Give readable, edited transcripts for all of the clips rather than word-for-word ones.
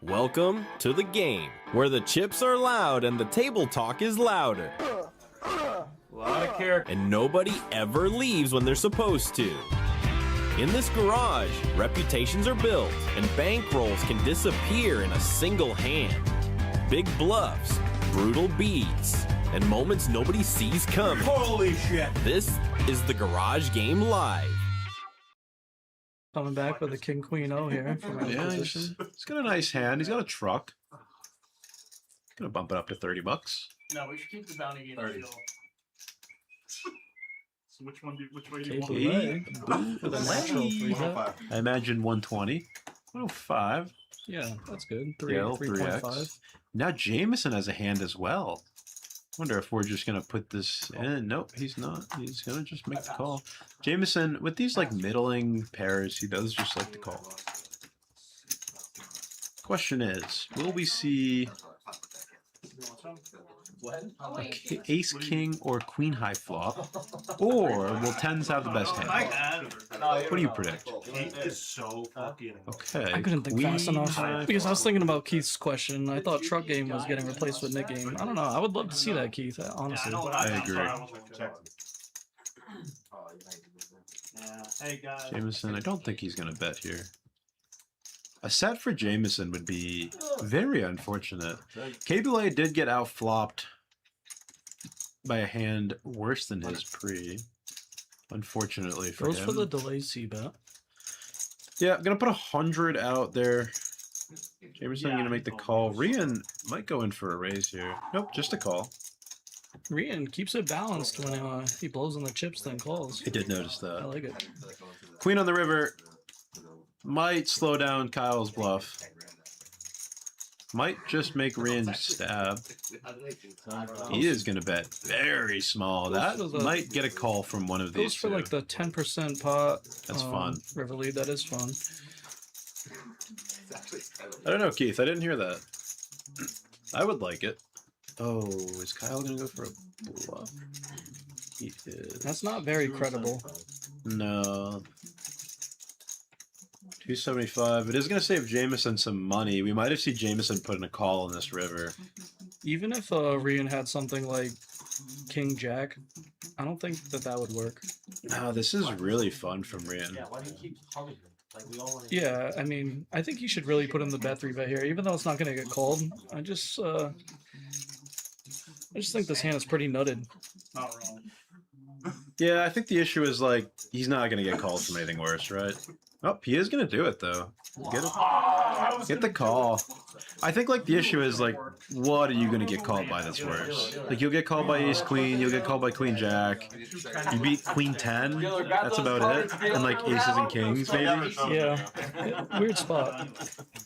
Welcome to the game, where the chips are loud and the table talk is louder. A lot of character. And nobody ever leaves when they're supposed to. In this garage, reputations are built and bankrolls can disappear in a single hand. Big bluffs, brutal beats, and moments nobody sees coming. Holy shit! This is the Garage Game Live. Coming back with a King Queen O here for my position. He's got a nice hand. He's got a truck. Gonna bump it up to $30. No, we should keep the bounty game 30. still. So which way do you Okay, want? Boulay for the natural 3 bet. I imagine 120. 105. Yeah, that's good. Yeah, 3.5. 3x. Now Jameson has a hand as well. Wonder if we're just gonna put this in. Nope, he's not. He's gonna just make the call. Jameson, with these like middling pairs, he does just like to call. Question is, will we see ace king or queen high flop, or will tens have the best hand? What do you predict? Keith is so fucking. Okay, I couldn't think queen fast enough high because I was thinking about Keith's question. I thought truck game was getting replaced with Nit Game. I don't know. I would love to see that, Keith. Honestly. I agree. Yeah. Hey guys. Jameson, I don't think he's gonna bet here. A set for Jameson would be very unfortunate. Boulay did get outflopped by a hand worse than his pre. Unfortunately for Goes him. for the delay C bet. Yeah, I'm gonna put 100 out there. Jameson gonna make the call. Rian might go in for a raise here. Nope, just a call. Rian keeps it balanced when he blows on the chips, then calls. I did notice I that. like it. Queen on the river might slow down Kyle's bluff. Might just make Rian stab. He is going to bet very small. That might get a call from one of Goes these for two. like the 10% pot. That's fun. River lead, that is fun. I don't know, Keith. I didn't hear that. I would like it. Oh, is Kyle going to go for a bluff? He is. That's not very credible. No. 275. It is going to save Jameson some money. We might have seen Jameson put in a call on this river. Even if Rian had something like King Jack, I don't think that would work. No, this is really fun from Rian. Why do you keep calling him? Like we all want. Yeah, I mean, I think you should really put in the bet 3 bet here, even though it's not going to get called. I just think this hand is pretty nutted. Not wrong. Yeah, I think the issue is like he's not going to get called from anything worse, right? Oh, he is going to do it though. Get the call. I think like the issue is like, what are you going to get called by that's worse? Like you'll get called by ace queen, you'll get called by queen jack. You beat queen 10. That's about it. And like aces and kings maybe. Yeah, weird spot.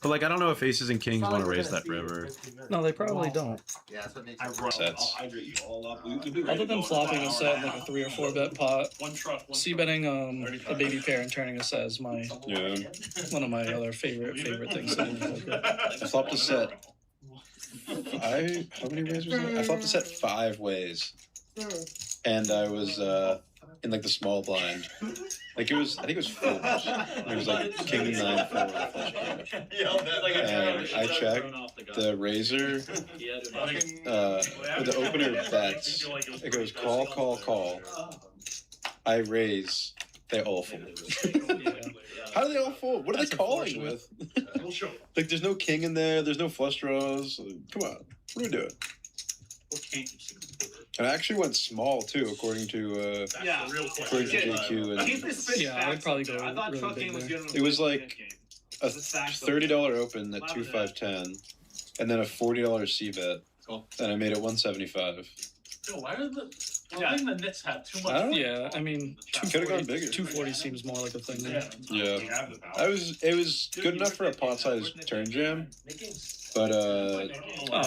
But like I don't know if aces and kings want to raise that river. No, they probably don't. Sets. Other than flopping a set like a 3 or 4 bet pot, C betting a baby pair and turning a set is Yeah. one of my other favorite things to do in poker. I flopped a set. How many ways was it? I flopped a set 5 ways. And I was in like the small blind. Like it was, I think it was fours. It was like king 9 4 with a flush draw. And I checked the razor. With the opener bets. It goes call, call, call. I raise. They all fold. How do they all fold? What are they calling with? Like, there's no king in there. There's no flush draws. Come on. What are we doing? And I actually went small, too, according to JQ. And Yeah, I would probably go really big there. it was like a $30 open at 2-5-10, and then a $40 C bet. And I made it 175. Yo, why did I think the Nits have too I much. don't know. Yeah, I mean, Could've gone bigger. 240 seems more like a thing there. Yeah. It was good enough for a pot-sized turn jam, but Oh,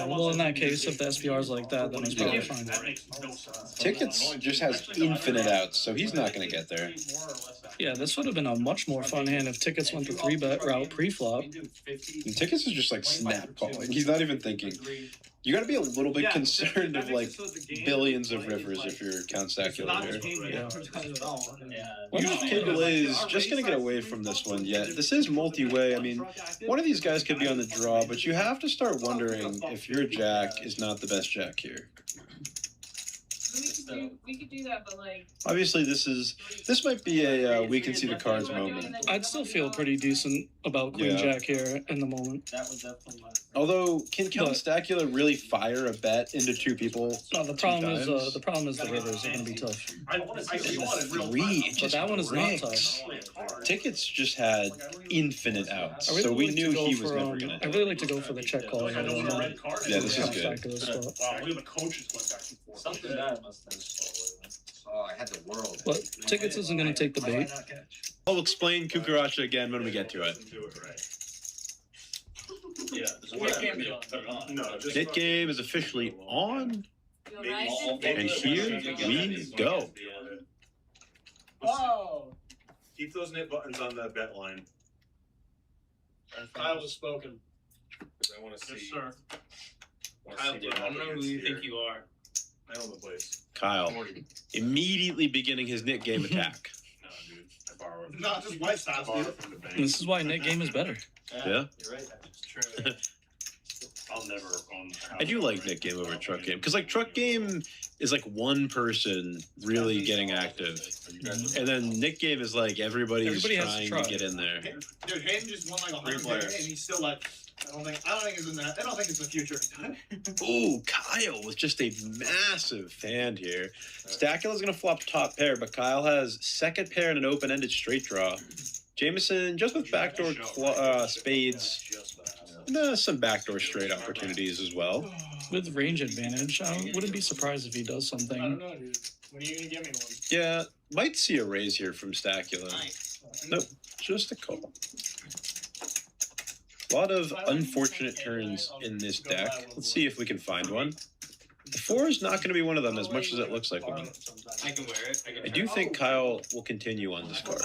well, in that case, if the SPR is like that, then it's probably fine. Tickets just has infinite outs, so he's not going to get there. Yeah, this would have been a much more fun hand if tickets went the 3-bet route pre-flop. And Tickets is just like snap calling. He's not even thinking. You got to be a little bit concerned of like billions of rivers if you're Count Stacula here. Yeah. Kid Boulay is just going to get away from this one yet. This is multi-way. I mean, one of these guys could be on the draw, but you have to start wondering if your jack is not the best jack here. We could do that, but like. Obviously, this might be a we can see the cards moment. I'd still feel pretty decent about Queen Jack here in the moment. Although, can Count Stacula really fire a bet into two people? No, the problem is the rivers are going to be tough. Three, But that one is not tough. Tickets just had infinite outs, Really so we like knew to go he was for, never gonna. I really like to go for the check call. I don't know red card. Yeah, this is good. Wow, look at the coaches going back and forth. Something bad must have. Oh, I had the world. But Tickets isn't going to take the bait. I'll explain Kukaracha again when we get to it. Nit Game is officially on, and here we go. Whoa. Keep those knit buttons on the bet line. Kyle has spoken. I want to see. Yes, sir. Kyle, I don't know who you think you are. I own the place. Kyle immediately beginning his Nit Game attack. No, dude. I borrow it. Not just lifestyle, dude. From the bank. This is why Nit Game is better. Yeah? You're right. It's true. I'll never own. I do like Nit Game over Truck Game, because like Truck Game is like one person really getting active, and then Nit Game is like everybody Everybody has to trying try. to get in there. Dude, Hayden just won like 100 players. and he's still like, I don't think it's in that. I don't think it's the future. Ooh, Kyle with just a massive hand here. Stacula's gonna flop top pair, but Kyle has second pair and an open-ended straight draw. Jameson just with backdoor spades. And, some backdoor straight opportunities as well. With range advantage, I wouldn't be surprised if he does I don't something. know, dude. When are you gonna give me one? Yeah, might see a raise here from Stacula. Nope, just a call. A lot of unfortunate turns in this deck. Let's see if we can find one. The 4 is not going to be one of them as much as it looks like one. I can wear it. I do think Kyle will continue on this card.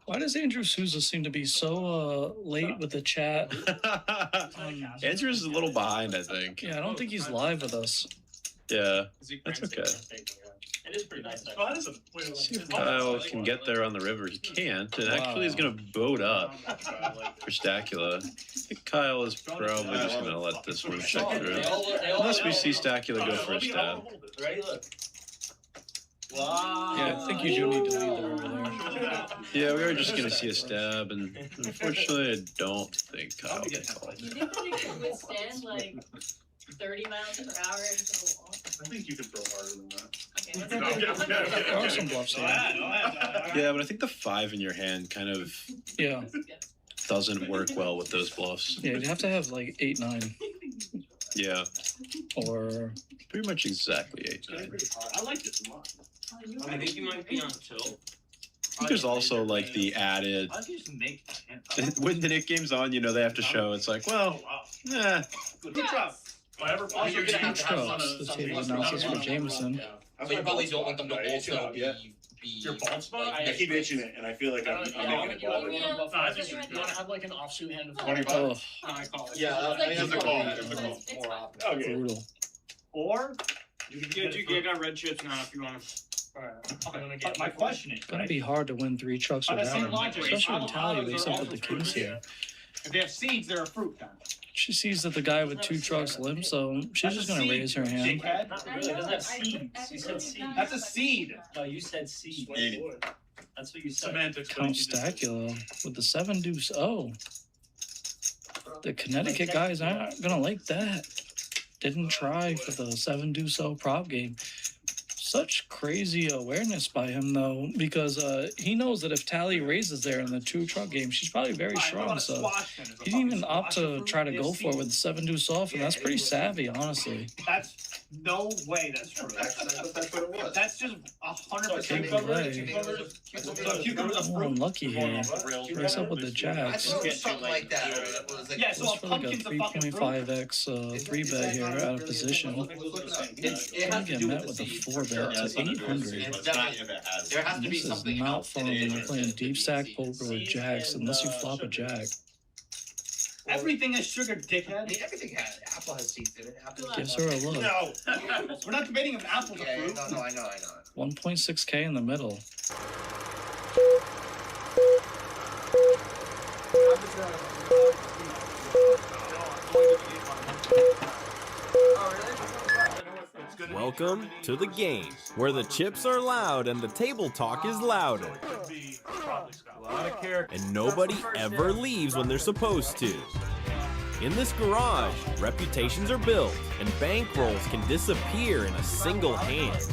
Why does Andrew Souza seem to be so late with the chat? Andrew's a little behind, I think. Yeah, I don't think he's live with us. Yeah, that's okay. It is pretty nice. Let's see if Kyle can get there on the river. He can't, and actually he's going to boat up for Stacula. I think Kyle is probably just going to let this one check through. Unless we see Stacula go for a stab. Ready? Look. Yeah, I think you do need to lead the river there. Yeah, we are just going to see a stab, and unfortunately I don't think Kyle can call. You think that it could withstand like 30 miles per hour into the wall? I think you can throw harder than that. Okay, There are some bluffs here. Yeah, but I think the 5 in your hand kind of Yeah, doesn't work well with those bluffs. yeah, you'd have to have like 8-9 Yeah, or pretty much exactly 8-9. I like this a lot. I think you might be on tilt. I think there's also like the added Why don't you just make that hand? when the Nit Game's on, you know, they have to show it's like, well, eh. Good job. Whatever. two trucks. The table announces for Jameson. But you really don't want them to also be. Your bald spot? I keep itching it, and I feel like I'm making it bald. Yeah. No, I just you want to have like an offsuit hand of 25. Oh, I call it. Yeah, It's like I think it's a call. it's It's a call. It's fine. Okay. brutal. Or I got red chips now if you want to. But my question is, Gonna be hard to win 3 trucks On the without same him, logic, especially when avocados Tally are wakes up also with the kings here. if they have seeds, they're a fruit kind. She sees that the guy with 2 trucks limps, so she's just gonna raise her hand. Dickhead. Not really, it doesn't have seeds. You said seeds. That's a seed. No, you said C. That's what you said. Semantics. Count Stacula with the 7 deuce. Oh, the Connecticut guys aren't gonna like that. Didn't try for the 7 deuce prop game. Such crazy awareness by him though, because he knows that if Tally raises there in the 2 truck game, she's probably very strong. So he didn't even opt to try to go for it with the 7 deuce off, and that's pretty savvy, honestly. That's no way. That's true. That's what it was. That's just 100% Big play. cucumbers. Oh, unlucky here. Raise up with the I jacks. saw something like that. It was like, Yeah, so Just a for like a pumpkin's a fucking fruit. 3.5x 3 bet here out of position. it Gonna has to get do met with with the a seed. 4 bet. up Yeah, to it's not 800. It's not if it has. There has to be This is something not else fun in when it you're or playing to deep be stack seeds. poker with jacks unless you flop a jack. Everything has sugar, I dickhead. mean, everything has. Apple has seeds in it. Apple Gives her a look. No. We're not debating if apple's a Yeah, fruit. no, I know. 1.6K in the middle. Welcome to the game, where the chips are loud and the table talk is louder. And nobody ever leaves when they're supposed to. In this garage, reputations are built and bankrolls can disappear in a single hand.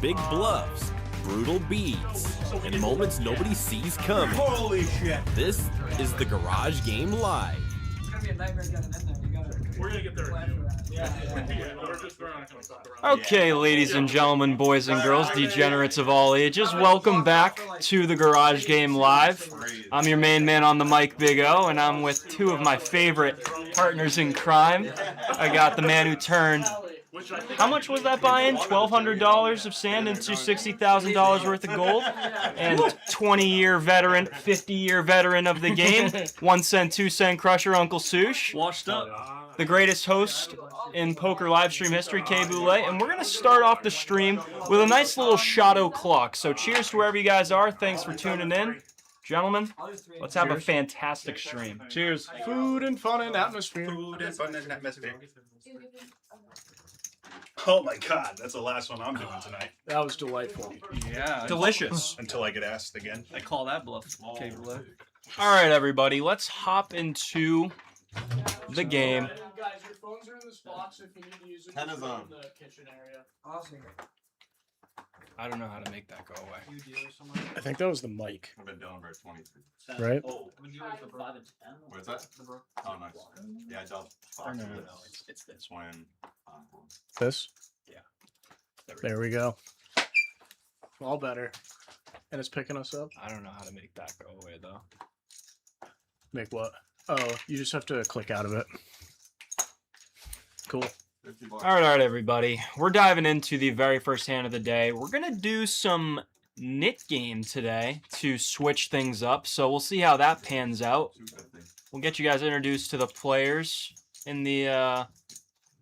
Big bluffs, brutal beats, and moments nobody sees coming. Holy shit! This is the Garage Game Live. It's gonna be a nightmare getting in there. We're gonna get there. Okay, ladies and gentlemen, boys and girls, degenerates of all ages, welcome back to the Garage Game Live. I'm your main man on the mic, Big O, and I'm with two of my favorite partners in crime. I got the man who turned, how much was that buy-in? $1,200 of sand into $60,000 worth of gold, and 20-year veteran, 50-year veteran of the game, 1 cent, 2 cent crusher, Uncle Sush. Washed up. The greatest host in poker live stream history, Boulay, and we're going to start off the stream with a nice little shadow clock. So cheers to wherever you guys are. Thanks for tuning in. Gentlemen, let's have a fantastic stream. Cheers. Food and fun and atmosphere. Oh my god, that's the last one I'm doing tonight. That was delightful. Yeah. Delicious. Until I get asked again. I call that bluff. Okay, Boulay. All right, everybody, let's hop into the game. Guys, your phones are in the spots if you need to use it. Ten is on. In the kitchen area. Awesome. I don't know how to make that go away. I think that was the mic. I've been doing for 23. Right? Oh, where's that? Oh, nice. Yeah, I dealt. No, It's this one. This? Yeah. There we go. All better. And it's picking us up. I don't know how to make that go away, though. Make what? Oh, you just have to click out of it. Cool. All right, everybody. We're diving into the very first hand of the day. We're going to do some Nit Game today to switch things up, so we'll see how that pans out. We'll get you guys introduced to the players. In the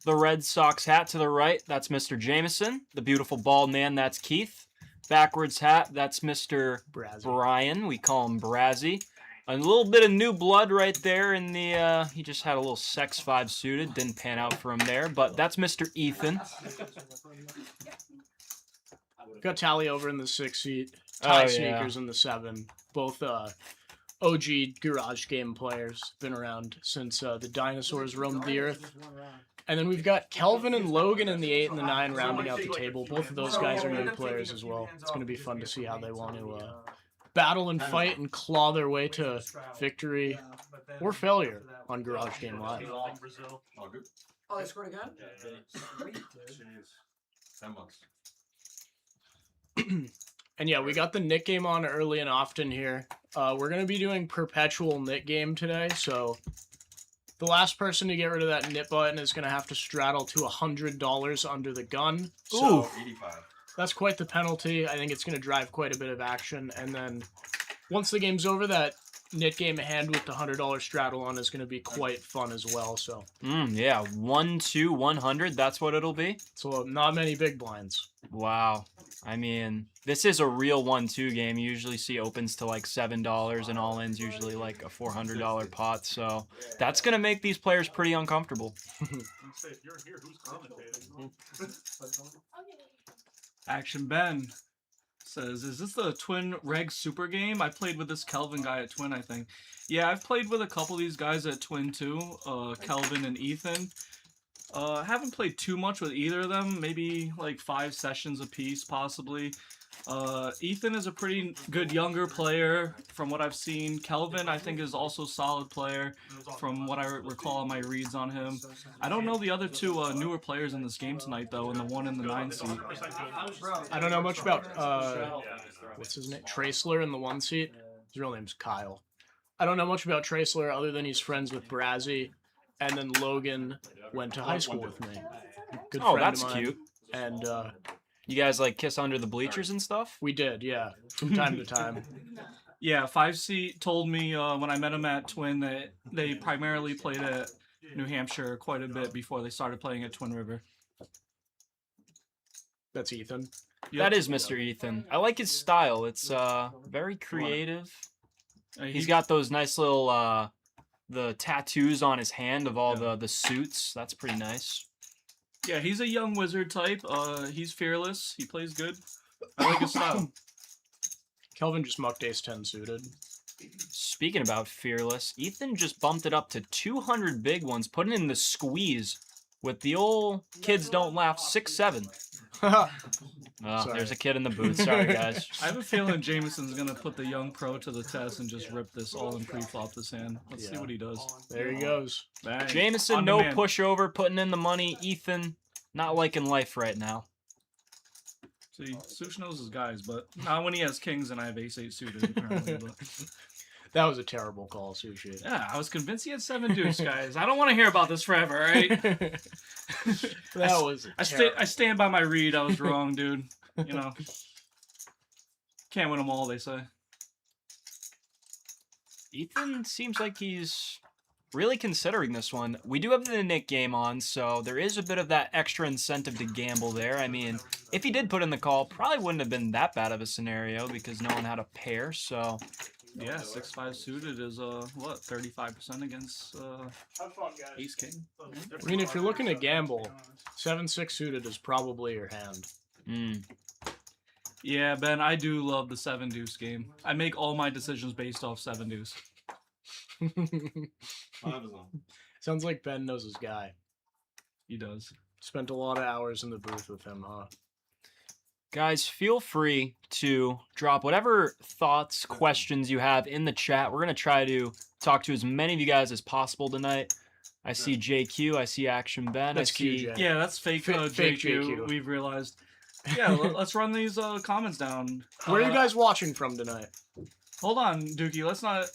Red Sox hat to the right, that's Mr. Jameson. The beautiful bald man, that's Keith. Backwards hat, that's Mr. Brian. We call him Brazzy. A little bit of new blood right there in the, he just had a little sex 5 suited. Didn't pan out for him there, but that's Mr. Ethan. Got Tally over in the 6 seat. Oh, Ty yeah. Sneakers in the 7. Both OG garage game players. Been around since the dinosaurs roamed the earth. And then we've got Kelvin and Logan in the 8 and the 9 rounding out the table. Both of those guys are new players as well. It's going to be fun to see how they want to battle and fight and claw their way to victory or failure on Garage Game Live. Oh, they scored again? And yeah, we got the Nit Game on early and often here. We're going to be doing perpetual Nit Game today, so the last person to get rid of that Nit button is going to have to straddle to $100 under the gun. So 85. that's quite the penalty. I think it's going to drive quite a bit of action. And then once the game's over, that Nit Game hand with the $100 straddle on is going to be quite fun as well. So Yeah, 1, 2, 100, that's what it'll be? so not many big blinds. Wow. I mean, this is a real 1-2 game. You usually see opens to like $7 and all-ins usually like a $400 pot. So that's going to make these players pretty uncomfortable. If you're here, who's commentating? Action Ben says, is this the Twin Reg Super game? I played with this Kelvin guy at Twin, I think. Yeah, I've played with a couple of these guys at Twin too, Kelvin and Ethan. Haven't played too much with either of them, maybe like 5 sessions apiece, possibly. Ethan is a pretty good younger player from what I've seen. Kelvin, I think, is also a solid player from what I recall my reads on him. I don't know the other 2 newer players in this game tonight, though, and the 1 in the 9 seat. I don't know much about, what's his name? Traceler in the 1 seat. His real name's Kyle. I don't know much about Traceler other than he's friends with Brazzy. And then Logan went to high school with me. Good Oh, friend that's of mine. cute. And You guys like kiss under the bleachers and stuff? We did, yeah, from time to time. Yeah, 5C told me when I met him at Twin that they primarily played at New Hampshire quite a bit before they started playing at Twin River. That's Ethan. That is Mr. Ethan. I like his style. It's very creative. He's got those nice little the tattoos on his hand of all the suits. That's pretty nice. Yeah, he's a young wizard type. He's fearless. He plays good. I like his style. Kelvin just mucked ace 10 suited. Speaking about fearless, Ethan just bumped it up to 200 big ones, putting in the squeeze with the old kids don't laugh 6-7. There's a kid in the booth. Sorry, guys. I have a feeling Jameson's gonna put the young pro to the test and just rip this all in pre-flop this hand. Let's see what he does. There he goes. Bang. Jameson, On no demand. pushover, putting in the money. Ethan, not liking life right now. See, Sush knows his guys, but not when he has kings and I have ace-8 suited, apparently. But... That was a terrible call, Sushi. Yeah, I was convinced he had 7 deuce, guys. I don't want to hear about this forever, right? That was I stand by my read. I was wrong, dude. You know, can't win them all, they say. Ethan seems like he's really considering this one. We do have the Nit game on, so there is a bit of that extra incentive to gamble there. I mean, if he did put in the call, probably wouldn't have been that bad of a scenario because no one had a pair, so... Yeah, 6-5 suited is, what, 35% against ace king? I mean, if you're looking to gamble, 7-6 suited is probably your hand. Yeah, Ben, I do love the 7 deuce game. I make all my decisions based off 7 deuce. Sounds like Ben knows his guy. He does. Spent a lot of hours in the booth with him, huh? Guys, feel free to drop whatever thoughts, questions you have in the chat. We're going to try to talk to as many of you guys as possible tonight. I see JQ, I see Action Ben, That's I see... QJ. Yeah, that's fake, Fake JQ, we've realized. Yeah, let's run these comments down. Where are you guys watching from tonight? Hold on, Dukey, let's not...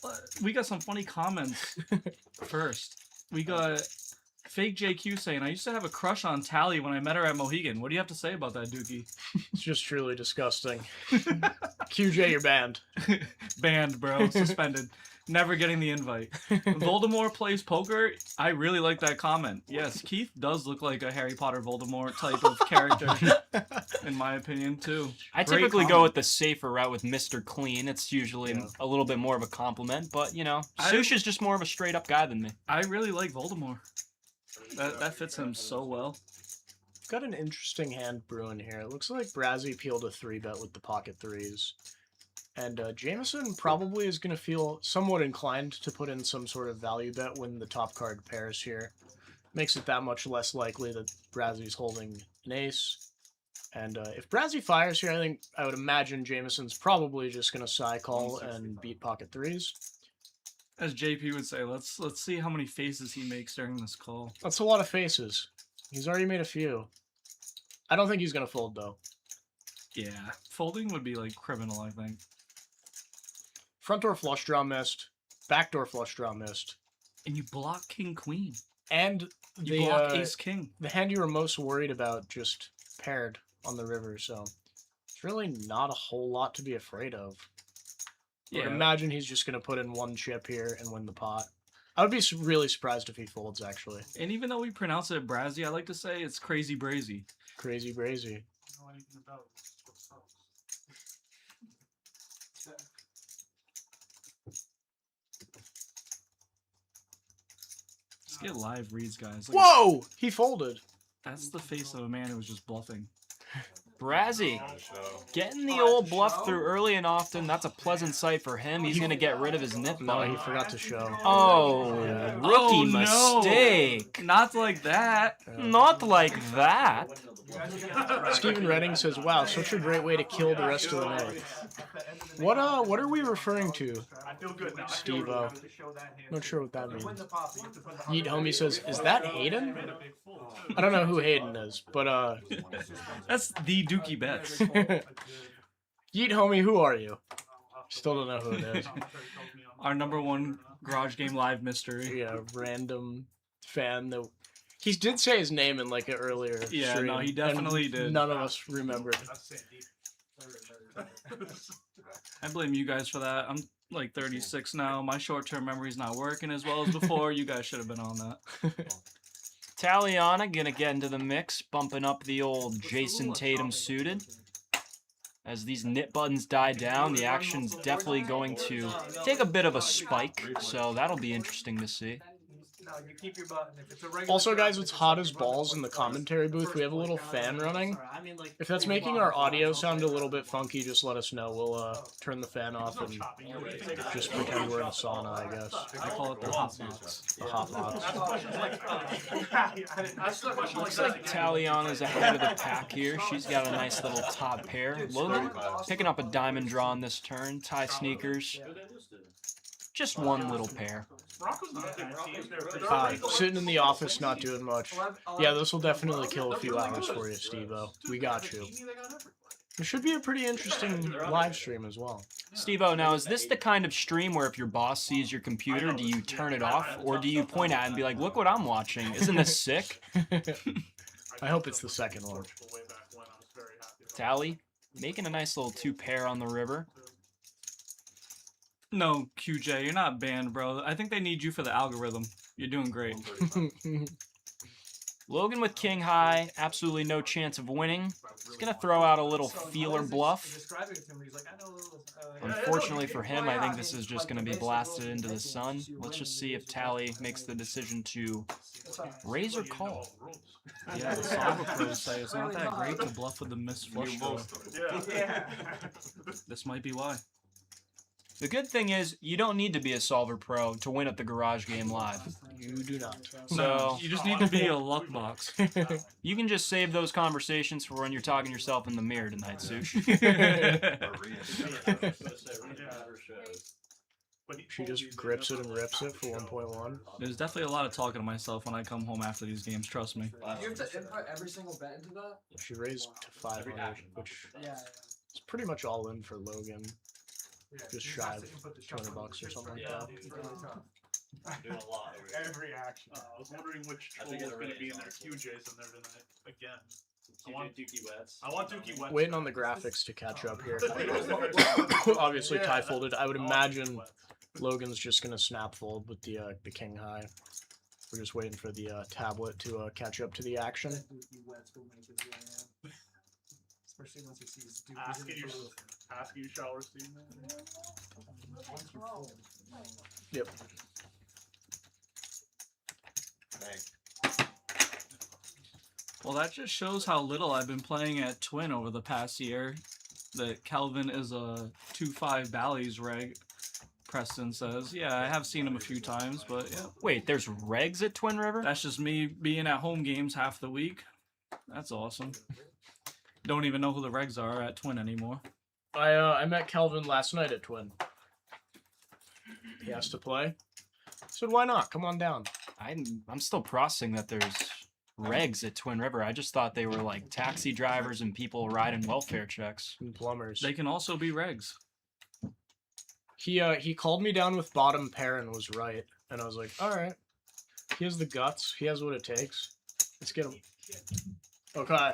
We got some funny comments first. We got... Fake JQ saying, I used to have a crush on Tally when I met her at Mohegan. What do you have to say about that, Dukey? It's just truly disgusting. QJ, you're banned. Banned, bro. Suspended. Never getting the invite. Voldemort plays poker. I really like that comment. Yes, Keith does look like a Harry Potter Voldemort type of character, in my opinion, too. I Great typically go comment. with the safer route with Mr. Clean. It's usually a little bit more of a compliment, but, you know, Sush is just more of a straight-up guy than me. I really like Voldemort. That fits him so well. Got an interesting hand brewing here. It looks like Brazzy peeled a 3-bet with the pocket threes. And Jameson probably is going to feel somewhat inclined to put in some sort of value bet when the top card pairs here. Makes it that much less likely that Brazzy's holding an ace. And if Brazzy fires here, I would imagine Jameson's probably just going to side call and beat pocket threes. As JP would say, let's see how many faces he makes during this call. That's a lot of faces. He's already made a few. I don't think he's going to fold, though. Yeah, folding would be, like, criminal, I think. Front door flush draw missed. Back door flush draw missed. And you block king queen. And You block ace king. the hand you were most worried about just paired on the river, so it's really not a whole lot to be afraid of. I would imagine he's just going to put in one chip here and win the pot. I would be really surprised if he folds, actually. And even though we pronounce it Brazzy, I like to say it's crazy brazy. Crazy brazy. Let's get live reads, guys. Whoa! He folded. That's the face of a man who was just bluffing. Brazzy, getting the old bluff through early and often, that's a pleasant sight for him. He's going to get rid of his nip No, button. he forgot to show. Oh, rookie no. mistake. Not like that. Not like that. Stephen Redding says, wow, such a great way to kill the rest of the night. What are we referring to, Steve-O? Not sure what that means. Yeet Homie says, is that Hayden? I don't know who Hayden is, but That's the Dukey bets. Yeet Homie, who are you? Still don't know who it is. Our #1 garage game live mystery. Yeah, random fan that He did say his name in like an earlier Yeah, stream, no, he and definitely did. None of us remembered. I blame you guys for that. I'm like 36 now. My short-term memory's not working as well as before. You guys should have been on that. Taliana gonna get into the mix, bumping up the old Jason Tatum suited. As these knit buttons die down, the action's definitely going to take a bit of a spike, so that'll be interesting to see. Also, guys, it's hot as balls in the commentary booth. We have a little fan running. If that's making our audio sound a little bit funky, just let us know. We'll turn the fan off and just pretend we're in a sauna, I guess. I call it the hot box. The hot box. Looks like Taliana's ahead of the pack here. She's got a nice little top pair. Logan picking up a diamond draw on this turn. Tie sneakers. Just one little pair. Sitting in the office, not doing much. Yeah, this will definitely kill a few hours for you, Steve-O. We got you. It should be a pretty interesting live stream as well. Steve-O, now is this the kind of stream where if your boss sees your computer, do you turn it off? Or do you point at it and be like, look what I'm watching. Isn't this sick? I hope it's the second one. Tally, making a nice little 2-pair on the river. No, QJ, you're not banned, bro. I think they need you for the algorithm. You're doing great. Logan with king high, absolutely no chance of winning. He's going to throw out a little feeler bluff. Unfortunately for him, I think this is just going to be blasted into the sun. Let's just see if Tally makes the decision to raise or call. Yeah, the solver pros say it's not that great to bluff with the missed flush draw. This might be why. The good thing is, you don't need to be a solver pro to win at the garage game live. You do not. So You just need to be a luck box. you can just save those conversations for when you're talking to yourself in the mirror tonight, Sush. She just grips it and rips it for 1.1. There's definitely a lot of talking to myself when I come home after these games, trust me. You have to input every single bet into that? She raised to 500, which is pretty much all in for Logan. Just shy of $200 or something like that. Doing a lot. Every action. I was wondering which troll was going to be in there. QJ's in there tonight. Again. I want Dukey Wets. Waiting on the graphics to catch up here. Obviously, tie folded. I would imagine Logan's just going to snap fold with the king high. We're just waiting for the tablet to catch up to the action. Especially once he sees Ask you shall receive. Yep. Well, that just shows how little I've been playing at Twin over the past year. That Kelvin is a 2-5 Bally's reg. Preston says, yeah, I have seen him a few times, but yeah. Wait, there's regs at Twin River? That's just me being at home games half the week. That's awesome. Don't even know who the regs are at Twin anymore. I met Kelvin last night at Twin. He has to play. I said, why not? Come on down. I'm still processing that there's regs at Twin River. I just thought they were like taxi drivers and people riding welfare checks. And plumbers. They can also be regs. He called me down with bottom pair and was right. And I was like, alright. He has the guts. He has what it takes. Let's get him. Okay.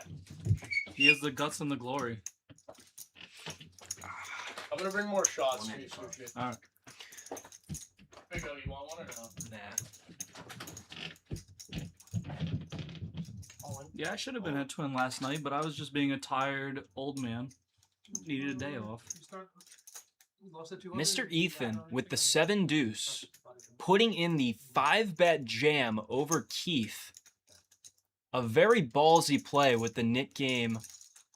He has the guts and the glory. I'm gonna bring more shots for you, Sushi. Alright. Big O, you want one or no? Nah. Yeah, I should have been at Twin last night, but I was just being a tired old man. Needed a day off. Mr. Ethan with the 7 deuce, putting in the 5-bet jam over Keith. A very ballsy play with the Nit game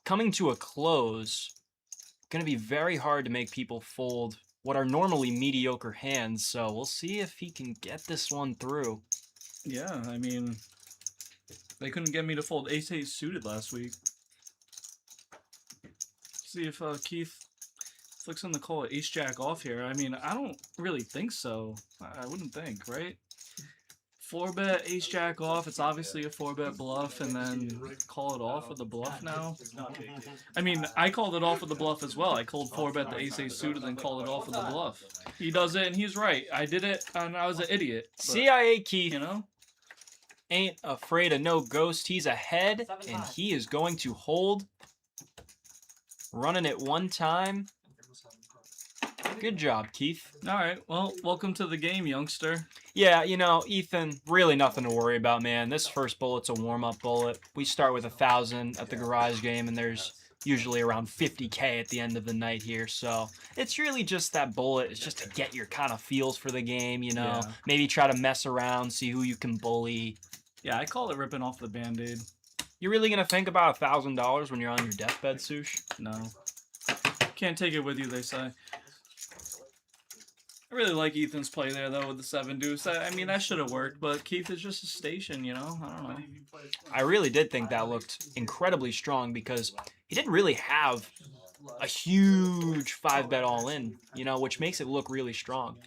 coming to a close. Going to be very hard to make people fold what are normally mediocre hands, so we'll see if he can get this one through. Yeah, I mean, they couldn't get me to fold ace-8 suited last week. See if Keith flicks in the call at ace-jack off here. I mean, I don't really think so. I wouldn't think, right? 4-bet ace-jack off. It's obviously a 4-bet bluff, and then call it off with the bluff now. I mean, I called it off with the bluff as well. I called 4-bet the ace-8 suited, and called it off with the bluff. He does it, and he's right. I did it, and I was an idiot. But, CIA Keith, you know? ain't afraid of no ghost. He's ahead, and he is going to hold. Running it one time. Good job, Keith. All right. Well, welcome to the game, youngster. Yeah, you know, Ethan, really nothing to worry about, man. This first bullet's a warm-up bullet. We start with 1,000 at the garage game, and there's usually around 50K at the end of the night here. So it's really just that bullet. It's just to get your kind of feels for the game, you know. Yeah. Maybe try to mess around, see who you can bully. Yeah, I call it ripping off the Band-Aid. You really gonna think about $1,000 when you're on your deathbed, Sush? No. Can't take it with you, they say. I really like Ethan's play there, though, with the 7 deuce. I mean, that should have worked, but Keith is just a station, you know? I don't know. I really did think that looked incredibly strong because he didn't really have a huge 5-bet all-in, you know, which makes it look really strong.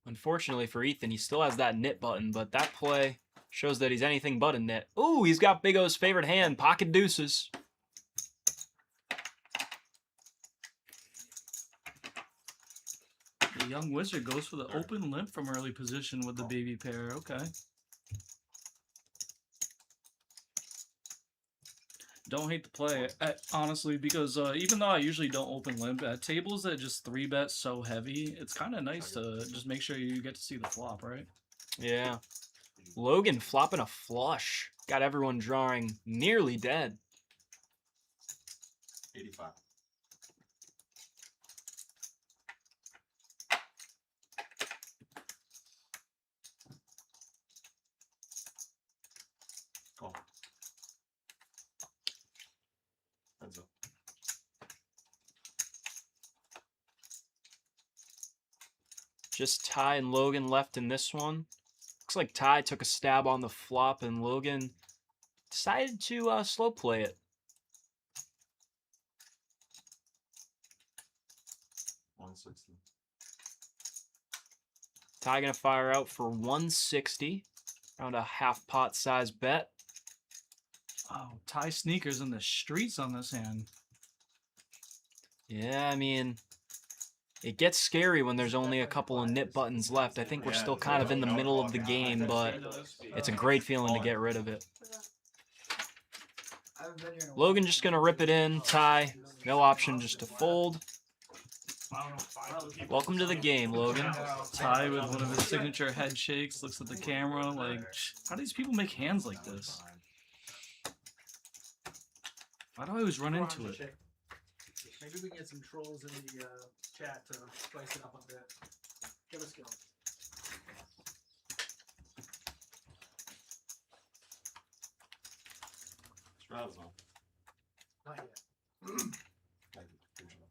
Unfortunately for Ethan, he still has that nit button, but that play shows that he's anything but a nit. Ooh, he's got Big O's favorite hand, pocket deuces. The young wizard goes for the open limp from early position with the baby pair. Okay. Don't hate the play, honestly, because even though I usually don't open limp, at tables that just 3-bet so heavy, it's kind of nice to just make sure you get to see the flop, right? Yeah. Logan flopping a flush. Got everyone drawing nearly dead. 85. Call. Heads up. Just Ty and Logan left in this one. Looks like Ty took a stab on the flop and Logan decided to slow play it. 160. Ty gonna fire out for 160. Around a half pot size bet. Oh, Ty sneakers in the streets on this hand. Yeah, I mean, it gets scary when there's only a couple of nit buttons left. I think we're still kind of in the middle of the game, but it's a great feeling to get rid of it. Logan just gonna rip it in. Ty, no option, just to fold. Welcome to the game, Logan. Ty with one of his signature head shakes, looks at the camera like, how do these people make hands like this? Why do I always run into it? Maybe we can get some trolls in the chat to spice it up a bit. Give us going. Straddles on. Not yet. Thank you. Appreciate it.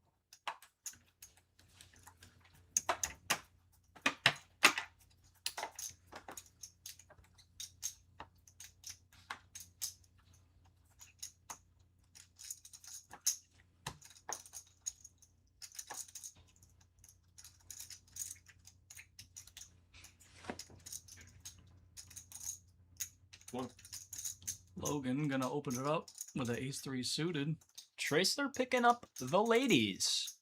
One. Logan gonna open it up with an ace-3 suited. Tracer picking up the ladies.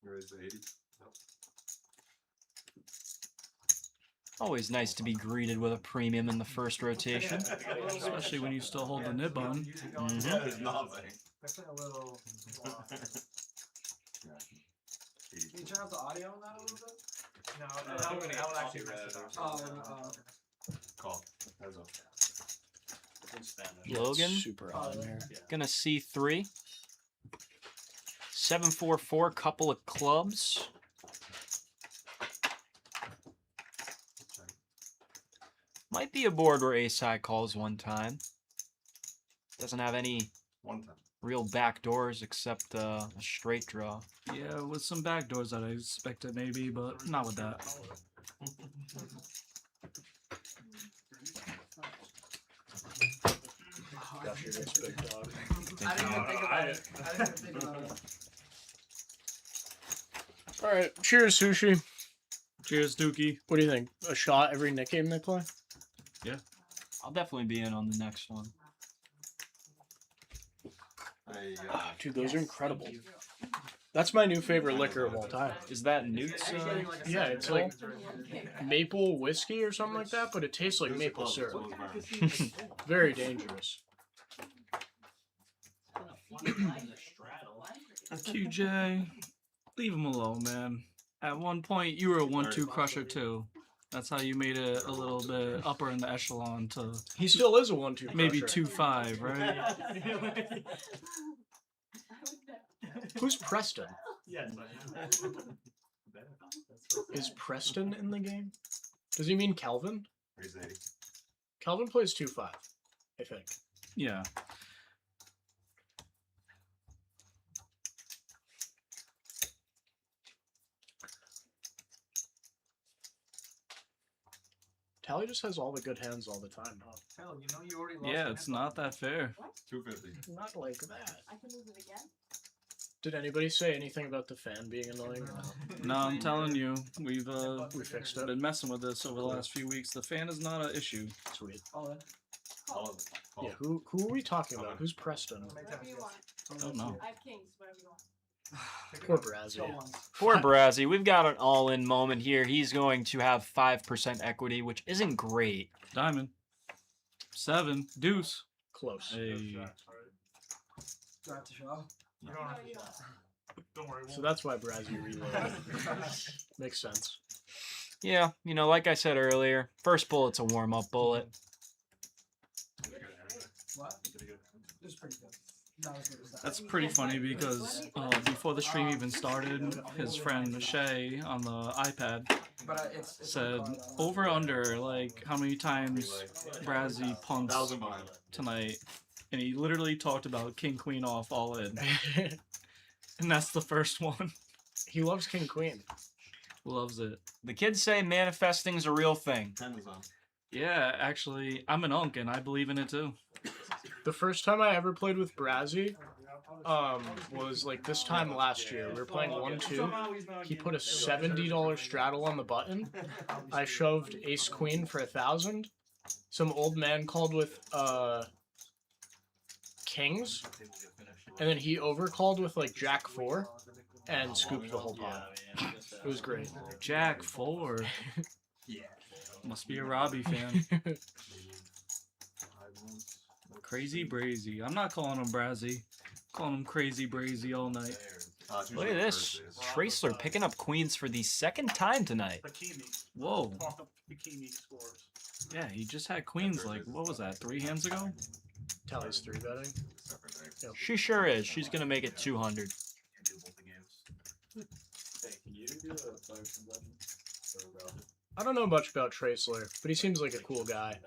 Where is the 80? Always nice to be greeted with a premium in the first rotation. Especially when you still hold the nib on. Mm-hmm. It's nothing. That's a little. Yeah. Can you turn up the audio on that a little bit? No, that would actually mess it up. Call. Heads up. Logan Super on here. gonna C3. 7-4-4, couple of clubs. Might be a board where ace high calls one time. Doesn't have any One time. real back doors except a straight draw. Yeah, with some backdoors that I expected maybe, but not with that. I didn't even think about it. I didn't even think about it. All right, cheers, Sushi. Cheers, Dukey. What do you think? A shot every Nit game they play? I'll definitely be in on the next one. I, Dude, those are incredible. That's my new favorite liquor of all time. Is that Newt's? Yeah, it's like maple whiskey or something like that, but it tastes like maple syrup. Very dangerous. QJ, leave him alone, man. At one point, you were a 1-2 crusher too. That's how you made it a little bit upper in the echelon to. He still is a 1-2 crusher. Maybe 2-5, right? Who's Preston? Is Preston in the game? Does he mean Calvin? Calvin plays 2-5, I think. Yeah. Tally just has all the good hands all the time, huh? Hell, you know you already lost. Yeah, it's not that fair. 250. Not like that. I can move it again. Did anybody say anything about the fan being annoying? No, I'm telling you, We fixed it. been messing with this over the last few weeks. The fan is not an issue. Sweet. All of it. Yeah, who are we talking about? Who's Preston? Whatever you want. I don't know. I have kings, whatever you want. Poor Brazzy. Poor Brazzy. We've got an all-in moment here. He's going to have 5% equity, which isn't great. Diamond. 7. Deuce. Close. Hey. Got to show. Don't worry. So that's why Brazzy reloaded. Makes sense. Yeah, you know, like I said earlier, first bullet's a warm-up bullet. What? It was pretty good. Not as good as that. That's pretty funny because before the stream even started, his friend Shay on the iPad But it's said over under like how many times Brazzy punts tonight, and he literally talked about King Queen off all in, and that's the first one. He loves King Queen. Loves it. The kids say manifesting's a real thing. Yeah, actually, I'm an unk and I believe in it too. The first time I ever played with Brazzy was like this time last year. We were playing 1-2. He put a $70 straddle on the button. I shoved ace queen for 1,000. Some old man called with kings, and then he overcalled with like jack 4 and scooped the whole pot. It was great. Jack 4. Must be a Robbie fan. Crazy Brazy. I'm not calling him Brazzy. I'm calling him Crazy Brazy all night. Look at this. Tracer picking up queens for the second time tonight. Bikini. Whoa. Bikini scores. Yeah, he just had queens like, what was that, 3 hands ago? Tally's 3 betting. She sure is. She's going to make it 200. I don't know much about Tracer, but he seems like a cool guy.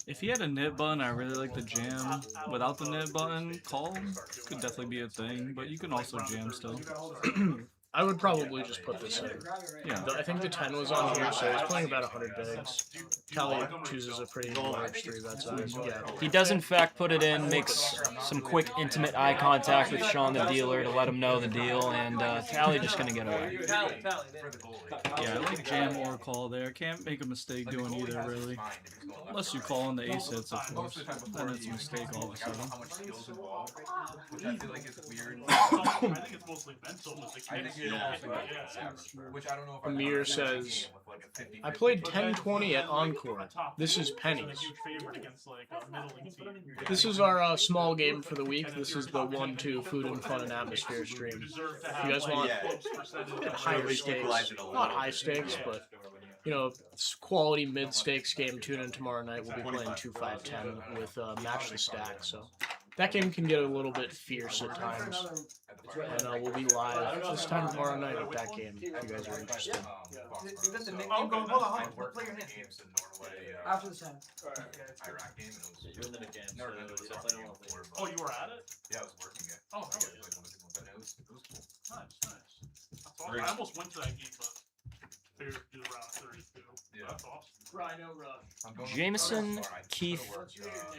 If he had a nib button, I really like the jam. Without the nib button, call could definitely be a thing, but you can also jam still. I would probably just put this in. Yeah. I think the 10 was on here, so he's playing about 100 bigs. Tally chooses a pretty large 3-bet size. Yeah. He does in fact put it in, makes some quick intimate eye contact with Sean the dealer to let him know the deal, and Tally just going to get away. Yeah, I like jam or call there. Can't make a mistake doing either, really. Unless you call in the ace hits, of course. Then it's a mistake all of a sudden. I feel like it's weird. I think it's mostly mental, but the kids Which I don't know if Amir says, I played 10-20 at Encore. This is pennies. This is our small game for the week. This is the 1-2 food and fun and atmosphere stream. If you guys want higher stakes, not high stakes, but you know, quality mid-stakes game, tune in tomorrow night. We'll be playing 2-5-10 with Match the Stack, so that game can get a little bit fierce at times. And we'll be live this time tomorrow night with that game, if you guys are interested. Hold on. Play your hand. After the 10. Iraq game, and it was Oh, you were at it? Yeah, I was working it. Oh, really? It was cool. Nice. I almost went to that game, but figured do around 32. Yeah. That's awesome. Rhino Rush. Jameson, Keith,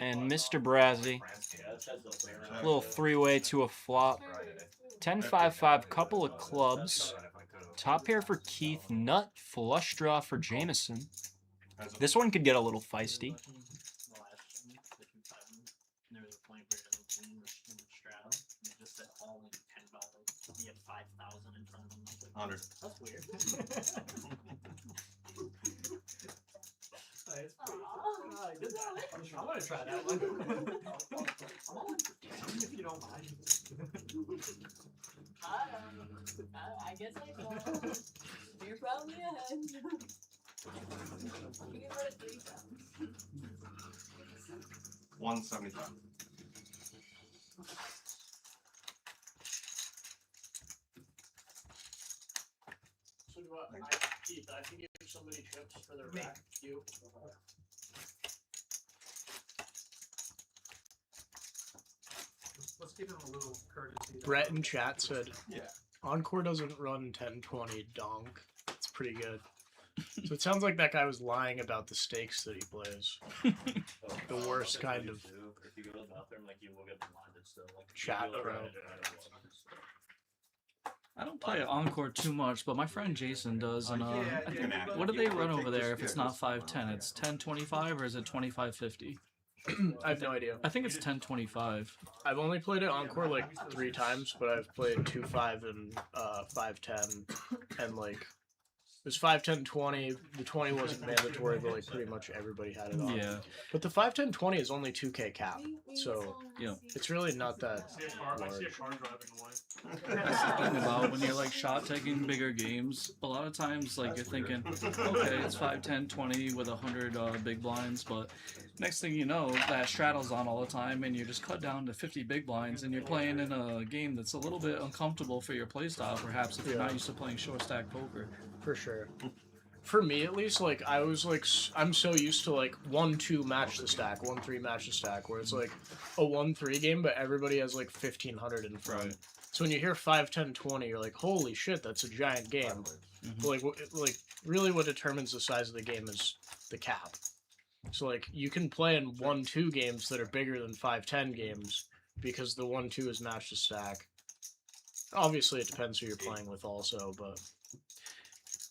and Mr. Brazzy. Little 3-way to a flop. 10-5-5, couple of clubs. Top pair for Keith, nut, flush draw for Jameson. This one could get a little feisty. 100. That's weird. I want to try that one. If you don't mind. I guess I don't. You're probably ahead. You can run it 3 times. 175. So do Keith, I can give somebody chips for their back. You. Let's give him a little courtesy. Brett in chat said, Yeah. Encore doesn't run 1020 donk. It's pretty good. So it sounds like that guy was lying about the stakes that he plays. The worst kind of If you go to the bathroom, like you will get blinded still. Like, chat pro. I don't play Encore too much, but my friend Jason does. And what do they run over there if it's not 510? It's 1025 or is it 2550? I have no idea. I think it's 1025. I've only played it Encore like 3 times, but I've played 2.5 and 5.10, and like it was 5.10.20. The 20 wasn't mandatory, but like pretty much everybody had it on. Yeah. But the 5.10.20 is only 2K cap, so yeah, it's really not that I see a car driving away. That's the thing about when you're like shot taking bigger games. A lot of times, like you're thinking, okay, it's 5, 10, 20 with 100 big blinds, but next thing you know, that straddle's on all the time, and you're just cut down to 50 big blinds, and you're playing in a game that's a little bit uncomfortable for your playstyle, perhaps if you're not used to playing short stack poker. For sure. For me, at least, like I was like, I'm so used to like 1-2 match the stack, 1-3 match the stack, where it's like a 1-3 game, but everybody has like 1500 in front. Right. So when you hear 5, 10, 20, you're like, holy shit, that's a giant game. But like really, what determines the size of the game is the cap. So like you can play in 1-2 games that are bigger than 5-10 games because the 1-2 is match the stack. Obviously, it depends who you're playing with, also, but.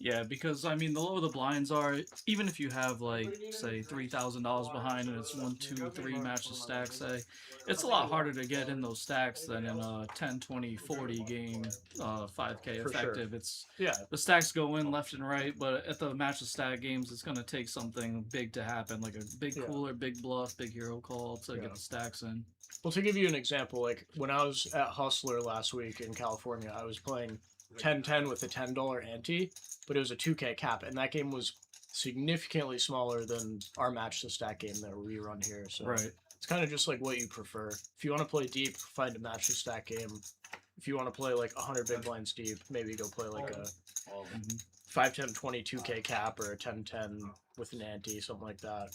Yeah, because I mean, the lower the blinds are, even if you have like say $3,000 behind and it's 1, 2, 3 match the stack, say, it's a lot harder to get in those stacks than in a 10, 20, 40 game 5K For effective. sure. It's Yeah. the stacks go in left and right, but at the match the stack games, it's gonna take something big to happen, like a big cooler, big bluff, big hero call to get the stacks in. Well, to give you an example, like when I was at Hustler last week in California, I was playing 10-10 with a $10 ante, but it was a 2K cap, and that game was significantly smaller than our match the stack game that we run here. So it's kind of just like what you prefer. If you want to play deep, find a match the stack game. If you want to play like 100 big blinds deep, maybe go play like a 5-10-20 2K cap or a 10-10 with an ante, something like that.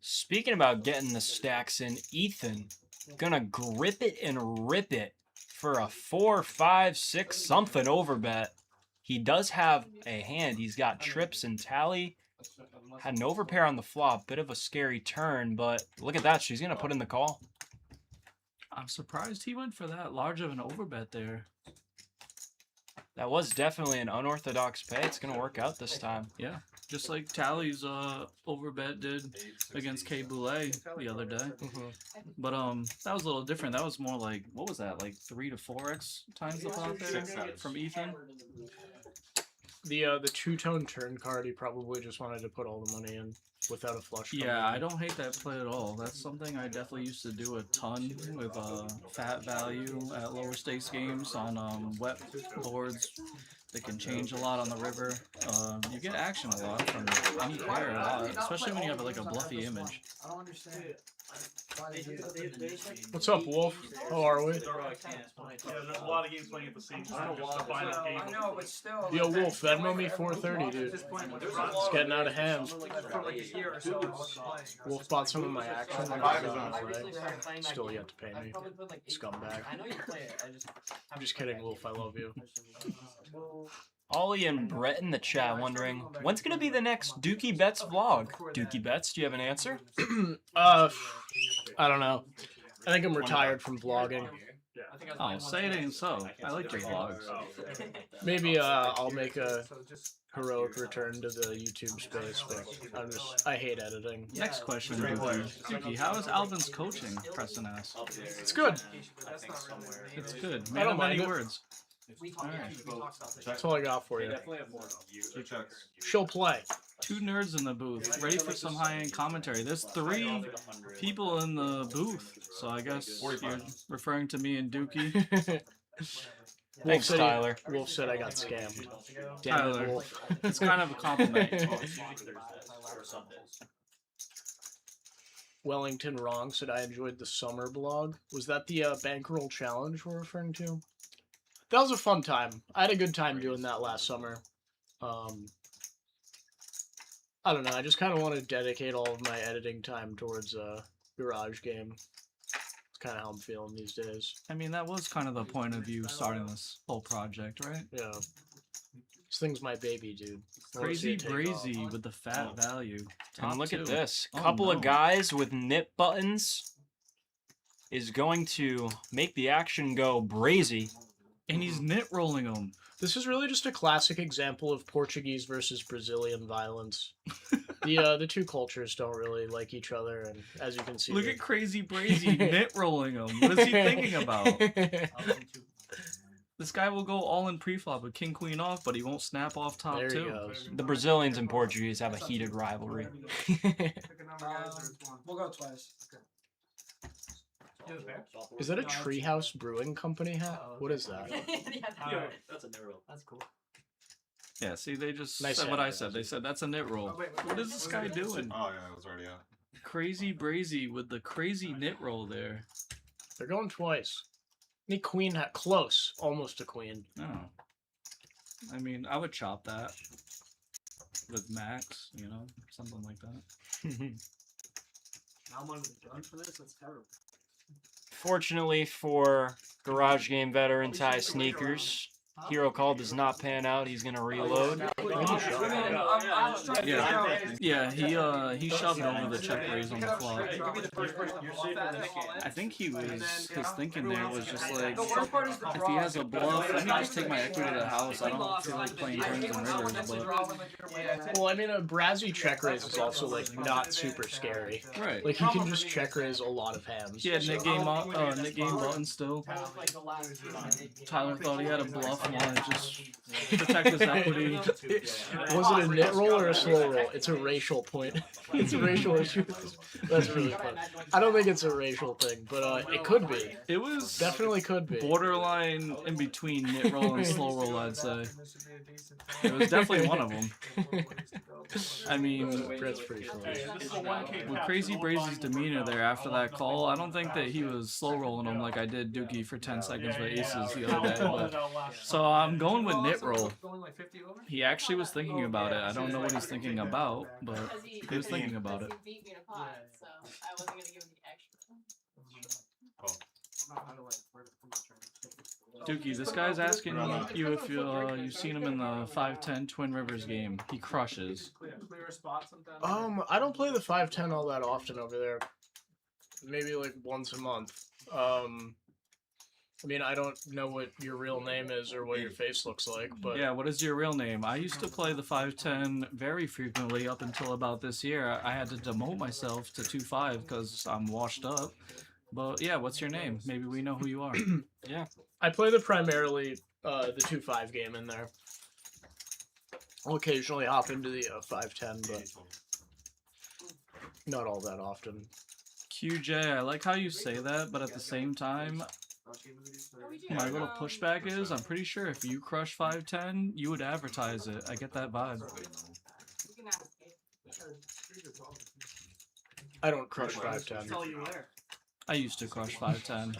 Speaking about getting the stacks in, Ethan gonna grip it and rip it for a 4, 5, 6 something overbet. He does have a hand. He's got trips and tally. Had an overpair on the flop. Bit of a scary turn, but look at that. She's going to put in the call. I'm surprised he went for that large of an overbet there. That was definitely an unorthodox pay. It's going to work out this time. Yeah, just like Tally's overbet did against Boulay the other day. But that was a little different. That was more like, what was that, like 3 to 4x times the pot there from Ethan? The two-tone turn card, he probably just wanted to put all the money in without a flush. Yeah, I don't hate that play at all. That's something I definitely used to do a ton with fat value at lower stakes games on wet boards. They can change a lot on the river. You get action a lot from any player a lot, especially when you have like a bluffy image. I don't understand. What's up, Wolf? How are we? Yeah, there's a lot of games playing at the same time. Just to find a game. I know, but still. Yo, Wolf, Venmo me 430, dude. It's getting out of hand. For like a year or so. Wolf bought some of my action when I was on play. Still yet to pay me. Scumbag. I'm just kidding, Wolf. I love you. Ollie and Brett in the chat wondering, when's going to be the next Dukey Bets vlog? Dukey Bets, do you have an answer? I don't know. I think I'm retired from vlogging. Oh, say it ain't so. I like your vlogs. Maybe I'll make a heroic return to the YouTube space, but I hate editing. Next question, Dukey. How is Alvin's coaching? Preston asks. It's good. It's good. I Man don't of many mind it. words. We talked about this. That's all I got for They you. definitely have more. Two checks. She'll play. 2 nerds in the booth, ready for some high-end commentary. There's 3 people in the booth, so I guess you're referring to me and Dukey. Thanks, Tyler. Wolf said I got scammed. Damn it, Tyler, Wolf. it's kind of a compliment. Wellington Wrong said I enjoyed the summer blog. Was that the bankroll challenge we're referring to? That was a fun time. I had a good time doing that last summer. I don't know. I just kind of want to dedicate all of my editing time towards Garage Game. It's kind of how I'm feeling these days. I mean, that was kind of the point of you starting this whole project, right? Yeah. This thing's my baby, dude. I wanna see Crazy it take Brazy off. with the fat value. And Top look 2. at this. Oh, Couple of no. guys with nip buttons is going to make the action go brazy. And he's knit rolling them. This is really just a classic example of Portuguese versus Brazilian violence. The two cultures don't really like each other, and as you can see, Look at Crazy Brazy knit rolling them. What is he thinking about? This guy will go all in preflop with king queen off, but he won't snap off top There he two. goes. The Brazilians and Portuguese have a heated rivalry. We'll go twice. Is that a Treehouse Brewing Company hat? What is that? Yeah, that's a narrow. That's cool. Yeah, see, they just Nice said what hat. I said. They said that's a knit roll. What is this guy doing? Oh yeah, it was already out. Crazy Brazy with the crazy knit roll there. They're going twice. Need queen hat. Close. Almost a queen. Oh. I mean, I would chop that with Max, you know, something like that. Now I'm on the gun for this. That's terrible. Fortunately for Garage Game veteran Ty Sneakers, Hero Call does not pan out. He's going to reload. Yeah, he shoved over the check raise on the flop. I think his thinking there was just like, if he has a bluff, let me just take my equity to the house. I don't feel like playing turns and rivers, but Well, I mean, a Brazzy check raise is also like not super scary. right. Like he can just check raise a lot of hands. Yeah, Nit Game button still. Tyler thought he had a bluff and wanted to just protect his equity. Was it a knit roll or a slow roll? It's a racial point. It's a racial issue. That's really fun. I don't think it's a racial thing, but it could be. It was Definitely could be. borderline in between knit roll and slow roll, I'd say. It was definitely one of them. I mean, That's pretty funny. with Crazy Brazy's demeanor there after that call, I don't think that he was slow rolling him like I did Dukey for 10 seconds with aces the other day. But, so I'm going with knit roll. He actually was thinking about it. I don't know what he's thinking about, but he was thinking about it. He beat me in a pot, so I wasn't gonna give him the extra. Dukey, this guy's asking you if you've seen him in the 5-10 Twin Rivers game. He crushes. I don't play the 5-10 all that often over there. Maybe like once a month. I mean, I don't know what your real name is or what your face looks like, but Yeah, what is your real name? I used to play the 5-10 very frequently up until about this year. I had to demote myself to 2-5 because I'm washed up. But yeah, what's your name? Maybe we know who you are. Yeah. I play primarily the 2-5 game in there. I'll occasionally hop into the 5-10, but not all that often. QJ, I like how you say that, but at the same time, my little pushback is, I'm pretty sure if you crush 5-10, you would advertise it. I get that vibe. I don't crush 5-10. I used to crush 5-10.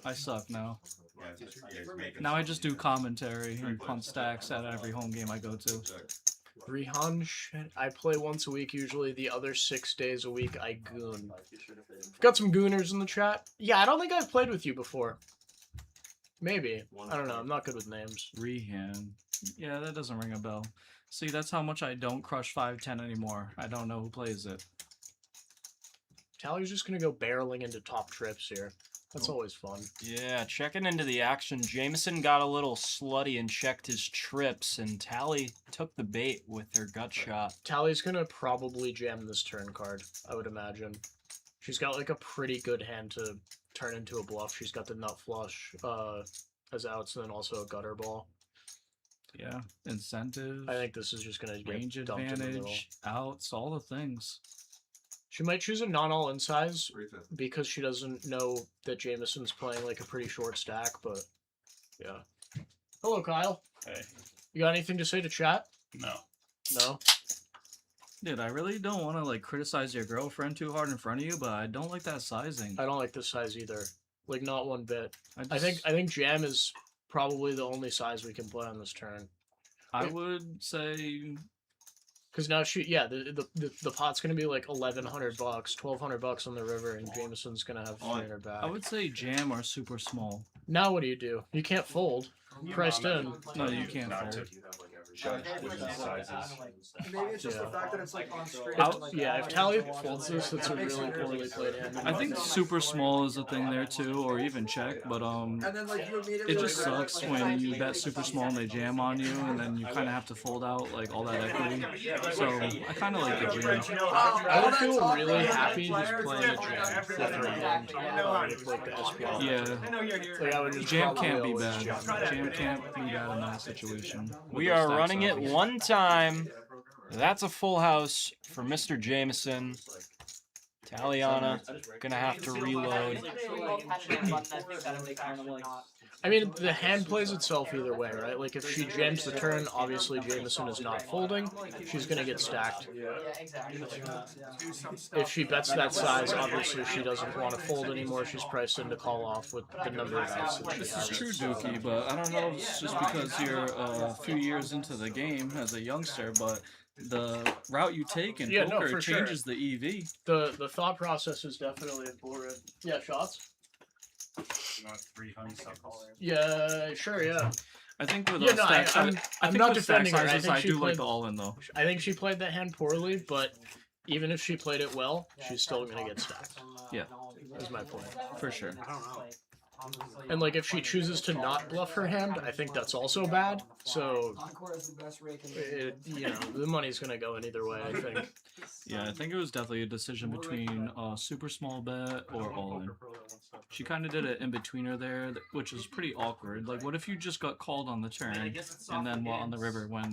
I suck now. Now I just do commentary and punt stacks at every home game I go to. Rihan shit. I play once a week usually. The other 6 days a week I goon. Got some gooners in the chat. Yeah, I don't think I've played with you before. Maybe. I don't know. I'm not good with names. Rehan. Yeah, that doesn't ring a bell. See, that's how much I don't crush 5-10 anymore. I don't know who plays it. Tally's just gonna go barreling into top trips here. That's always fun. Yeah, checking into the action. Jameson got a little slutty and checked his trips, and Tally took the bait with her gut shot. Tally's gonna probably jam this turn card, I would imagine. She's got like a pretty good hand to turn into a bluff. She's got the nut flush, as outs, and then also a gutter ball. Yeah, incentive. I think this is just gonna get range dumped in the middle. advantage, outs, all the things. She might choose a non-all-in size because she doesn't know that Jameson's playing like a pretty short stack, but yeah. Hello, Kyle. Hey. You got anything to say to chat? No. No? Dude, I really don't want to like criticize your girlfriend too hard in front of you, but I don't like that sizing. I don't like this size either. Like, not one bit. I think Jam is probably the only size we can play on this turn. I would say because now the pot's gonna be like $1,100, $1,200 on the river, and Jameson's gonna have 300 back. I would say jam or super small. Now what do? You can't fold. Priced in. No, you can't fold. Maybe it's just the fact that it's like on straight. Yeah, if Tally folds this, it's a really poorly played hand. I think super small is a thing there too, or even check, but And then, like, you immediately it just sucks when you bet super small and they jam on you, and then you kind of have to fold out like all that equity. So I kind of like the jam. I would feel really happy just playing a jam with her hand with like the SPL. Yeah, Like, I would just jam probably can't be always bad. jam. Jam can't be bad in that situation. We are running it one time. That's a full house for Mr. Jameson. Taliana gonna have to reload. I mean, the hand plays itself either way, right? Like, if she jams the turn, obviously Jameson is not folding. She's gonna get stacked. If she bets that size, obviously she doesn't want to fold anymore. She's priced in to call off with the number of outs that she This has. is true, Dukey, but I don't know if it's just because you're a few years into the game as a youngster, but the route you take in poker for changes sure. the EV. The thought process is definitely important. Yeah, shots? Yeah, sure, yeah. I think with Yeah, a no, stack, I'm not with stack defending her. I sizes, think I she do like played the all-in though. I think she played that hand poorly, but even if she played it well, she's still gonna get stacked. Yeah, is my point. For sure. And like, if she chooses to not bluff her hand, I think that's also bad. So, the money's gonna go in either way, I think. Yeah, I think it was definitely a decision between super small bet or all in. She kind of did it in betweener there, which is pretty awkward. Like, what if you just got called on the turn and then on the river when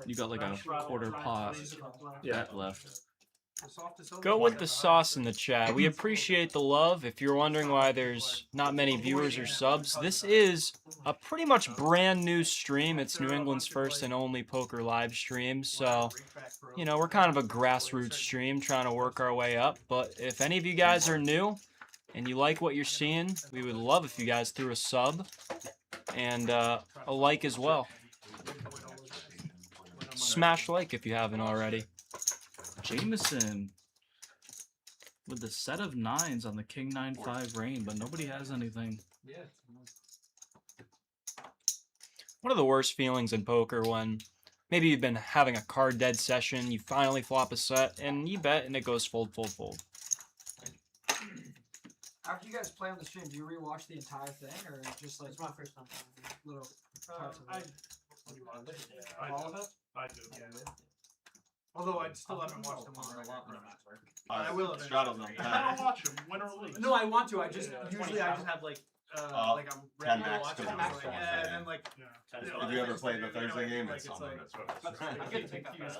you got like a quarter pot bet left? Go with the sauce in the chat. We appreciate the love. If you're wondering why there's not many viewers or subs, this is a pretty much brand new stream. It's New England's first and only poker live stream. So, we're kind of a grassroots stream trying to work our way up. But if any of you guys are new and you like what you're seeing, we would love if you guys threw a sub and a like as well. Smash like if you haven't already. Jameson with the set of 9s on the King 9-5 rain, but nobody has anything. One of the worst feelings in poker when maybe you've been having a card dead session, you finally flop a set, and you bet, and it goes fold, fold, fold. After you guys play on the stream, do you rewatch the entire thing, or just like? It's my first time. Little parts of it. All of it? I do. Although I still haven't watched them on a lot. I will. Straddles them. I don't watch them. Win or lose. No, I want to. I just usually I just have like I'm ready to 10x watch them. because So, and then like. If you ever played the Thursday game, it's on I get to take that back.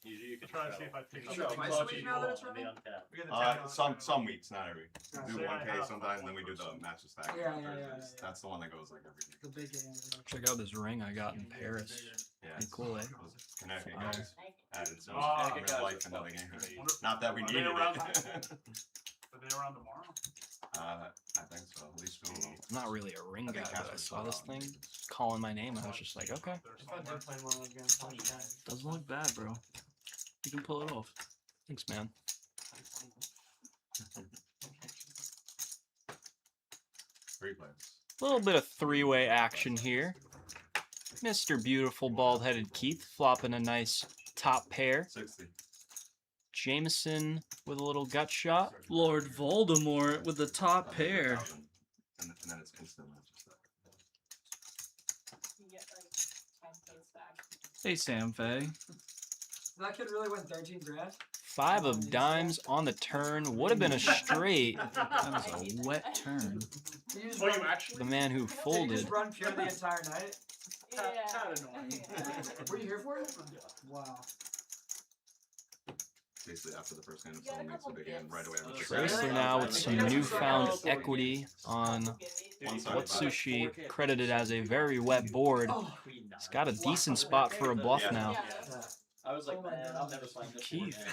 You can try to see if I pick Sure, up. am I switching now that it's running? Some weeks, not every. We do 1K sometimes, and then we do the master stack. Yeah. That's the one that goes like every week. The big game. Check out this ring I got in Paris. Yeah, Pretty cool, eh? Connecticut guys added some real life into the game. Not that we needed it. Are they around tomorrow? I think so. At least 2 of them. I'm not really a ring guy, but I saw this thing calling my name. I was just like, okay. Doesn't look bad, bro. You can pull it off. Thanks, man. A little bit of three-way action here. Mr. Beautiful Bald-Headed Keith flopping a nice top pair. 60. Jameson with a little gut shot. Lord Voldemort with the top pair. And then it's instant. Hey, Sam Faye. That kid really went 13 grand. 5 of dimes on the turn. Would have been a straight. That was a wet turn. Oh, you actually? The man who Did you folded. just run pure the entire night? Yeah. Were you here for it? Wow. Basically, after the first hand, if someone makes a big hand, right away. Tracer now with some newfound equity on what Sushi credited as a very wet board. He's got a decent spot for a bluff now. I was like, man, I'm never playing this. Keith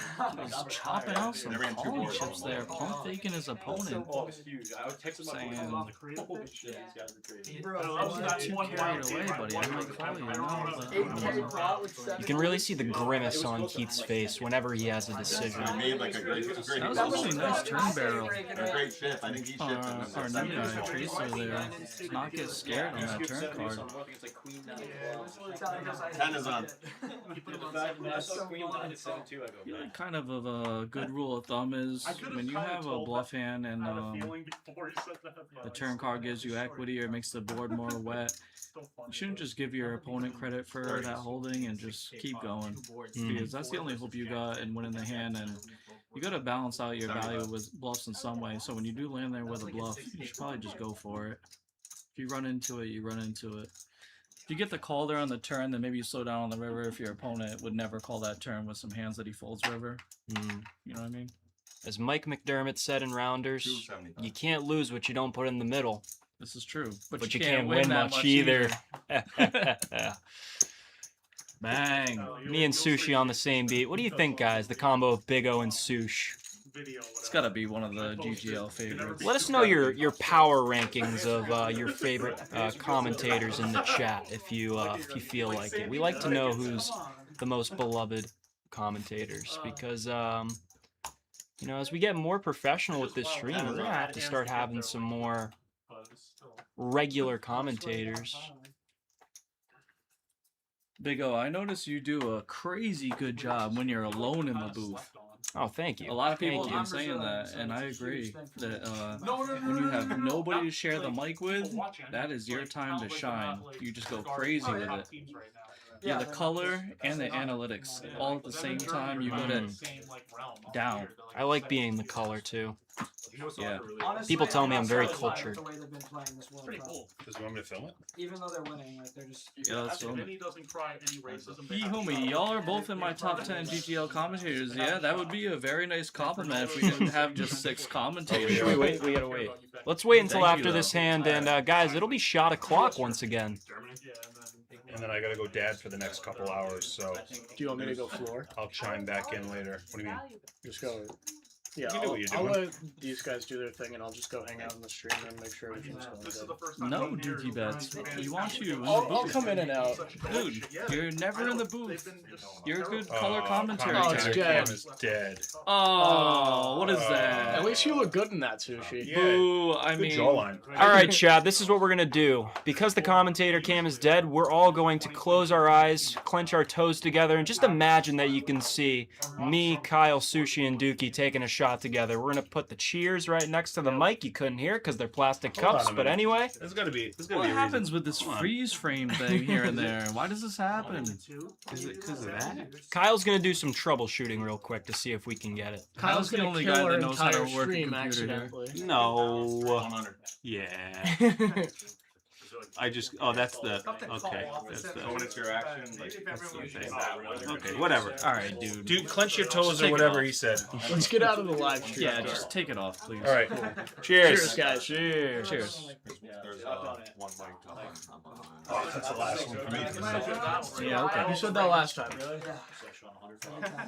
is chopping out some calling chips there, pump faking his opponent. Oh, it's huge. I would text him Saying, holy shit, these guys are crazy. too carried away, buddy. I might call you now. You can really see the grimace on Keith's face whenever he has a decision. He made like a great That was actually a nice turn barrel. a great shift. I think he shifted. Our new guy, Tracer there, does not get scared on that turn card. 10 is on. Kind of a good rule of thumb is when you have a bluff hand and the turn card gives you equity or makes the board more wet, you shouldn't just give your opponent credit for that holding and just keep going, because that's the only hope you got in winning the hand, and you got to balance out your value with bluffs in some way. So when you do land there with a bluff, you should probably just go for it. If you run into it, you run into it. If you get the call there on the turn, then maybe you slow down on the river if your opponent would never call that turn with some hands that he folds river. You know what I mean? As Mike McDermott said in Rounders, you can't lose what you don't put in the middle. This is true. But you can't win much either. Bang. Me and Sushi on the same beat. What do you think, guys? The combo of Big O and Sush. It's got to be one of the GGL favorites. Let us know your power rankings of your favorite commentators in the chat if you feel like it. We like to know who's the most beloved commentators, because you know, as we get more professional with this stream, we're gonna have to start having some more regular commentators. Big O, I notice you do a crazy good job when you're alone in the booth. Oh, thank you. A lot of people have been saying that, and I agree that when you have nobody to share the mic with, that is your time to shine. You just go crazy with it. Yeah, the color and the analytics all at the same time. You put it down. I like being the color too. Yeah. People tell me I'm very cultured. Pretty cool. Does you want me to film it? Even though they're winning, like they're just. Yeah, let's film it. He doesn't cry any racism. Homie, y'all are both in my top 10 GGL commentators. Yeah, that would be a very nice compliment if we didn't have just 6 commentators. Should we wait? We gotta wait. Let's wait until after this hand, and guys, it'll be shot o'clock once again. And then I gotta go dad for the next couple hours, so. Do you want me to go floor? I'll chime back in later. What do you mean? Just go. Yeah, You do what you're I'll doing. let these guys do their thing, and I'll just go hang out in the stream and make sure everything's going good. No Dukey bets. We want you in the I'll booth. come in and out. Dude, you're never in the booth. You're a good color commentary. Oh, it's dead. Cam is dead. Oh, what is At that? least you look good in that, Sushi. Boo, I Good mean, jawline. All right, Chad, this is what we're going to do. Because the commentator cam is dead, we're all going to close our eyes, clench our toes together, and just imagine that you can see me, Kyle, Sushi, and Dukey taking a shot together. We're going to put the cheers right next to the mic. You couldn't hear because they're plastic Hold on cups, a but minute. anyway. There's gotta be what a reason. happens with this freeze frame thing here and there? Why does this happen? Is it because of that? Kyle's going to do some troubleshooting real quick to see if we can get it. Kyle's the gonna only kill guy our that knows how to entire work a stream computer here. accidentally. No. 100. Yeah. I just. Oh, that's the. Okay. That's So the. when it's your action, like, That's the thing. Okay. Whatever. All right, dude. Dude, clench your toes Take or it whatever off. he said. Let's get out of the live stream. Yeah, just take it off, please. All right. Cheers, Cheers. guys. Cheers. Cheers. there's one mic. That's the last one for me. Yeah, okay. You said that last time.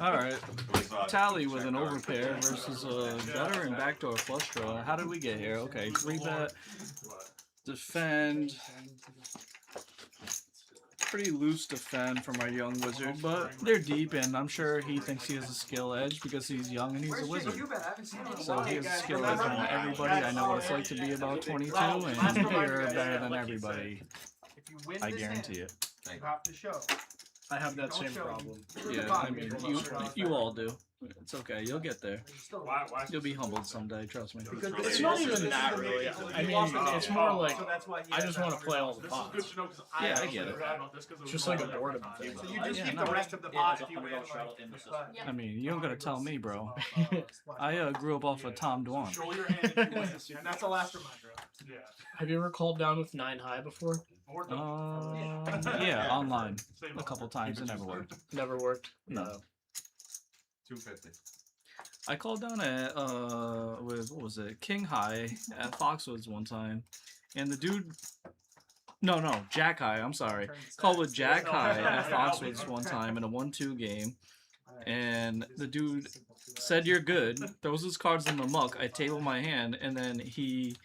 All right. Tally with an overpair versus a gutter and backdoor flush draw. How did we get here? Okay, 3-bet, defend. Pretty loose defend from our young wizard, but they're deep, and I'm sure he thinks he has a skill edge because he's young and he's a wizard. So he has a skill edge on everybody. I know what it's like to be about 22, and you're better than everybody. I guarantee it. You have to show. I have that same problem. Yeah, I mean, you all do. It's okay. You'll get there. You'll be humbled someday. Trust me. It's not even that really. I mean, it's more like I just want to play all the pots. Yeah, I get it. It's just like a boredom thing. So you just Yeah, keep no. the rest of the pot if you win. I mean, you don't gotta tell me, bro. I grew up off of Tom Dwan. And that's the last reminder. Yeah. Have you ever called down with 9 high before? Yeah, online a couple times. It never worked. Never worked. No. 250. I called down at with what was it, King High at Foxwoods one time, and the dude, no, Jack High. I'm sorry, called with Jack High at Foxwoods one time in a 1-2 game, and the dude said you're good, throws his cards in the muck. I table my hand, and then he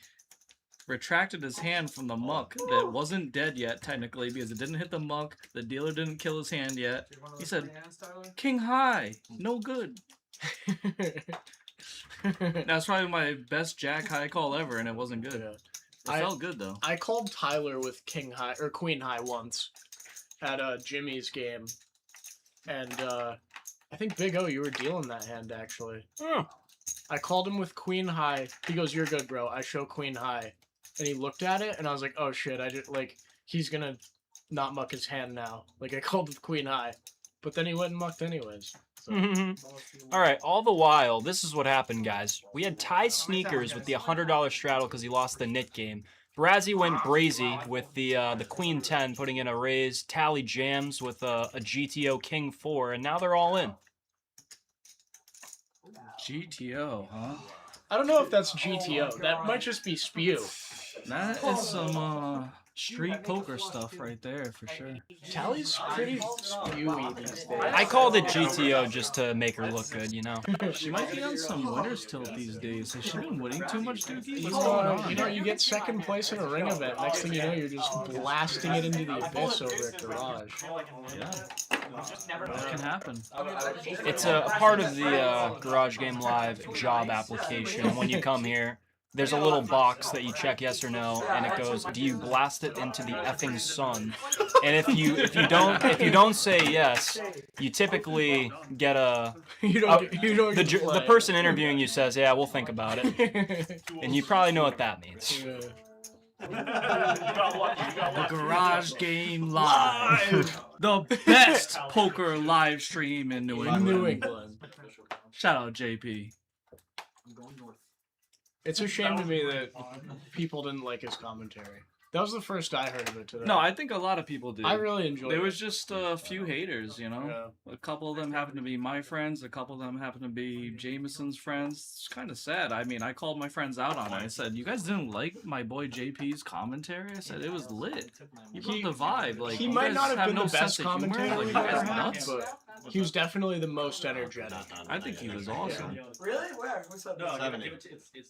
retracted his hand from the muck that wasn't dead yet technically because it didn't hit the muck. The dealer didn't kill his hand yet. He said, "King High, no good." That's probably my best Jack High call ever, and it wasn't good. It felt good though. I called Tyler with King High or Queen High once at Jimmy's game, and I think Big O, you were dealing that hand actually. I called him with Queen High. He goes, "You're good, bro." I show Queen High, and he looked at it, and I was like, "Oh shit!" I just like he's gonna not muck his hand now. Like I called with Queen High, but then he went and mucked anyways. So. All right, all the while, this is what happened, guys. We had Ty Sneakers with the $100 straddle because he lost the Nit game. Brazzy went brazy with the Queen 10, putting in a raise. Tally jams with a GTO King 4, and now they're all in. GTO, huh? I don't know if that's GTO. That might just be spew. That is some street poker stuff right there for sure. Tally's pretty spewy these days. I called it GTO just to make her look good, you know. She might be on some winner's tilt these days. Has she been winning too much, Dukey? You know, you get second place in a ring event. Next thing you know, you're just blasting it into the abyss over at Garage. Yeah. That can happen. It's a part of the Garage Game Live job application. When you come here, there's a little box that you check yes or no, and it goes, "Do you blast it into the effing sun?" And if you don't say yes, you typically get the person interviewing you says, "Yeah, we'll think about it," and you probably know what that means. The Garage Game Live, the best poker live stream in New England. Shout out JP. It's a shame to me that people didn't like his commentary. That was the first I heard of it today. No, I think a lot of people did. I really enjoyed it. There was just a few haters, you know? Yeah. A couple of them happened to be my friends. A couple of them happened to be Jameson's friends. It's kind of sad. I mean, I called my friends out on it. I said, "You guys didn't like my boy JP's commentary?" I said, "It was lit. He brought the vibe. Like, he might not have been no the best commentator, like, you guys nuts." but he was definitely the most energetic. I think he was awesome. Really? Where? What's up? No, give it like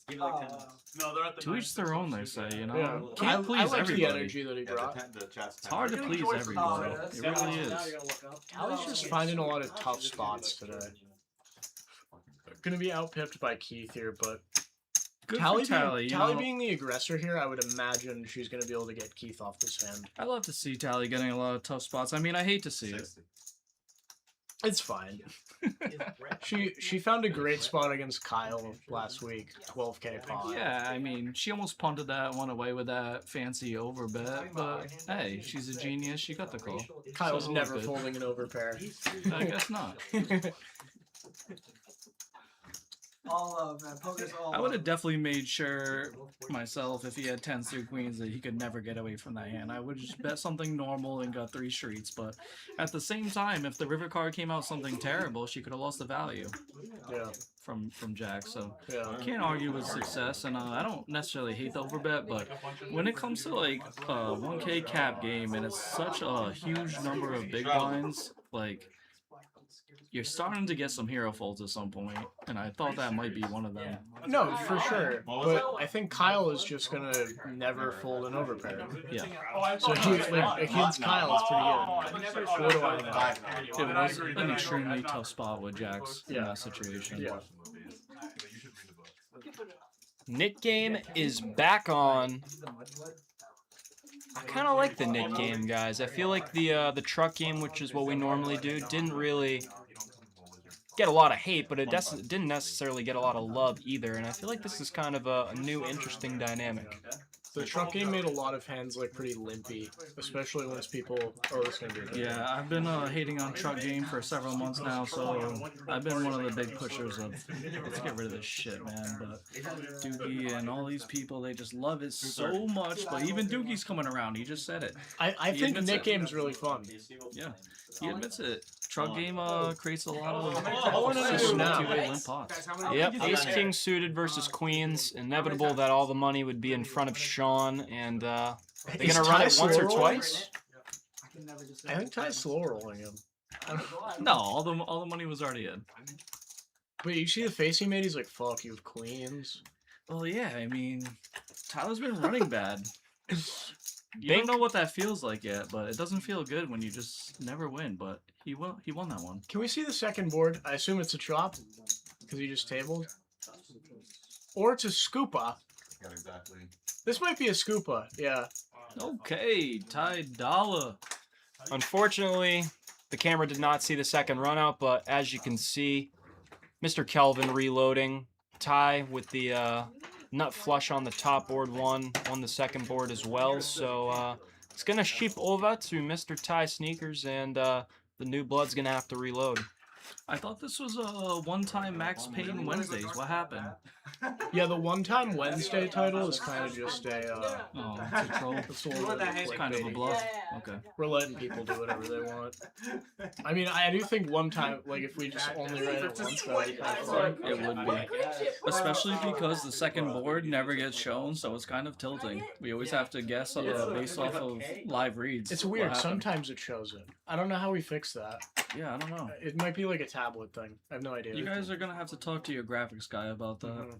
10 minutes. No, they're at the To each their own, they say, you know? Yeah. Can't please I like everybody. the energy that he brought. It's hard to please everybody. It really is. Tally's just finding a lot of tough spots today. Gonna be outpipped by Keith here, but Good Tally, for Tally, you Tally know. being the aggressor here, I would imagine she's gonna be able to get Keith off this hand. I love to see Tally getting a lot of tough spots. I mean, I hate to see it. It's fine. She found a great spot against Kyle last week, 12K pot. Yeah, I mean, she almost punted that one away with that fancy overbet, but hey, she's a genius. She got the call. Kyle's So never good. folding an overpair. I guess not. All love, man. Poker's all I would have love. definitely made sure myself, if he had 10s through queens, that he could never get away from that hand. I would just bet something normal and got 3 streets, but at the same time, if the river card came out something terrible, she could have lost the value. Yeah. From Jack, so Yeah. can't argue with success, and I don't necessarily hate the overbet, but when it comes to like 1K cap game and it's such a huge number of big blinds, like you're starting to get some hero folds at some point, and I thought that might be one of them. No, for sure. But I think Kyle is just gonna never fold an overpair. Yeah. So against Kyle, it's pretty good. What do I know? It was an extremely tough spot with Jax in that situation. Yeah. Nit Game is back on. kind of like the Nit game, guys. I feel like the truck game, which is what we normally do, didn't really get a lot of hate, but it didn't necessarily get a lot of love either. And I feel like this is kind of a new, interesting dynamic. The truck game made a lot of hands like pretty limpy, especially once people. Oh, this gonna be. Yeah, I've been hating on truck game for several months now, so I've been one of the big pushers of let's get rid of this shit, man. But Dukey and all these people, they just love it so much. But even Dukey's coming around. He just said it. I think Nit game's really fun. Yeah, he admits it. Truck game creates a lot of limp pots. Yep, Ace King suited versus Queens. Inevitable that all the money would be in front of Sean, and they're gonna run it once or twice. I think Ty's slow rolling him. No, all the money was already in. But you see the face he made? He's like, "Fuck you, Queens." Well, yeah. I mean, Tyler's been running bad. You don't know what that feels like yet, but it doesn't feel good when you just never win. But he won that one. Can we see the second board? I assume it's a chop because he just tabled, or it's a scoopa. Yeah, exactly. This might be a scoopa. Yeah. Okay, Ty Dollar. Unfortunately, the camera did not see the second run out, but as you can see, Mr. Kelvin reloading. Ty with the nut flush on the top board won the second board as well. So it's going to ship over to Mr. Ty Sneakers, and the new blood's going to have to reload. I thought this was a one-time Max Payne Wednesdays. What happened? Yeah, the One-Time Wednesday title is kind of just a. It's a troll. It's kind of a bluff. Okay. We're letting people do whatever they want. I mean, I do think one time, like if we just only ran it once, that would be kind of fun. It would be. Especially because the second board never gets shown, so it's kind of tilting. We always have to guess based off of live reads. It's weird. Sometimes it shows it. I don't know how we fix that. Yeah, I don't know. It might be like a tablet thing. I have no idea. You guys are going to have to talk to your graphics guy about that.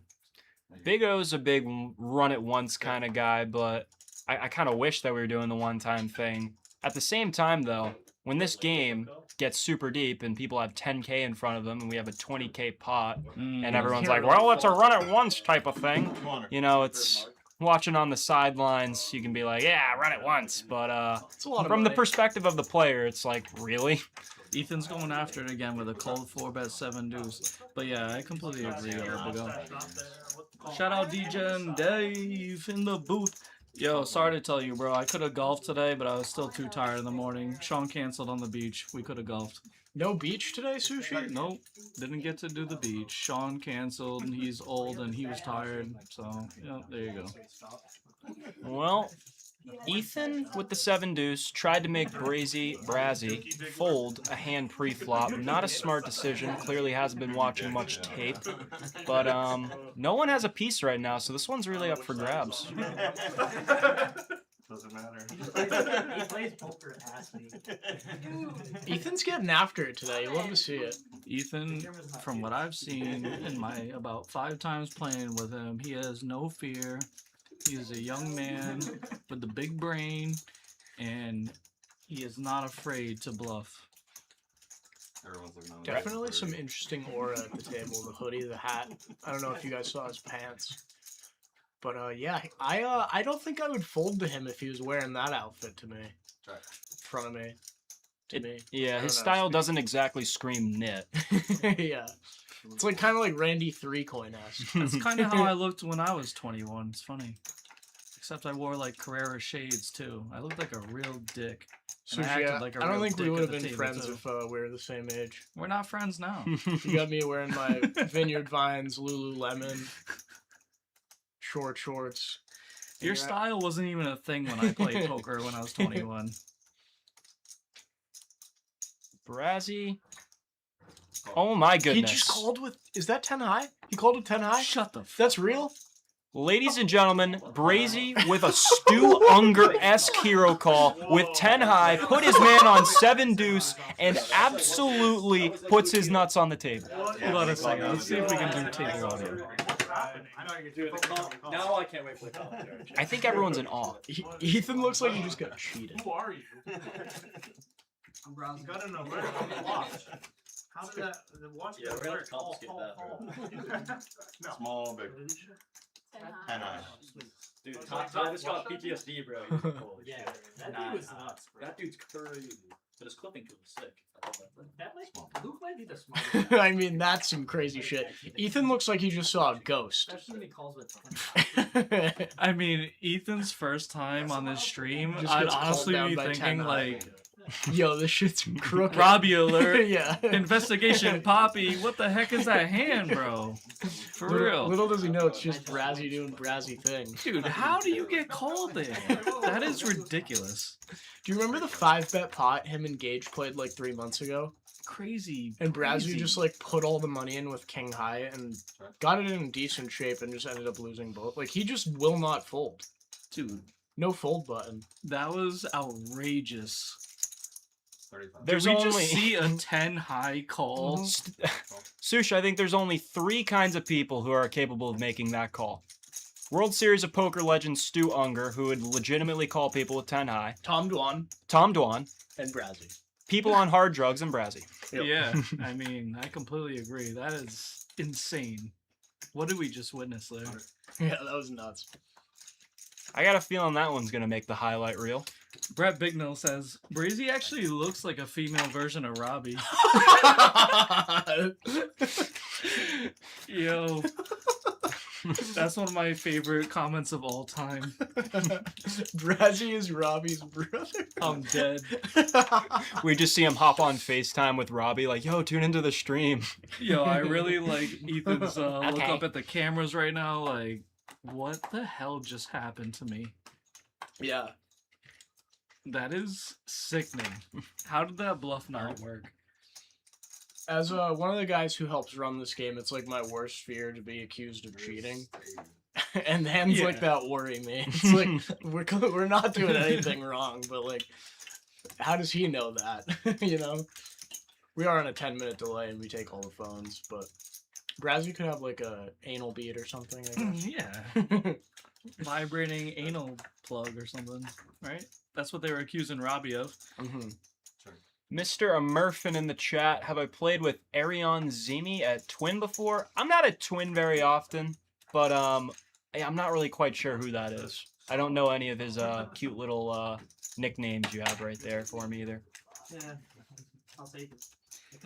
Big O's a big run it once kind of guy, but I kind of wish that we were doing the one-time thing. At the same time, though, when this game gets super deep and people have 10K in front of them and we have a 20K pot, and everyone's like, well, it's a run it once type of thing. You know, it's watching on the sidelines, you can be like, yeah, run it once. But from the perspective of the player, it's like, really? Ethan's going after it again with a cold 4-bet 7 deuce. But yeah, I completely agree. Big O. Shout out DJ and Dave in the booth. Yo, sorry to tell you, bro. I could have golfed today, but I was still too tired in the morning. Sean canceled on the beach. We could have golfed. No beach today, Sushi? Nope. Didn't get to do the beach. Sean canceled, and he's old, and he was tired. So, yeah, there you go. Well, Ethan with the 7 deuce tried to make Brazzy fold a hand pre-flop. Not a smart decision. Clearly hasn't been watching much tape. But no one has a piece right now, so this one's really up for grabs. Doesn't matter. He plays poker ass me. Ethan's getting after it today. You love to see it. Ethan, from what I've seen in my about 5 times playing with him, he has no fear. He is a young man with a big brain, and he is not afraid to bluff. Definitely some interesting aura at the table. The hoodie, the hat. I don't know if you guys saw his pants. But yeah, I don't think I would fold to him if he was wearing that outfit to me. In front of me. To me. Yeah, his style doesn't exactly scream knit. Yeah. It's like kind of like Randy 3-coin-esque. That's kind of how I looked when I was 21. It's funny. Except I wore like Carrera shades too. I looked like a real dick. So yeah, like I don't think we would have been friends if we were the same age. We're not friends now. You got me wearing my Vineyard Vines Lululemon short shorts. Your style wasn't even a thing when I played poker when I was 21. Brazzy. Oh my goodness. He just called with... Is that 10 high? He called with 10 high? Shut the f... That's real? Ladies and gentlemen, Brazzy with a Stu Unger-esque hero call with 10 high, put his man on 7 deuce, and absolutely puts his nuts on the table. Hold on a second. Let's see if we can do table audio. Now I can't wait for the commentary. I think everyone's in awe. Ethan looks like he just got cheated. Who are you? I'm browsing. You gotta know where to watch. How did that? Watch Yeah, we're gonna confiscate that. Small, big. 10 high. Dude, I just got PTSD, bro. Holy Yeah, shit. that Nah, dude was nuts, bro. That dude's crazy. But his clipping tool is sick. That might, Luke might be the smartest. I mean, that's some crazy shit. Ethan looks like he just saw a ghost. Especially when he calls with I mean, Ethan's first time on this stream, Just I'd gets called honestly down be by thinking 10 like, yo, this shit's crooked. Robbie alert, Yeah. investigation, Poppy. What the heck is that hand, bro? For real. Little does he know it's just Brazzy doing Brazzy things. Dude, how do you get called there? That is ridiculous. Do you remember the 5-bet pot him and Gage played like 3 months ago? Crazy. And Brazzy crazy. just like put all the money in with King High and got it in decent shape and just ended up losing both. Like he just will not fold. Dude, No fold button. that was outrageous. 35. There's Did we only just see a 10 high call? Sush, I think there's only 3 kinds of people who are capable of making that call. World Series of Poker legend Stu Unger, who would legitimately call people with 10 high. Tom Dwan Tom Dwan. and Brazzy. People on hard drugs and Brazzy. Yep. Yeah, I mean, I completely agree. That is insane. What did we just witness there? Yeah, that was nuts. I got a feeling that one's going to make the highlight reel. Brett Bignell says, Brazy actually looks like a female version of Robbie. Yo. That's one of my favorite comments of all time. Brazzy is Robbie's brother. I'm dead. We just see him hop on FaceTime with Robbie like, yo, tune into the stream. Yo, I really like Ethan's look Okay. up at the cameras right now. Like, what the hell just happened to me? Yeah. That is sickening. How did that bluff not work? As one of the guys who helps run this game, it's like my worst fear to be accused of cheating. And hands Yeah. like that worry me. It's like we're not doing anything wrong, but like, how does he know that? You know, we are on a 10-minute delay and we take all the phones, but Brazzy could have like a anal bead or something. I guess. Yeah. Vibrating anal plug or something, right? That's what they were accusing Robbie of. Mm-hmm. Mr. Amurfin in the chat, have I played with Arion Zimi at Twin before? I'm not at Twin very often, but I'm not really quite sure who that is. I don't know any of his cute little nicknames you have right there for him either. Yeah, I'll take it.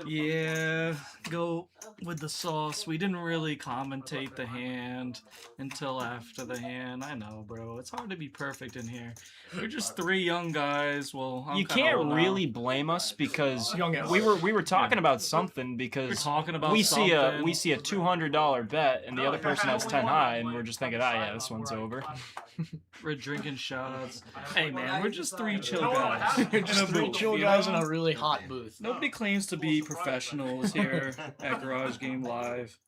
Yeah, go with the sauce. We didn't really commentate the hand until after the hand. I know, bro. It's hard to be perfect in here. We're just 3 young guys. Well, I'm You kinda can't old now. really blame us because Young at we heart. were talking about something We're because talking about we see something. a $200 bet and the other person has 10 high and we're just thinking, ah, yeah, this one's over. We're drinking shots. Hey, man, we're just 3 chill No, guys. You're just In a 3 booth, chill you guys know? in a really hot booth. Nobody claims to be professionals here at Garage Game Live.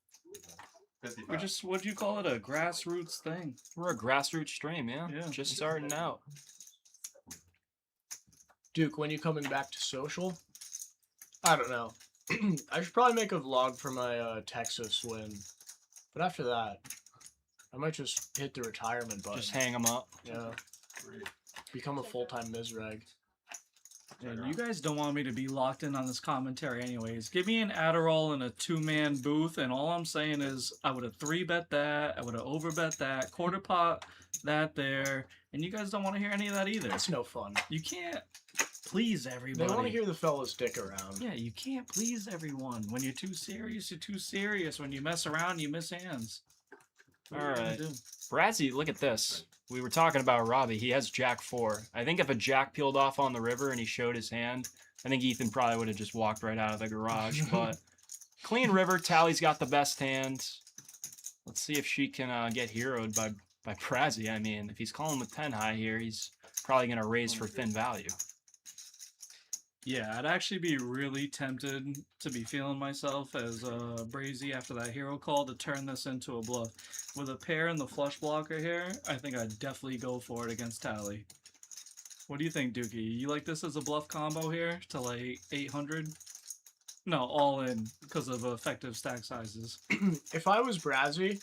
We're just, what do you call it, a grassroots thing? We're a grassroots stream, yeah. Yeah. Just starting out. Duke, when you coming back to social? I don't know. I should probably make a vlog for my Texas win. But after that, I might just hit the retirement button. Just hang them up. Yeah. Become a full-time Mizrag. And you guys don't want me to be locked in on this commentary anyways. Give me an Adderall in a 2-man booth, and all I'm saying is I would have 3-bet that, I would have overbet that, quarter pot that there, and you guys don't want to hear any of that either. It's no fun. You can't please everybody. They want to hear the fellas dick around. Yeah, you can't please everyone. When you're too serious, you're too serious. When you mess around, you miss hands. What are you gonna Alright. do? Brazzy, look at this. We were talking about Robbie. He has Jack 4. I think if a Jack peeled off on the river and he showed his hand, I think Ethan probably would have just walked right out of the garage. But clean river. Tally's got the best hand. Let's see if she can get heroed by Brazzy. I mean, if he's calling with 10 high here, he's probably going to raise for thin value. Yeah, I'd actually be really tempted to be feeling myself as Brazy after that hero call to turn this into a bluff. With a pair and the flush blocker here, I think I'd definitely go for it against Tally. What do you think, Dukey? You like this as a bluff combo here to like 800? No, all in because of effective stack sizes. If I was Brazzy,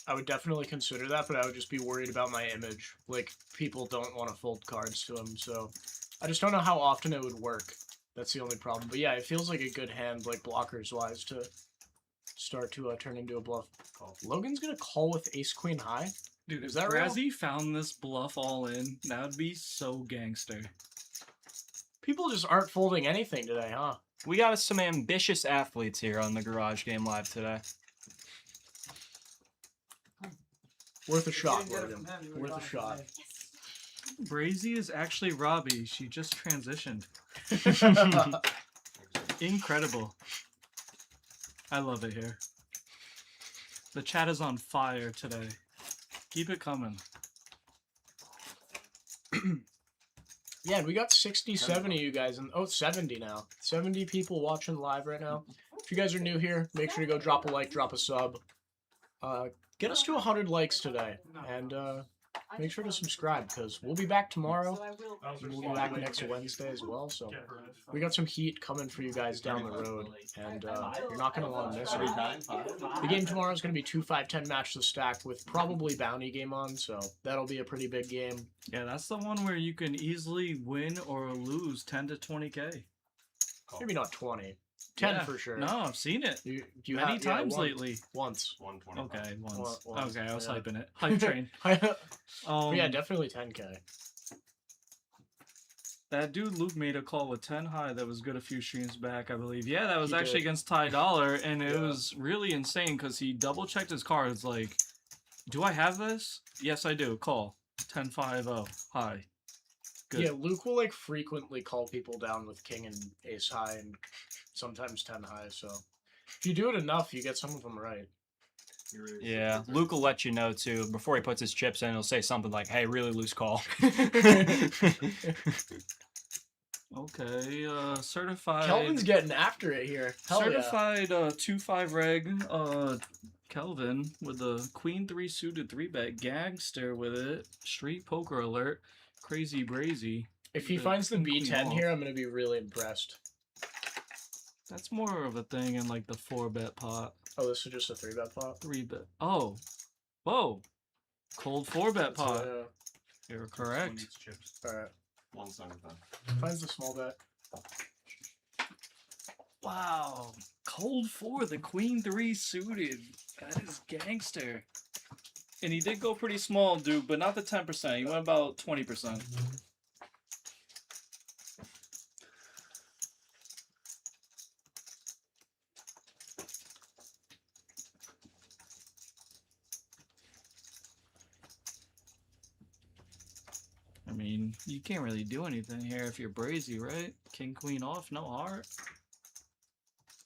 I would definitely consider that, but I would just be worried about my image. Like, people don't want to fold cards to him, so I just don't know how often it would work. That's the only problem. But yeah, it feels like a good hand, like blockers-wise, to start to turn into a bluff. Logan's gonna call with ace queen high. Dude, Is if that real? Brazzy found this bluff all in, that would be so gangster. People just aren't folding anything today, huh? We got some ambitious athletes here on the Garage Game Live today. Worth a shot, Logan. Worth a shot. Brazy is actually Robbie. She just transitioned. Incredible. I love it here. The chat is on fire today. Keep it coming. Yeah, and we got 60, 70 of you guys, and 70 now. 70 people watching live right now. If you guys are new here, make sure to go drop a like, drop a sub. Get us to 100 likes today, and make sure to subscribe, because we'll be back tomorrow. And we'll be back next Wednesday as well, so we got some heat coming for you guys down the road, and you're not going to want to miss it. The game tomorrow is going to be 2 5-10 match the stack with probably bounty game on, so that'll be a pretty big game. Yeah, that's the one where you can easily win or lose 10 to 20k. Maybe not 20. 10 Yeah. for sure. No, I've seen it You many have- times once. lately. Once. 120. Okay, once. Once, Okay, I was yeah. hyping it. Hype train. Yeah, definitely 10k. That dude Luke made a call with 10 high that was good a few streams back, I believe. Yeah, that was He actually did. against Ty Dollar, and it was really insane because he double checked his cards. Like, do I have this? Yes, I do. Call 10-5-0 high. Good. Yeah, Luke will like frequently call people down with king and ace high and sometimes 10 high, so if you do it enough, you get some of them right. Yeah, Luke will let you know too. Before he puts his chips in, he'll say something like, hey, really loose call. Okay, certified. Kelvin's getting after it here. Hell Certified 2-5 reg. Kelvin with the queen 3 suited 3-bet gangster with it. Street poker alert. Crazy brazy. If he The finds the queen B10 off. here, I'm gonna be really impressed. That's more of a thing in like the 4-bet pot. Oh, this is just a 3-bet pot? 3-bet. Oh. Whoa. Cold 4-bet pot. Yeah. You're correct. Alright. 175. Finds the small bet. Wow. Cold 4, the queen 3 suited. That is gangster. And he did go pretty small, dude, but not the 10%. He went about 20%. I mean, you can't really do anything here if you're brazy, right? King, queen off, no heart.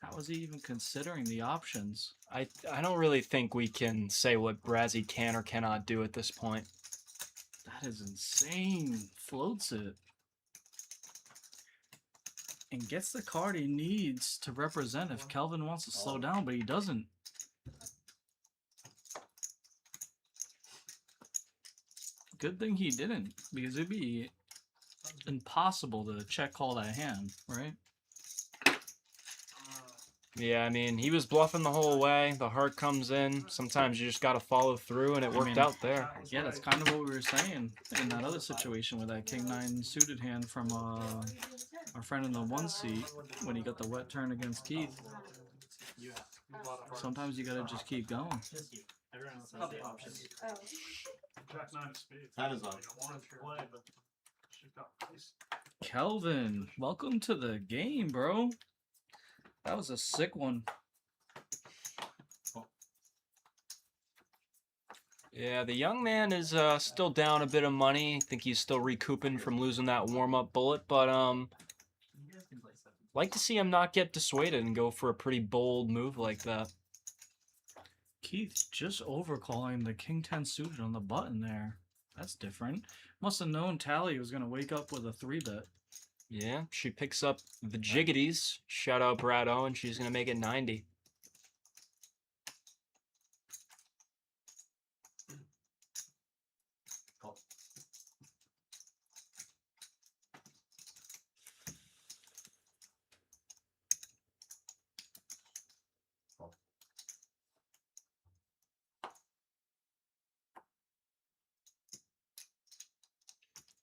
How is he even considering the options? I don't really think we can say what Brazzy can or cannot do at this point. That is insane. Floats it. And gets the card he needs to represent if Kelvin wants to slow down, but he doesn't. Good thing he didn't, because it'd be impossible to check call that hand, right? Yeah, I mean, he was bluffing the whole way. The heart comes in. Sometimes you just got to follow through, and it worked out there. Yeah, that's kind of what we were saying in that other situation with that King 9 suited hand from our friend in the 1 seat when he got the wet turn against Keith. Sometimes you gotta just keep going. Everyone else has the options. Jack 9 of spades. That is on. I wanted to play, but she's got ice. Kelvin, welcome to the game, bro. That was a sick one. Yeah, the young man is still down a bit of money. I think he's still recouping from losing that warm-up bullet, but like to see him not get dissuaded and go for a pretty bold move like that. Keith just overcalling the King 10 suited on the button there. That's different. Must have known Tally was gonna wake up with a 3-bet. Yeah, she picks up the jiggities. Shout out Brad Owen. She's going to make it 90.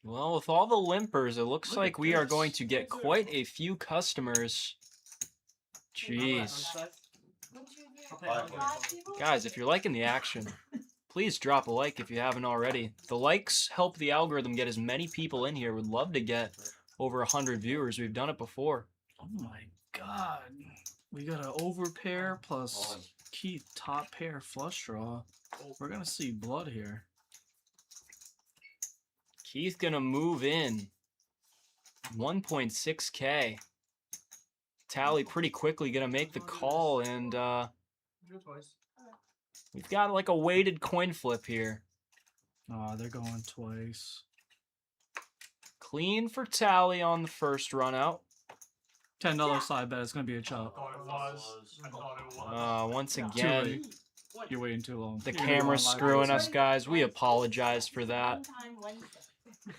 Well, with all the limpers, it looks like we are going to get quite a few customers. Jeez. Guys, if you're liking the action, please drop a like if you haven't already. The likes help the algorithm get as many people in here. Would love to get over 100 viewers. We've done it before. Oh my god. We got an overpair plus Keith top pair flush draw. We're gonna see blood here. Keith gonna move in. 1.6K. Tally pretty quickly gonna make the call, and we've got like a weighted coin flip here. Oh, they're going twice. Clean for Tally on the first run out. $10 side bet. It's gonna be a chop. Once again, You're waiting too long. the camera's screwing us, guys. We apologize for that.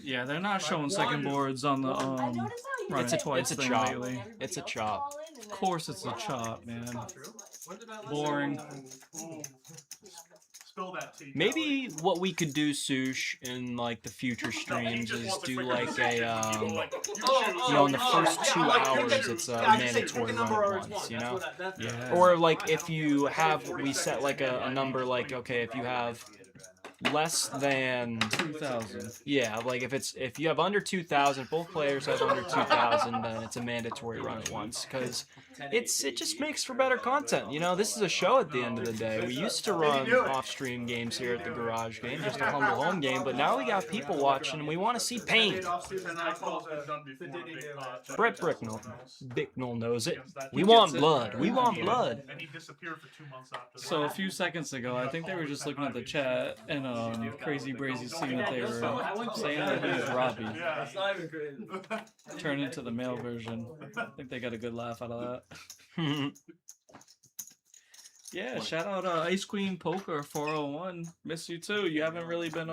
Yeah, they're not showing second boards on the run it twice It's a thing chop. lately. It's a chop. Of course, it's a chop, man. Boring. Spill that tea. Maybe what we could do, Sush, in like the future streams is do like a, you know, in the first 2 hours it's a mandatory run at once, you know? Yeah. Or like if you have, we set like a number like, okay, if you have less than 2,000. Yeah, like if you have under 2,000, both players have under 2,000, then it's a mandatory run at once, because it just makes for better content. You know, this is a show at the end of the day. We used to run off-stream games here at the Garage Game, just a humble home game, but now we got people watching and we want to see pain. Brett Bicknell knows it. We want blood. We want blood. And he disappeared for 2 months after that. So a few seconds ago, I think they were just looking at the chat, and Crazy Brazy seen that they were saying that he was Robbie. Yeah. It's not even crazy. Turn into the male version. I think they got a good laugh out of that. Yeah, shout out Ice Queen Poker 401. Miss you too. You haven't really been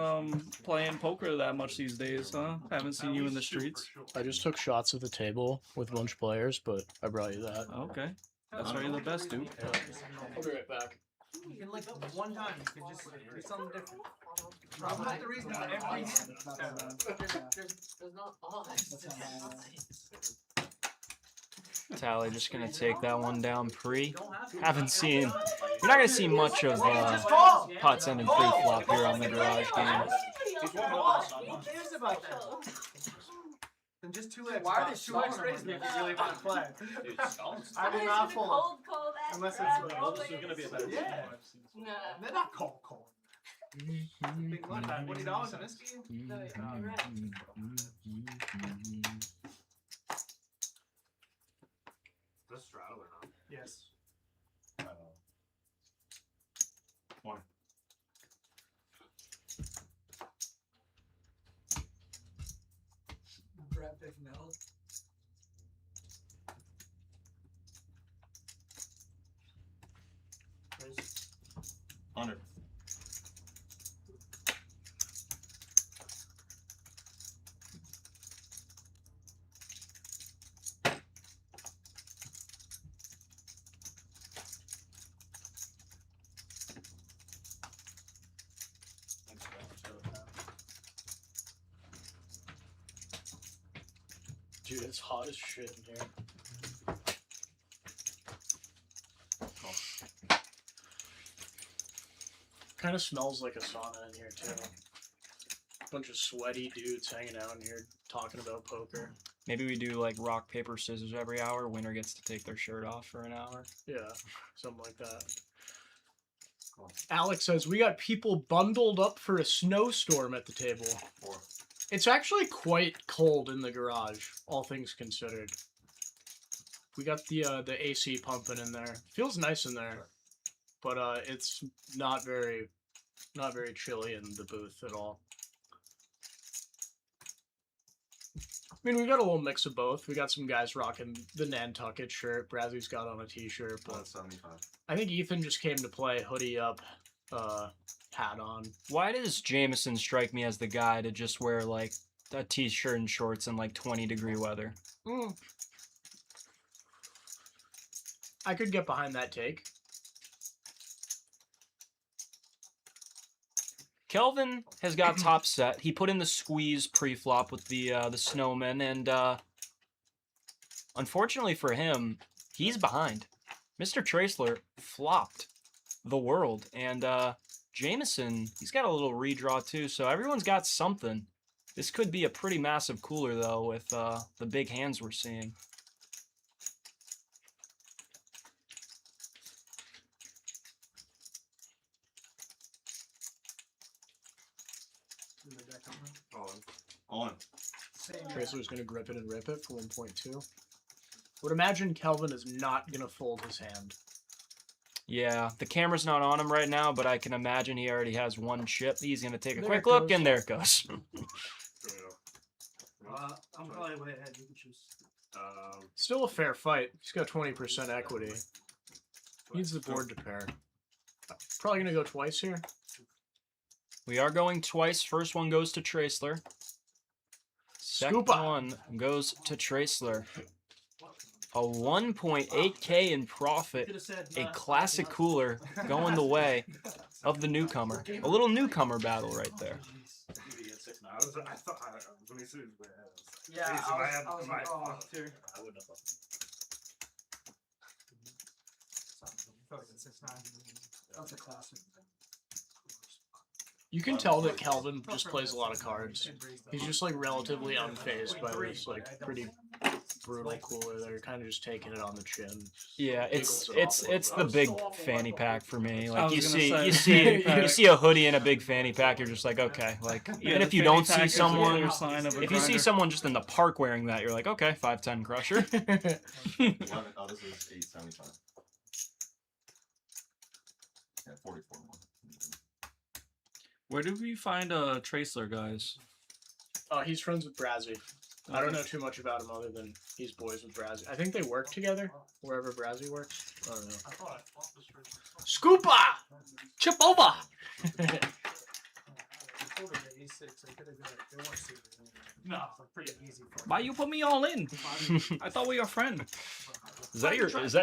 playing poker that much these days, huh? Haven't seen you in the streets. I just took shots at the table with a bunch of players, but I brought you that. Okay, that's why you're the best, dude. I'll be right back. You can like one time, you can just do something different. That's not the reason for every There's not odds. Tally just gonna take that one down pre. Haven't seen, you're not gonna see much of pots ending pre-flop here on the Garage Game. Who cares about that? Then just 2x. Why are they 2x raising if you really want to play? I will not fold. Unless it's This is gonna be a better yeah. Nah. They're not cold. Big money, $20 in this game. No, you're right. This straddle or not? Yes. One. Brad picking L. Under. Dude, it's hot as shit in here. Kind of smells like a sauna in here too. Bunch of sweaty dudes hanging out in here talking about poker. Maybe we do like rock, paper, scissors every hour. Winner gets to take their shirt off for an hour. Yeah, something like that. Alex says, we got people bundled up for a snowstorm at the table. It's actually quite cold in the garage, all things considered. We got the AC pumping in there. Feels nice in there, but it's not very chilly in the booth at all. I mean, we got a little mix of both. We got some guys rocking the Nantucket shirt. Brazzy's got on a t-shirt, but 75. I think Ethan just came to play, hoodie up, hat on. Why does Jameson strike me as the guy to just wear like a t-shirt and shorts in like 20-degree weather? I could get behind that take. Kelvin has got top set. He put in the squeeze pre-flop with the snowman, and unfortunately for him, he's behind. Mr. Traceler flopped the world, and Jameson, he's got a little redraw too, so everyone's got something. This could be a pretty massive cooler, though, with the big hands we're seeing. On. Traceler's going to grip it and rip it for 1.2. Would imagine Kelvin is not going to fold his hand. Yeah, the camera's not on him right now, but I can imagine he already has one chip. He's going to take a There quick it look, goes. and there it goes. I'm probably way ahead. You can choose. Still a fair fight. He's got 20% equity. Needs the board to pair. Probably going to go twice here. We are going twice. First one goes to Traceler. Second Scoopa. one goes to Traceler. A 1.8K in profit. A classic cooler going the way of the newcomer. A little newcomer battle right there. I thought when he said his way ahead, Yeah, I was like, oh, here. I wouldn't have thought. That's a classic. You can tell that Kelvin just plays a lot of cards. He's just like relatively unfazed by this like pretty brutal cooler. They're kind of just taking it on the chin. Yeah, it's the big fanny pack for me. I Like was you gonna see say, you see a hoodie and a big fanny pack, you're just like, okay. Like even if you don't see someone, sign of a if you see grinder. someone just in the park wearing that, you're like, okay, 5'10" crusher. 11, oh, this is 875. Yeah, 44 more. Where do we find Traceler, guys? Oh, he's friends with Brazzy. I don't know too much about him other than he's boys with Brazzy. I think they work together wherever Brazzy works. I don't know. I thought I fought this straight. Scoopa! Chip over! No, it's pretty easy. Why you put me all in? I thought we were friends. Is that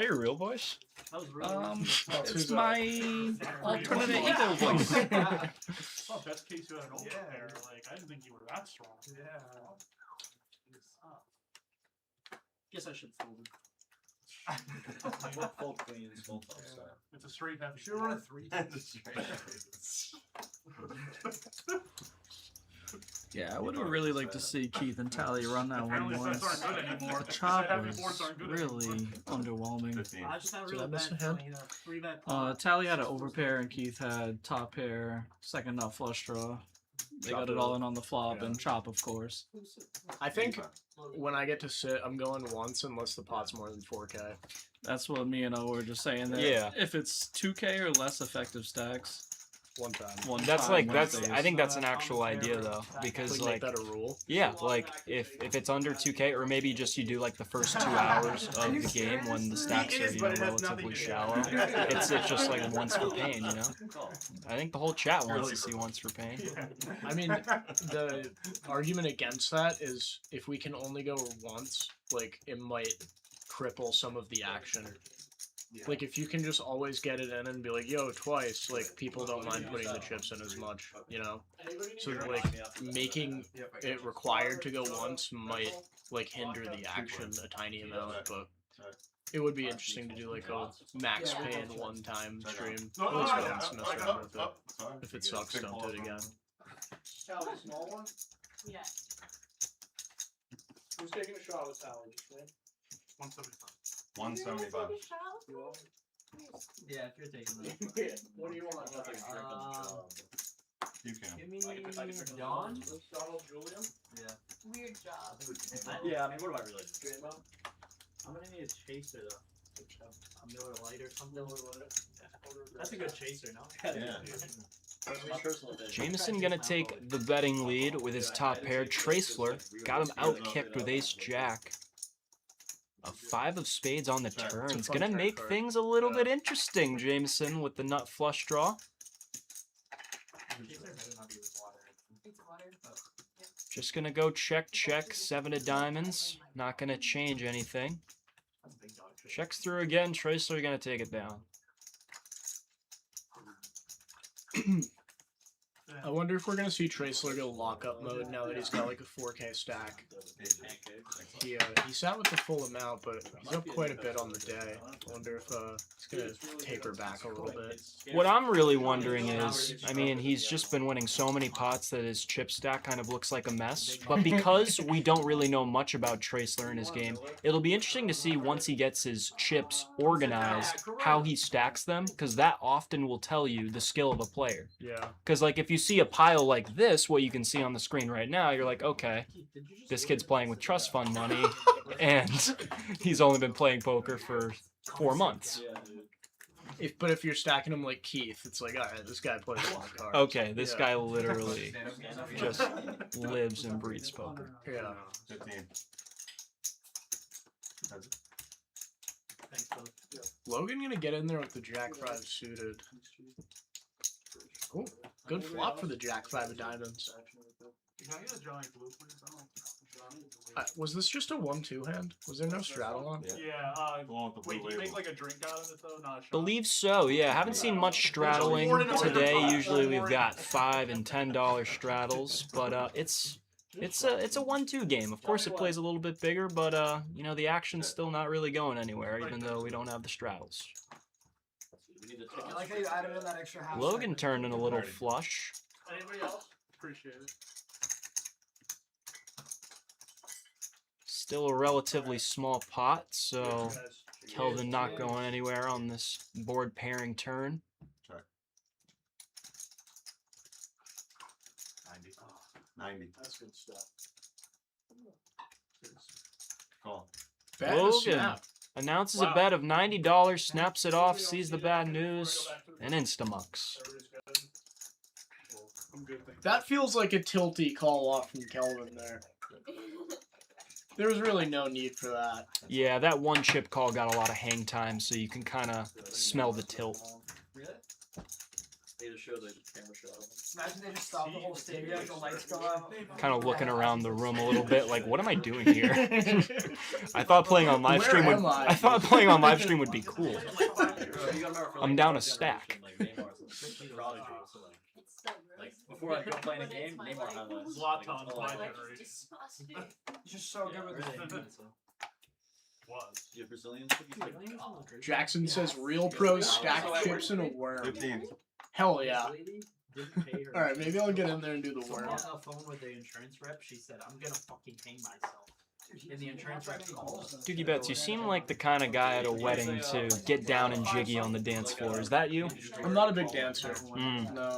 your real voice? It's my alternate ego voice. Oh, best case you had an old pair. Like, I didn't think you were that strong. Yeah. Guess I should fold it. Fold queens, fold top side. It's a straight heavy. Should run a 3. Yeah, I would have really liked to see Keith and Tally run that one Apparently once. sets aren't good anymore. The chop Heavy was boards aren't good really anymore. underwhelming. I just had a Did I real miss bad a hand? feeling, 3-bet. Tally had an overpair and Keith had top pair, second nut flush draw. They got it all in on the flop and chop, of course. I think when I get to sit, I'm going once unless the pot's more than 4K. That's what me and O were just saying. That Yeah. if it's 2K or less effective stacks, One time. That's like I think that's an actual idea though, because Like, like make that a rule. yeah, like if it's under 2K, or maybe just you do like the first 2 hours of the game when the stacks are relatively shallow. It's just like once for pain, you know. I think the whole chat wants to see once for pain. I mean, the argument against that is if we can only go once, like it might cripple some of the action. Like if you can just always get it in and be like, yo, twice, like people don't mind putting the chips in as much, you know? So like making it required to go once might like hinder the action a tiny amount, but it would be interesting to do like a max pay in one time stream. At least once, mess around with it. If it sucks, don't do it again. Small one? Yeah. Who's taking a shot with Sally? 175. 175. Yeah, if you're taking that. What do you want? You can. Give me John? Donald Julian? Yeah. Weird job. Yeah, I mean, what do I really do? I'm gonna need a chaser though. A Miller Lite or something. That's a good chaser, no? Yeah. Jameson gonna take the betting lead with his top pair. Traceler got him out kicked with ace jack. A 5 of spades on the turn. It's gonna make things a little bit interesting, Jameson, with the nut flush draw. Just gonna go check, check, 7 of diamonds. Not gonna change anything. Checks through again. Traceler gonna take it down. I wonder if we're gonna see Traceler go lockup mode now that he's got like a 4K stack. He sat with the full amount, but he's up quite a bit on the day. I wonder if he's gonna taper back a little bit. What I'm really wondering is, I mean, he's just been winning so many pots that his chip stack kind of looks like a mess. But because we don't really know much about Traceler in his game, it'll be interesting to see once he gets his chips organized, how he stacks them, because that often will tell you the skill of a player. Yeah. Because, like, if you see a pile like this, what you can see on the screen right now, you're like, okay, this kid's playing with trust fund money, and he's only been playing poker for 4 months. But if you're stacking him like Keith, it's like, all right, this guy plays a lot of cards. Okay, this guy literally just lives and breathes poker. Yeah. 15. Logan gonna get in there with the Jack 5 suited. Cool. Good flop for the Jack 5 of diamonds. Can I get a giant blue, please? I don't Was this just a 1-2 hand? Was there no straddle on? Yeah, wait, do you make like a drink out of it though? Not a shot? Believe so, yeah. Haven't seen much straddling today. Usually we've got $5 and $10 straddles, but it's a 1-2 game. Of course, it plays a little bit bigger, but you know, the action's still not really going anywhere, even though we don't have the straddles. I like how you added in that extra half. Logan turned in a little flush. Anybody else? Appreciate it. Still a relatively small pot, so Kelvin not going anywhere on this board pairing turn. Check. 90. That's good stuff. Call. Logan announces a bet of $90, snaps it off, sees the bad news, and instamucks. That feels like a tilty call off from Kelvin there. There was really no need for that. Yeah, that one chip call got a lot of hang time, so you can kind of smell the tilt. They just show the camera shot. Imagine they just stop the whole stadium, the lights go out. Kind of looking around the room a little bit, like, what am I doing here? I thought playing on live stream would. I thought playing on live stream would be cool. I'm down a stack. Like before I go playing a game, Neymar had a Zlatan's my generation. He's just so good with it. Was. You have Brazilians? Jackson says real pros stack chips in a worm. 15. Hell yeah. Alright, maybe I'll get in there and do the Someone worm. on the phone with the insurance rep, she said, I'm gonna fucking hang myself. And the insurance rep called. Dukey Bets, you seem like the kind of guy at a wedding to get down and jiggy on the dance floor. Is that you? I'm not a big dancer. Mm. No.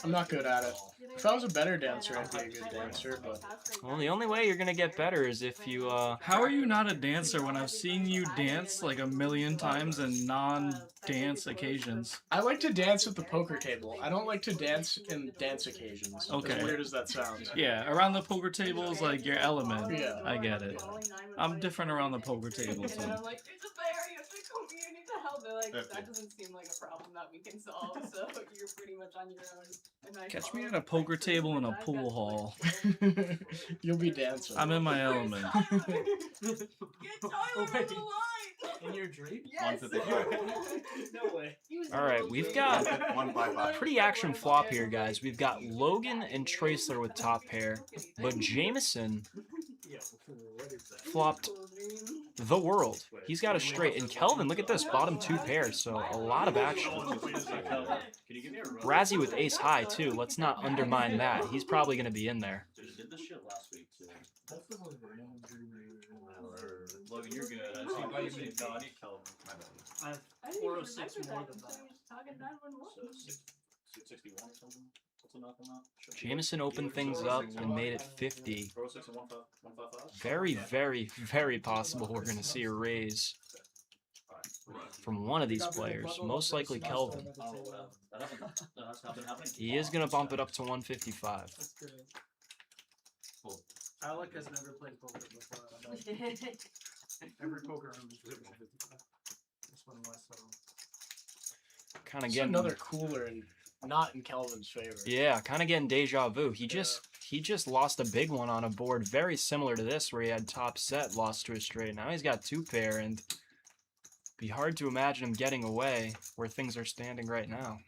I'm not good at it. If I was a better dancer, I'd be a good dancer, but... Well, the only way you're gonna get better is if you, How are you not a dancer when I've seen you dance like a million times in non-dance occasions? I like to dance at the poker table. I don't like to dance in dance occasions. Okay. As weird as that sounds. Yeah, around the poker table is like your element. Yeah. I get it. I'm different around the poker table too. And I'm like, there's a bear, you have to come, you need to help. They're like, that doesn't seem like a problem that we can solve, so you're pretty much on your own. And I Catch me at a poker table in a pool hall. You'll be dancing. I'm in my element. Get Tyler on the line! In your dream? Yes! 155. No way. Alright, we've got 155. pretty action flop here, guys. We've got Logan and Traceler with top pair, but Jameson flopped the world. He's got a straight. And Kelvin, look at this, bottom 2 pairs, so a lot of action. Razzie with ace high, too. Let's not undermine that. He's probably going to be in there. Did this shit last week too. Logan, you're good. I see why you made God Kelvin. I have 406 more than that. 661 or something. What's the knock on that? Jameson opened things up and made it 50. 406 and 155. Very, very, very possible we're going to see a raise from one of these players, most likely Kelvin. That's not been happening. He is going to bump it up to 155. Alec has never played poker before. Every poker room is really good. This one was so. Kind of It's getting another cooler and not in Kelvin's favor. Yeah, kind of getting deja vu. He just lost a big one on a board very similar to this, where he had top set, lost to a straight. Now he's got 2 pair, and be hard to imagine him getting away where things are standing right now.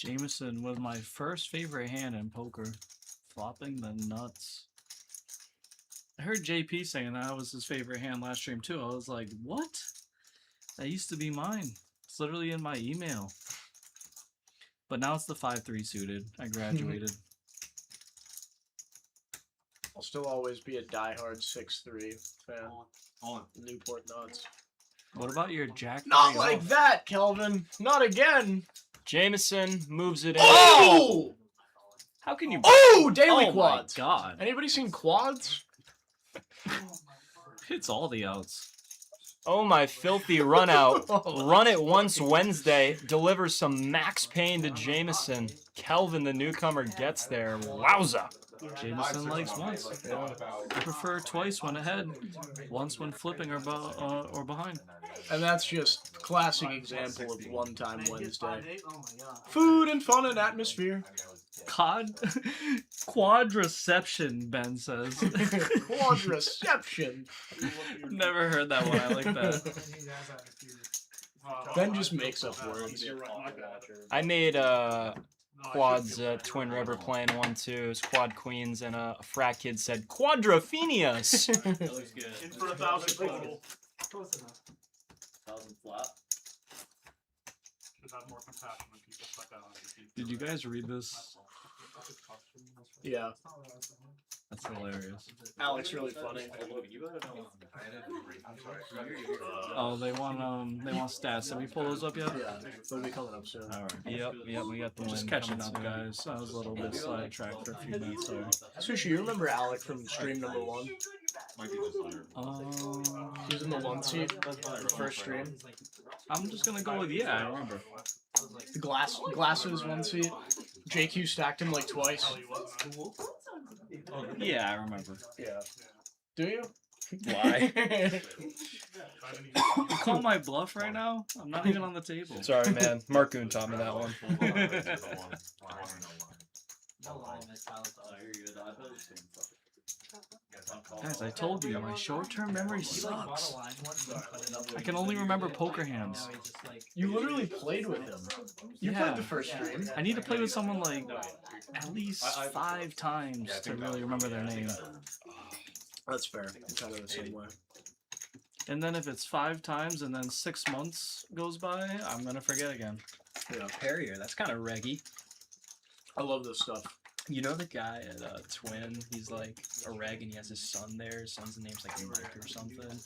Jameson was my first favorite hand in poker. Flopping the nuts. I heard JP saying that was his favorite hand last stream too. I was like, what? That used to be mine. It's literally in my email. But now it's the 5-3 suited. I graduated. I'll still always be a diehard 6-3 fan. Newport nuts. What about your Jack? Not like that, Kelvin. Not again. Jameson moves it in. Oh! How can you? Oh, daily Oh quads. my god. Anybody seen quads? Hits all the outs. Oh my filthy run out. Run it once Wednesday. Delivers some max pain to Jameson. Kelvin, the newcomer, gets there. Wowza. Jameson likes once. I prefer twice when ahead, once when flipping or behind. And that's just a classic example of Wun-Time Wednesday. Food and fun and atmosphere. Quadriception, Ben says. Quadriception. Never heard that one. I like that. Ben just makes up words. I made quads Twin River playing 1-2. It was quad queens, and a frat kid said quadrophenius. That looks good. In for 1,000 total. Close enough. 1,000 flat. Should have more compassion when people suck out on your Did you guys read this? Yeah. That's hilarious. Alex, really funny. Oh, they want stats. Have we pulled those up yet? Yeah, they'll be coming up soon. All right. Yep, we got the Just win catching coming up, soon. guys. I was a little bit sidetracked for a few minutes. Sorry. Sushi, you remember Alec from stream number 1? He was in the 1 seat, the first stream. I'm just gonna go with yeah. I remember. The glasses 1 seat. JQ stacked him like twice. Yeah, I remember. Yeah. Do you? Why? You call my bluff right now? I'm not even on the table. Sorry, man. Marcoon taught me that one. Guys, I told you, my short-term memory sucks. I can only remember poker hands. You literally played with him. You played the first stream. I need to play with someone like at least 5 times to really remember their name. That's fair. I'm kind of the same way. And then if it's 5 times and then 6 months goes by, I'm gonna forget again. Yeah. Harrier, that's kind of reggy. I love this stuff. You know the guy at Twin? He's like a reg and he has his son there. His son's name's like Mike or something.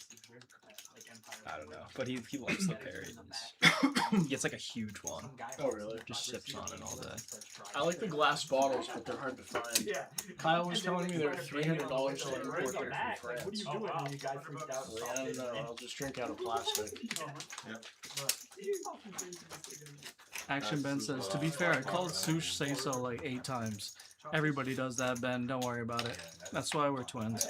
I don't know. But he likes the parries. He gets like a huge one. Oh, really? Just sips on it all day. I like the glass bottles, but they're hard to find. Kyle was telling me they were $300 to import them from France. What are you doing when you guys freaked out? I don't know. I'll just drink out of plastic. Action Ben says, to be fair, I called Sush Say So like 8 times. Everybody does that, Ben. Don't worry about it. That's why we're twins.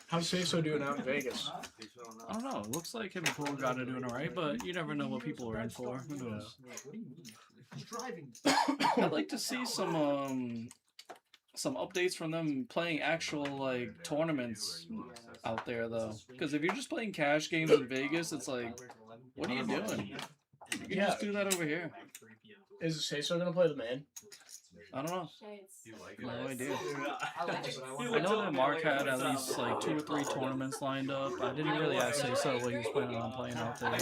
How's Say So doing out in Vegas? I don't know. It looks like him and Paul got it doing alright, but you never know what people are in for. Who knows? I'd like to see some updates from them playing actual like tournaments out there though. Because if you're just playing cash games in Vegas, it's like, what are you doing? You can just do that over here. Is Say So gonna play the main? I don't know. No idea. I I know that Mark had at least like 2 or 3 tournaments lined up. I didn't really ask Say So what he was planning on playing out there.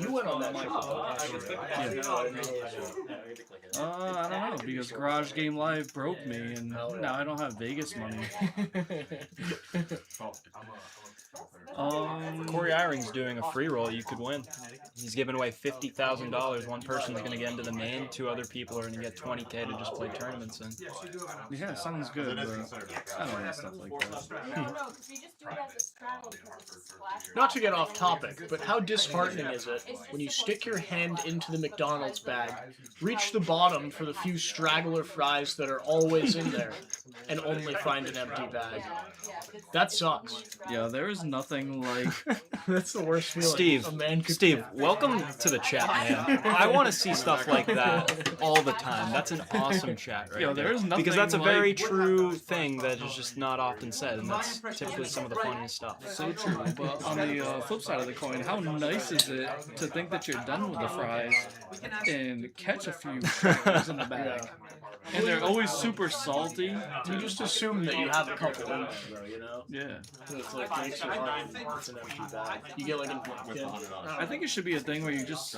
You went on that I don't know, because Garage Game Live broke me, and now I don't have Vegas money. Corey Iring's doing a free roll. You could win. He's giving away $50,000. One person's going to get into the main. 2 other people are going to get $20K to just play tournaments in. Yeah, sounds good, but I don't know stuff like that. Not to get off topic, but how disheartening is it when you stick your hand into the McDonald's bag, reach the bottom for the few straggler fries that are always in there, and only find an empty bag? That sucks. Yeah, there is nothing like... That's the worst feeling. Steve, welcome to the chat, man. I want to see stuff like that all the time. That's an awesome chat right Yo, there. there is nothing Because that's a very like- true thing that is just not often said, and that's typically some of the funniest stuff. So true. But on the flip side of the coin, how nice is it to think that you're done with the fries and catch a few fries in the bag? And they're always super salty. You just assume that you have a couple in there, bro, you know? Yeah. So it's like makes it hard. It's an empty bag. You get like an I think it should be a thing where you just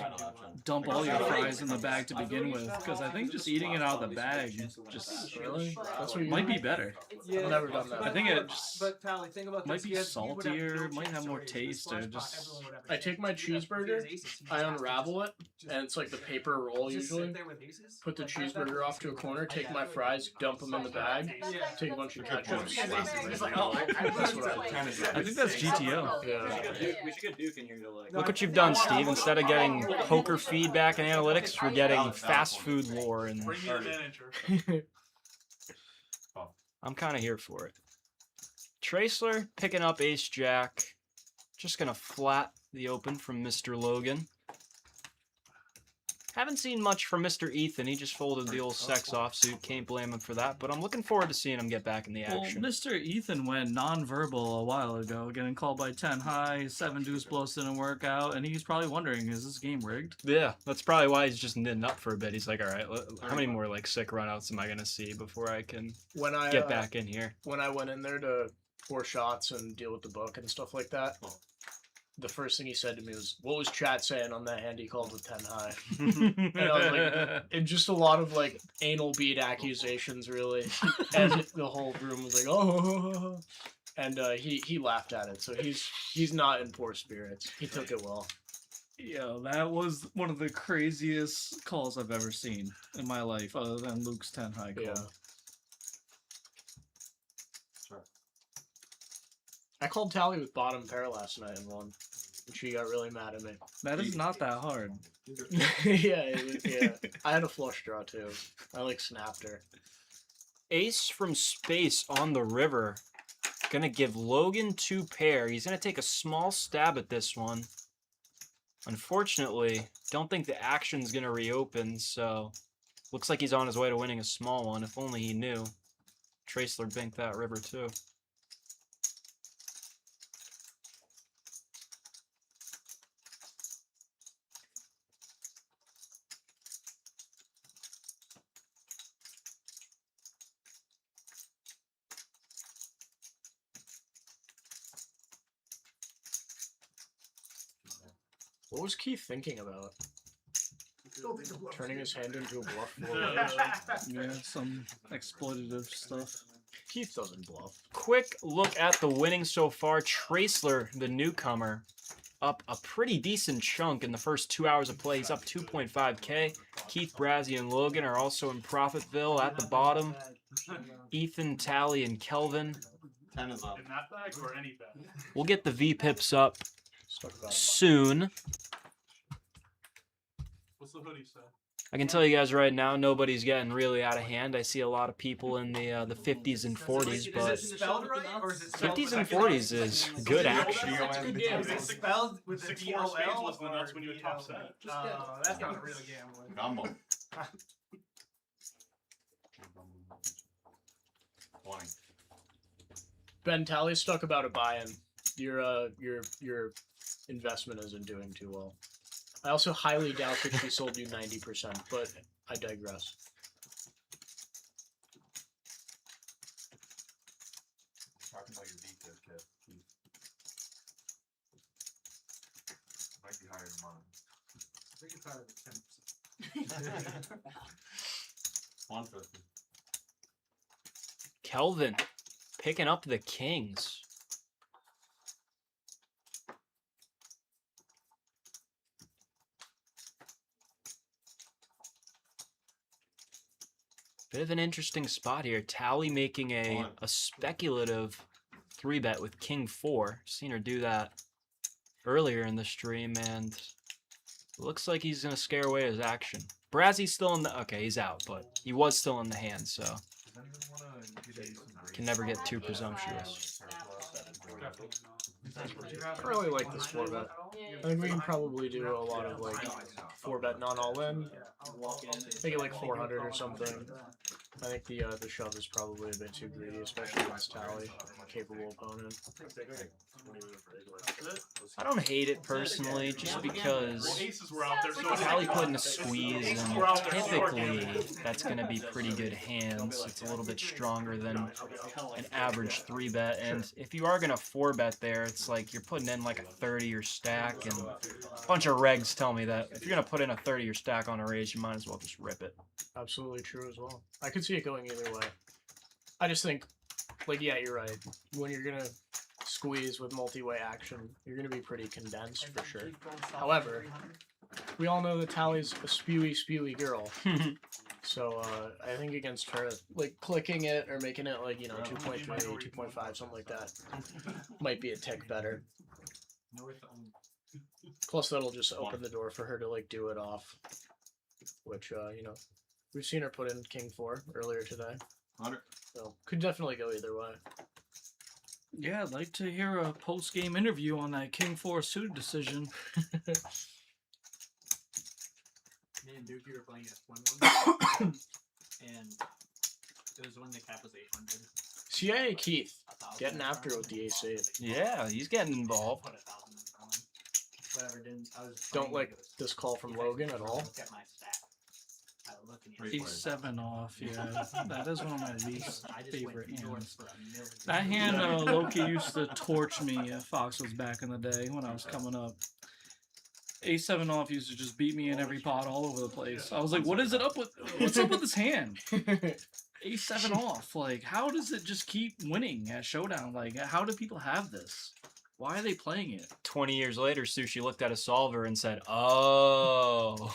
dump all your fries in the bag to begin with, because I think just eating it out of the bag just really that's what you might be better. I've never done that. I think it just But Tally, think about might this. be saltier, might have more taste, or just. I take my cheeseburger, I unravel it, and it's like the paper roll usually. Put the cheeseburger off to a corner, take my fries, dump them in the bag, take a bunch of ketchup. It's like, oh, that's what I kind of do. I think that's GTO. Yeah. We should get Duke in here to like. Look what you've done, Steve. Instead of getting poker feedback and analytics, we're getting fast food lore. And Bring me a manager. I'm kind of here for it. Traceler picking up Ace Jack. Just going to flat the open from Mr. Logan. Haven't seen much from Mr. Ethan. He just folded the old sex offsuit. Can't blame him for that. But I'm looking forward to seeing him get back in the action. Well, Mr. Ethan went non-verbal a while ago, getting called by 10 high, 7 deuce bluffs didn't work out, and he's probably wondering, is this game rigged? Yeah, that's probably why he's just knitting up for a bit. He's like, all right, how many more like sick runouts am I going to see before I can get back in here? When I went in there to pour shots and deal with the book and stuff like that, the first thing he said to me was, "What was chat saying on that hand he called with 10 high?" And I was like, and just a lot of like anal bead accusations, really. And the whole room was like, "Oh," and he laughed at it. So he's not in poor spirits. He took it well. Yeah, that was one of the craziest calls I've ever seen in my life, other than Luke's 10 high call. Yeah. I called Tally with bottom pair last night and won. And she got really mad at me. That is not that hard. Yeah. I had a flush draw too. I like snapped her. Ace from space on the river. Gonna give Logan 2 pair. He's gonna take a small stab at this one. Unfortunately, don't think the action's gonna reopen, so looks like he's on his way to winning a small one. If only he knew. Traceler banked that river too. What was Keith thinking about? Turning his hand into a bluff. Yeah, some exploitative stuff. Keith doesn't bluff. Quick look at the winnings so far. Traceler, the newcomer, up a pretty decent chunk in the first 2 hours of play. He's up 2.5K. Keith, Brazzy, and Logan are also in Profitville at the bottom. Ethan, Tally, and Kelvin. 10 is up. In that bag or any bag? We'll get the V-pips up soon. What's the hoodie say? I can tell you guys right now, nobody's getting really out of hand. I see a lot of people in the 50s and 40s, but Is it spelled right or is it spelled 50s and 40s is good action. That's a good game. Is it spelled with the 6 more spades DOL was the nuts when you were top set. That's not a real gambling. Gumbo. 20. Ben, Tally's stuck about a buy-in. Your investment isn't doing too well. I also highly doubt that she sold you 90%, but I digress. Talking about your beat there, kid. Might be higher than mine. I think it's higher than 10%. 150. Kelvin picking up the kings. Bit of an interesting spot here. Tally making a speculative 3-bet with King 4. Seen her do that earlier in the stream, and looks like he's gonna scare away his action. Brazzy's still in the he's out, but he was still in the hand, so can never get too presumptuous. I really like this 4-bet. I think we can probably do a lot of like 4-bet non all in. Make it like 400 or something. I think the shove is probably a bit too greedy, especially against Tally, capable opponent. I don't hate it personally, just because Aces were out there, so Tally put in a squeeze, and typically that's going to be pretty good hands. It's a little bit stronger than an average 3-bet, and if you are going to 4-bet there, it's like you're putting in like a 30 or stack, and a bunch of regs tell me that if you're going to put in a 30 or stack on a raise, you might as well just rip it. Absolutely true as well. I could see it going either way. I just think, like, yeah, you're right. When you're going to squeeze with multi-way action, you're going to be pretty condensed for sure. However, we all know that Tally's a spewy girl. So I think against her, like clicking it or making it like, 2.3, 2.5, something like that, might be a tick better. Plus that'll just open the door for her to like do it off, which, we've seen her put in King 4 earlier today. 100. So could definitely go either way. Yeah, I'd like to hear a post-game interview on that King 4 suited decision. Me and Dukey were playing at 1-1, and it was when the cap was 800. CIA Keith getting after it with the AC. Yeah, he's getting involved. Put 1,000 on. Whatever, didn't. I was Don't like this call from Logan at all. Look at my stat. I was looking at A7 off, yeah. That is one of my least I just favorite went hands. for $1 million. That hand, Loki used to torch me if Fox was back in the day when I was coming up. A7 off used to just beat me in every pot all over the place. I was like, what's up with this hand? A7 off. Like, how does it just keep winning at Showdown? Like, how do people have this? Why are they playing it? 20 years later, Sushi looked at a solver and said, "Oh."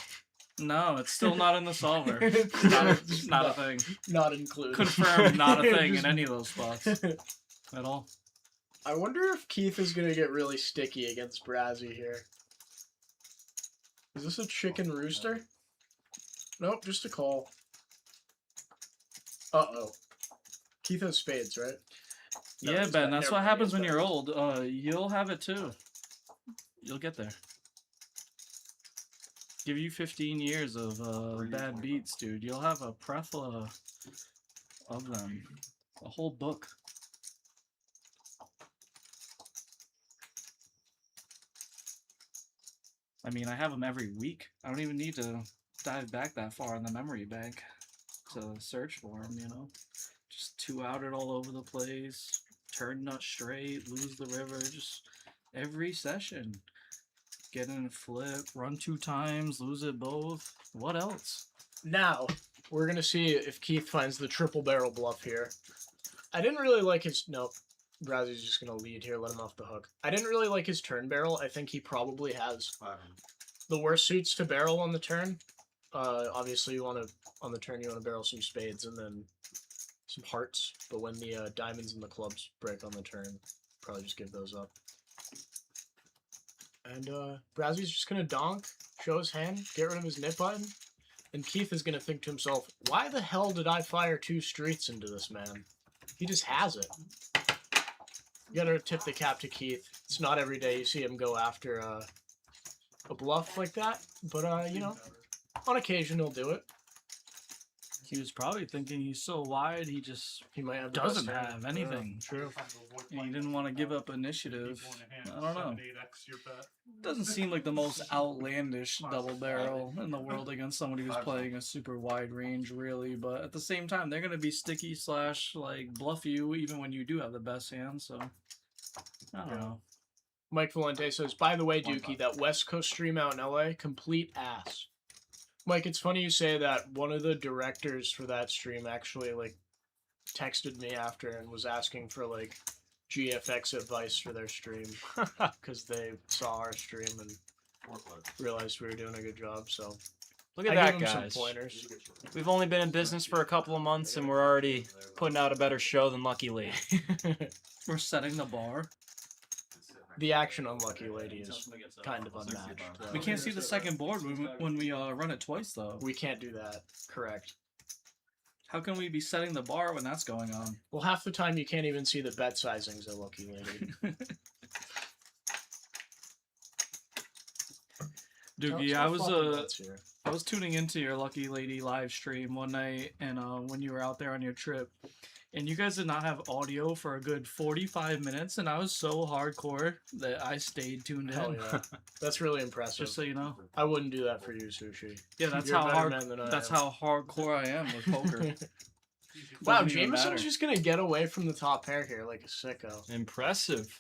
No, it's still not in the solver. Not a thing. Not included. Confirmed, not a thing in any of those spots at all. I wonder if Keith is going to get really sticky against Brazzy here. Is this a chicken rooster? Nope, just a call. Uh-oh. Keith has spades, right? No, Yeah, he's Ben, got- that's never what mind, happens he's when got- you're old. You'll have it too. You'll get there. Give you 15 years of bad beats, dude. You'll have a plethora of them. A whole book. I mean, I have them every week. I don't even need to dive back that far in the memory bank to search for them, Just 2-outed all over the place, turn nut straight, lose the river, just every session. Get in a flip, run 2 times, lose it both. What else? Now, we're going to see if Keith finds the triple barrel bluff here. I didn't really like his... Nope. Brazzy's just going to lead here, let him off the hook. I didn't really like his turn barrel. I think he probably has the worst suits to barrel on the turn. Obviously, on the turn, you want to barrel some spades and then some hearts. But when the diamonds and the clubs break on the turn, probably just give those up. And Brazzy's just going to donk, show his hand, get rid of his nip button. And Keith is going to think to himself, why the hell did I fire 2 streets into this man? He just has it. You gotta tip the cap to Keith. It's not every day you see him go after a bluff like that, but on occasion he'll do it. He was probably thinking he's so wide, he might have doesn't have anything. True. And he didn't want to give up initiative. I don't know. Doesn't seem like the most outlandish double barrel in the world against somebody who's playing a super wide range, really. But at the same time, they're going to be sticky / like bluff you even when you do have the best hand. So I don't know. Mike Valente says, by the way, Dukey, that West Coast stream out in LA, complete ass. Mike, it's funny you say that. One of the directors for that stream actually texted me after and was asking for GFX advice for their stream because they saw our stream and realized we were doing a good job. So Look at I that, gave him guys. some pointers. We've only been in business for a couple of months, and we're already putting out a better show than Lucky Lee. We're setting the bar. The action on Lucky Lady is kind of unmatched. We can't see the second board when we run it twice, though. We can't do that. Correct. How can we be setting the bar when that's going on? Well, half the time you can't even see the bet sizings at Lucky Lady. Dukey, I was tuning into your Lucky Lady live stream one night, and when you were out there on your trip, and you guys did not have audio for a good 45 minutes, and I was so hardcore that I stayed tuned in. Hell yeah. That's really impressive. Just so you know. I wouldn't do that for you, Sushi. Yeah, that's You're a how better hard. man than I That's am. how hardcore I am with poker. Wow, Doesn't even matter. Jameson's just gonna get away from the top pair here like a sicko. Impressive.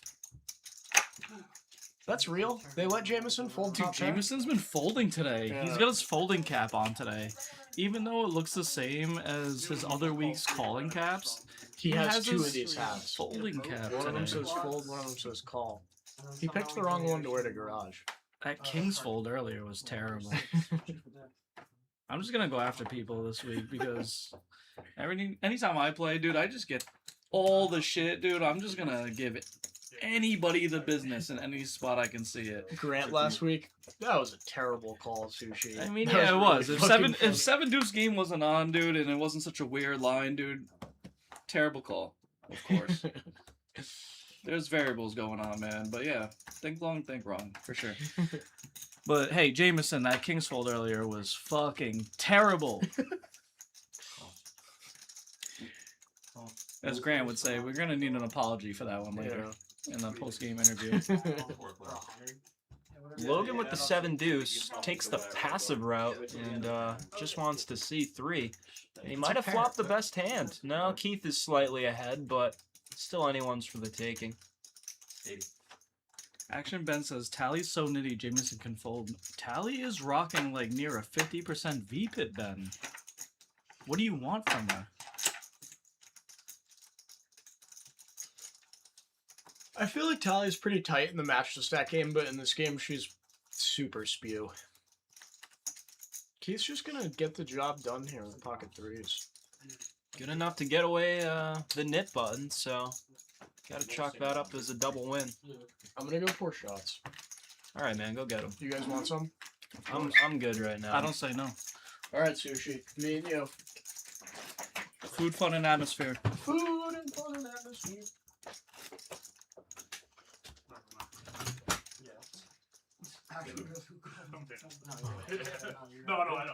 That's real. They let Jameson fold Dude, top pair? Jameson's been folding today. Yeah. He's got his folding cap on today. Even though it looks the same as his other week's calling caps, He has two his of these hats. folding cap One of them today. says fold, one of them says call. He picked the wrong one to wear to garage. That King's fold earlier was terrible. I'm just gonna go after people this week because anytime I play, dude, I just get all the shit, dude. I'm just gonna give anybody the business in any spot I can see it. Grant last week, that was a terrible call, Sushi. I mean, That yeah, it was. really If fucking funny. seven deuce game wasn't on, dude, and it wasn't such a weird line, dude, terrible call, of course. There's variables going on, man. But yeah, think long, think wrong, for sure. But hey, Jameson, that King's fold earlier was fucking terrible. As Grant would say, we're gonna need an apology for that one later in the post-game interview. Logan with the 7 deuce takes the passive route and just wants to see 3. He might have flopped the best hand. No, Keith is slightly ahead, but still anyone's for the taking. Action Ben says, Tally's so nitty, Jameson can fold. Tally is rocking like near a 50% VPIT, Ben. What do you want from her? I feel like Tally's pretty tight in the match to stack game, but in this game she's super spew. Keith's just gonna get the job done here with pocket threes. Good enough to get away the nit button, so gotta chalk that up as a double win. I'm gonna go 4 shots. All right, man, go get him. You guys want some? I'm good right now. I don't say no. Alright, Sushi. Me and you. Food, fun, and atmosphere. Food and fun and atmosphere. No, I know.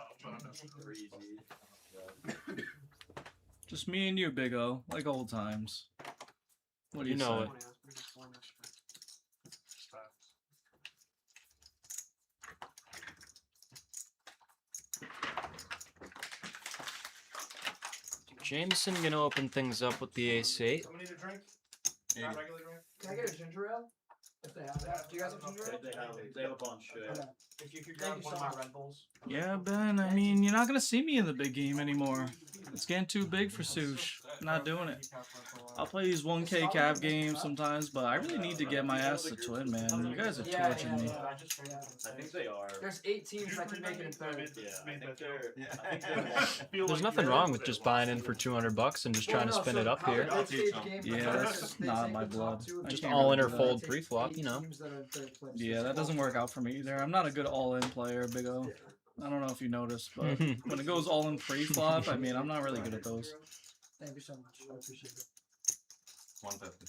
Just me and you, Big O, like old times. What do you know say? it. Jameson gonna open things up with the ace-8. Someone need a drink? Not regular drink? Can I get a ginger ale? If they have it. Do you guys have ginger ale? They have a bunch. Okay. If you could grab one of my Red Bulls. Yeah, Ben, I mean, you're not going to see me in the big game anymore. It's getting too big for Sush. I'm not doing it. I'll play these 1K cap games sometimes, but I really need to get my ass to twin, man. You guys are torching me. I think they are. There's 8 teams that can make it in third. Yeah, I think they're. There's nothing wrong with just buying in for $200 and just trying to spin it up here. Yeah, that's not my blood. I Just can't all in really or do that. fold pre-flop, you know. Yeah, that doesn't work out for me either. I'm not a good all-in player, Big O. I don't know if you noticed, but when it goes all-in pre-flop, I mean, I'm not really good at those. Thank you so much. I appreciate it. 150.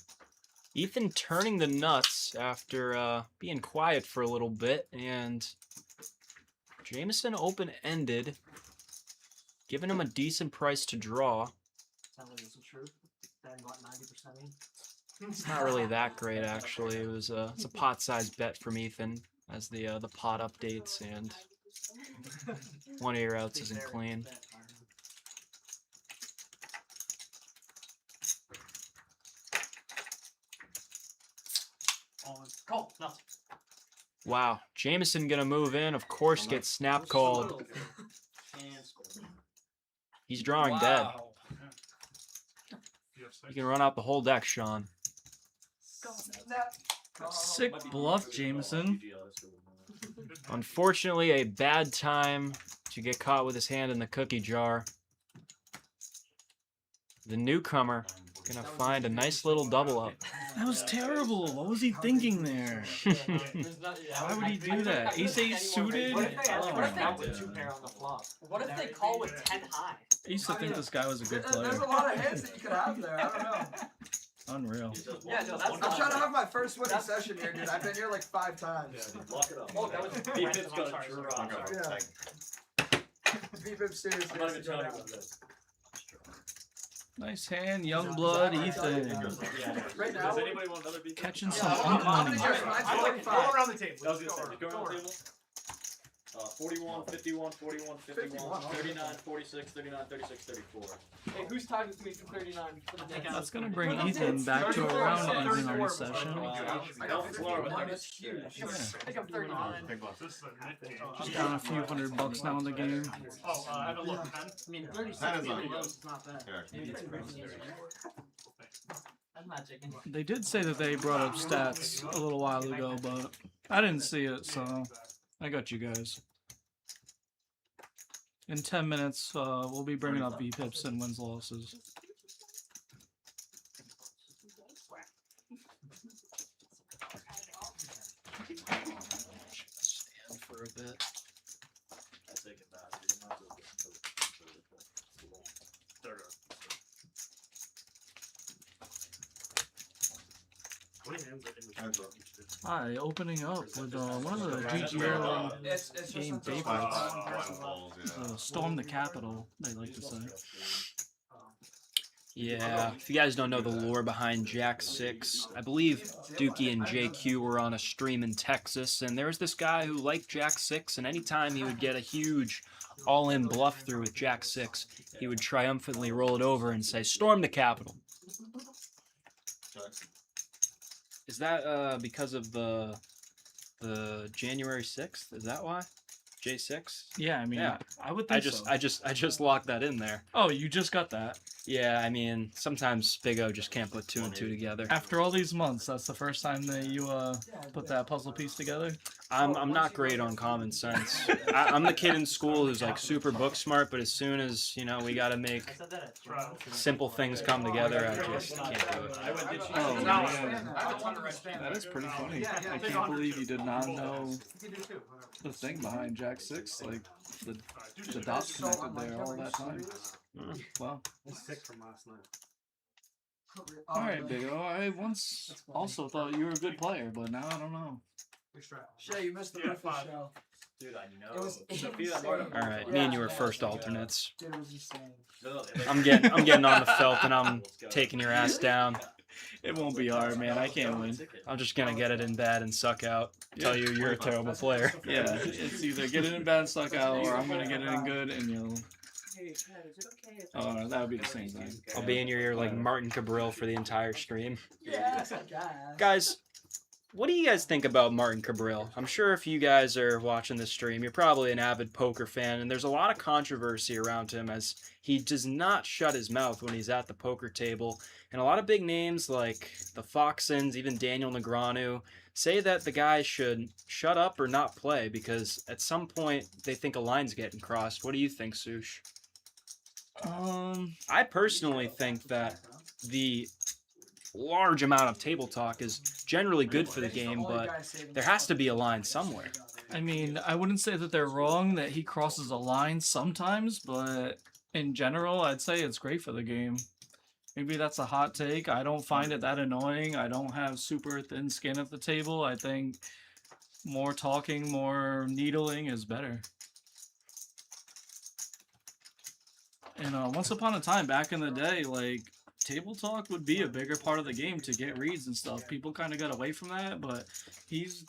Ethan turning the nuts after being quiet for a little bit, and Jameson open-ended, giving him a decent price to draw. Tell me this is true. Dan got 90% in. It's not really that great, actually. It's a pot-sized bet from Ethan as the pot updates, and one of your outs isn't clean. Call. No. Wow, Jameson gonna move in, of course gets snap called. He's drawing dead. You can run out the whole deck, Sean. Sick bluff, Jameson. Unfortunately, a bad time to get caught with his hand in the cookie jar. The newcomer gonna find a nice little double up. That was terrible. What was he thinking there? Why would he do that? Ace-8 suited? What if they Oh, call with 2 pair on the flop? What if they call with 10 high? I used to think this guy was a good There's player. a lot of hands that you could have there. I don't know. Unreal. Yeah, no, that's I'm trying to have my first winning session here, dude. I've been here like 5 times. Lock it up. Oh, that was B-Pip's got a draw. Yeah. B-Pip seriously. I'm not even telling you about this. Nice hand, young blood, Ethan. Right now, does anybody want another B-Pip? Catching some I'm money. go around the table. I was gonna say, go around the table. 41, 51, 41, 51, 39, 46, 39, 36, 34. Hey, who's tied with me for 39 for the next? That's gonna bring Ethan back to around ending on the session. That's huge. I think I'm 39. Just down a few $100 now in the game. Oh, I haven't looked. I mean, 36 is not bad. I'm not taking it. They did say that they brought up stats a little while ago, but I didn't see it, so I got you guys. In 10 minutes, we'll be bringing up V-Pips and wins losses. Stand for a bit. I take it back. Hi, opening up with one of the GGL game favorites. Storm the Capitol, they like to say. Yeah, if you guys don't know the lore behind Jack 6, I believe Dukey and JQ were on a stream in Texas, and there was this guy who liked Jack 6, and anytime he would get a huge all-in bluff through with Jack 6, he would triumphantly roll it over and say, "Storm the Capitol." Is that because of the January 6th? Is that why? J6? Yeah, I mean, Yeah. I would think so. I just locked that in there. Oh, you just got that? Yeah, I mean, sometimes Big O just can't put 2 and 2 together. After all these months, that's the first time that you put that puzzle piece together? I'm not great on common sense. I'm the kid in school who's like super book smart, but as soon as, you know, we gotta make simple things come together, I just can't do it. Oh, man. That is pretty funny. I can't believe you did not know the thing behind Jack 6, like the dots connected there all that time. Wow. Sick from last night. Alright, Big O. I once also thought you were a good player, but now I don't know. Shay, you missed the breakfast show. Dude, I know. It was Alright, me and you were first alternates. Dude, it was insane. I'm getting on the felt and I'm taking your ass down. It won't be hard, man. I can't win. I'm just gonna get it in bad and suck out. Tell you you're a terrible player. Yeah, it's either get it in bad and suck out, or I'm gonna get it in good and you'll... Oh, that would be the same thing. I'll be in your ear like Martin Cabral for the entire stream. Yeah, Guys, what do you guys think about Martin Cabral? I'm sure if you guys are watching this stream, you're probably an avid poker fan, and there's a lot of controversy around him as he does not shut his mouth when he's at the poker table. And a lot of big names like the Foxons, even Daniel Negreanu, say that the guy should shut up or not play because at some point they think a line's getting crossed. What do you think, Sush? I personally think that the large amount of table talk is generally good for the game, but there has to be a line somewhere. I mean, I wouldn't say that they're wrong that he crosses a line sometimes, but in general, I'd say it's great for the game. Maybe that's a hot take. I don't find it that annoying. I don't have super thin skin at the table. I think more talking, more needling is better. And once upon a time, back in the day, like, table talk would be a bigger part of the game to get reads and stuff. People kind of got away from that, but he's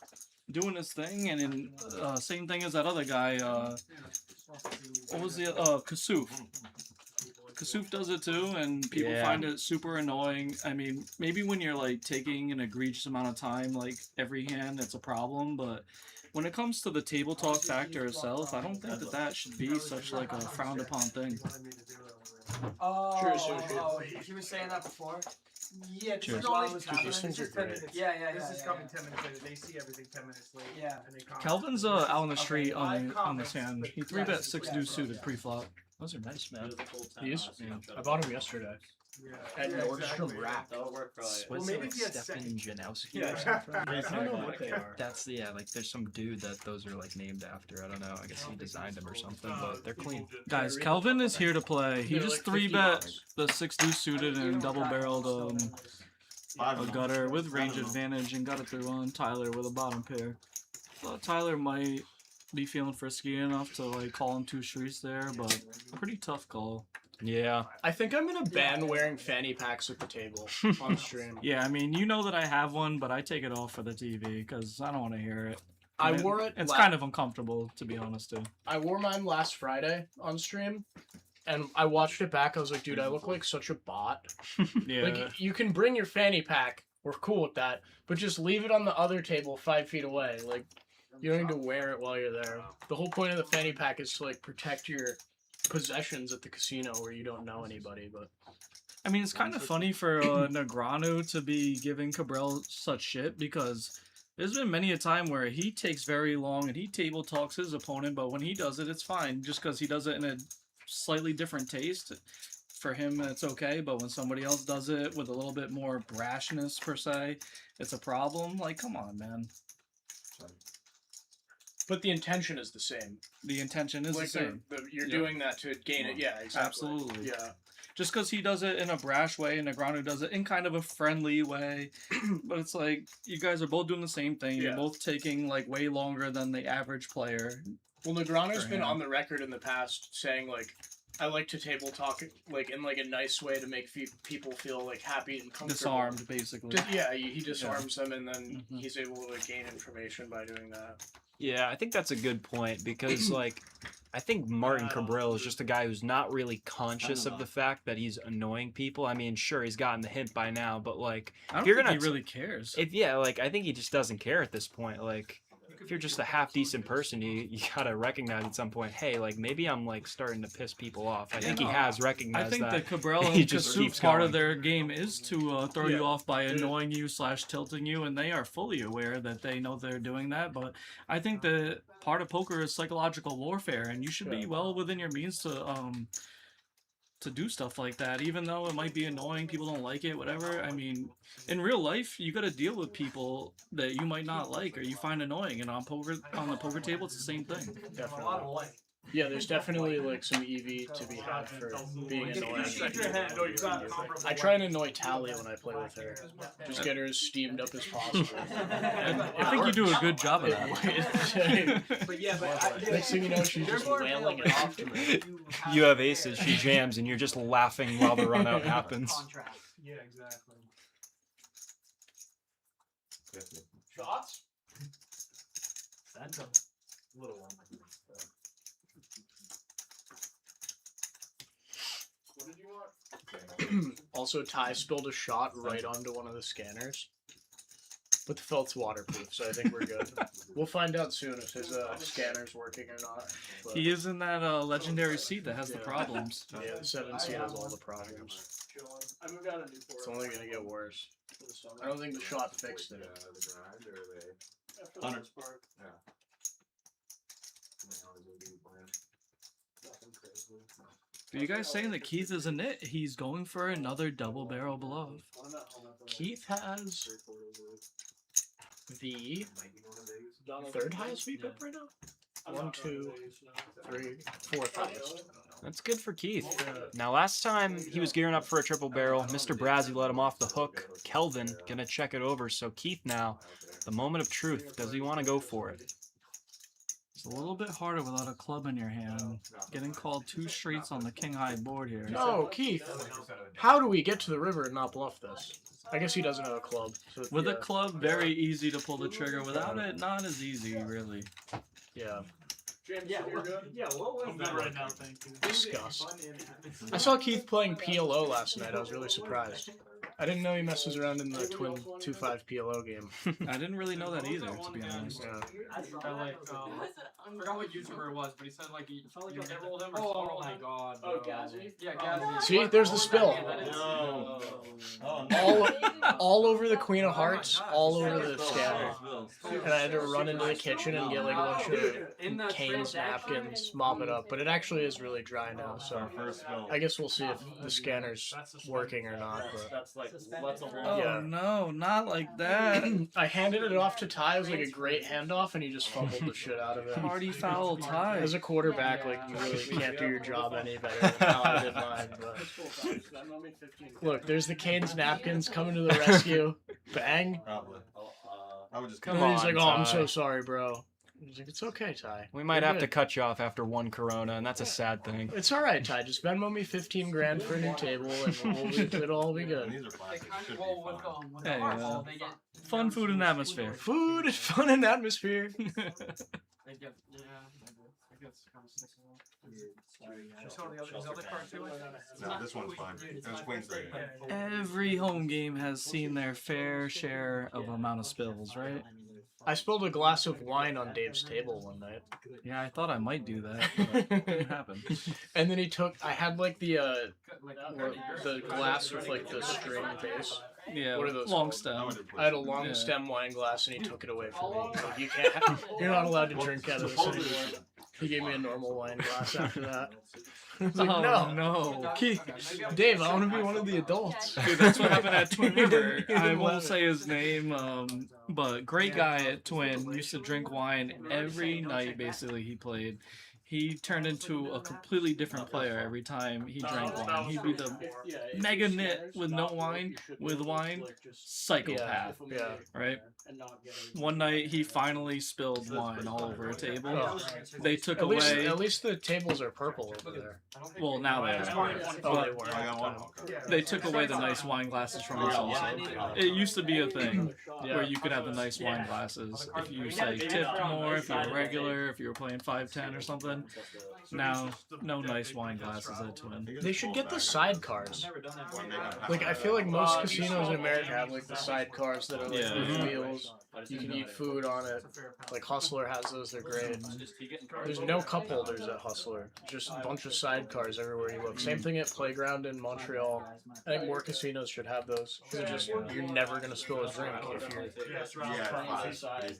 doing his thing, and in same thing as that other guy, what was the, Kasuf. Kasuf does it too, and people find it super annoying. I mean, maybe when you're, like, taking an egregious amount of time, like, every hand, it's a problem, but when it comes to the table talk factor itself, I don't think that that should be such, like, a frowned upon thing. Oh, he was saying that before? Yeah, this is only These things are great. Yeah, This is coming 10 minutes later. They see everything 10 minutes later. Yeah. And they comment. Calvin's out on the street on this hand. He 3-bet 6 deuce suited pre-flop. Those are nice, man. These? Yeah. I bought them yesterday. Yeah. At Nordstrom exactly. Rack. That'll work probably. Well, Was maybe it if like he had Stefan second- Janowski Yeah. or something? I don't know what they are. That's like there's some dude that those are like named after. I don't know. I guess he designed them or something, but they're clean. Guys, Calvin is here to play. He just 3-bet the 6 deuce suited and double barreled a gutter with range advantage and got it through on Tyler with a bottom pair. Thought Tyler might be feeling frisky enough to like call him 2 streets there, but pretty tough call. Yeah. I think I'm gonna ban wearing fanny packs at the table on stream. Yeah, I mean, you know that I have one, but I take it off for the TV because I don't want to hear it. I wore it. It's kind of uncomfortable, to be honest, too. I wore mine last Friday on stream, and I watched it back. I was like, dude, I look like such a bot. Yeah. Like, you can bring your fanny pack. We're cool with that, but just leave it on the other table 5 feet away. Like, you don't need to wear it while you're there. The whole point of the fanny pack is to like protect your possessions at the casino where you don't know anybody. But I mean, it's kind of funny for Negreanu to be giving Cabral such shit because there's been many a time where he takes very long and he table talks his opponent, but when he does it, it's fine just because he does it in a slightly different taste. For him, it's okay, but when somebody else does it with a little bit more brashness, per se, it's a problem. Like, come on, man. But the intention is the same. The intention is like the same. You're doing that to gain it. Yeah, exactly. Absolutely. Yeah. Just because he does it in a brash way and Negreanu does it in kind of a friendly way. But it's like, you guys are both doing the same thing. You're both taking, like, way longer than the average player. Well, Negreanu's been on the record in the past saying, like, I like to table talk, like, in, like, a nice way to make people feel, like, happy and comfortable. Disarmed, basically. Yeah, he disarms them, and then he's able to like, gain information by doing that. Yeah, I think that's a good point because, like, I think Martin Cabral is just a guy who's not really conscious of the fact that he's annoying people. I mean, sure, he's gotten the hint by now, but, like, I don't think he really cares. Like, I think he just doesn't care at this point. Like, if you're just a half-decent person, you gotta recognize at some point, hey, like, maybe I'm, like, starting to piss people off. I think he has recognized that. I think that Cabral and Kassouf, part of their game is to throw you off by annoying you / tilting you, and they are fully aware that they know they're doing that, but I think that part of poker is psychological warfare, and you should be well within your means to do stuff like that, even though it might be annoying, people don't like it, whatever. I mean, in real life, you got to deal with people that you might not like or you find annoying, and on the poker table, it's the same thing. Definitely. Yeah, there's definitely like some EV to be had for being annoying. I try and annoy Tally when I play with her. Just get her as steamed up as possible. And I think you do a good job of that. Next thing you know, she's just wailing it off to me. You have aces, she jams, and you're just laughing while the run out happens. Yeah, exactly. Shots? That's a little one. What did you want? Also, Ty spilled a shot right onto one of the scanners. But the felt's waterproof, so I think we're good. We'll find out soon if his scanner's working or not. But he is in that legendary seat that has the problems. Yeah, the 7 seat has all the problems. It's only going to get worse. I don't think the shot fixed it. 100. Are you guys saying that Keith is a nit? He's going for another double barrel bluff. Keith has the third highest VPIP right now? 1, 2, 3, 4th highest. That's good for Keith. Now, last time he was gearing up for a triple barrel, Mr. Brazzy let him off the hook. Kelvin gonna check it over. So Keith now, the moment of truth. Does he want to go for it? It's a little bit harder without a club in your hand. Getting called 2 streets on the king high board here. No, Keith. How do we get to the river and not bluff this? I guess he doesn't have a club. So with a club, very easy to pull the trigger. Without it, not as easy, really. Yeah. James, you're good? Yeah, what was that right now? Thank you. Disgust. I saw Keith playing PLO last night. I was really surprised. I didn't know he messes around in the twin 2-5 PLO game. I didn't really know that either, to be honest. Yeah. I forgot what YouTuber it was, but he said like you hit rolled him or oh my god. No. Oh, Gazzy? Yeah, Gazzy. See, there's the spill. No. All over the Queen of Hearts, all over the scatter. And I had to run into the kitchen and get like a bunch of Cane's napkins, mop it up. But it actually is really dry now, so I guess we'll see if the scanner's working or not. But like lets them Oh Yeah. no, not like that. I handed it off to Ty. It was like a great handoff, and he just fumbled the shit out of it. Party foul tie. As a quarterback, like you really can't do your job any better than how I did mine. But look, there's the Canes napkins coming to the rescue. Bang. Probably. I would just And then he's like, "Oh, I'm so sorry, bro." He's like, "It's okay, Ty. We might You're have to good. cut you off after one Corona, and that's a sad thing. It's all right, Ty. Just Venmo me 15 grand for a new table, and it'll all be good." These are plastic. Should be fine. Hey, fun food and atmosphere. Food and fun and atmosphere. No, this one's fine. That's Wednesday. Every home game has seen their fair share of amount of spills, right? I spilled a glass of wine on Dave's table one night. Yeah, I thought I might do that, but it didn't happen. And then he took. I had like the glass with like the string base. Yeah, What are those long called? stem. I had a long Yeah. stem wine glass, and he took it away from me. Like, you can't. You're not allowed to drink out of this anymore. He gave me a normal wine glass after that. I was like, Oh, no, no. Dave, I want to be one of the adults. Dude, that's what happened at Twin River. He I didn't won't let say his name, but great guy at Twin. Used to drink wine every night, basically, he played. He turned into a completely different player every time he drank wine. He'd be the mega nit with no wine, with wine, psychopath. Yeah. Right? One night, he finally spilled wine all over a table. Oh. They took At away... least the tables are purple over there. Well, now they are. Oh, they But I got one. weren't. they took away the nice wine glasses from us also. It used to be a thing where you could have the nice wine glasses if you, say, tipped more, if you were regular, if you were playing 5-10 or something. Now, no nice wine glasses at Twin. They should get the sidecars. Like, I feel like most casinos in America have like the sidecars that are like Yeah. with wheels. You can eat food on it. Like Hustler has those, they're great. There's no cup holders at Hustler. Just a bunch of sidecars everywhere you look. Same thing at Playground in Montreal. I think more casinos should have those. 'Cause it's just, you're never gonna spill a drink if you're playing side,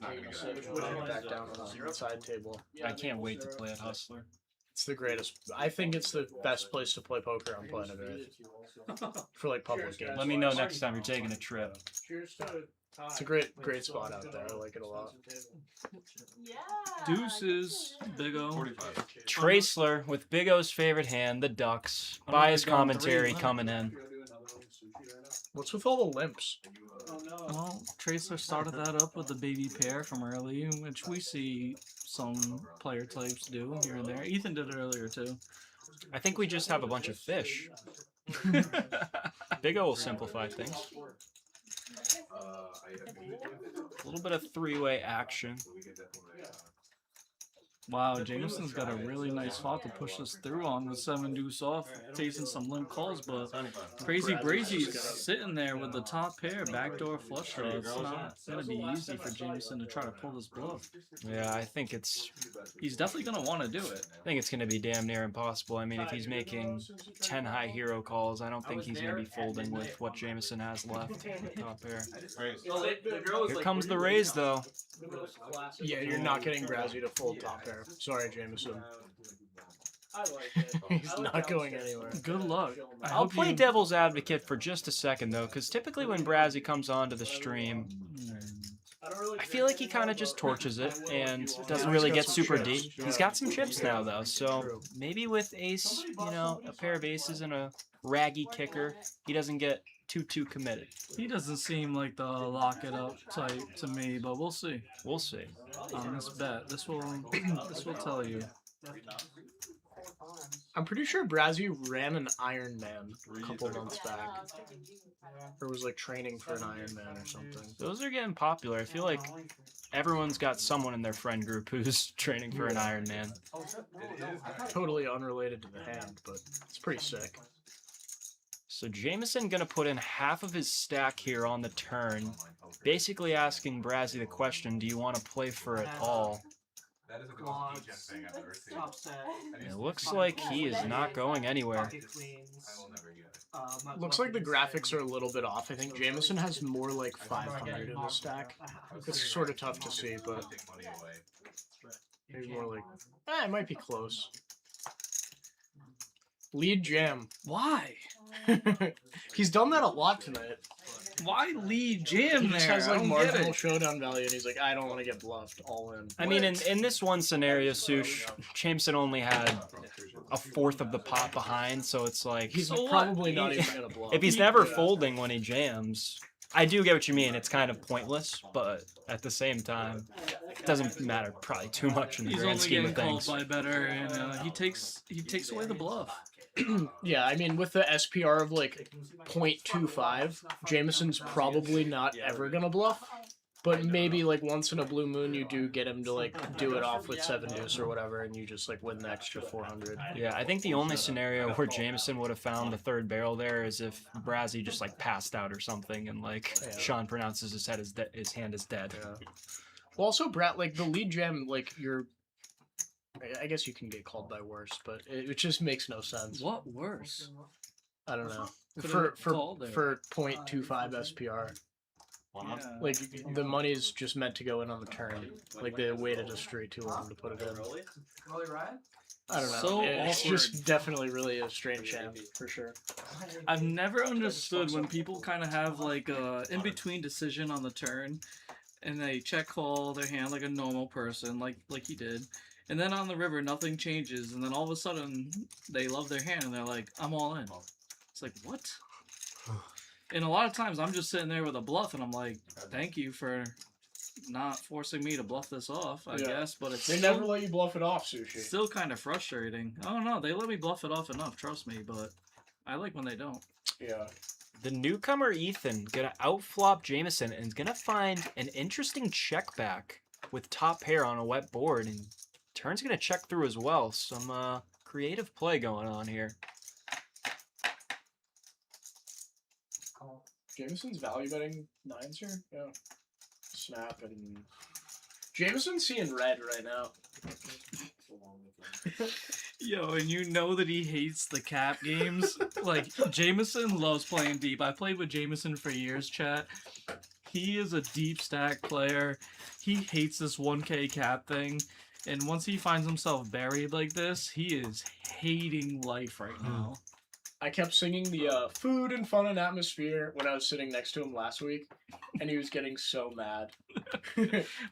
back down on the side table. I can't wait to play at Hustler. It's the greatest. I think it's the best place to play poker on planet Earth. For like public games. Let me know next time you're taking a trip. It's a great spot out there. I like it a lot. Deuces, Big O. 45. Traceler with Big O's favorite hand, the Ducks. Bias commentary coming in. What's with all the limps? Well, Tracer started that up with the baby pair from early, which we see some player types do here and there. Ethan did it earlier too. I think we just have a bunch of fish. Big O will simplify things. A little bit of three-way action. Wow, Jameson's got a really nice spot to push us through on the 7 deuce off, facing some limp calls, but Crazy Brazy's sitting there with the top pair, backdoor flush draw. It's not going to be easy for Jameson to try to pull this bluff. Yeah, I think He's definitely going to want to do it. I think it's going to be damn near impossible. I mean, if he's making 10 high hero calls, I don't think he's going to be folding with what Jameson has left with top pair. Here comes the raise, though. Yeah, you're not getting Brazy to fold top pair. Sorry, Jameson. He's not going anywhere. Good luck. I'll play devil's advocate for just a second, though, because typically when Brazy comes onto the stream, I feel like he kind of just torches it and doesn't really get super deep. He's got some chips now, though, so maybe with ace, you know, a pair of aces and a raggy kicker, he doesn't get too committed. He doesn't seem like the lock it up type to me, but we'll see. We'll see. On this bet, this will tell you. I'm pretty sure Brazy ran an Iron Man a couple months back. Or was like training for an Iron Man or something. Those are getting popular. I feel like everyone's got someone in their friend group who's training for an Iron Man. Totally unrelated to the hand, but it's pretty sick. So Jameson gonna put in half of his stack here on the turn, basically asking Brazy the question, do you want to play for it all? That is the most degen thing I've ever seen. It looks like he is not going anywhere. I will never get it. Looks like the graphics are a little bit off. I think Jameson has more like 500 in the stack. It's sort of tough to see, but maybe more like... it might be close. Lead jam. Why? He's done that a lot tonight. Why lead jam He there? just has I like don't marginal get it. showdown value, and he's like, I don't want to get bluffed all in. I mean, in this one scenario, Sush, Jameson only had a fourth of the pot behind, so it's like He's So probably what? not even gonna bluff. if he's never folding when he jams, I do get what you mean. It's kind of pointless, but at the same time, it doesn't matter probably too much in the He's grand only scheme getting of called things. by better, and he takes away the bluff. Yeah, I mean, with the SPR of like 0.25, Jameson's probably not ever gonna bluff. But maybe like once in a blue moon, you do get him to like do it off with 7 deuce or whatever, and you just like win the extra 400. Yeah, I think the only scenario where Jameson would have found the third barrel there is if Brazzy just like passed out or something, and like Sean pronounces his hand is dead. Yeah. Well, also, Brad, like the lead jam, like you're. I guess you can get called by worse, but it just makes no sense. What worse? I don't know. Could've For called there. 0.25 SPR. Yeah. Like the money's just meant to go in on the turn. Like they waited a straight too long to put it in. I don't know. So It's awkward. just definitely really a strange jam for sure. I've never understood when people kind of have like a in-between decision on the turn, and they check call their hand like a normal person, like he did, and then on the river nothing changes, and then all of a sudden they love their hand and they're like, I'm all in. It's like, what? And a lot of times I'm just sitting there with a bluff, and I'm like, thank you for not forcing me to bluff this off, I guess, but it's They still, never let you bluff it off, Sushi. still kind of frustrating. I don't know, they let me bluff it off enough, trust me, but I like when they don't. Yeah. The newcomer Ethan gonna outflop Jameson and is gonna find an interesting check back with top pair on a wet board, and turn's gonna check through as well. Some creative play going on here. Jameson's value betting 9s here? Yeah. Snap and... Jameson's seeing red right now. Yo, and you know that he hates the cap games. Like, Jameson loves playing deep. I played with Jameson for years, chat. He is a deep stack player. He hates this 1K cap thing. And once he finds himself buried like this, he is hating life right now. I kept singing the food and fun and atmosphere when I was sitting next to him last week, and he was getting so mad.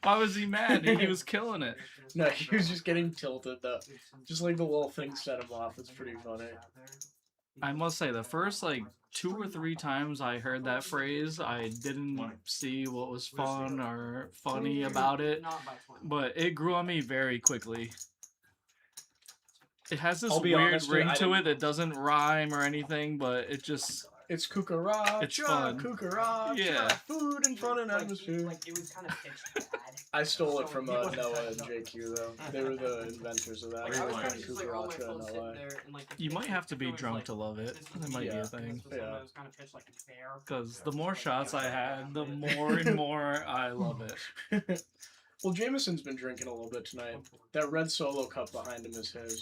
Why was he mad? He was killing it. No, he was just getting tilted though. Just like the little thing set him off. It's pretty funny. I must say, the first like 2 or 3 times I heard that phrase, I didn't see what was fun or funny about it, but it grew on me very quickly. It has this I'll be weird honest, ring I to didn't- it that doesn't rhyme or anything, but it just... It's Kukaracha, It's fun. Kukaracha, Yeah. food and fun and atmosphere. It was kind of pitched bad. I stole it from Noah and JQ though. They were the inventors of that. Like, I was Like, kind of just like on my Kukaracha phone in sitting LA. there and like You might have to be drunk to love it. That might be a thing. Yeah. It was kind of pitched like a bear. Because the more shots I had, the more and more I love it. Well, Jameson's been drinking a little bit tonight. That red solo cup behind him is his.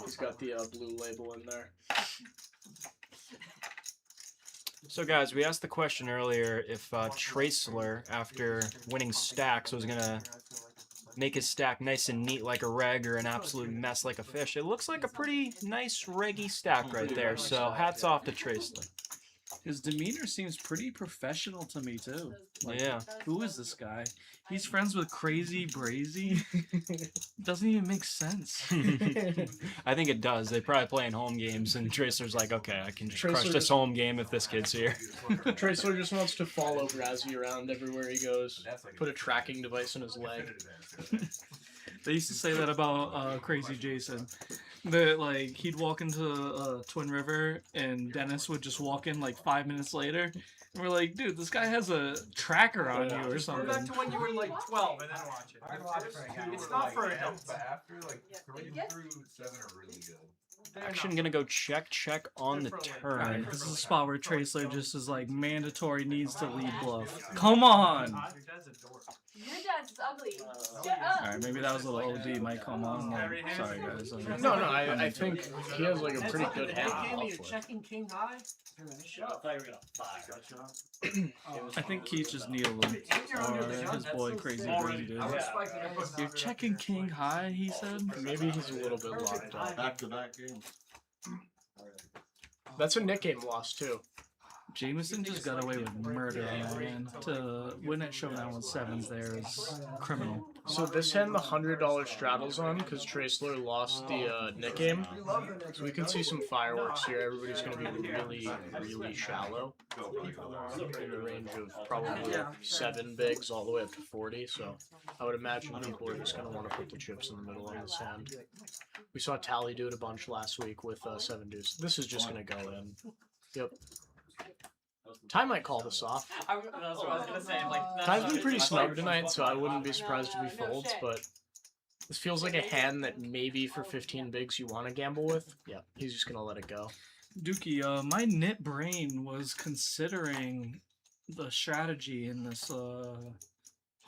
He's got the blue label in there. So guys, we asked the question earlier if Traceler, after winning stacks, was gonna make his stack nice and neat like a reg or an absolute mess like a fish. It looks like a pretty nice reggy stack right there, so hats off to Traceler. His demeanor seems pretty professional to me, too. Like, Yeah. who is this guy? He's friends with Crazy Brazy? Doesn't even make sense. I think it does. They probably playing home games, and Traceler's like, okay, I can just Traceler crush this just- home game if this kid's here. Traceler just wants to follow Brazzy around everywhere he goes. Put a tracking device in his leg. They used to say that about Crazy Jason. That, like, he'd walk into Twin River, and Dennis would just walk in, like, 5 minutes later. And we're like, dude, this guy has a tracker on you or Go something. back to when you were like 12 and then watch it. It's not for adults. But after like 3 through 7 are really good. Action gonna go check on the turn. Alright, this is a spot where Traceler just is like mandatory needs to lead bluff. Come on! Your dad's ugly. Shut up. Alright, maybe that was a little OD might come on. Sorry guys. No, I think he has like a pretty good hand. You're checking king high? I thought you were gonna fire. I think Keith just needled him. Or his boy Crazy Brazy did. You're checking king high, he said? Maybe he's a little bit locked up. Back-to-back games. That's a Nit Game loss too. Jameson just got away with murder on that hand. To win at showdown with 7s there is criminal. So this hand the $100 straddles on because Tracler lost the Nit Game. So we can see some fireworks here. Everybody's going to be really shallow. In the range of probably 7 bigs all the way up to 40. So I would imagine people are just going to want to put the chips in the middle on this hand. We saw Tally do it a bunch last week with 7 deuce. This is just going to go in. Yep. Ty might call this off. That's what I was gonna say. Like, Ty's been pretty snug tonight, so I wouldn't be surprised if he folds, but this feels like a hand that maybe for 15 bigs you want to gamble with. Yeah, he's just gonna let it go. Dukey, my Nit brain was considering the strategy in this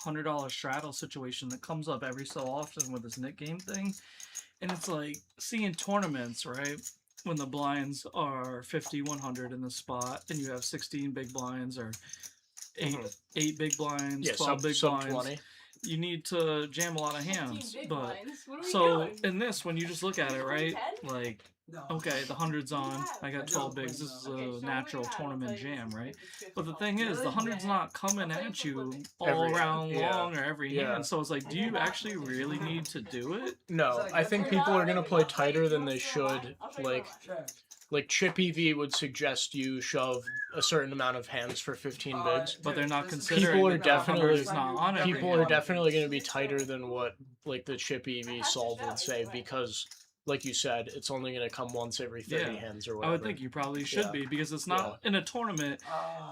$100 straddle situation that comes up every so often with this Nit Game thing. And it's like, seeing tournaments, right? When the blinds are 50, 100 in the spot, and you have 16 big blinds or 8 big blinds, 12 big blinds, 20. You need to jam a lot of hands. But so in this, when you just look at it, right, like, okay, the 100's on, I got 12 bigs, this is a natural tournament jam, right? But the thing is, the 100's not coming at you all around long or every hand, so it's like, do you actually really need to do it? No, I think people are going to play tighter than they should. Like Chip EV would suggest you shove a certain amount of hands for 15 bigs, but they're not considering people are definitely not on every people are definitely going to be tighter than what like the Chip EV solve would say, because like you said, it's only going to come once every 30 hands or whatever. I would think you probably should be, because it's not in a tournament.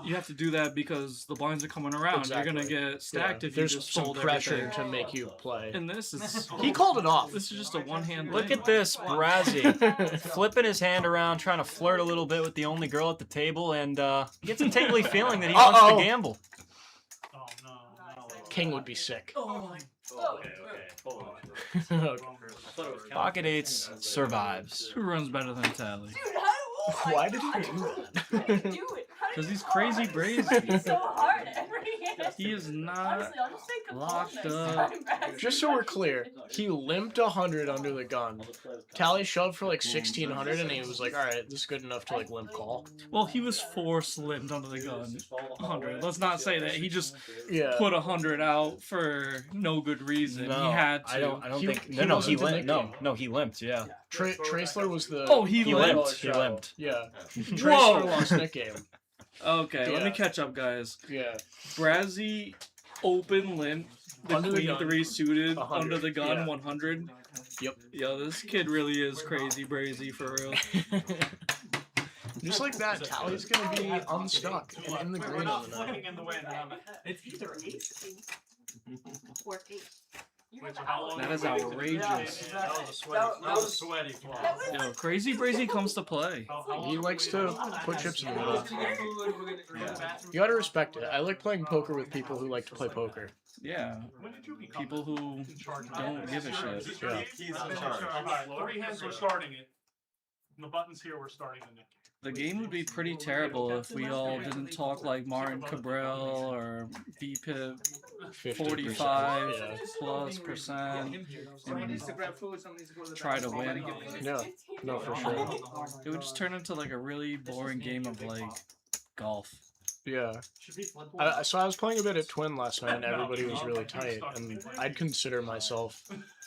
You have to do that because the blinds are coming around. Exactly. You're going to get stacked if there's you just some fold pressure everything. to make you play. And this is he called it off. This is just a one-hand Look thing. at this, Brazzy. Flipping his hand around, trying to flirt a little bit with the only girl at the table, and gets a tingly feeling that he wants to gamble. Oh, no. King would be sick. Okay. Hold on. Okay. Pocket eights survives. Who runs better than Tally? Dude, why did he do that? Because he's crazy brazy. It's so hard every hand. He is not Honestly, I'll just take a locked ball up. next time. Just so we're clear, he limped 100 under the gun. Tally shoved for like 1600, and he was like, "All right, this is good enough to like limp call." Well, he was force limped under the gun. 100. Let's not say that he just Yeah. put 100 out for no good reason. No, he had to. I don't He- think. he No, wasn't he in limped. the No, he limped. Yeah. Tracler was the. Oh, He limped. He limped. Yeah. Whoa. Tracler lost Nick game. Okay, let me Yeah. catch up, guys. Yeah. Brazzy open limp. The Under the queen gun. 3 suited 100, under the gun yeah. 100. Yep. Yo, this kid really is crazy brazy for real. Just like that, Tally's gonna be unstuck and in the green on the night. Flicking in the wind. It's either 8 Or 8. Wait, so how long That is did we- outrageous. That was a sweaty. That was a sweaty flop. Yo, crazy brazy comes to play. He likes to put chips in the middle. Yeah. You gotta respect it. I like playing poker with people who like to play poker. Yeah, When did you become people who in charge of don't that? give a shit. He's Yeah. in charge. Alright, 3 hands are starting it. And the buttons here, we're starting the Nick. The game would be pretty terrible if we all didn't talk like Martin Cabral or VPIP 45 Yeah. plus percent Someone and needs to grab food, someone needs to go to the try to bathroom. win. Yeah. No, for sure. It would just turn into like a really boring game of like golf. Yeah. So I was playing a bit at Twin last night, and everybody was really tight, and I'd consider myself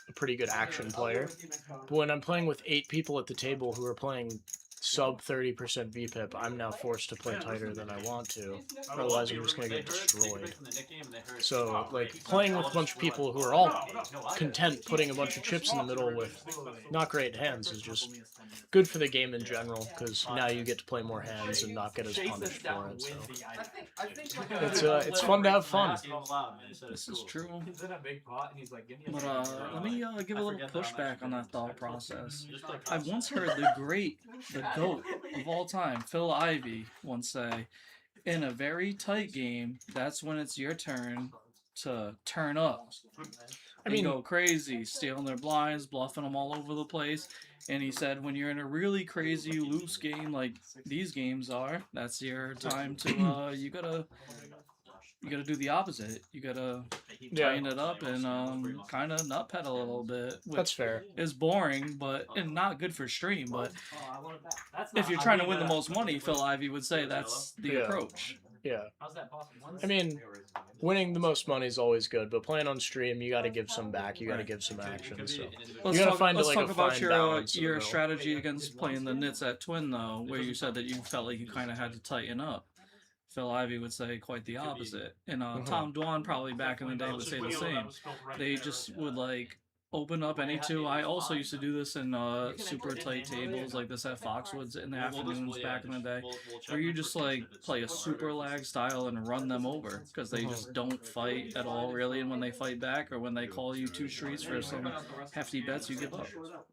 a pretty good action player. But when I'm playing with 8 people at the table who are playing sub 30% VPIP, I'm now forced to play tighter than I want to. Otherwise, I'm just going to get destroyed. So, like, playing with a bunch of people who are all content putting a bunch of chips in the middle with not great hands is just good for the game in general, because now you get to play more hands and not get as punished for it. So it's fun to have fun. This is true. He's in a big pot and he's like, give me a But second. let me give a little pushback on that thought process. I've once heard the GOAT of all time, Phil Ivey, once say, in a very tight game, that's when it's your turn to turn up. I mean, go crazy, stealing their blinds, bluffing them all over the place. And he said, when you're in a really crazy loose game like these games are, that's your time to you gotta do the opposite. You gotta tighten it up and kind of nut pedal a little bit. That's fair. Is boring, but and not good for stream. But if you're trying to win the most money, Phil Ivey would say that's the approach. Yeah. I mean, winning the most money is always good, but playing on stream, you got to give some back. You got to give some action. So Let's you got to talk, find let's like talk a about fine your balance. your strategy against playing the Nits at Twin though, where you said that you felt like you kind of had to tighten up. Phil Ivey would say quite the opposite, and Tom Dwan probably back in the day would say the same. They just would like open up any two. I also used to do this in super tight tables like this at Foxwoods in the afternoons back in the day, where you just like play a super lag style and run them over because they just don't fight at all really, and when they fight back or when they call you 2 streets for some hefty bets, you give up.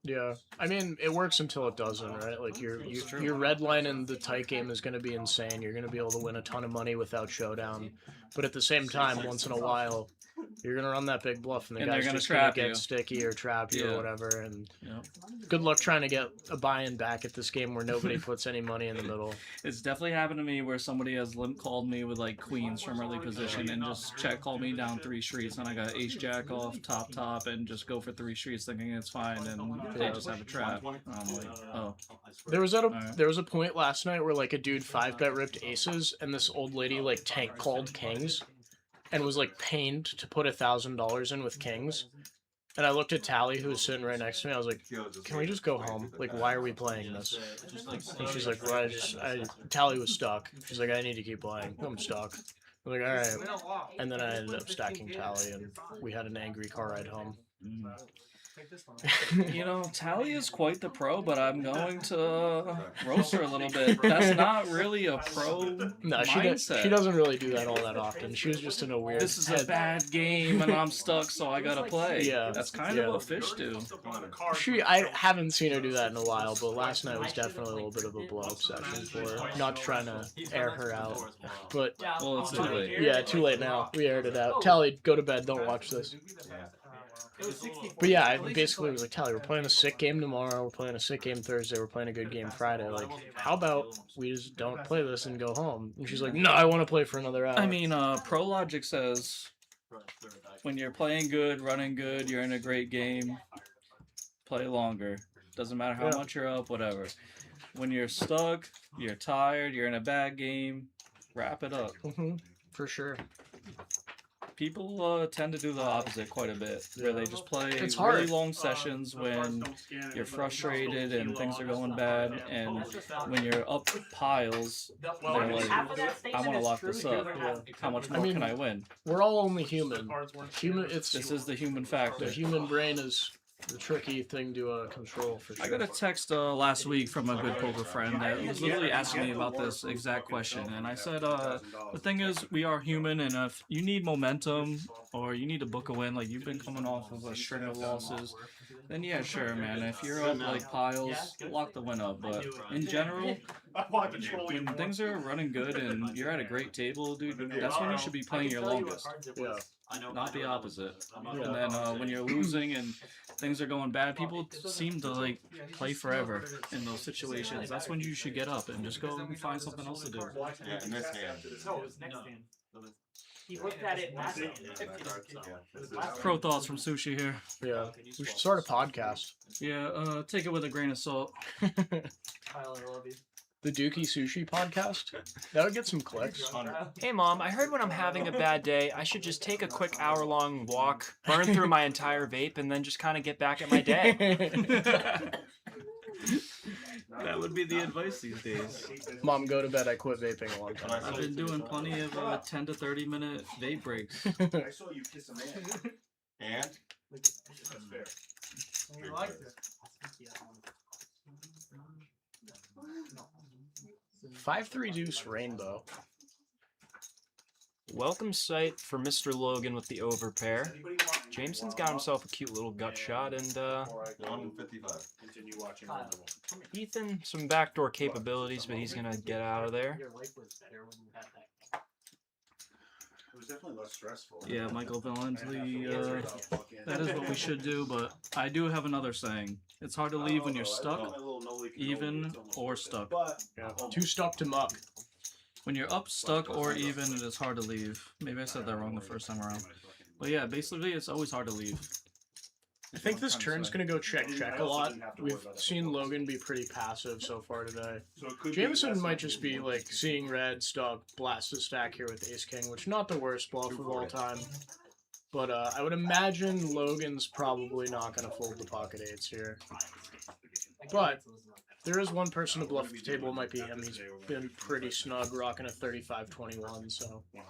Yeah, I mean it works until it doesn't, right? Like your red line in the tight game is going to be insane. You're going to be able to win a ton of money without showdown, but at the same time, once in a while, you're gonna run that big bluff, and the guy's just gonna get sticky or trap you or whatever. And good luck trying to get a buy-in back at this game where nobody puts any money in the middle. It's definitely happened to me where somebody has limp called me with like queens from early position and just check called me down 3 streets, and I got ace jack off top and just go for 3 streets thinking it's fine, and they just have a trap. And I'm like, oh. There was a point last night where like a dude 5-bet ripped aces, and this old lady like tank called kings. And was like pained to put $1,000 in with kings, and I looked at Tally, who was sitting right next to me. I was like, "Can we just go home? Like, why are we playing this?" And she's like, "Well, Tally was stuck." She's like, "I need to keep playing. I'm stuck." I'm like, "All right." And then I ended up stacking Tally, and we had an angry car ride home. You know, Tally is quite the pro, but I'm going to roast her a little bit. That's not really a pro mindset. She doesn't really do that all that often. She was just in a weird. This is a bad game, and I'm stuck, so I gotta play. Yeah, that's kind of what fish do. I haven't seen her do that in a while, but last night was definitely a little bit of a blow up session for her. Not trying to air her out, but well, it's too late. Yeah, too late now. We aired it out. Tally, go to bed. Don't watch this. But yeah, I basically was like, Tally, we're playing a sick game tomorrow, we're playing a sick game Thursday, we're playing a good game Friday. Like, how about we just don't play this and go home? And she's like, no, I want to play for another hour. I mean, Pro Logic says when you're playing good, running good, you're in a great game, play longer. Doesn't matter how much you're up, whatever. When you're stuck, you're tired, you're in a bad game, wrap it up. For sure. People tend to do the opposite quite a bit, where they just play hard. really long sessions when you're frustrated and things are going bad, and when you're up piles, they're like, I want to lock this up. How much more can I win? We're all only human. This is the human factor. The human brain is the tricky thing to control, for sure. I got a text last week from a good poker friend that was literally asking me about this exact question, and I said, the thing is, we are human, and if you need momentum or you need to book a win, like you've been coming off of a string of losses, then yeah, sure, man. If you're up like piles, lock the win up. But in general, when things are running good and you're at a great table, dude, that's when you should be playing your longest. Yeah. Not the opposite. And then when you're losing and things are going bad, people seem to like play forever in those situations. That's when you should get up and just go and find something else to do. Yeah, in this hand. He looked at it last Pro thoughts from Sushi here. Yeah. We should start a podcast. Yeah, take it with a grain of salt. Kyle, I love you. The Dukey Sushi podcast? That would get some clicks. Hey Mom, I heard when I'm having a bad day, I should just take a quick hour-long walk, burn through my entire vape, and then just kind of get back at my day. That would be the advice these days. Mom, go to bed. I quit vaping a long time. I've been doing plenty of 10 to 30 minute vape breaks. I saw you kiss a man. And? That's fair. And you liked it. 5-3 deuce rainbow. Welcome sight for Mr. Logan with the overpair. Jameson's got himself a cute little gut shot, and 155. Continue watching. Ethan, some backdoor capabilities, but he's gonna get out of there. Your life was better when you had that. It was definitely less stressful. Yeah, Michael Valently, that is what we should do, but I do have another saying. It's hard to leave when you're stuck, even, or stuck. Yeah. Too stuck to muck. When you're up, stuck, or even, it is hard to leave. Maybe I said that wrong the first time around. But yeah, basically it's always hard to leave. I think this turn's gonna go check a lot. We've seen Logan be pretty passive so far today. Jameson might just be like seeing red, stop, blast his stack here with Ace King, which not the worst bluff of all time. But I would imagine Logan's probably not gonna fold the pocket eights here. But there is one person to bluff at the table. It might be him. He's been pretty snug, rocking a 35-21. So I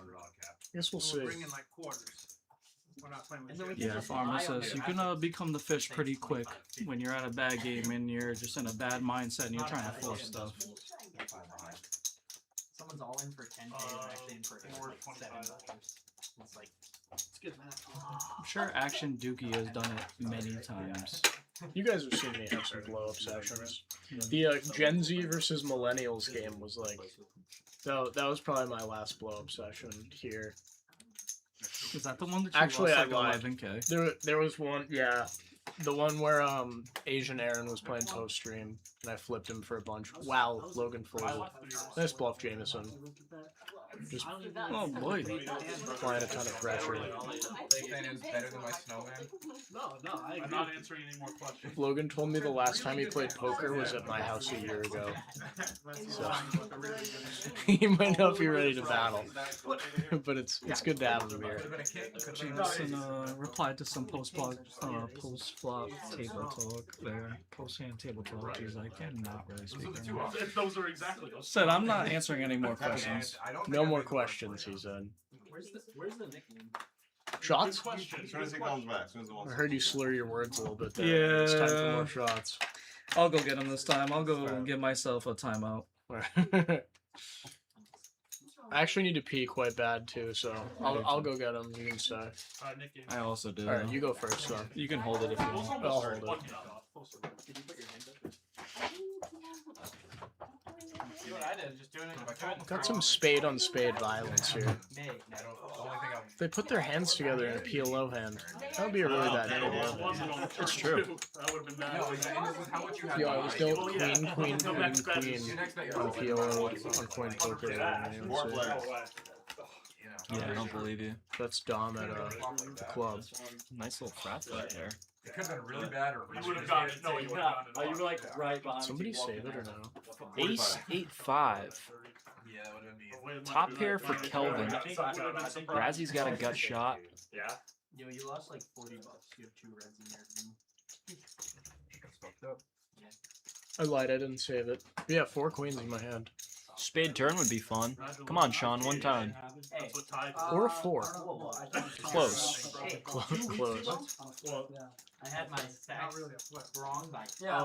guess we'll see. Yeah, Farmer says you can become the fish pretty quick when you're at a bad game and you're just in a bad mindset and you're trying to force stuff. Someone's all in for 10K and actually in for $7. It's like, it's good math. I'm sure Action Dukey has done it many times. You guys have seen me have some blow-up sessions. The Gen Z versus Millennials game was like, that was probably my last blow-up session here. Is that the one that you Actually, lost I like lied. 11K? There was one, yeah. The one where Asian Aaron was playing post-stream, and I flipped him for a bunch. Wow, Logan folded. Nice bluff, Jameson. Just oh boy, applying a ton of pressure. Better than my snowman. No, I'm not answering any more questions. Logan told me the last time he played poker was at my house a year ago. So he might not be ready to battle, but it's good to have him here. Jameson replied to some post-flop table talk there. Post-hand table talk. He's like, I'm not really speaking. Those are exactly those. Said, I'm not answering any more questions. No more questions, he said. Where's the nickname? Shots? As soon as he comes back, as soon as the I heard you slur your words a little bit there. Yeah. It's time for more shots. I'll go get him this time. I'll go give myself a timeout. I actually need to pee quite bad too, so I'll go get him. You can stay. I also do. Alright, you go first, so. You can hold it if you want. I'll hold it. Did you put your hand up? See what I did? Just doing it. Got some spade on spade violence here. If they put their hands together in a PLO hand, that would be a really bad hand. It's true. Yo, I was doing queen on PLO on coin poker. Yeah, I don't believe you. That's Dom at the club. Nice little frat fight there. It could have been really bad, or You would have gotten it. No, you would have gotten it. Oh, you were like right behind. Somebody save it or no? Ace 8-5. yeah, that would have been. Top pair for Kelvin. Razzy's got a gut shot. Yeah. Yo, you lost like $40. You have 2 reds in there. I lied, I didn't save it. But yeah, 4 queens in my hand. Spade turn would be fun. Come on, Sean, one time. That's what tied. Or a 4. Close. Close. I had my stacks wrong by. Yeah.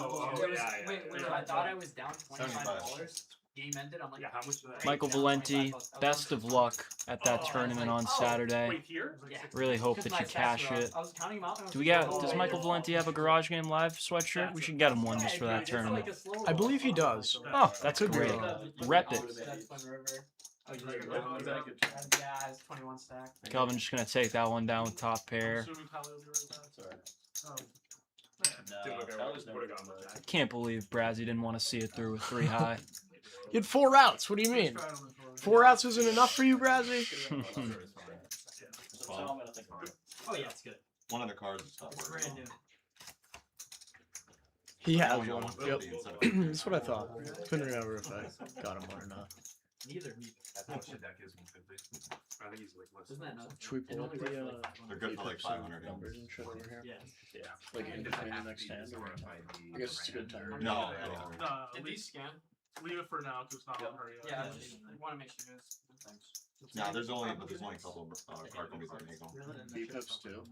Wait, I thought I was down $25. Game ended. I'm like, Yeah, how much did I? Michael Valenti, best of luck at that tournament on Saturday. Wait, here? Yeah. Really hope that you cash it. I was counting them out. Do we got? Does Michael Valenti have a Garage Game Live sweatshirt? We should get him one just for that tournament. I believe he does. Oh, that's great. Rep it. Oh, you did it. Yeah, it's 21 stack. Kelvin's just gonna take that one down with top pair. Assuming Tyler's right I can't believe Brazzy didn't want to see it through with 3 high. You had 4 outs. What do you mean? 4 outs isn't enough for you, Brazzy? Oh yeah, it's good. One of the cards is not It's working. brand new. He has Oh, you one. want Yep. Wilkie instead of- That's what I thought. Couldn't remember if I got him one or not. Neither. How much deck is 150? I think he's like less. Isn't that nuts? Should we pull up the They're good for like 500 numbers and shit over here? Yeah. Like in between the next hand? Or I guess it's a good time. No, At Did least these scan? leave it for now because it's not on her yet. Yeah, I just want to make sure it's. Thanks. No, there's only a couple of card companies that make them. B-pips too.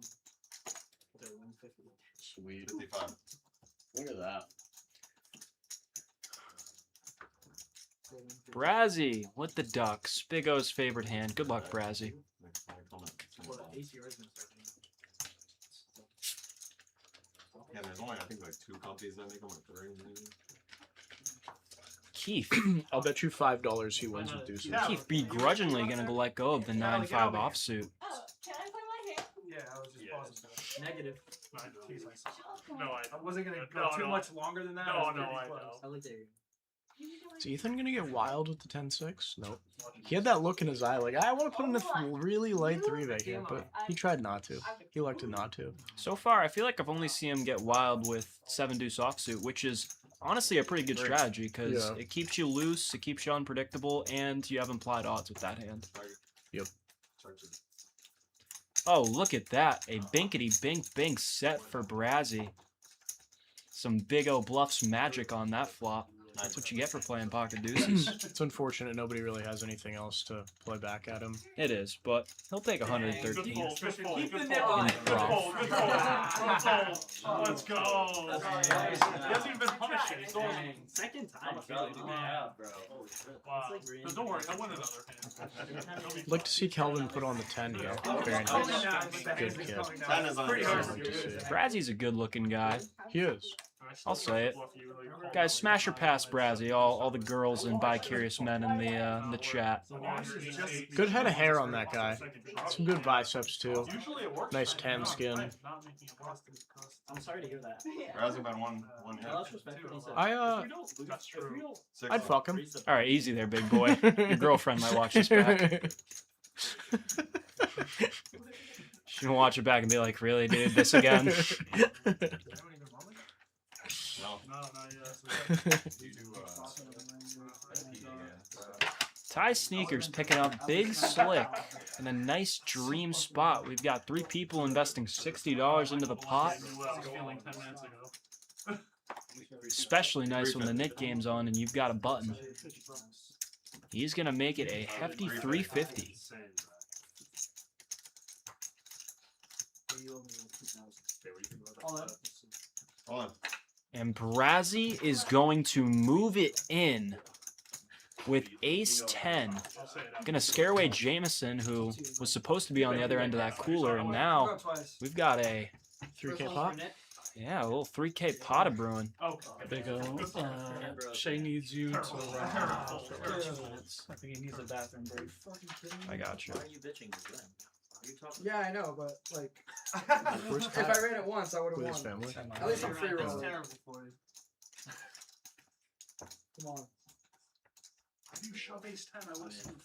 Sweet. 55. Look at that. Brazzy with the ducks. Big O's favorite hand. Good luck, Brazzy. Yeah, there's only I think like 2 companies that make them, or 3 maybe. Keith. I'll bet you $5 he wins with deuces. Keith begrudgingly gonna go let go of the 9-5 offsuit. Oh, can I play my hand? Yeah, I was just pausing. Negative. No, I I wasn't gonna go No, too no. much longer than that. No, I was no, pretty I close. know. I like that. Is Ethan gonna get wild with the 10-6? Nope. He had that look in his eye, like I want to put in a really light 3-bet here, but he tried not to. He elected not to. So far, I feel like I've only seen him get wild with 7 deuce offsuit, which is honestly a pretty good strategy because it keeps you loose, it keeps you unpredictable, and you have implied odds with that hand. Yep. Oh, look at that. A binkity bink bink set for Brazzy. Some big O bluffs magic on that flop. That's what you get for playing pocket deuces. It's unfortunate nobody really has anything else to play back at him. It is, but he'll take 113. Good fold. In Good prof. fold. Let's go. He hasn't even been punished yet. He's going. Second time. Wow. But don't worry, I'll win another hand. I'd like to see Kelvin put on the 10 here. Very nice. Good kid. 10 is on Pretty the hard. Brazzy's a good looking guy. He is. I'll say it. Guys, smash or pass Brazzy. All the girls and bi-curious men in the chat. Good head of hair on that guy. Some good biceps too. Nice tan skin. I'm sorry to hear that. Razzie been one hit. I'd fuck him. All right, easy there, big boy. Your girlfriend might watch this back. She's gonna watch it back and be like, "Really, dude? This again?" Ty Sneakers picking up Big Slick in a nice dream spot. We've got 3 people investing $60 into the pot. Especially nice when the Nit game's on and you've got a button. He's gonna make it a hefty 350. And Brazzy is going to move it in with ace 10. Gonna scare away Jameson, who was supposed to be on the other end of that cooler, and now we've got a 3K pot. Yeah, a little 3K pot of brewing. Big O. Shay needs you to for 2 minutes. I think he needs a bathroom break. I got you. Why are you bitching to them? Yeah, I know, but like, if I ran it once, I would have won. At least I'm free rolling. Terrible for you. Come on. You shove ace 10, I would have.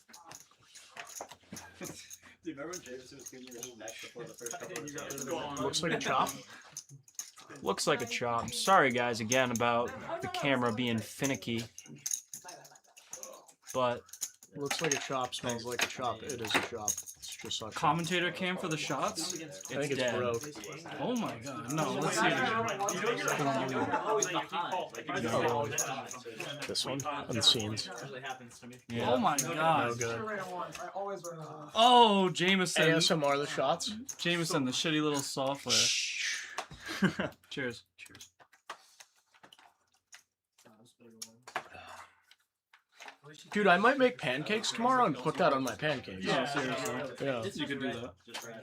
Dude, remember when Jameson was giving you a neck before the first couple of Looks like a chop. Looks like a chop. Sorry guys again about the camera being finicky. But looks like a chop, smells like a chop. It is a chop. It's just a Commentator cam for the shots? I think it's broke. Oh my god. No, let's see it. This one on the scenes. Oh my god. No good. Oh, Jameson. ASMR the shots. Jameson, the shitty little software. Cheers. Cheers. Dude, I might make pancakes tomorrow and put that on my pancakes. Yeah, seriously. Yeah. You could do that.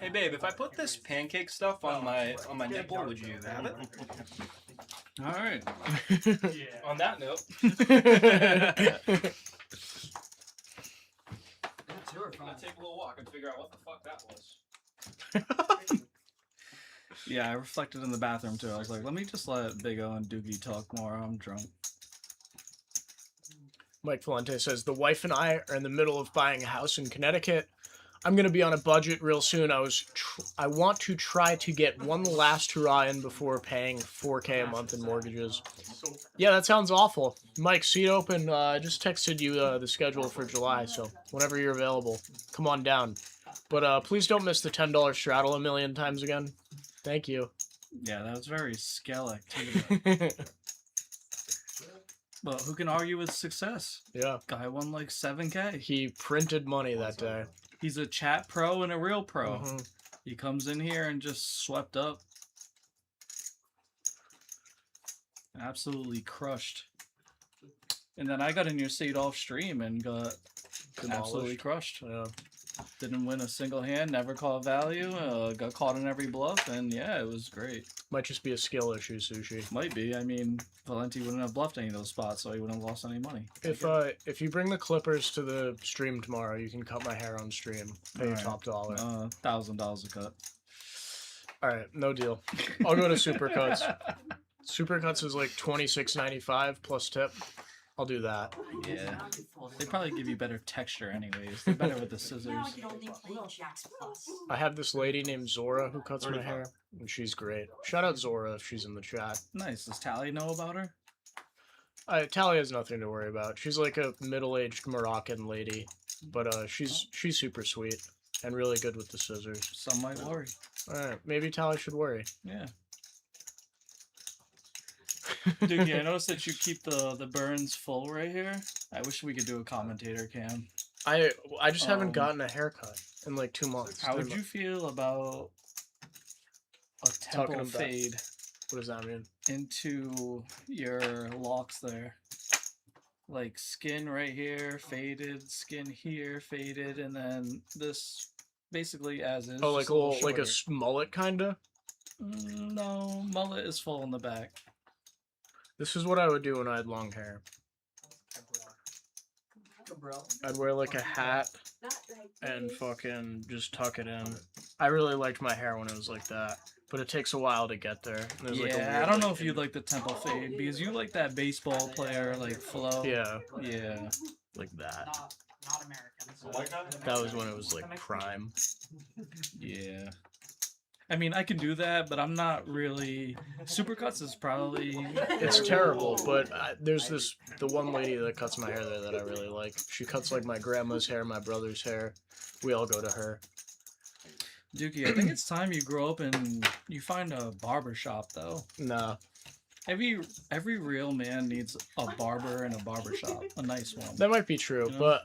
hey babe, if I put this pancake stuff on my nipple, would you have it? All right. On that note. I'm gonna take a little walk and figure out what the fuck that was. Yeah, I reflected in the bathroom too. I was like, let me just let Big O and Dukey talk more. I'm drunk. Mike Valente says, the wife and I are in the middle of buying a house in Connecticut. I'm going to be on a budget real soon. I want to try to get one last hurrah in before paying $4K a month in mortgages. Yeah, that sounds awful. Mike, seat open. I just texted you the schedule for July, so whenever you're available, come on down. But please don't miss the $10 straddle a million times again. Thank you. Yeah, that was very scale activity. But who can argue with success? Yeah. Guy won like 7K. He printed money that day. He's a chat pro and a real pro. He comes in here and just swept up. Absolutely crushed. And then I got in your seat off stream and got absolutely crushed. Yeah. Didn't win a single hand, never called value, got caught in every bluff, and yeah, it was great. Might just be a skill issue, Sushi. Might be. I mean, Valenti wouldn't have bluffed any of those spots, so he wouldn't have lost any money. If you bring the clippers to the stream tomorrow, you can cut my hair on stream. Pay your top dollar. $1,000 a cut. All right, no deal. I'll go to Supercuts. Supercuts is like $26.95 plus tip. I'll do that. Yeah. They probably give you better texture anyways. They're better with the scissors. I have this lady named Zora who cuts my hair, and she's great. Shout out Zora if she's in the chat. Nice. Does Tally know about her? Tally has nothing to worry about. She's like a middle-aged Moroccan lady, but she's super sweet and really good with the scissors. Some might worry. All right, maybe Tally should worry. Yeah. Dukey, I noticed that you keep the burns full right here. I wish we could do a commentator cam. I just haven't gotten a haircut in like 2 months. How would you feel about a temple about- fade What does that mean? into your locks there? Like skin right here, faded, skin here, faded, and then this basically as is. Oh, like just a little, like a shorter. mullet kinda. No, mullet is full in the back. This is what I would do when I had long hair. I'd wear like a hat and fucking just tuck it in. I really liked my hair when it was like that, but it takes a while to get there. There's like a Yeah, weird, I don't know if you'd like the temple fade because you like that baseball player like flow. Yeah, Yeah. like that. Not American. That was when it was like prime. Yeah. I mean, I can do that, but I'm not really. Supercuts is probably. It's terrible, but there's the one lady that cuts my hair there that I really like. She cuts like my grandma's hair, my brother's hair. We all go to her. Dukey, I think it's time you grow up and you find a barber shop, though. Nah. Every real man needs a barber and a barber shop, a nice one. That might be true, You know? but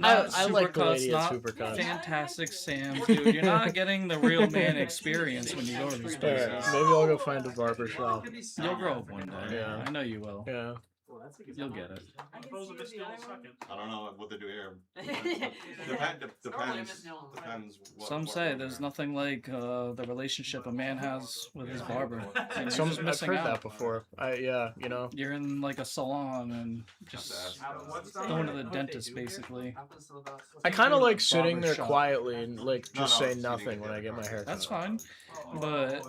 I like the lady at not Supercuts. Fantastic Sam's, dude. You're not getting the real man experience when you go to these places. Alright, maybe I'll go find a barber shop. You'll grow up one day. Yeah. I know you will. Yeah. You'll get it. I don't know what they do here. Depends. Some say there's nothing like the relationship a man has with his barber. And Some, you're just I've missing heard out. that before. Yeah, you know. You're in like a salon and just going to the dentist basically. I kind of like sitting there Barbershop. quietly and like just say nothing when I get my hair cut. That's fine, but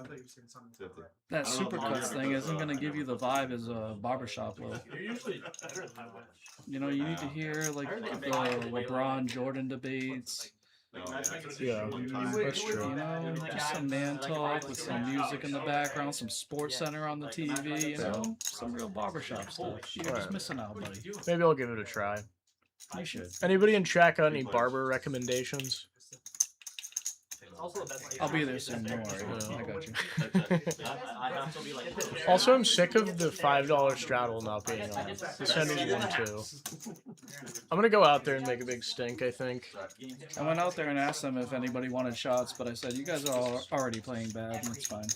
that supercuts thing isn't gonna give you the vibe as a barbershop look. You know, you need to hear like the LeBron Jordan debates. Yeah, that's true. You know, just some man talk with some music in the background, some Sports Center on the TV. You know, some real barbershop stuff. You're just Alright. missing out, buddy. Maybe I'll give it a try. You should. Anybody in chat got any barber recommendations? I'll be there soon. Don't worry. I got you. Also, I'm sick of the $5 straddle not being on. This hand is 1-2. I'm gonna go out there and make a big stink, I think. I went out there and asked them if anybody wanted shots, but I said, you guys are all already playing bad, and it's fine.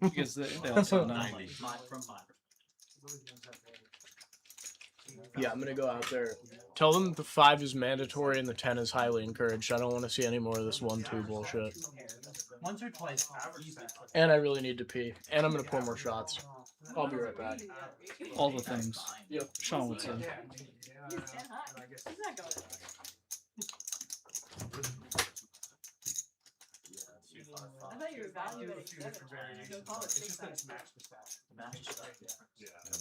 Because they all said no. Yeah, I'm gonna go out there. Tell them the 5 is mandatory and the 10 is highly encouraged. I don't want to see any more of this 1-2 bullshit. Once or twice. And I really need to pee. And I'm gonna pour more shots. I'll be right back. All the things. Yep. Sean would say. I thought you were evaluating 7. Go call it 6.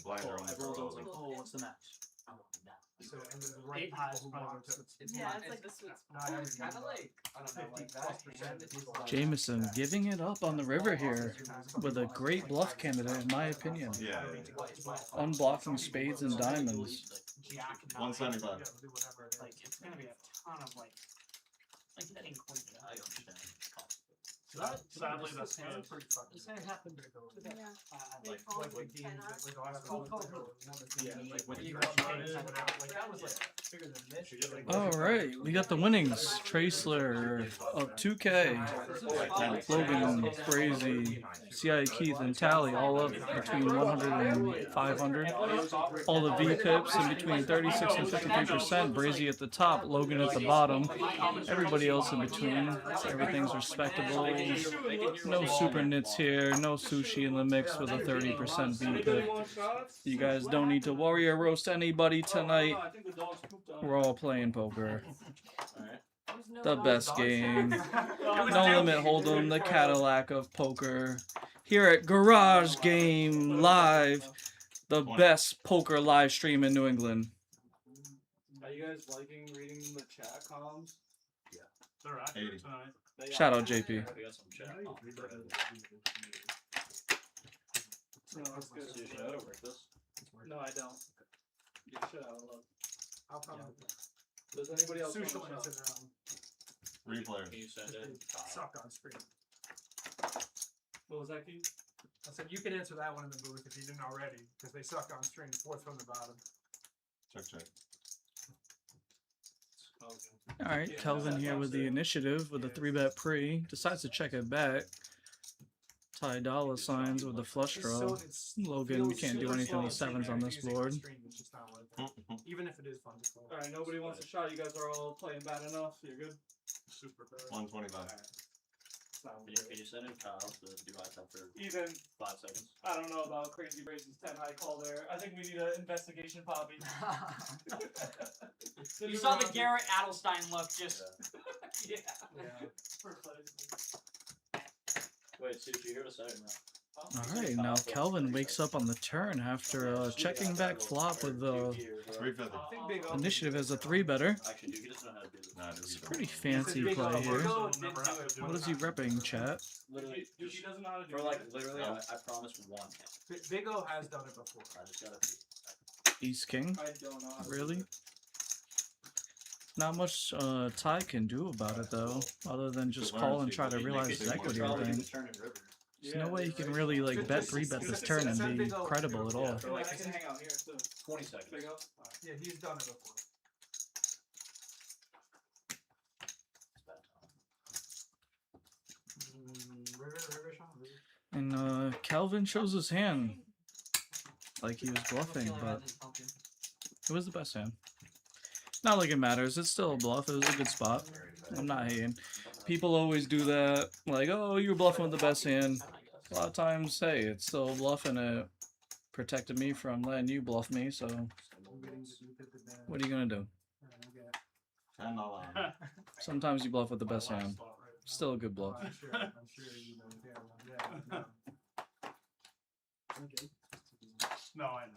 Blind are only for rolls. Oh, what's the match? So, and the right people who want to. Yeah, it's like the sweet spot. It's kind of like. I don't know, like that. Jameson giving it up on the river here with a great bluff candidate, in my opinion. Yeah. Unblocking spades and diamonds. 175. Like, it's gonna be a ton of like betting queen. I understand. Sadly, that's good. It's gonna happen. They call it like 10 All right, we got the winnings. Traceler of 2K, Logan, Crazy, CI Keith, and Tally all up between 100 and 500. All the V pips in between 36 and 53%. Brazy at the top, Logan at the bottom. Everybody else in between. Everything's respectable. No super nits here. No sushi in the mix with a 30% V pip. You guys don't need to worry or roast anybody tonight. We're all playing poker. The best game. No Limit Holdem, the Cadillac of poker. Here at Garage Game Live. The best poker live stream in New England. Are you guys liking reading the chat comms? Yeah. They're active tonight. Shout out JP. We got some chat. No, that's good. So you should auto break this. No, I don't. You should have a look. I'll come. Does anybody else Sushi want to answer shop? their own. Replayer. Can you send it? Suck on screen. What was that, Keith? I said you can answer that one in the booth if you didn't already, because they suck on screen. Fourth from the bottom. Check, check. All right, Kelvin here with the initiative with the 3-bet pre. Decides to check it back. Ty dollar signs with the flush draw. Logan, we can't do anything with sevens on this board. Even if it is fun to play. All right, nobody wants a shot. You guys are all playing bad enough. You're good. Super bad. 125. Can you send in Kyle to do high top for Even 5 seconds? I don't know about Crazy Brazy's 10 high call there. I think we need an investigation, Poppy. You saw the Garrett Adelstein look, just yeah. Wait, Sushi, you're the second round. All right, now Kelvin wakes up on the turn after checking back flop with the 350. initiative as a 3-better. Actually, Dukey doesn't know how to do this. Nah, It's a pretty fancy play here. What is he repping, chat? Literally, Dukey doesn't know how to do for like this. literally, I promised one hand. Big O has done it before. I just gotta be. Ace King? I don't know how to Really? do Not much Ty can do about it though, other than just call and try to realize his equity, I think. There's no way he can really like bet 3-bet this turn and be credible at all. I can hang out here too. 20 seconds. Big up. Yeah, he's done it before. And Kelvin shows his hand like he was bluffing, but it was the best hand. Not like it matters. It's still a bluff. It was a good spot. I'm not hating. People always do that. Like, oh, you were bluffing with the best hand. A lot of times, hey, it's still a bluff and it protected me from letting you bluff me. So, what are you going to do? $10. Sometimes you bluff with the best hand. Still a good bluff. I'm sure you know. Yeah. No, I know.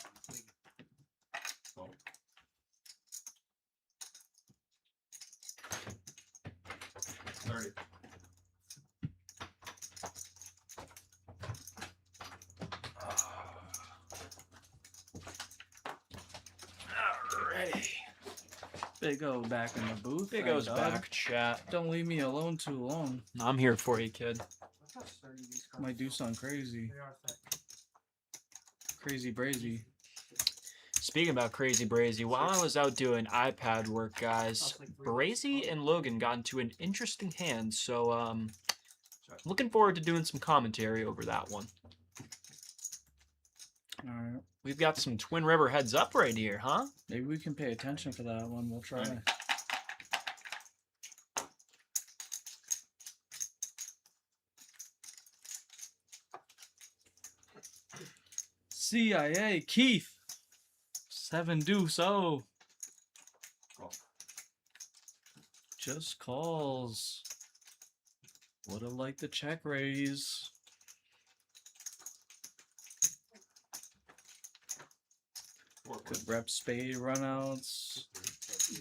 30. Alrighty. Big O back in the booth. Big Thank O's God. back, chat. Don't leave me alone too long. I'm here for you, kid. Might do something crazy. Crazy brazy. Speaking about Crazy Brazy, while I was out doing iPad work, guys, Brazy and Logan got into an interesting hand, so looking forward to doing some commentary over that one. Alright. We've got some Twin River heads up right here, huh? Maybe we can pay attention for that one. We'll try. CIA Keith. 7 deuce. Oh. Just calls. Would've liked the check raise. Could rep spade runouts.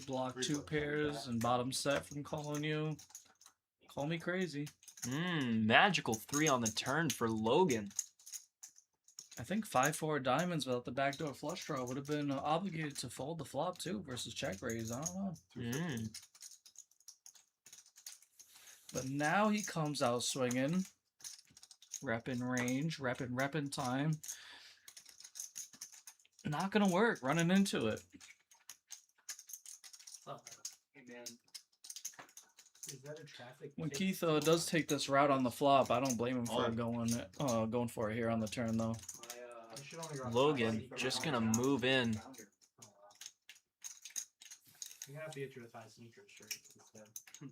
Block 2 pairs and bottom set from calling you. Call me crazy. Magical 3 on the turn for Logan. I think 5-4 diamonds without the backdoor flush draw would have been obligated to fold the flop too versus check raise. I don't know. But now he comes out swinging. Rep in range, rep in time. Not gonna work, running into it. When Keith does take this route on the flop, I don't blame him for going for it here on the turn though. Logan just gonna move in. You have to get your thigh sneakers straight instead. I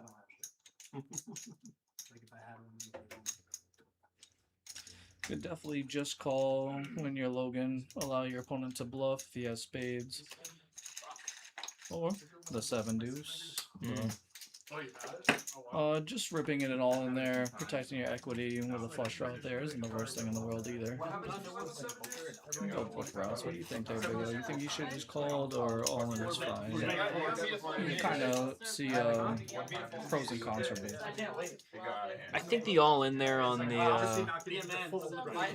don't have shit. Like if I had one. Could definitely just call when you're Logan. Allow your opponent to bluff if he has spades. Or the 7 deuce. Oh, you got it? Oh, wow. Just ripping it all in there, protecting your equity with a flush draw there isn't the worst thing in the world either. Go flip routes. What do you think there, Big O? You think you should have just called or all in is fine? You kind of see pros and cons for both. I think the all in there on the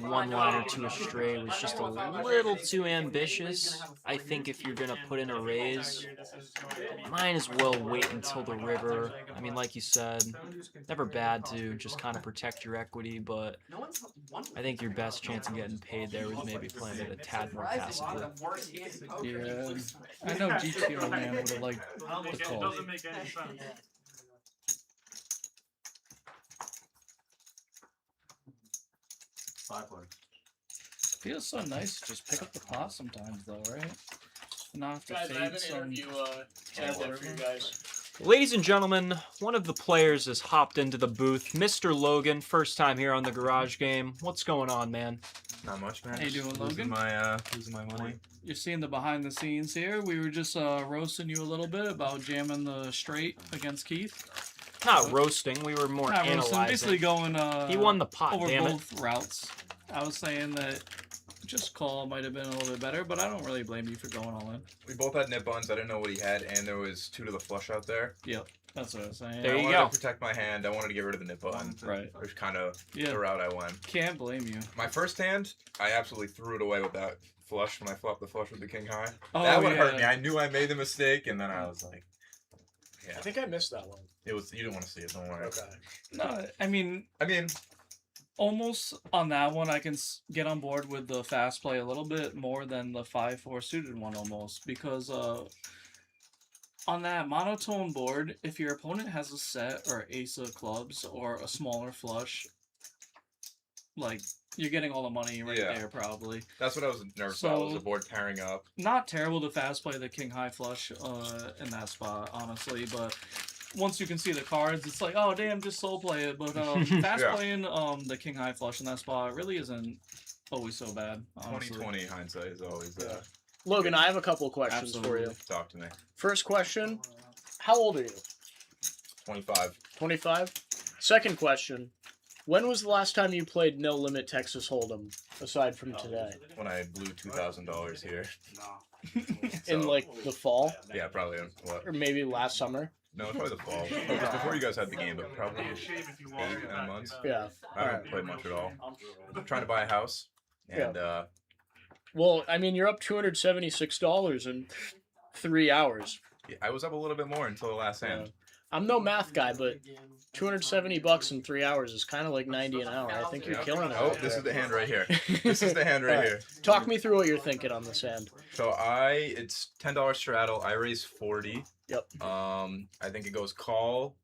one liner to a straight was just a little too ambitious. I think if you're gonna put in a raise, might as well wait until the river. I mean, like you said, never bad to just kind of protect your equity, but I think your best chance of getting paid there was maybe playing it a tad more passively. Yeah, I know GTO man would have liked the It call. doesn't make any sense. Feels so nice to just pick up the pot sometimes, though, right? Not have to Guys, I have an fade some. interview template for you guys. Ladies and gentlemen, one of the players has hopped into the booth. Mr. Logan, first time here on the Garage Game. What's going on, man? Not much, man. How you Just doing, Logan? Losing my money. You're seeing the behind the scenes here. We were just roasting you a little bit about jamming the straight against Keith. Not roasting, we were more Not roasting, analyzing. basically going He won the pot, over damn it. both routes. I was saying that just call might have been a little bit better, but I don't really blame you for going all in. We both had nip buns. I didn't know what he had, and there was 2 to the flush out there. Yep, that's what I was saying. There I you wanted go. to protect my hand. I wanted to get rid of the nip bun. Right. Which kind of Yeah. the route I went. Can't blame you. My first hand, I absolutely threw it away with that flush when I flopped the flush with the king high. Oh, that one hurt yeah. me. I knew I made the mistake, and then I was like, yeah. I think I missed that one. It was. You didn't want to see it. Don't worry. Okay. No, I mean, almost on that one, I can get on board with the fast play a little bit more than the 5-4 suited one almost, because on that monotone board, if your opponent has a set or ace of clubs or a smaller flush, like, you're getting all the money right Yeah. there probably. That's what I was nervous about. Was the board pairing up. Not terrible to fast play the king high flush in that spot, honestly, but once you can see the cards, it's like, oh damn, just soul play it. But fast Yeah. playing the king high flush in that spot really isn't always so bad. Honestly. 20/20 hindsight is always Logan, I have a couple of questions for you. Talk to me. First question, how old are you? 25. 25? Second question, when was the last time you played No Limit Texas Hold'em, aside from today? When I blew $2,000 here. In, like, the fall? Yeah, probably. What? Or maybe last summer? No, probably the fall. It was before you guys had the game, but probably 8, 9 months. Yeah. I haven't played much at all. I'm trying to buy a house, and Well, I mean, you're up $276 in 3 hours. yeah, I was up a little bit more until the last hand. I'm no math guy, but $270 in 3 hours is kind of like 90 an hour. I think you're killing it. Oh, this is the hand right here. This is the hand right Alright. here. Talk me through what you're thinking on this hand. So it's $10 straddle. I raise 40. Yep. I think it goes call,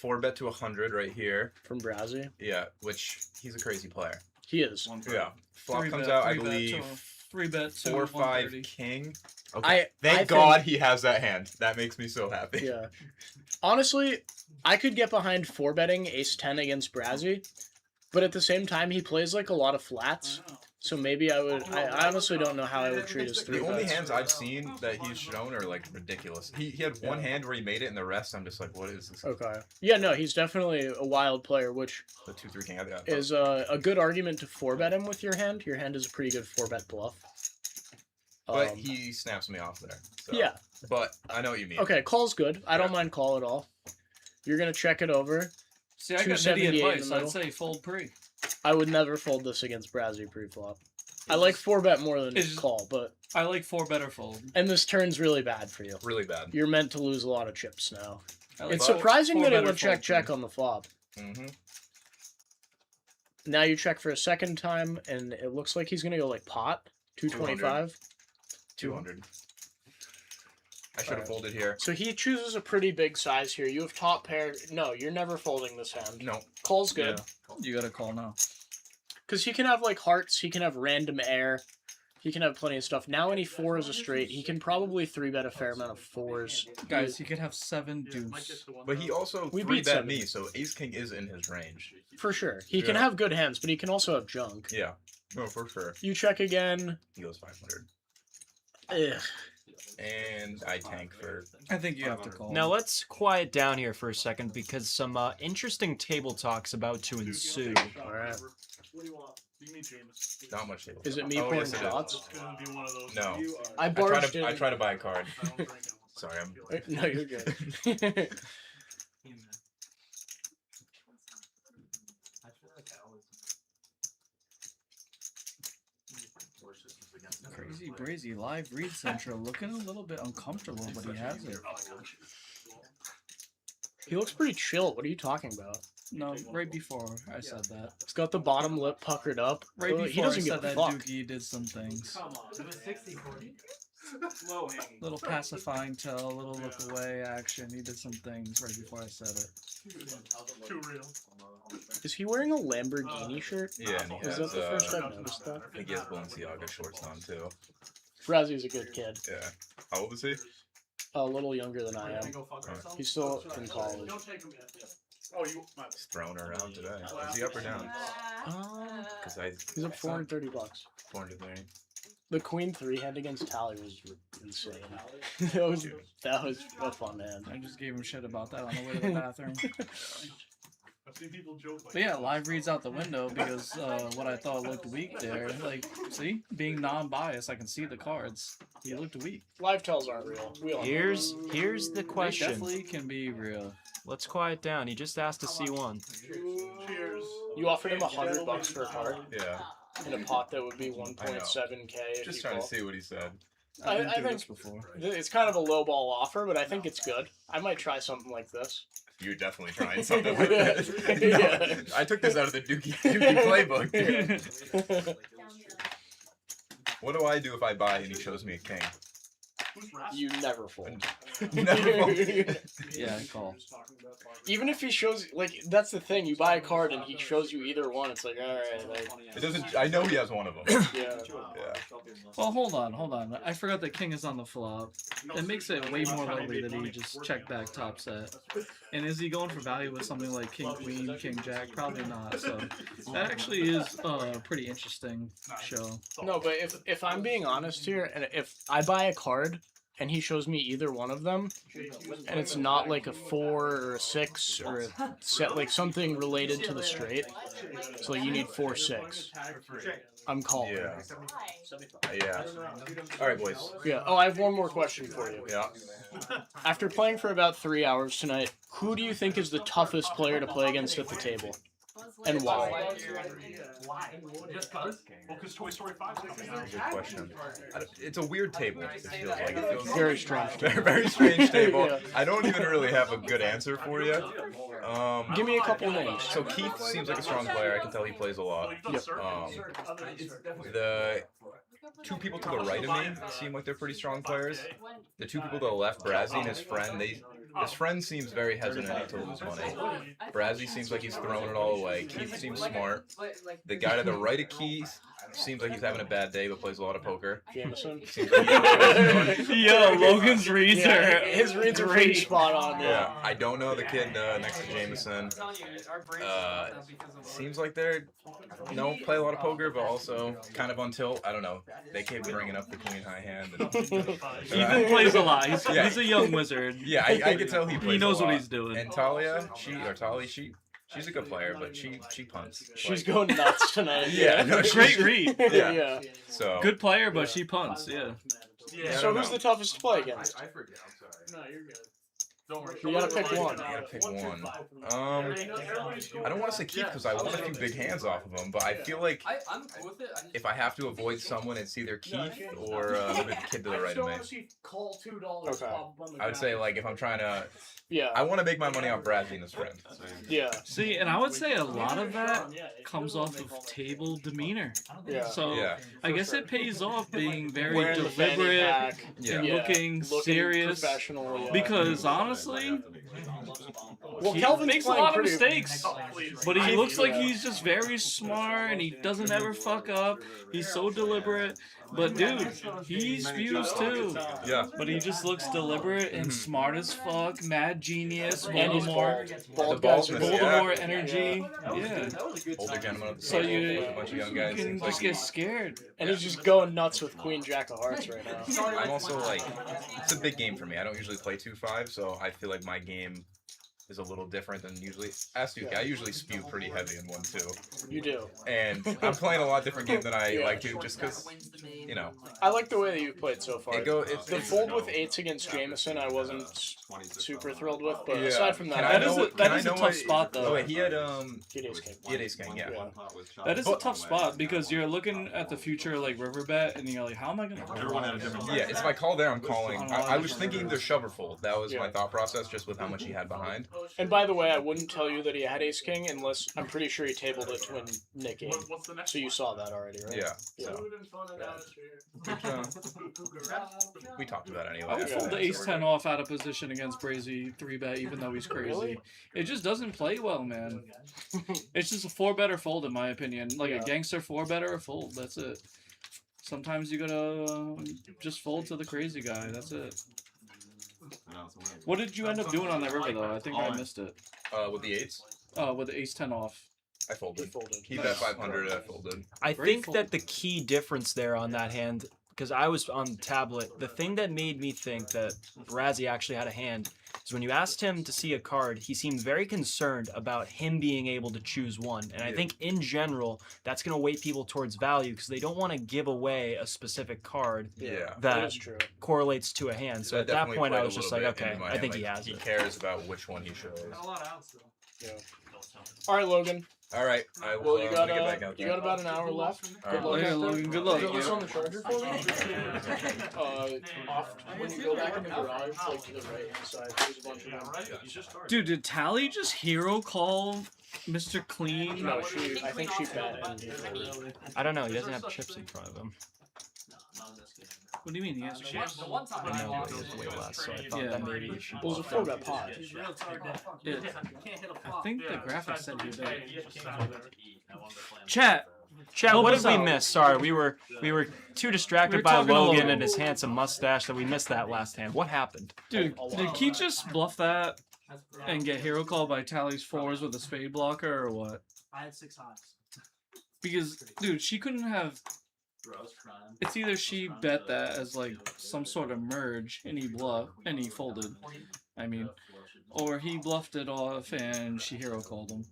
4-bet to 100 right here. From Brazzy? Yeah, which he's a crazy player. He is. Yeah. Flop 3-bet, comes out, I 3-bet to believe. 3-bet to 4-5 130. king. Okay. Thank God he has that hand. That makes me so happy. Yeah. Honestly, I could get behind 4-betting ace-10 against Brazzy, but at the same time, he plays like a lot of flats. So maybe I would. I honestly don't know how I would treat his 3 The only bets. hands I've seen that he's shown are like ridiculous. He had one hand where he made it, and the rest I'm just like, what is this? Okay. Yeah, no, he's definitely a wild player, which The 2-3 king. Yeah. is a good argument to 4-bet him with your hand. Your hand is a pretty good 4-bet bluff. But he snaps me off there. So. Yeah. But I know what you mean. Okay, call's good. I don't mind call at all. You're gonna check it over. See, I got nitty 278 in advice. the I'd middle. say fold pre. I would never fold this against Brazzy pre-flop. I like 4-bet more than It's- call, but I like 4-better fold. and this turn's really bad for you. Really bad. You're meant to lose a lot of chips now. I like It's four- surprising that it 4-better went check fold check pre. on the flop. Mm-hmm. Now you check for a second time, and it looks like he's gonna go like pot 225. 200. I should have folded here. So he chooses a pretty big size here. You have top pair. No, you're never folding this hand. No. Call's good. You gotta call now. Because he can have like hearts, he can have random air, he can have plenty of stuff. Now any 4 is a straight. He can probably 3-bet a fair amount of 4s. Guys, he could have 7 deuce. But he also We beat 3-bet 7. me, so ace king is in his range. For sure. He can Yeah. have good hands, but he can also have junk. Yeah. No, for sure. You check again. He goes 500. Ugh. And I tank for. I think you have to call. Now let's quiet down here for a second because some interesting table talk's about to ensue. All right. What do you want? You need Jameson. Not much table. Is it me Oh, pouring yes, it is. shots? It's gonna be one of those. No. I I barged in. try to buy a card. I don't drink it. Sorry, I'm. No, you're good. Crazy Brazy live read central, looking a little bit uncomfortable, but he has it. He looks pretty chill. What are you talking about? No, right before I said that. He's got the bottom lip puckered up. Right He before I doesn't give said a that, fuck. Dukey did some things. Come on, it was 60-40. Low hanging. Little pacifying tell, little look away action. He did some things right before I said it. Too real. Is he wearing a Lamborghini shirt? Yeah, and he Is has. that the first I've noticed that? I think he has Balenciaga shorts on too. Razzy's a good kid. Yeah. How old is he? A little younger than I am. He's still in college. Don't take him yet. Oh, you. He's throwing her around today. Is he up or down? Because He's up 430 bucks. 430. The Queen 3-hand against Tally was insane. that was a fun hand. I just gave him shit about that on the way to the bathroom. I've seen people joke like But yeah, live reads out the window because what I thought looked weak there. Like, see, being non-biased, I can see the cards. He looked weak. Live tells aren't real. We all know. Here's the They question. definitely can be real. Let's quiet down. He just asked to see one. Cheers. You offered him $100 for a card Yeah. in a pot that would be 1.7K if Just you trying call. to see what he said. I've been I through think this before. it's kind of a lowball offer, but I think it's good. I might try something like this. You're definitely trying something like this. No, I took this out of the Dukey playbook, dude. What do I do if I buy and he shows me a king? You never fold. Never fold. Yeah, I call. Even if he shows, like, that's the thing. You buy a card and he shows you either one. It's like, all right, like, It doesn't. I know he has one of them. yeah. Well, hold on. I forgot that king is on the flop. It makes it way more likely that he just checked back top set. And is he going for value with something like king queen, king jack? Probably not. So that actually is a pretty interesting show. No, but if I'm being honest here, and if I buy a card and he shows me either one of them, and it's not like a 4 or a 6 or a set, like something related to the straight, so like you need 4-6. I'm calling. Yeah. Yeah. All right, boys. Yeah. Oh, I have one more question for you. Yeah. After playing for about 3 hours tonight, who do you think is the toughest player to play against at the table? And why? Just cause? Well, because Toy Story 5 is coming out. Good question. It's a weird table. It feels like it feels Very strange. very strange table. Yeah. I don't even really have a good answer for you. Give me a couple names. So Keith seems like a strong player. I can tell he plays a lot. Yep. The two people to the right of me seem like they're pretty strong players. The two people to the left, Brazzy and his friend, his friend seems very hesitant to lose money. Brazzy seems like he's throwing it all away. Keith seems smart. The guy to the right of Keith seems like he's having a bad day but plays a lot of poker. Jameson. Seems like he's Yo, Logan's reads Yeah, are his reads are pretty spot on. yeah, I don't know the kid next to Jameson. Seems like they're, play a lot of poker, but also kind of on tilt. I don't know. They keep bringing up the queen high hand. And, Ethan plays a lot. He's a young wizard. Yeah, I can tell he plays. He knows a lot. what he's doing. And Talia, she's a good player, but she punts. She's going nuts tonight. Yeah, no, Great read. Yeah. So Good player, but she punts. Yeah. Yeah. So who's the toughest to play against? I forget. I'm sorry. No, you're good. Don't worry. You gotta pick one. I gotta pick one. I don't want to say Keith because I want a few big hands off of him, but I feel like I'm cool with it. if I have to avoid someone, it's either Keith or the kid to the right of me. Call $2. Okay. I would say like if I'm trying to, Yeah. I want to make my money off Bradley and his friend. Yeah. See, and I would say a lot of that comes off of table demeanor. Yeah. So Yeah. I guess it pays off being very Wearing the fanny deliberate pack. Yeah. and looking serious. Professional. Yeah. Because honestly, well, he Kelvin's makes a playing lot of pretty- mistakes, but he looks like he's just very smart and he doesn't ever fuck up. He's so deliberate. But dude, he spews too. Yeah. But he just looks deliberate and smart as fuck, mad genius, And he's Voldemort. bald. Bald guys are Voldemort energy. Yeah. Older gentleman at the So table, you, a bunch of young you guys. can seems just like get scared. And he's just going nuts with Queen Jack of Hearts right now. I'm also like, it's a big game for me. I don't usually play 2-5, so I feel like my game is a little different than usually. Ask Dukey, I usually spew pretty heavy in 1-2. You do. And I'm playing a lot different game than I like to, just because, you know. I like the way that you've played so far. It's the fold with 8s against Jameson, I wasn't super thrilled with, but yeah. aside from that, that is a tough spot though. Oh wait, he had Ace King, yeah. That is a tough spot because you're looking at the future like river bet and you're like, how am I gonna? Yeah, it's my call there. I'm calling. I was thinking either shove or fold. That was my thought process, just with how much he had behind. And by the way, I wouldn't tell you that he had Ace King unless I'm pretty sure he tabled it to win Nit Game. So you saw that already, right? Yeah. We talked about it anyway. I would fold the Ace 10 off out of position against Brazy 3-bet, even though he's crazy. Really? It just doesn't play well, man. It's just a 4-better fold, in my opinion. Like a gangster 4-better or fold, that's it. Sometimes you gotta just fold to the crazy guy, that's it. What did you end up doing on that river, though? I think I missed it. With the 8s? With the Ace 10 off. I folded. He bet 500, I folded. I think that the key difference there on that hand, because I was on the tablet, the thing that made me think that Brazzy actually had a hand is when you asked him to see a card, he seemed very concerned about him being able to choose one. And I think in general, that's going to weight people towards value because they don't want to give away a specific card that correlates to a hand. So at that point, I was just like, okay, I think he has it. He cares about which one he shows. All right, Logan. All right, I will you get back out you there. got about an hour left. All right, Later, Logan. Good luck. Is this on the charger for me? Off when you go back in the garage, like to the right hand side, there's a bunch of them. Dude, did Tally just hero call Mr. Clean? No, I think she bet. I don't know. He doesn't have chips in front of him. What do you mean he has chips? I know, but he has way less, so I thought that maybe he should. It was a 4-bet pot. Yeah. I think the graphics said he did. Chat, what did we miss? Sorry, we were too distracted by Logan and his handsome mustache that we missed that last hand. What happened? Dude, did Keith just bluff that and get hero called by Tally's 4s with a spade blocker or what? I had 6 highs. Because, dude, she couldn't have... It's either she bet that as like some sort of merge and he folded. I mean, or he bluffed it off and she hero called him. Do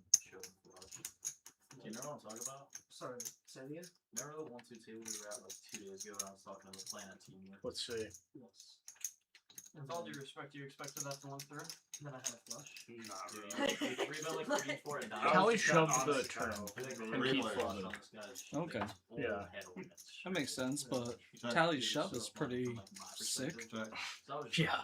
you know what I'm talking about? Sorry, say it again? Remember the 1-2 table we were at like 2 days ago when I was talking to the planet team? Let's see. Yes. With all due respect, you expected that to 1-3? Then I had a flush. Kelly shoved the turn and he flooded. Okay. Yeah. That makes sense, but Tally's shove is pretty sick. Yeah.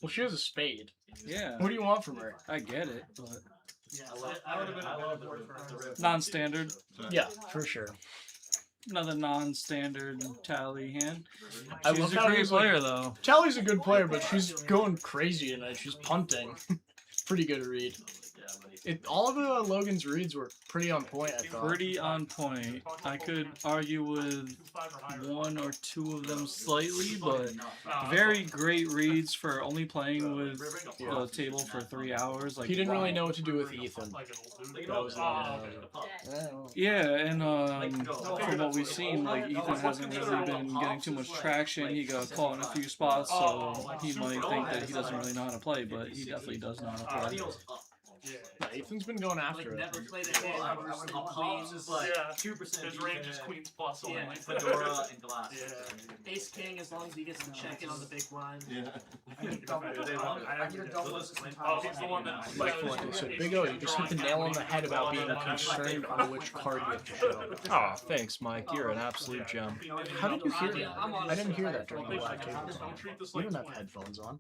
Well, she has a spade. Yeah. What do you want from her? I get it, but... Yeah, I would have been a bad boy for her. Non-standard. Yeah, for sure. Another non-standard Tally hand. I She's love a how great he's player, like, though. Tally's a good player, but she's going crazy tonight. She's punting. Pretty good read. All of Logan's reads were pretty on point, I thought. Pretty on point. I could argue with 1 or 2 of them slightly, but very great reads for only playing with the table for 3 hours. Like he didn't really know what to do with Ethan. That was yeah, and from what we've seen, like Ethan hasn't really been getting too much traction. He got caught in a few spots, so he might think that he doesn't really know how to play, but he definitely does know how to play. Yeah, Ethan's been going after it. Never played a game. Queens is like 2%. His range is Queen's plus only. Yeah. Fedora and glass. Yeah. Ace King, as long as he gets to check in on the big blind. Yeah. I get a double. Oh, he's the one that. Mike Fuente said, Big O, you just hit the nail on the head about being concerned on which card you have to show. Oh, thanks, Mike. You're an absolute gem. How did you hear that? I didn't hear that during the black cable. You don't have headphones on.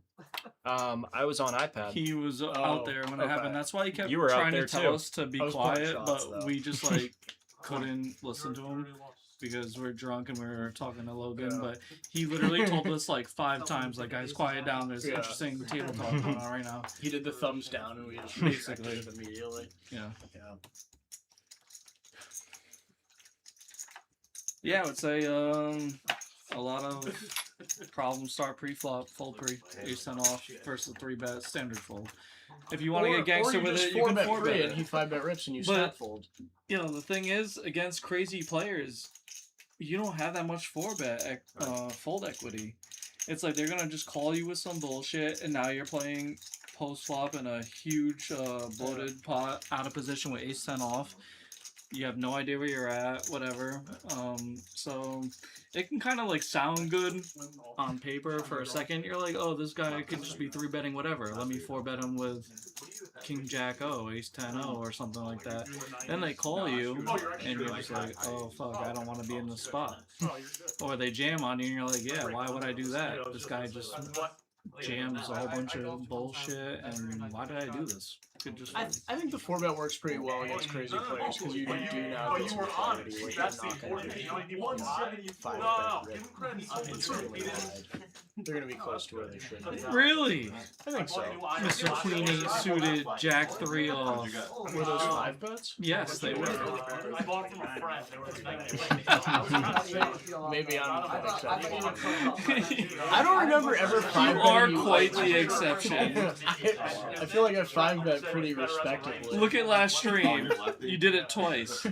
I was on iPad. He was out there when it happened. That's why he kept You were out trying there to tell too. us to be I was pulling quiet, shots, but though. we just like couldn't listen to him because we're drunk and we were talking to Logan. But he literally told us like 5 times, like, guys, quiet down. There's interesting table talk going on right now. He did the thumbs down and we just Basically. it immediately. Yeah, I would say A lot of problems start pre-flop, fold pre, ace 10 off versus 3-bet standard fold. If you want to get gangster with it, you can 4-bet and he 5-bet rips and you snap fold. You know, the thing is, against crazy players, you don't have that much 4-bet fold equity. It's like they're going to just call you with some bullshit, and now you're playing post-flop in a huge bloated pot out of position with ace 10 off. You have no idea where you're at, whatever. So it can kind of like sound good on paper for a second. You're like, oh, this guy could just be 3-betting whatever. Let me 4-bet him with King Jack O, Ace 10 O, or something like that. Then they call you, and you're just like, oh fuck, I don't want to be in this spot. Or they jam on you, and you're like, yeah, why would I do that? This guy just jams a whole bunch of bullshit, and why did I do this? I think the 4-bet works pretty well against crazy players because you do now get some clarity where you're not going to be 5-bet insanely wide. They're going to be close to where they should be. Really? I think so. Mr. Queen 8 suited, Jack 3 off. Were those 5-bets? Yes, they were. I bought from a friend. Maybe I'm an exception. I don't remember ever 5-betting. You are quite the exception. I feel like I 5-bet pretty respectively. Look at last stream. You did it twice.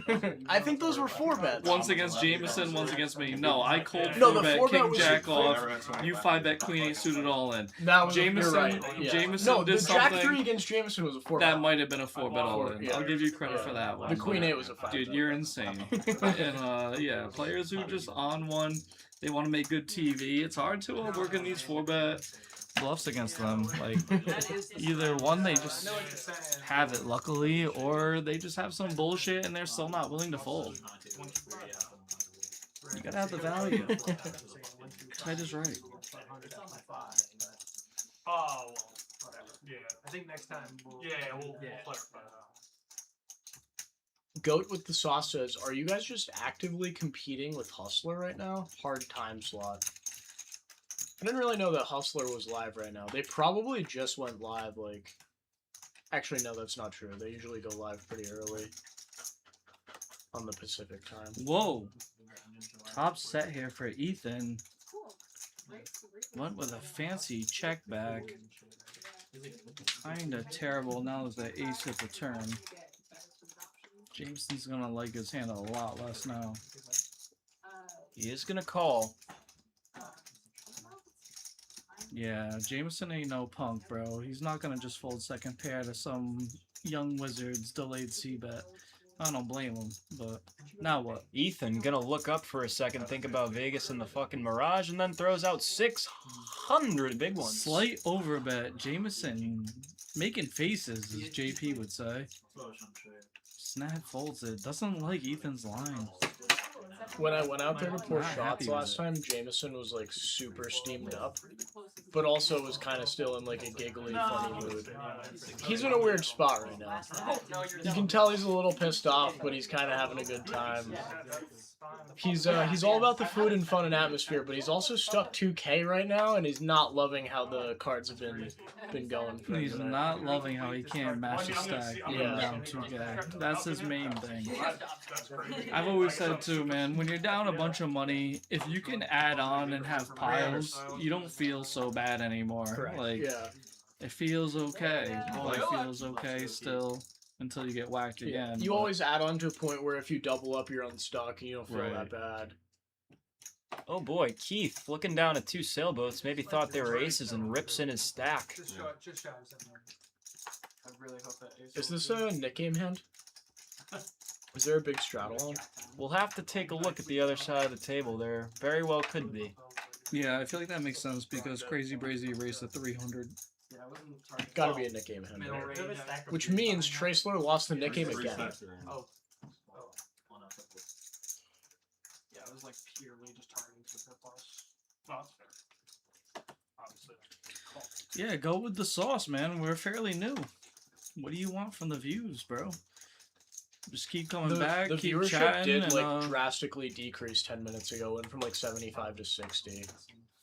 I think those were 4-bets. Once against Jameson, once against me. No, I cold No, the 4-bet 4-bet King was Jack the off. You 5-bet Queen 8 suited all in. That was Jameson, you're right. Yeah. Jameson No, did the Jack something. 3 against Jameson was a 4-bet. That might have been a 4-bet all in. Yeah. I'll give you credit for that one. The Queen 8 was a 5-bet. Dude, you're insane. And yeah, players who just on one, they want to make good TV. It's hard to work in these 4-bet bluffs against them. Like, either one, they just have it luckily, or they just have some bullshit and they're still not willing to fold. You gotta have the value. Tide is right. Oh, well, yeah. I think next time we'll clarify that. Goat with the sauce says, are you guys just actively competing with Hustler right now? Hard time slot. I didn't really know that Hustler was live right now. They probably just went live, like... Actually, no, that's not true. They usually go live pretty early. On the Pacific time. Whoa. Top set here for Ethan. Went with a fancy check back. Kinda terrible now that the ace hit the turn. Jameson's gonna like his hand a lot less now. He is gonna call. Yeah, Jameson ain't no punk, bro. He's not gonna just fold second pair to some young wizard's delayed c-bet. I don't blame him, but now what? Ethan gonna look up for a second, think about Vegas and the fucking Mirage, and then throws out 600 big ones. Slight overbet. Jameson making faces, as JP would say. Snap folds it. Doesn't like Ethan's line. When I went out there to pour Not shots happy last with time, Jameson was like super steamed up, but also was kind of still in like a giggly, funny mood. He's in a weird spot right now. You can tell he's a little pissed off, but he's kind of having a good time. He's all about the food and fun and atmosphere, but he's also stuck 2K right now, and he's not loving how the cards have been going. For He's not loving how he can't match the stack even down 2K. That's his main thing. I've always said too, man, when you're down a bunch of money, if you can add on and have piles, you don't feel so bad anymore. Correct. Like, Yeah. it feels okay. Life feels okay still until you get whacked again. You but- always add on to a point where if you double up, you're unstuck and you don't feel that bad. Oh boy, Keith, looking down at two sailboats, maybe thought they were aces and rips in his stack. Just show us in there. I really hope that ace. Is this a Nit Game hand? Is there a big straddle on? We'll have to take a look at the other side of the table there. Very well could be. Yeah, I feel like that makes sense because Crazy Brazy erased a 300. Gotta be a Nit Game hand. Which means Traceler lost the Nit Game again. Oh. Yeah, it was like purely just targeting super plus. No, that's fair. Obviously. Yeah, go with the sauce, man. We're fairly new. What do you want from the views, bro? Just keep coming back, The keep viewership chatting, did and, like drastically decrease 10 minutes ago, went from like 75 to 60.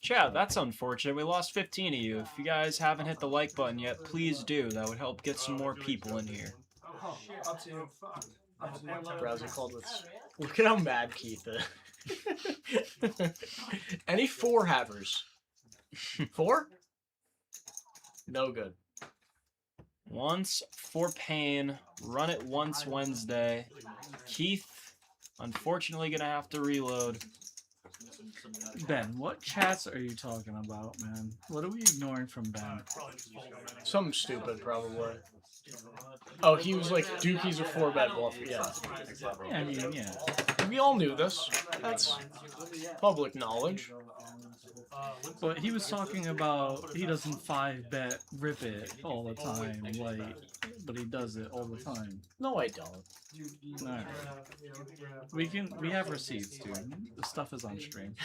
Chat, that's unfortunate. We lost 15 of you. If you guys haven't hit the like button yet, please do. That would help get some more people in here. Oh, up to you. Browser called with. Look at how mad Keith is. Any four havers? Four? No good. Once for pain. Run it once Wednesday. Keith, unfortunately, gonna have to reload. Ben, what chats are you talking about, man? What are we ignoring from Ben? Something stupid, probably. Oh, he was like, Dukey's a 4-bet bluff. Yeah. I mean, yeah. We all knew this. That's public knowledge. But he was talking about he doesn't 5-bet rip it all the time, like, but he does it all the time. No, I don't. Alright. We have receipts, dude. The stuff is on stream.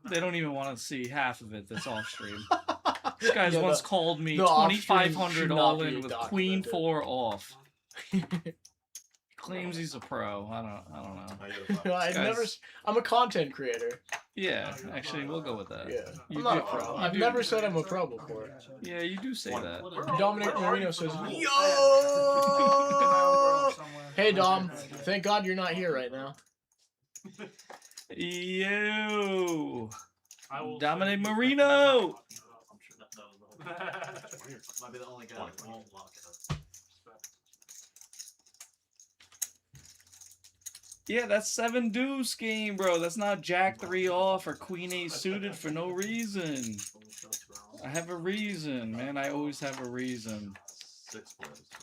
They don't even want to see half of it that's off stream. This guy's once called me 2,500 all in with Queen 4 off. Claims he's a pro. I don't know. I'm a content creator. Yeah, actually, we'll go with that. Yeah, You I'm not do- a pro. you I've do- never said I'm a pro before. Yeah, you do say that. Dominic Marino says, "Yo, hey Dom, thank God you're not here right now." Yo, Dominic Marino. Might be the only guy that won't lock it up. Yeah, that's 7 deuce game, bro. That's not Jack 3 off or Queen 8 suited for no reason. I have a reason, man. I always have a reason.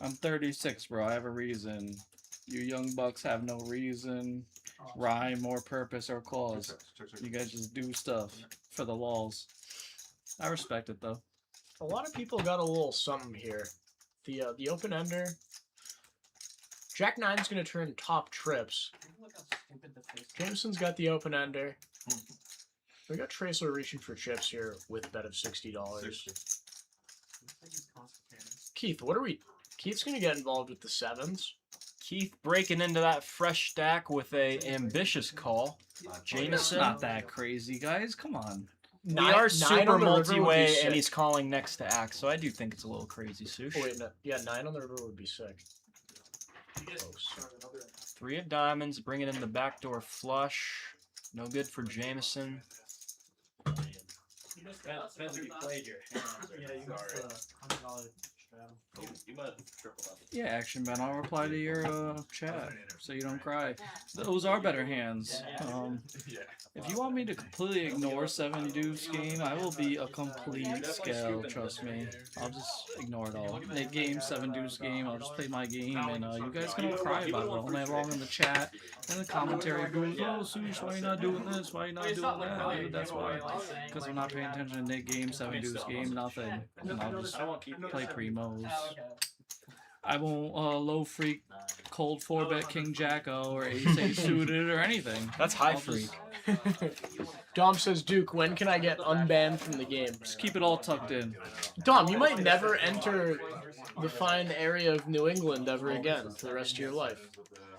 I'm 36, bro. I have a reason. You young bucks have no reason, rhyme, or purpose, or cause. You guys just do stuff for the lulz. I respect it, though. A lot of people got a little something here. The open ender. Jack 9's gonna turn top trips. Jameson's got the open ender. We got Tracer reaching for chips here with bet of $60. Keith, what are we? Keith's gonna get involved with the sevens. Keith breaking into that fresh stack with a ambitious call. Jameson. Not that crazy, guys. Come on. We Nine- are nine super on the river would be multi-way, sick. and he's calling next to axe, so I do think it's a little crazy, Sush. Oh, wait, no. Yeah, 9 on the river would be sick. Close. 3 of diamonds, bringing in the backdoor flush. No good for Jameson. Depends if you played your hands or Yeah, you got $100 You might have triple up. Yeah, Action Ben, I'll reply to your chat so you don't cry. Those are better hands. If you want me to completely ignore 7 deuce game, I will be a complete scale, trust me. I'll just ignore it all. Nit Game, 7 deuce game, I'll just play my game, and you guys can all cry about it all night long in the chat and the commentary goes, oh, Sush, why you not doing this? Why you not doing that? Maybe that's why. Because I'm not paying attention to Nit Game, 7 deuce game, nothing. And I'll just play primos. I won't low freak, cold 4-bet King Jacko or Ace-8 suited or anything. That's high I'll freak. Dom says, Duke, when can I get unbanned from the game? Just keep it all tucked in. Dom, you might never enter the fine area of New England ever again for the rest of your life.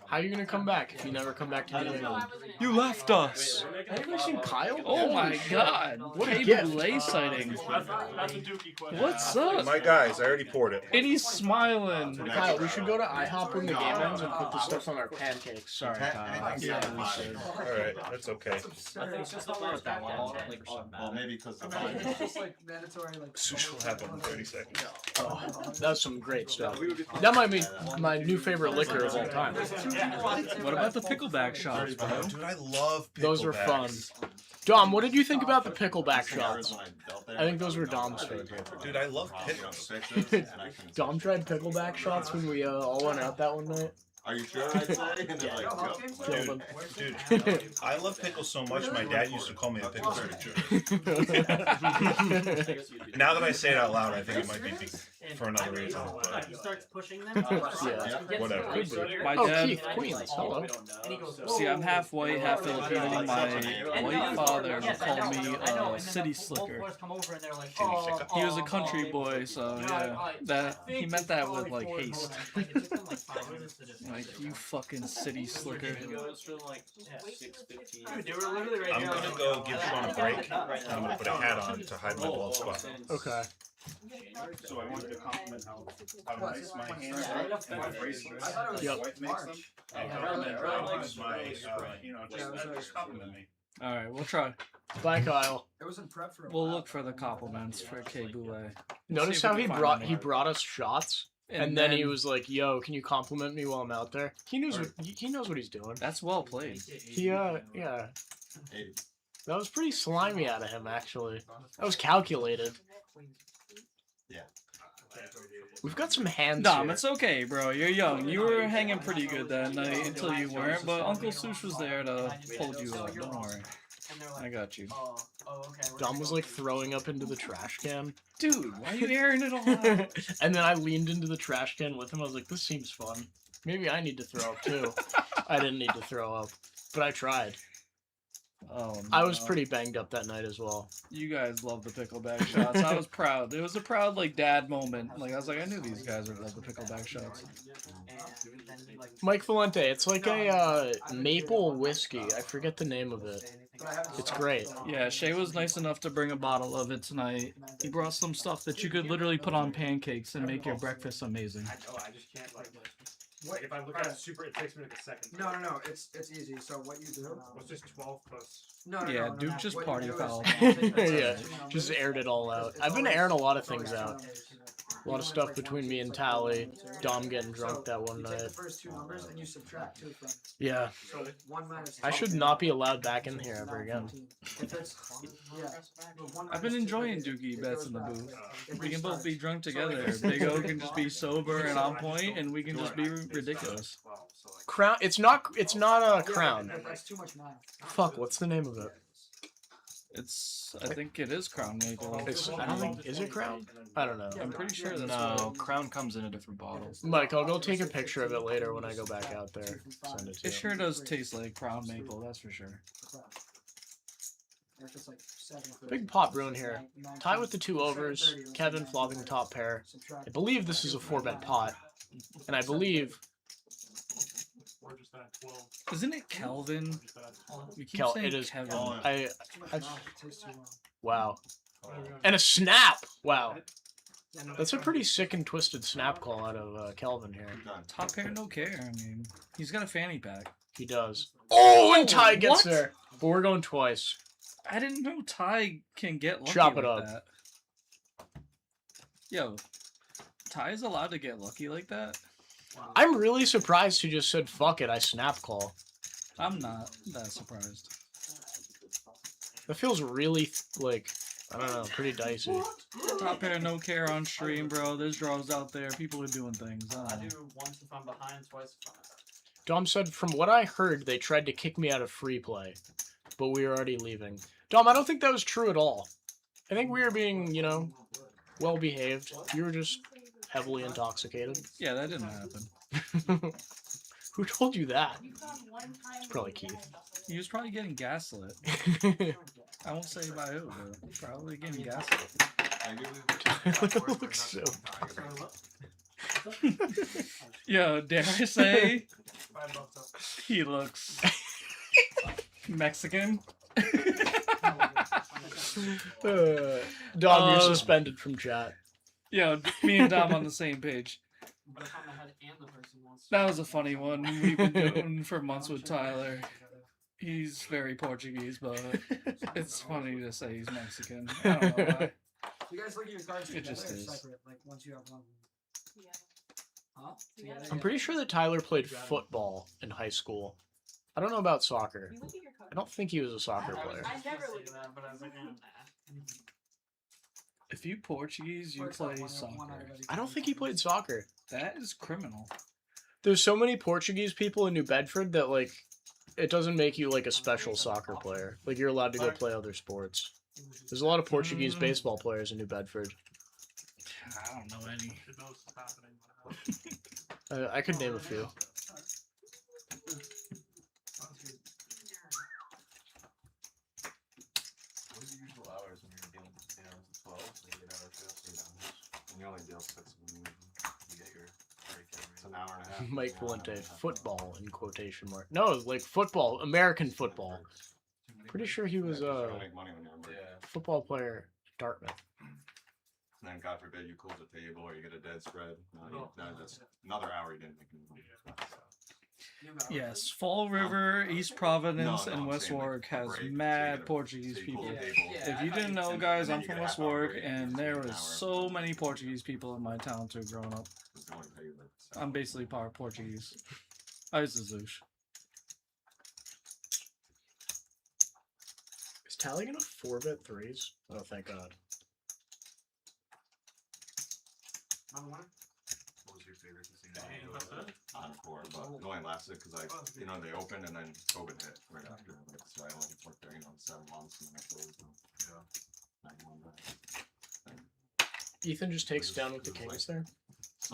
How are you going to come back if you never come back to New England? You left us! Anybody seen Kyle? Oh my god! What a Hey, gift. Boulay sighting. That's a Dukey question. What's up? My guys, I already poured it. And he's smiling. Kyle, we should go to IHOP when the game ends and put the stuff on our pancakes. Sorry, Kyle. Yeah, we should. Alright, that's okay. I think it's just the first that one. Like, Well, maybe because It's just like mandatory, like. Sush will happen in 30 seconds. Oh, that's some great stuff. That might be my new favorite liquor of all time. What about the pickleback shots, bro? Dude, I love picklebacks. Those are fun. Dom, what did you think about the pickleback shots? I think those were Dom's favorite. Dude, I love pickles. Dom tried pickleback shots when we all went out that one night. Are you sure? I'd say. And they're like, Killed Dude, him. dude, I love pickles so much, my dad used to call me a pickle surgeon. Now that I say it out loud, I think it might be for another reason. but- He starts pushing them. Yeah. Whatever. My Oh, dad. Keith, Queens, hello. See, I'm half white, half Filipino. My white father called me city slicker. He was a country boy, so yeah, that he meant that with like haste. Like, you fucking city slicker. It goes from like 6:15. They were literally right I'm here. gonna go give Sean a break, and I'm gonna put a hat on to hide my bald spot. Okay. So I wanted to compliment how nice my hands Yeah, are. I My bracelets. thought it was My wife makes them. March. And just compliment me. All right, we'll try. Bye, Kyle. It was in prep for a We'll while. look for the compliments for K Boulay. Notice how he brought us shots, and then he was like, "Yo, can you compliment me while I'm out there?" He knows what he's doing. That's well played. He yeah. That was pretty slimy out of him, actually. That was calculated. Yeah. We've got some hands Dom, here. it's okay, bro. You're young. You were hanging pretty good that night until you weren't, but Uncle Sush was there to hold you up. Don't worry. I got you. Dom was like throwing up into the trash can. Dude, why are you airing it all out? And then I leaned into the trash can with him. I was like, this seems fun. Maybe I need to throw up too. I didn't need to throw up, but I tried. Oh, no. I was pretty banged up that night as well. You guys love the pickleback shots. I was proud. It was a proud, like, dad moment. Like, I was like, I knew these guys would love the pickleback shots. Mike Valente, it's like a maple whiskey. I forget the name of it. It's great. Yeah, Shay was nice enough to bring a bottle of it tonight. He brought some stuff that you could literally put on pancakes and make your breakfast amazing. I know, I just can't like. What if I look at it super? It takes me like a second. No, it's easy. So what you do? It's just 12 plus. Yeah, Duke just party fouled. Yeah, just aired it all out. I've been airing a lot of things out. A lot of stuff between me and Tally. Dom getting drunk that one night. The first two numbers and you subtract 2 from. Yeah. So 1 minus. I should not be allowed back in here ever again. I've been enjoying Dukey bets in the booth. We can both be drunk together. Big O can just be sober and on point, and we can just be ridiculous. Crown. It's not a crown. That's too much math. Fuck. What's the name of it? I think it is Crown Maple. I don't think. Is it Crown? I don't know. I'm pretty sure that's No, Crown comes in a different bottle. Mike, I'll go take a picture of it later when I go back out there. Send it to It you. sure does taste like Crown Maple, that's for sure. Big pot brewing here. Tie with the 2 overs. Kevin flopping top pair. I believe this is a 4-bet pot, and I believe. Isn't it Kelvin? We keep saying It is. Kevin. Wow. And a snap. Wow. That's a pretty sick and twisted snap call out of Kelvin here. Top pair, no care. I mean, he's got a fanny pack. He does. Oh, and Ty gets what? there. But we're going twice. I didn't know Ty can get lucky Chop it like up. that. Yo, Ty's allowed to get lucky like that? I'm really surprised he just said, fuck it, I snap call. I'm not that surprised. That feels really, like, I don't know, pretty dicey. Top pair, no care on stream, bro. There's draws out there. People are doing things. I don't know. do once if I'm behind, twice if I'm ahead. Dom said, from what I heard, they tried to kick me out of free play, but we were already leaving. Dom, I don't think that was true at all. I think we were being, well behaved. You were just heavily intoxicated. Yeah, that didn't happen. Who told you that? It's probably Keith. He was probably getting gaslit. I won't say by who, but probably getting gaslit. Looks so. Yo, dare I say, he looks Mexican. Dom, you're suspended from chat. Yo, me and Dom on the same page. That was a funny one we've been doing for months with Tyler. He's very Portuguese, but it's funny to say he's Mexican. I don't know why. You guys look at your cards It just together or is. separate, like once you have one. Huh? Together, I'm pretty sure that Tyler played football in high school. I don't know about soccer. I don't think he was a soccer player. I never looked at that, but I was like, If you Portuguese, you play soccer. I don't think he played soccer. That is criminal. There's so many Portuguese people in New Bedford that, like, it doesn't make you, like, a special soccer player. Like, you're allowed to go play other sports. There's a lot of Portuguese baseball players in New Bedford. I don't know any. I could name a few. It's an hour and a half. Mike Valente, football in quotation mark. No, like football, American football. Pretty sure he was a football player at Dartmouth. And then, God forbid, you close the table or you get a dead spread. That's another hour you didn't make any money. Yes, Fall River, East Providence, and West Warwick has mad Portuguese people. If you didn't know, guys, I'm from West Warwick, and there was so many Portuguese people in my town too growing up. I'm basically part Portuguese. I was a Zoosh. Is Tally gonna 4-bet threes? Oh, thank God. What was your favorite casino? Encore, but it only lasted because they opened and then COVID hit right after. So I only worked there, 7 months and then I closed. Ethan just takes down with the kings there.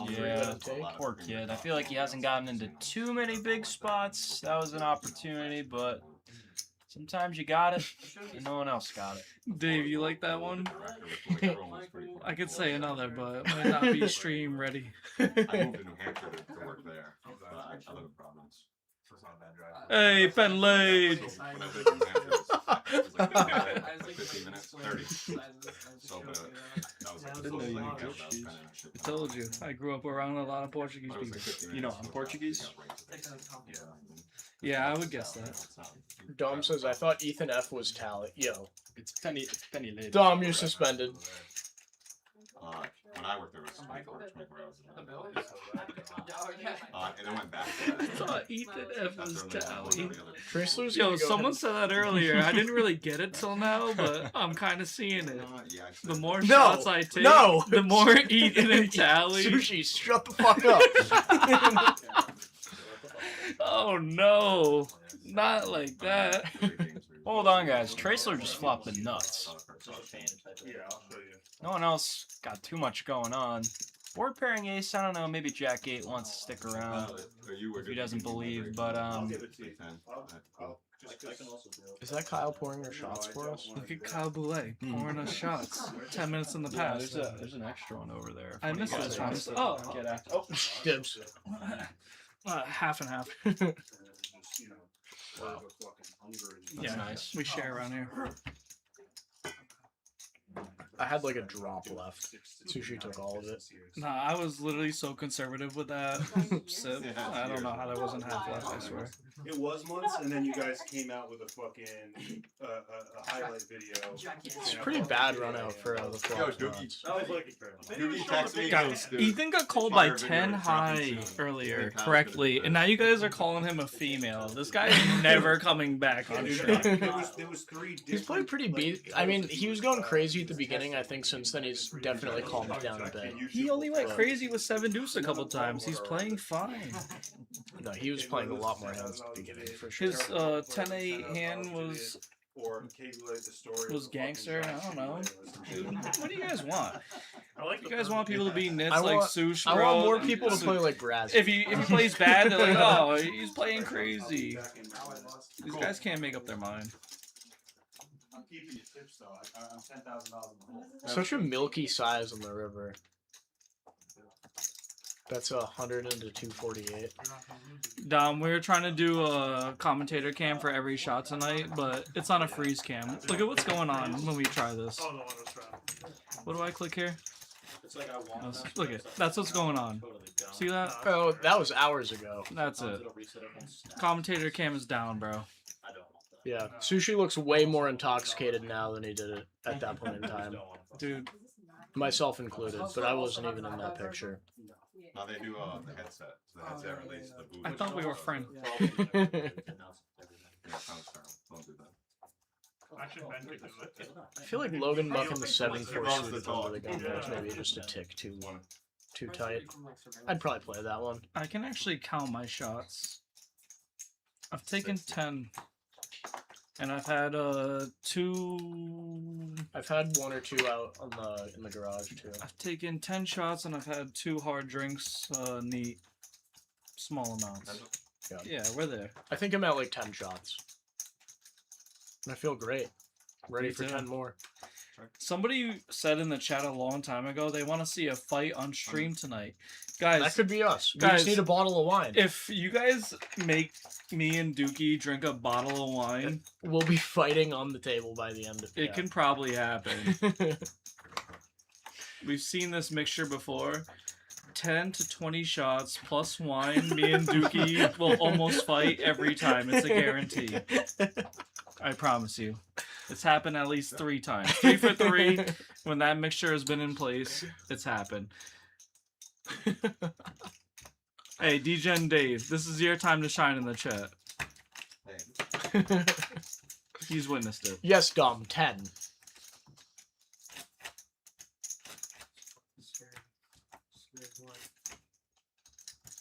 Yeah, poor kid. I feel like he hasn't gotten into too many big spots. That was an opportunity, but sometimes you got it, and no one else got it. Dave, you like that one? I could say another, but it might not be stream ready. I moved to New Hampshire to work there. I live in Providence. Hey, pen laid. When I lived in New Hampshire, it was 15 minutes, 30. So, that was like the closest thing I told you, I grew up around a lot of Portuguese people. You know, I'm Portuguese. Yeah, I would guess that. Dom says, I thought Ethan F was Tally. Yo. It's penny laid. Dom, you're suspended. When I worked there, it was 24 hours. And it went back to that. I thought Ethan F was Tally. Tracelers, yo, someone said that earlier. I didn't really get it till now, but I'm kind of seeing it. The more shots I take, the more Ethan and Tally. Sushi, shut the fuck up. Oh no, not like that. Hold on, guys. Tracer just flopped the nuts. No one else got too much going on. Board pairing ace, I don't know, maybe Jack 8 wants to stick around if he doesn't believe, but Is that Kyle pouring her shots for us? Look at Kyle Boulay pouring us shots. 10 minutes in the past. There's an extra one over there. I missed this one. Oh, dibs. Half and half. Wow. Yeah, nice. We share around here. I had like a drop left. Sushi took all of it. Nah, I was literally so conservative with that sip. I don't know how that wasn't half left, I swear. It was once, and then you guys came out with a fucking a highlight video. It's a pretty bad run out for the flops. Dukey texted me. Guys, Ethan got called by 10 high earlier correctly, and now you guys are calling him a female. This guy is never coming back on track. There was 3 He's played pretty beat. I mean, he was going crazy at the beginning. I think since then he's definitely calmed down a bit. He only went crazy with 7 deuce a couple times. He's playing fine. No, he was playing a lot more hands at the beginning for sure. His 10-8 hand was gangster. I don't know. Dude, what do you guys want? You guys want people to be nits like Sush, bro? I want more people to play like Braz. If he plays bad, they're like, oh, he's playing crazy. These guys can't make up their mind. I'm keeping your tips though. I'm $10,000 in the hole. Such a milky size on the river. That's 100 into 248. Dom, we were trying to do a commentator cam for every shot tonight, but it's on a freeze cam. Look at what's going on when we try this. What do I click here? Look at that's what's going on. See that? Oh, that was hours ago. That's it. Commentator cam is down, bro. Yeah, Sushi looks way more intoxicated now than he did it at that point in time. Dude. Myself included, but I wasn't even in that picture. Now they do the headset. So the headset release the booth. I thought we were friends. I feel like Logan mucking the 7-4 suit under the gun was maybe just a tick too tight. I'd probably play that one. I can actually count my shots. I've taken 10. And I've had 2. I've had 1 or 2 out on in the garage too. I've taken 10 shots and I've had 2 hard drinks, neat, small amounts. Yeah, we're there. I think I'm at like 10 shots. And I feel great. Ready for 10 more. Somebody said in the chat a long time ago they want to see a fight on stream tonight. Guys, that could be us. We guys, just need a bottle of wine. If you guys make me and Dukey drink a bottle of wine, we'll be fighting on the table by the end of it. It can probably happen. We've seen this mixture before. 10 to 20 shots plus wine. Me and Dukey will almost fight every time. It's a guarantee. I promise you. It's happened at least 3 times. 3 for 3. When that mixture has been in place, it's happened. Hey, DGen Dave, this is your time to shine in the chat. He's witnessed it. Yes, Dom, 10.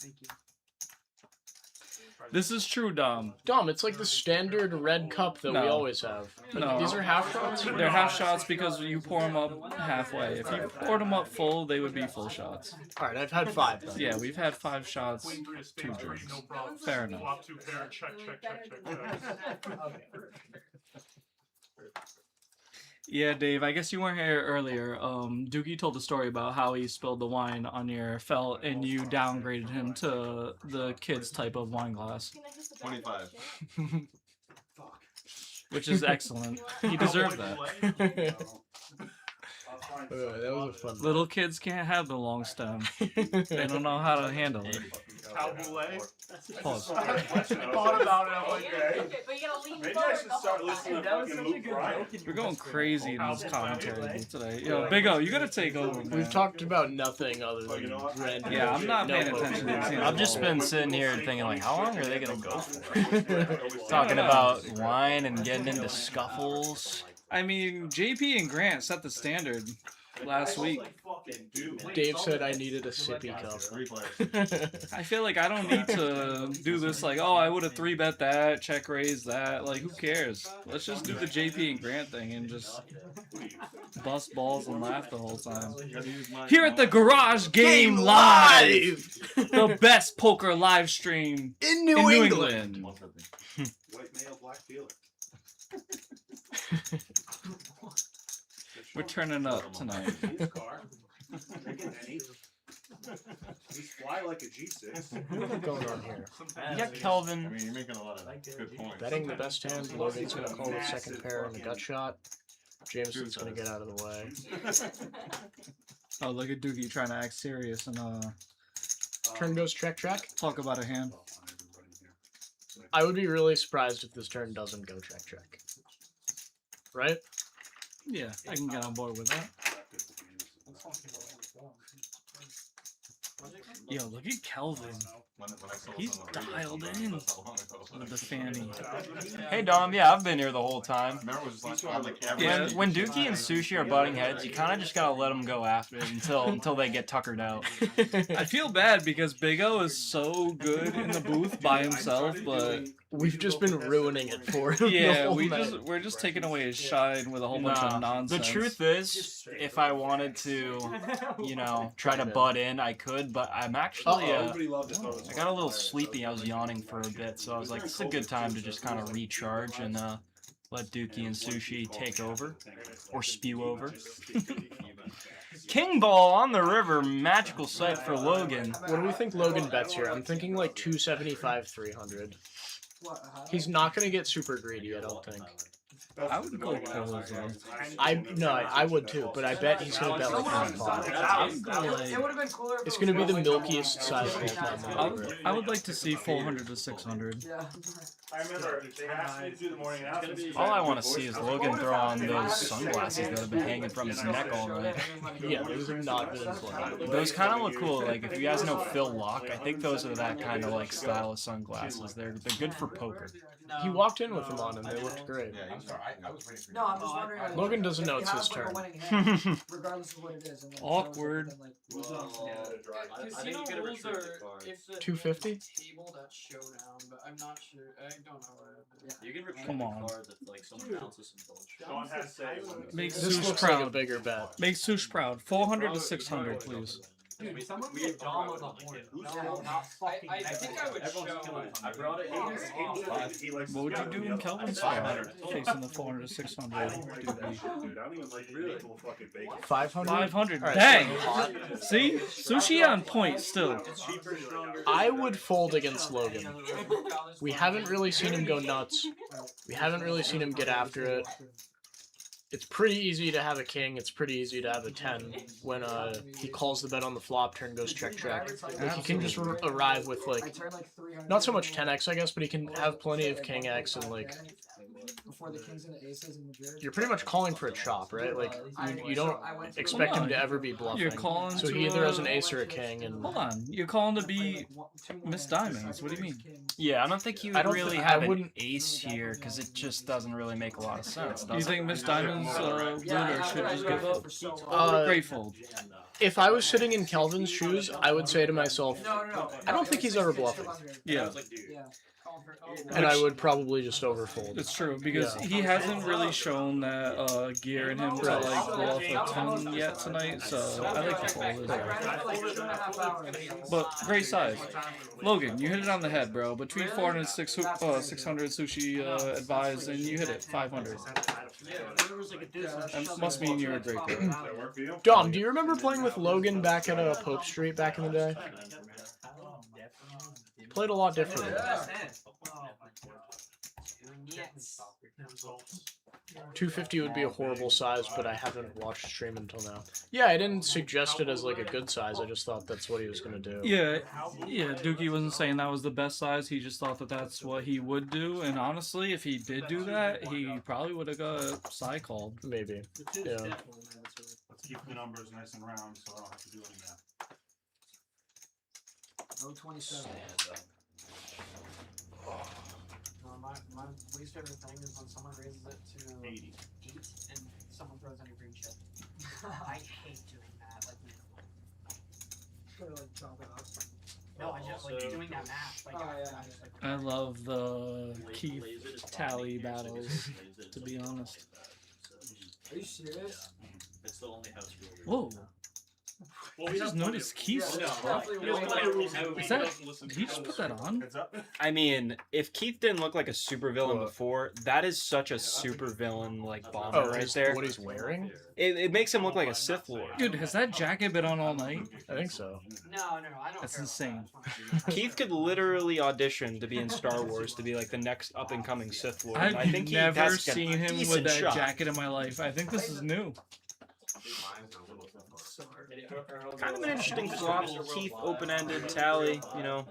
Thank you. This is true, Dom. Dom, it's like the standard red cup that we No. always have. No. These are half shots? They're half shots because you pour them up halfway. If you poured them up full, they would be full shots. Alright, I've had 5 then. Yeah, we've had 5 shots, Queen 3 is 2 stage 3, drinks. no problem. Fair enough. Flop 2 pair, check. Yeah, Dave, I guess you weren't here earlier. Dukey told the story about how he spilled the wine on your felt and you downgraded him to the kid's type of wine glass. 25. Which is excellent. He deserved that. That was a fun Little kids can't have the long stem. They don't know how to handle it. Cow Boulay? Pause. I thought about it, I'm like, Okay, but you gotta lean Maybe forward I should the start whole listening to time. fucking Luke Bryan. We're going crazy in this commentary booth today. Yo, Big O, you gotta take over, man. We've talked about nothing other than random Yeah, I'm not bullshit. paying attention to bullshit. these I've just been sitting here thinking, like, how long are they gonna go for? Talking about wine and getting into scuffles. I mean, JP and Grant set the standard last week. Dave said I needed a sippy cup. I feel like I don't need to do this like, oh, I would have 3-bet that, check raise that. Like, who cares? Let's just do the JP and Grant thing and just bust balls and laugh the whole time. Here at the Garage Game Live! The best poker live stream in New England. White male, black dealer. We're turning up tonight. He's fly like a G6. What's going on here? You got Kelvin. I mean, you're making a lot of good points. Betting the best hand, Logan's gonna call the second pair in the gut shot. Jameson's gonna get out of the way. Oh, look at Dukey trying to act serious and Turn goes check. talk about a hand. I would be really surprised if this turn doesn't go check. Right? Yeah, I can get on board with that. Yo, look at Kelvin. He's dialed in with the fanny. Hey Dom, yeah, I've been here the whole time. Yeah. When Dukey and Sushi are butting heads, you kind of just gotta let them go after it until they get tuckered out. I feel bad because Big O is so good in the booth by himself, but we've just been ruining it for him. yeah, we're just taking away his shine with a whole bunch of nonsense. The truth is, if I wanted to, try to butt in, I could, but I'm actually, I got a little sleepy. I was yawning for a bit, so I was like, it's a good time to just kind of recharge and let Dukey and Sushi take over, or spew over. King Ball on the river, magical sight for Logan. What do we think Logan bets here? I'm thinking like 275, 300. He's not gonna get super greedy, I don't think. I would go Coles. I would too, but I bet he's gonna bet like 105. It's gonna be the milkiest size full. I would like to see 400 to 600. I remember they asked me to do the morning announcements. All I want to see is Logan throw on those sunglasses that have been hanging from his neck all night. Yeah, those have not been in play. Those kind of look cool. Like, if you guys know Phil Locke, I think those are that kind of like style of sunglasses. They're good for poker. He walked in with them on and they looked great. No, I'm just wondering. Like, Logan doesn't know it's his like a turn. winning hand, regardless of what it is. And, like, Awkward. Casino rules are if the 250? table that's showdown, but I'm not sure. I don't know where. You can retrieve Come a on. card that like someone bounces some bullshit. Sean has saved. Make This Sush looks like a proud. bigger bet. Make Sush proud. 400 to 600, please. Dude, we have Dom with a horn. No, not fucking. I think I would show. I brought it. What would you do in Kelvin's spot? Facing the 400 to 600. Dude, I don't even like maple fucking bacon. 500? 500. Alright, Dang! so See? Sushi on point still. I would fold against Logan. We haven't really seen him go nuts. We haven't really seen him get after it. it's pretty easy to have a king. It's pretty easy to have a 10 when he calls the bet on the flop, turn goes check. Like he can just arrive with like not so much 10x I guess, but he can have plenty of king x and like Before the kings and the aces and the Madrid. you're pretty much calling for a chop, right? Like you don't expect him to ever be bluffing. You're calling so to he either has an ace or a king. And hold on, you're calling to be Miss Diamonds. What do you mean? Yeah, I don't think you would really have an ace here because it just doesn't really make a lot of sense. Do you think Miss Diamonds winner should just give up? Grateful. If I was sitting in Kelvin's shoes, I would say to myself, I don't think he's ever bluffing. Yeah. And I would probably just overfold. It's true because he hasn't really shown that gear in him to like blow off a 10 yet tonight. So I like to fold it. But great size, Logan. You hit it on the head, bro. Between 400 and 600 sushi advised, and you hit it 500. That must mean you're a great player. Dom, do you remember playing with Logan back at Pope Street back in the day? Played a lot differently. 250 would be a horrible size, but I haven't watched stream until now. Yeah, I didn't suggest it as like a good size. I just thought that's what he was gonna do. Yeah, Dukey wasn't saying that was the best size. He just thought that that's what he would do. And honestly, if he did do that, he probably would have got side called. Maybe. Yeah. Let's keep the numbers nice and round, so I don't have to do any math. No 27. My least favorite thing is when someone raises it to 80 and someone throws in a green chip. I hate doing that. No, I just like doing that math. I love the Keith tally battles, to be honest. Are you serious? It's the only house Whoa. rule. I just noticed Keith's Is that, did he just put that on? I mean, if Keith didn't look like a supervillain before, that is such a supervillain like bomber right there. What he's wearing? It makes him look like a Sith Lord. Dude, has that jacket been on all night? I think so. No, I don't. That's insane. Keith could literally audition to be in Star Wars to be like the next up and coming Sith Lord. I've I think never seen him with that jacket in my life. I think this is new. Kind of an interesting flop. Keith open-ended, tally,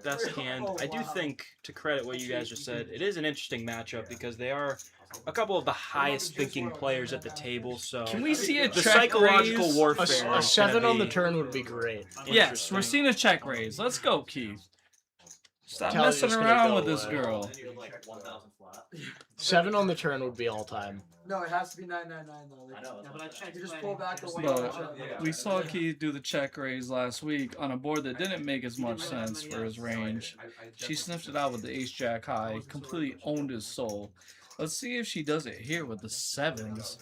best hand. I do think, to credit what you guys just said, it is an interesting matchup because they are a couple of the highest thinking players at the table. So can we see a the check psychological raise? warfare? A 7 on the turn would be great. Yes, we're seeing a check raise. Let's go, Keith. Stop Tally's messing just gonna around go with this away. girl. 7 on the turn would be all time. No, it has to be 999 though. Like, I know, but I checked. You just pull back the one. But we saw Keith do the check raise last week on a board that didn't make as much sense for his range. She sniffed it out with the ace jack high, completely owned his soul. Let's see if she does it here with the 7s,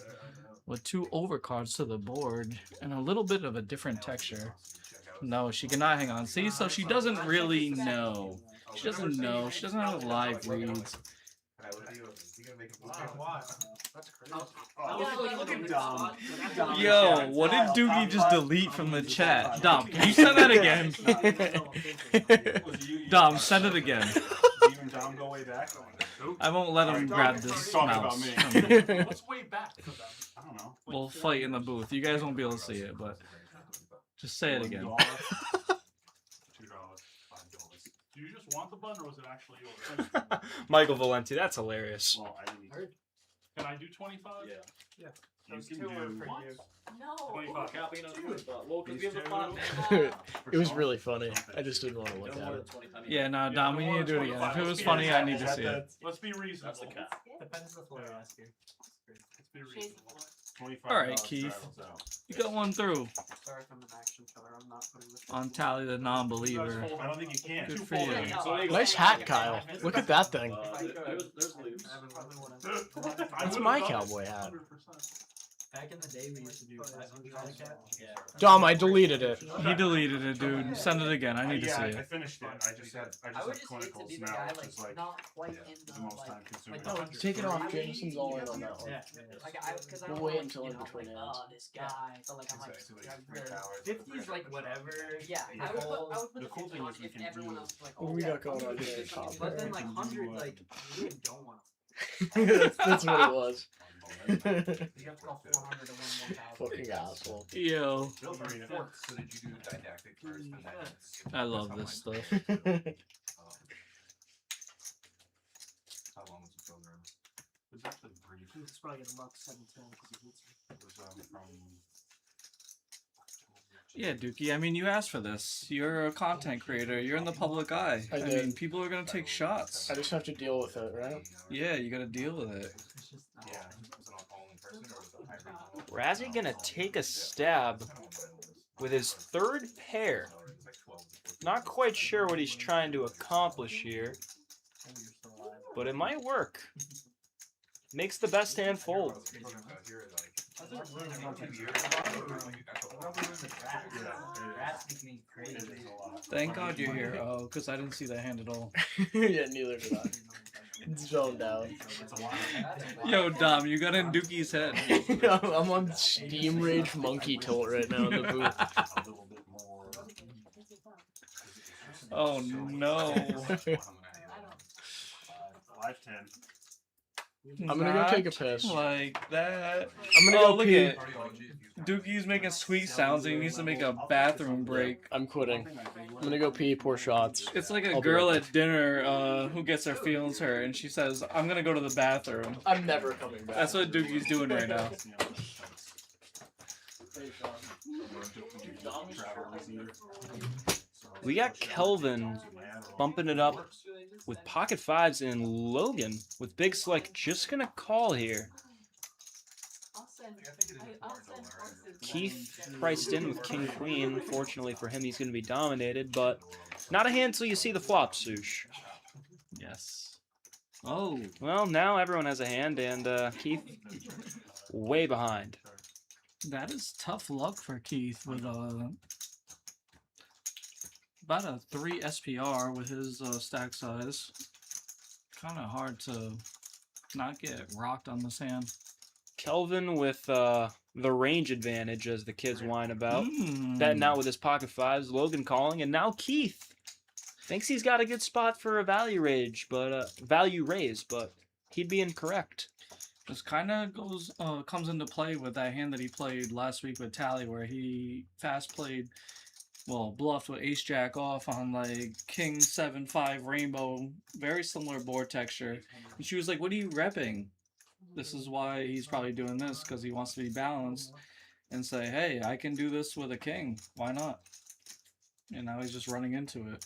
with 2 overcards to the board and a little bit of a different texture. No, she cannot hang on. See, so she doesn't really know. She doesn't know. She doesn't have live reads. Yo, what did Dukey just delete from the chat? Dom, can you send that again? Dom, send it again. Even Dom go way back? I won't let him grab this mouse. What's way back for them? I don't know. We'll fight in the booth. You guys won't be able to see it, but just say it again. $2, $5. Do you just want the button, or was it actually yours? Michael Valenti, that's hilarious. Well, I didn't. Can I do 25? Yeah. You Those can two are do for you. No. 25. Copy on 25. Well, because we have the font, man. It was really funny. I just didn't want to look at it. Yeah, no, Dom, we need to do it again. If it was funny, I need to see it. Let's be reasonable. That's the cap. Depends on the floor last year. Let's be reasonable. Alright, Keith. You got one through. Sorry if I'm an action killer. I'm not putting this On Tally the non-believer. I don't think you can. Good for you. Nice hat, Kyle. Look at that thing. There's loops. That's my cowboy hat. Back in the day, we used to do 500 cat. Dom, I deleted it. He deleted it, dude. Send it again. I need to see I it. finished it. I just have clinicals now, which is like the most time consuming. Oh, take it off. Jameson's all in on that one. Because We'll wait until in between ends. Oh, this guy. So like I'm like, 50's like whatever. Yeah, I would put The cool thing is we can do. What do we got going on here? But then like 100, like you really don't want to. That's what it was. Fucking asshole. Yo. I love this stuff. How long was the program? It was actually brief. It's probably gonna mark 710 because he beats me. It was from. Yeah, Dukey, I mean, you asked for this. You're a content creator. You're in the public eye. I I did. mean, people are going to take shots. I just have to deal with it, right? Yeah, you got to deal with it. Razzie gonna take a stab with his third pair. Not quite sure what he's trying to accomplish here, but it might work. Makes the best hand fold. Thank God you're here. Oh, because I didn't see that hand at all. Yeah, neither did I. It's zoned out. Yo, Dom, you got in Dukey's head. I'm on Steam Rage Monkey Tilt right now in the booth. Oh no. 5-10. I'm gonna go take a piss. Like that. I'm gonna go look pee. at Dukey's making sweet sounds and he needs to make a bathroom break. I'm quitting. I'm gonna go pee, pour shots. It's like a I'll be girl right at dinner who gets her feelings hurt and she says, I'm gonna go to the bathroom. I'm never coming back. That's what Dukey's doing right now. We got Kelvin bumping it up with pocket fives and Logan with big select just gonna call here. Keith priced in with king queen. Fortunately for him, he's gonna be dominated, but not a hand till you see the flop, Sush. Yes. Oh. Well, now everyone has a hand, and Keith way behind. That is tough luck for Keith with about a 3 SPR with his stack size. Kind of hard to not get rocked on this hand. Kelvin with the range advantage, as the kids whine about. Betting out with his pocket fives, Logan calling, and now Keith thinks he's got a good spot for a value raise, but he'd be incorrect. This kind of comes into play with that hand that he played last week with Tally, where he fast played, well, bluffed with ace jack off on like king 7-5 rainbow, very similar board texture. And she was like, "What are you repping?" This is why he's probably doing this, because he wants to be balanced and say, "Hey, I can do this with a king. Why not?" And now he's just running into it.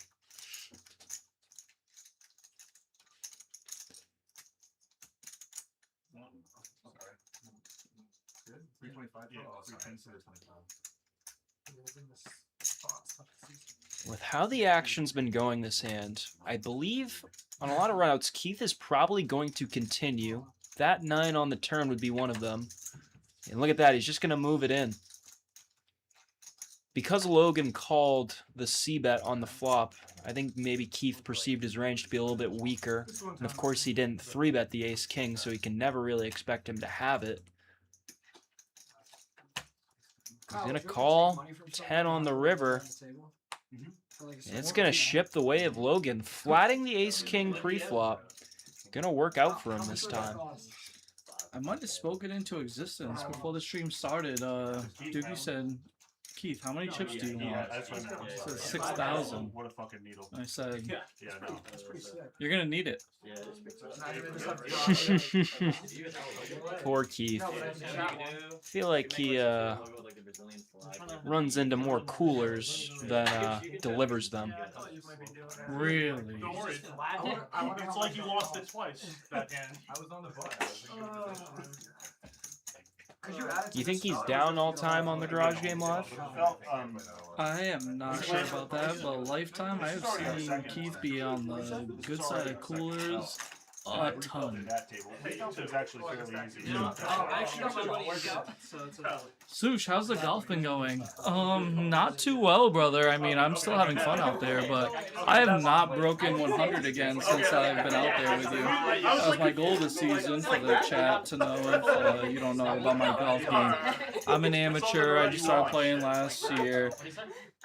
With how the action's been going this hand, I believe on a lot of routes, Keith is probably going to continue. That 9 on the turn would be one of them. And look at that, he's just going to move it in. Because Logan called the C-bet on the flop, I think maybe Keith perceived his range to be a little bit weaker. And of course he didn't 3-bet the ace-king, so he can never really expect him to have it. He's going to call 10 on the river. And it's going to ship the way of Logan, flatting the ace-king pre-flop. Going to work out for him this time. I might have spoken into existence before the stream started. Dukey said, "Keith, how many chips do you want?" That's what I meant. He said 6,000. What a fucking needle. I said, Yeah, no. That's pretty sick. "You're gonna need it." Poor Keith. I feel like he runs into more coolers than delivers them. Really? Don't worry. It's like you lost it twice, that hand. I was on the bus. Do you think he's down all time on the Garage Game Live? I am not sure about that, but lifetime I have seen Keith be on the good side of coolers a ton. Sush, how's the golf been going? Not too well, brother. I mean, I'm still having fun out there, but I have not broken 100 again since I've been out there with you. That was my goal this season for the chat to know if you don't know about my golf game. I'm an amateur. I just started playing last year.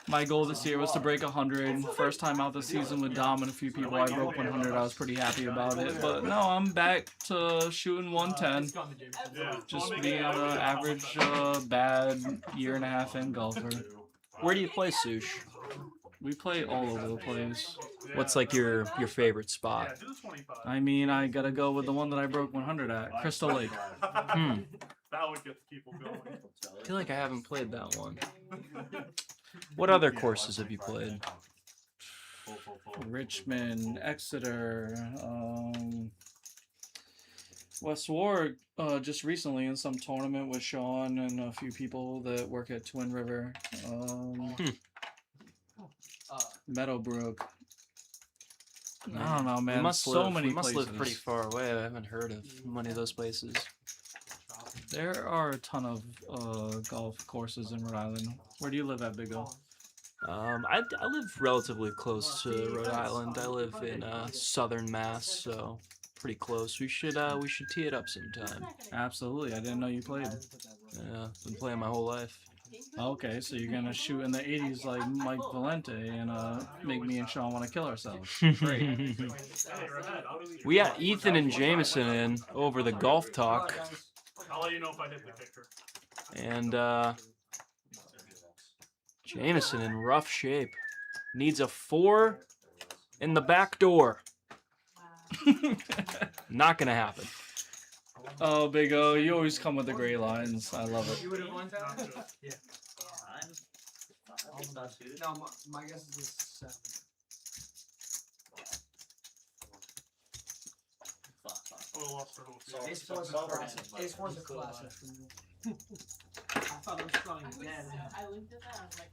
My goal this year was to break 100. First time out this season with Dom and a few people, I broke 100. I was pretty happy about it. But no, I'm back to shooting 110. Just being an average, bad year-and-a-half in golfer. Where do you play, Sush? We play all over the place. What's like your favorite spot? I mean, I gotta go with the one that I broke 100 at, Crystal Lake. That would get people going. I feel like I haven't played that one. What other courses have you played? Richmond, Exeter, West Warwick, just recently in some tournament with Sean and a few people that work at Twin River. Meadowbrook. I don't know, man. We must so live, many we must places. live pretty far away. I haven't heard of many of those places. There are a ton of golf courses in Rhode Island. Where do you live at, Big O? I live relatively close to Rhode Island. I live in southern Mass, so pretty close. We should tee it up sometime. Absolutely. I didn't know you played. Yeah, been playing my whole life. Okay, so you're gonna shoot in the 80s like Mike Valente and make me and Sean want to kill ourselves. Great. We got Ethan and Jameson in over the golf talk. I'll let you know if I hit the kicker. And Jameson in rough shape. Needs a 4 in the back door. Not gonna happen. Oh, Big O, you always come with the gray lines. I love it. You would have won that? Yeah. No, my guess is 7. Ace 4 is a classic. Ace 4 is a classic. I thought it was strong again. I looked at that and I was like...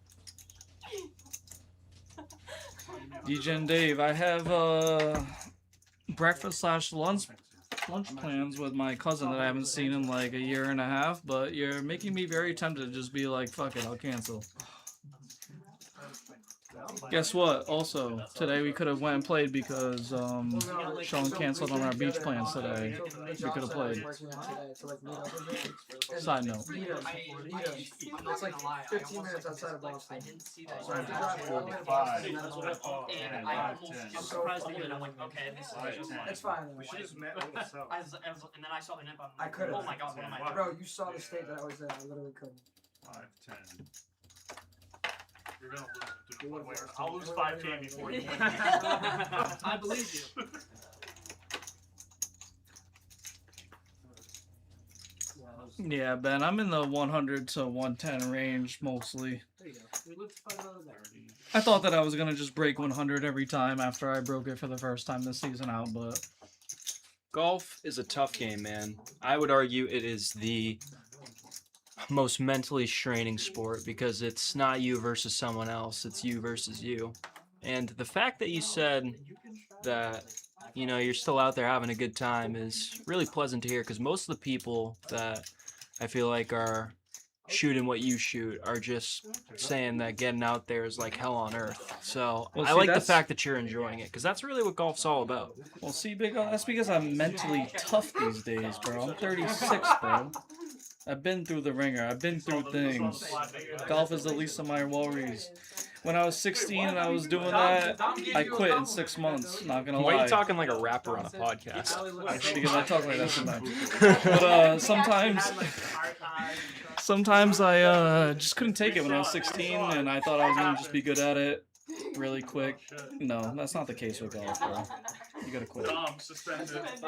DJ and Dave, I have breakfast / lunch plans with my cousin that I haven't seen in like a year and a half, but you're making me very tempted to just be like, fuck it, I'll cancel. Guess what? Also, today we could have went and played because Sean canceled on our beach plans today. We could have played. Side note. It's like 15 minutes outside of Boston. I didn't see that. I'm surprised to hear that. I'm like, okay, this is It's fine. We should have met with us. and then I saw the net. I could have. Oh my god, what am I doing? Bro, you saw the state that I was in. I literally couldn't. 5, 10. You're gonna lose it, dude. I'll lose 5K before you win. I believe you. Yeah, Ben, I'm in the 100 to 110 range mostly. There you go. We lived to fight another day. I thought that I was gonna just break 100 every time after I broke it for the first time this season out, but Golf is a tough game, man. I would argue it is the most mentally straining sport because it's not you versus someone else, it's you versus you. And the fact that you said that, you know, you're still out there having a good time is really pleasant to hear because most of the people that I feel like are shooting what you shoot are just saying that getting out there is like hell on earth. So Well, I see, like the that's- fact that you're enjoying it because that's really what golf's all about. well, see, Big O, that's because I'm mentally tough these days, bro. I'm 36, bro. I've been through the ringer. I've been through things. Golf is the least of my worries. When I was 16 and I was doing that, I quit in 6 months. Not gonna Why lie. are you talking like a rapper on a podcast? Because I talk like that sometimes. But sometimes I just couldn't take it when I was 16, and I thought I was gonna just be good at it really quick. No, that's not the case with golf, bro. You gotta quit.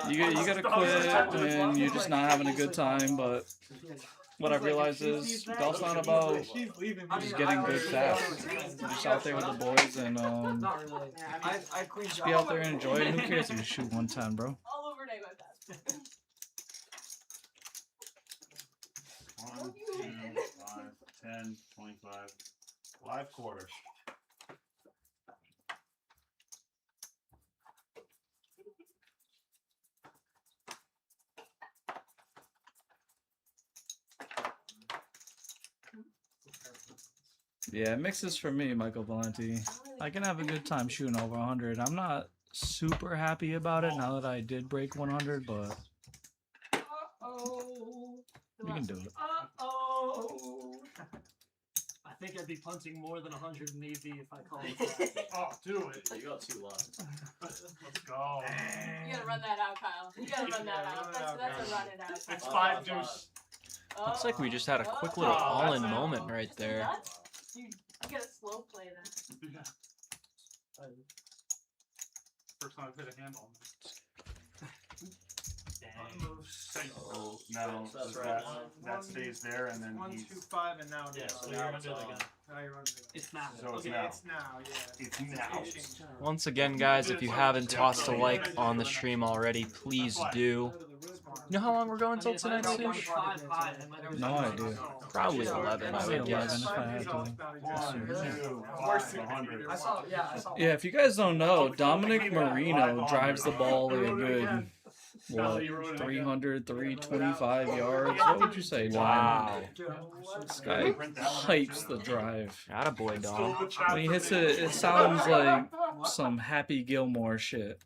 You gotta quit when you're just not having a good time. But what I've realized is golf's not about just getting good fast. You're just out there with the boys and just be out there and enjoy it. Who cares if you shoot 110, bro? All overnight my best. 1, 2, 5, 10, 25, 5 quarters. Yeah, mixes for me, Michael Valenti. I can have a good time shooting over 100. I'm not super happy about it now that I did break 100, but Uh-oh. we can do it. Uh-oh. think I'd be punting more than 100 in EV if I called it. Oh, do it. You got 2 lots. Let's go. You gotta run that out, Kyle. You gotta run that out. That's a run it out. It's 5 deuce. Looks like we just had a quick little Oh, all-in that's moment right there. You gotta slow play that. Yeah. First time I've hit a hand on So now that stays there, and then 1, he's 2, 5, and now Yeah, it's so you're under the gun. now you're under the gun. It's now. So it's Okay, now. it's now, yeah. It's now. changed. Once again, guys, if you haven't tossed a like on the stream already, please do. You know how long we're going till tonight, Sush? No idea. Probably 11, I Probably would 11 guess. if I had to. 100. I saw, yeah, I saw. Yeah, if you guys don't know, Dominic Marino drives the ball at a good, what, 300, 325 yards? What would you say, John? Wow. This guy hypes the drive. Attaboy, Dom. When he hits it, it sounds like some Happy Gilmore shit.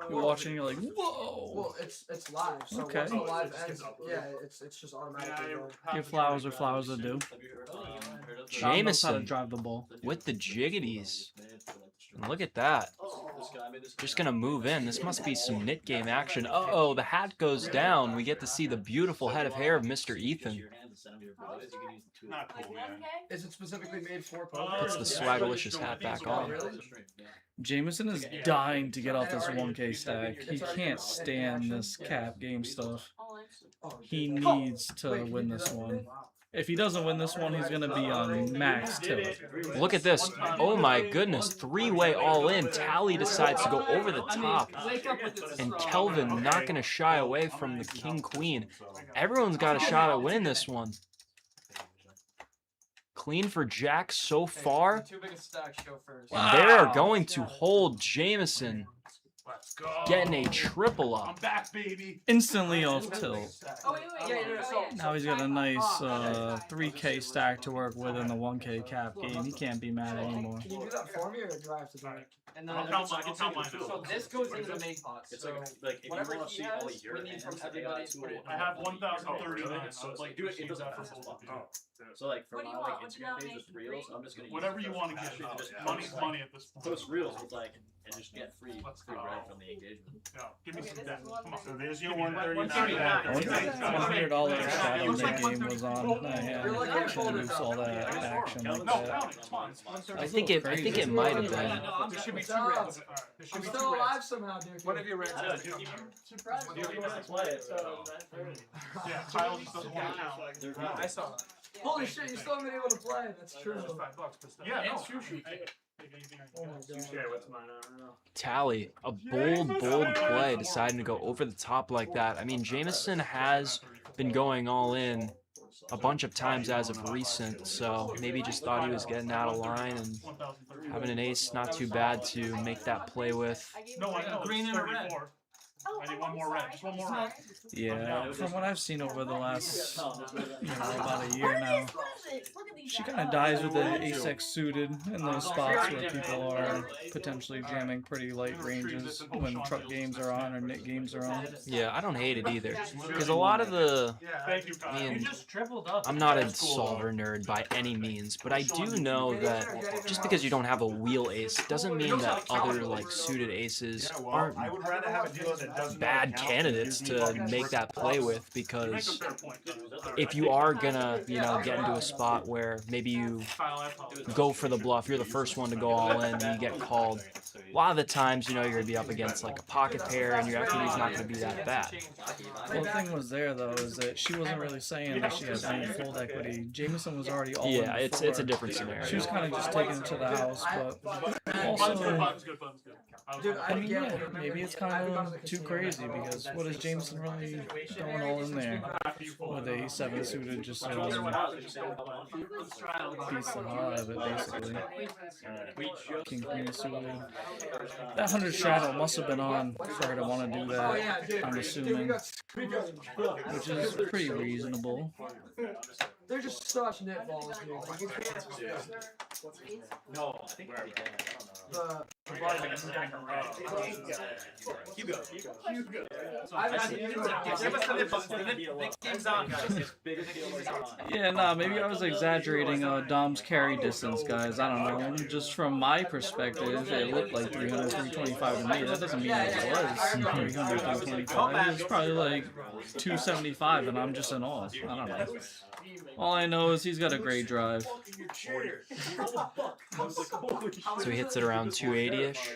You're watching, you're like, whoa! Well, it's live, so Okay. once the live ends, yeah, it's just automatically going. Give flowers what flowers are due. Dom knows how to Jameson drive the ball. with the jiggities. And look at that. Just gonna move in. This must be some Nit Game action. Uh-oh, the hat goes down. We get to see the beautiful head of hair of Mr. Ethan. Not cool, man. Is it specifically made for poker? Puts the Swagalicious hat back on. Jameson is dying to get off this 1K stack. He can't stand this cap game stuff. He needs to win this one. If he doesn't win this one, he's going to be on max tilt. Look at this. Oh my goodness. 3-way all in. Tally decides to go over the top. And Kelvin not going to shy away from the king-queen. Everyone's got a shot at winning this one. Clean for Jack so far. Too big a stack, show first. And they're going to hold Jameson. Let's go. Getting a triple I'm up. back, baby. Instantly off tilt. Oh, wait. Now he's got a nice 3K stack to work with in the 1K cap game. He can't be mad anymore. Can you do that for me or do I have to do it? And then I'll count mine. so this goes into the main pot. It's So like if you whatever want to he see all has, your we need from hands, everybody. I have 1,039. So I would it's like do to it. It receive doesn't that for from both both of of you. you. So like for What do my you like want? What's Instagram page denomination? with reels, I'm just gonna use Whatever the you first want to one. get. Just Money's post, money at this point. Post reels with like and just get free Let's free go. bread from the engagement. Yeah, give me some debt. Come on. So there's your Give me that. 139. $100 shadow mid game was on. I shouldn't have saw that action like No, that. count it. Come on. I think it might have been. There should be 2 reds. There should I'm be 2 still alive reds. somehow, dude. One of your reds I know, has to come Dukey. out. Dukey wants to play it, so Yeah, Kyle just doesn't want to count. I saw that. Holy shit, you still haven't been able to play. That's true. $5, but still. Yeah, no. Sushi. Oh my god. What's mine? I don't know. Tally, a bold play, deciding to go over the top like that. I mean, Jameson has been going all in a bunch of times as of recent, so maybe just thought he was getting out of line and having an ace not too bad to make that play with. No, I know. Green and a red. 34. I need one more red. Just one more red. Yeah, from what I've seen over the last, about a year now, she kind of dies with the ace-x suited in those spots where people are potentially jamming pretty light ranges when truck games are on or Nit games are on. Yeah, I don't hate it either, because a lot of the, Thank you, Kyle. I mean, Tripled up. I'm not a solver nerd by any means, but I do know that just because you don't have a wheel ace doesn't mean that other like suited aces aren't I would rather have a dealer that doesn't bad candidates to make that play with, because if you are gonna, get into a spot where maybe you go for the bluff, you're the first one to go all in and you get called, a lot of the times, you're gonna be up against like a pocket pair and your equity's not gonna be that bad. Well, the thing was there though is that she wasn't really saying that she had any fold equity. Jameson was already all in. Yeah, it's a different scenario. She was kind of just taking it to the house, but also, Dude, I mean, yeah, maybe it's kind of too crazy because what is Jameson really going all in there with a 7 suited just so piece the hell out of it basically. King queen suited. That 100 shadow must have been on for her to want to do that. I'm assuming, which is pretty reasonable. They're just such nit balls, dude. Like, you can't. No, I think we're dead. I don't know. Hugo. Yeah, nah, maybe I was exaggerating Dom's carry distance, guys. I don't know. Just from my perspective, it looked like 300, 325 to me. That doesn't mean it was 300, 325. It was probably like 275, and I'm just in awe. I don't know. All I know is he's got a great drive. So he hits it around 280-ish.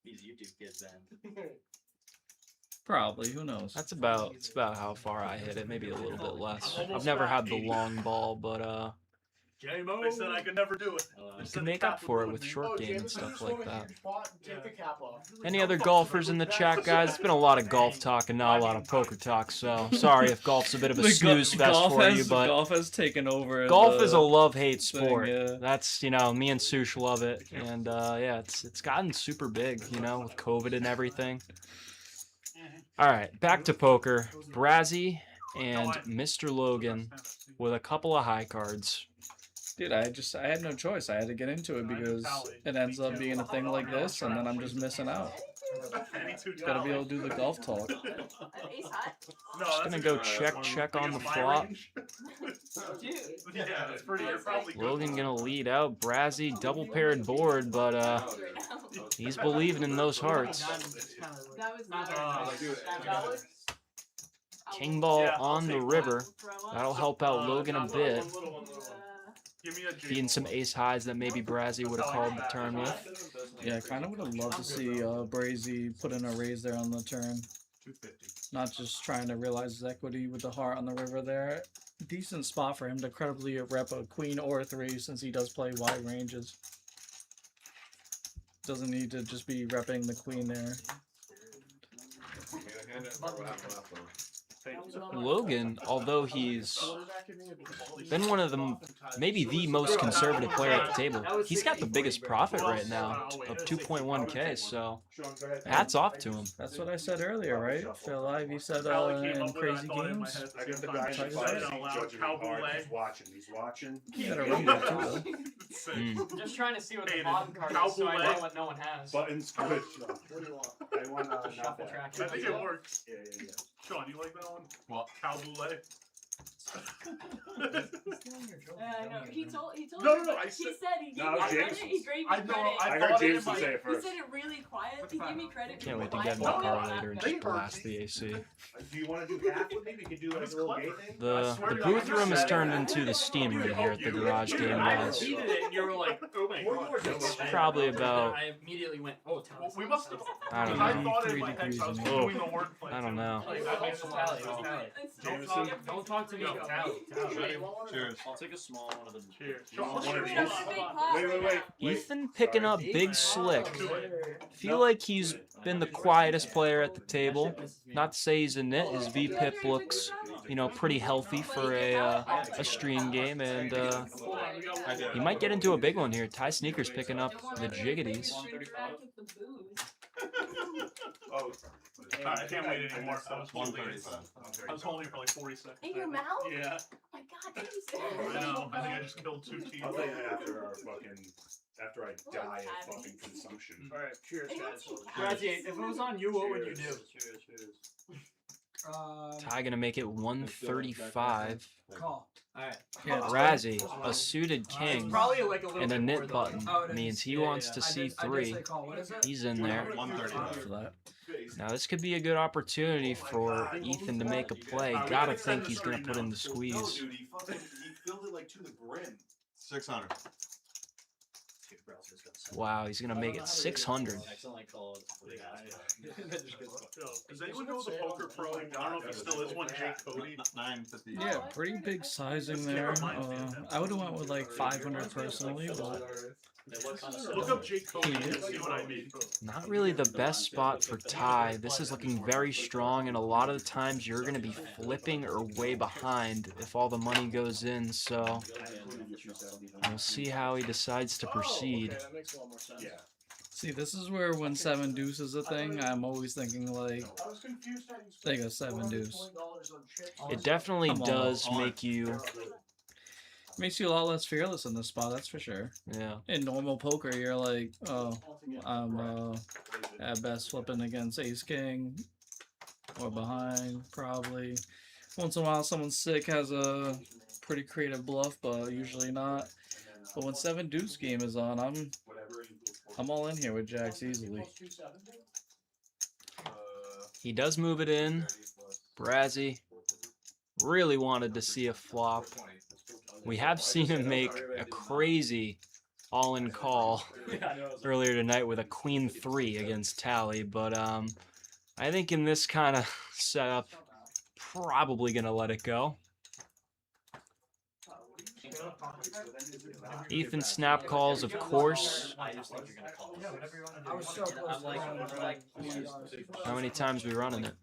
These YouTube kids, then. Probably, who knows? It's about how far I hit it, maybe a little bit less. I've never had the long ball, but They said I could never do it. you can make up for it with short game and stuff like that. Take the cap off. Any other golfers in the chat, guys? It's been a lot of golf talk and not a lot of poker talk, so sorry if golf's a bit of a snooze fest for you, but golf has taken over. golf is a love-hate sport. yeah. That's, me and Sush love it, and yeah, it's gotten super big, with COVID and everything. All right, back to poker. Brazzy and Mr. Logan with a couple of high cards. Dude, I had no choice. I had to get into it because it ends up being a thing like this, and then I'm just missing out. Gotta be able to do the golf talk. Just gonna go check on the flop. Logan gonna lead out. Brazzy double paired board, but he's believing in those hearts. King ball on the river. That'll help out Logan a bit. Being some ace highs that maybe Brazzy would have called the turn with. Yeah, I kind of would have loved to see Brazzy put in a raise there on the turn. 250. Not just trying to realize his equity with the heart on the river there. Decent spot for him to credibly rep a queen or a 3 since he does play wide ranges. Doesn't need to just be repping the queen there. Logan, although he's been one of the, maybe the most conservative player at the table, he's got the biggest profit right now of 2.1K, so hats off to him. That's what I said earlier, right? Phil Live, you said in Crazy Games. I got the guy in the judging hard. He's watching. He's watching. You got a ring there too, though. Just trying to see what the bottom card is so I know what no one has. Buttons good. What do you want? I want Shuffle track. I think it works. Yeah. Sean, you like that one? What? Cow Boulay? No, he told No, me, no, he said he gave No, me credit, James. he gave me I know, credit. I heard thought it Jameson was say like- it first. He said it really quiet, he gave me credit. Can't wait to for get in the quiet. car later and just blast the AC. Do you want to do half with me? We can do like a little game thing. The booth room is turned into the steam room here at the garage game, guys. Repeated it and you were like, oh my god. It's probably about, I immediately went, oh, tell We must have. I don't I know. thought in my head I was Oh, doing the wordplay. I don't know. Don't talk to me. Cheers. I'll take a small one of them. Cheers. Wait. Ethan picking up big slick. Feel like he's been the quietest player at the table. Not to say he's a nit. His VPIP looks, pretty healthy for a stream game, and he might get into a big one here. Ty Sneakers picking up the jiggities. Oh, I can't wait anymore. I was holding 135. I was holding it for like 40 seconds. In your mouth? Yeah. Oh my god, I know. I think I just killed 2 teeth. I'll tell you after I die of fucking consumption. Alright, cheers, guys. Brazzy, if it was on you, what would you do? Cheers. Ty gonna make it 135. Call. Alright. Yeah, Brazzy, a suited king, Probably like a little and a bit more, nit though. button Oh, it is. means he Yeah, wants yeah. to I see did say 3. call. What is it? He's in there. 135. For that. Now this could be a good opportunity for Ethan to make a play. Gotta think he's gonna put in the squeeze. Dude, he filled it like to the brim. 600. Wow, he's gonna make it 600. Accidentally called. Does anyone know the poker pro? I don't know if he still is one. Jake Cody. 950. Yeah, pretty big sizing there. I would have went with like 500 personally, but Look up Jake Cody and see what I mean. Not really the best spot for Ty. This is looking very strong, and a lot of the times you're going to be flipping or way behind if all the money goes in, so we'll see how he decides to proceed. Okay, that makes a lot more sense. Yeah. See, this is where when 7 deuce is a thing, I'm always thinking like, they go 7 deuce. It definitely Come on. does make you. Makes you a lot less fearless in this spot, that's for sure. Yeah. In normal poker, you're like, oh, I'm at best flipping against ace king or behind, probably. Once in a while, someone sick has a pretty creative bluff, but usually not. But when 7 deuce game is on, I'm all in here with jacks easily. He does move it in. Brazzy really wanted to see a flop. We have seen him make a crazy all-in call earlier tonight with a queen 3 against Tally, but I think in this kind of setup, probably gonna let it go. Ethan snap calls, of course. How many times we running it?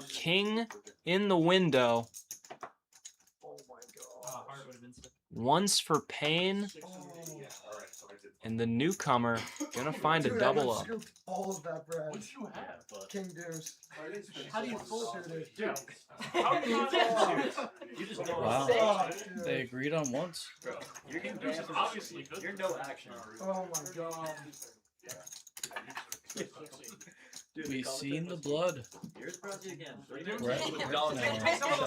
King in the window. Once for pain. And the newcomer gonna find a double up. All of that bread. What do you have? King deuce. How do you fold it? Yeah. How do you not fold? You just know. Wow. They agreed on once. Your king deuce is obviously good. You're no action. Oh my god. We've seen the blood. Here's Brazzy again. Right. Take some of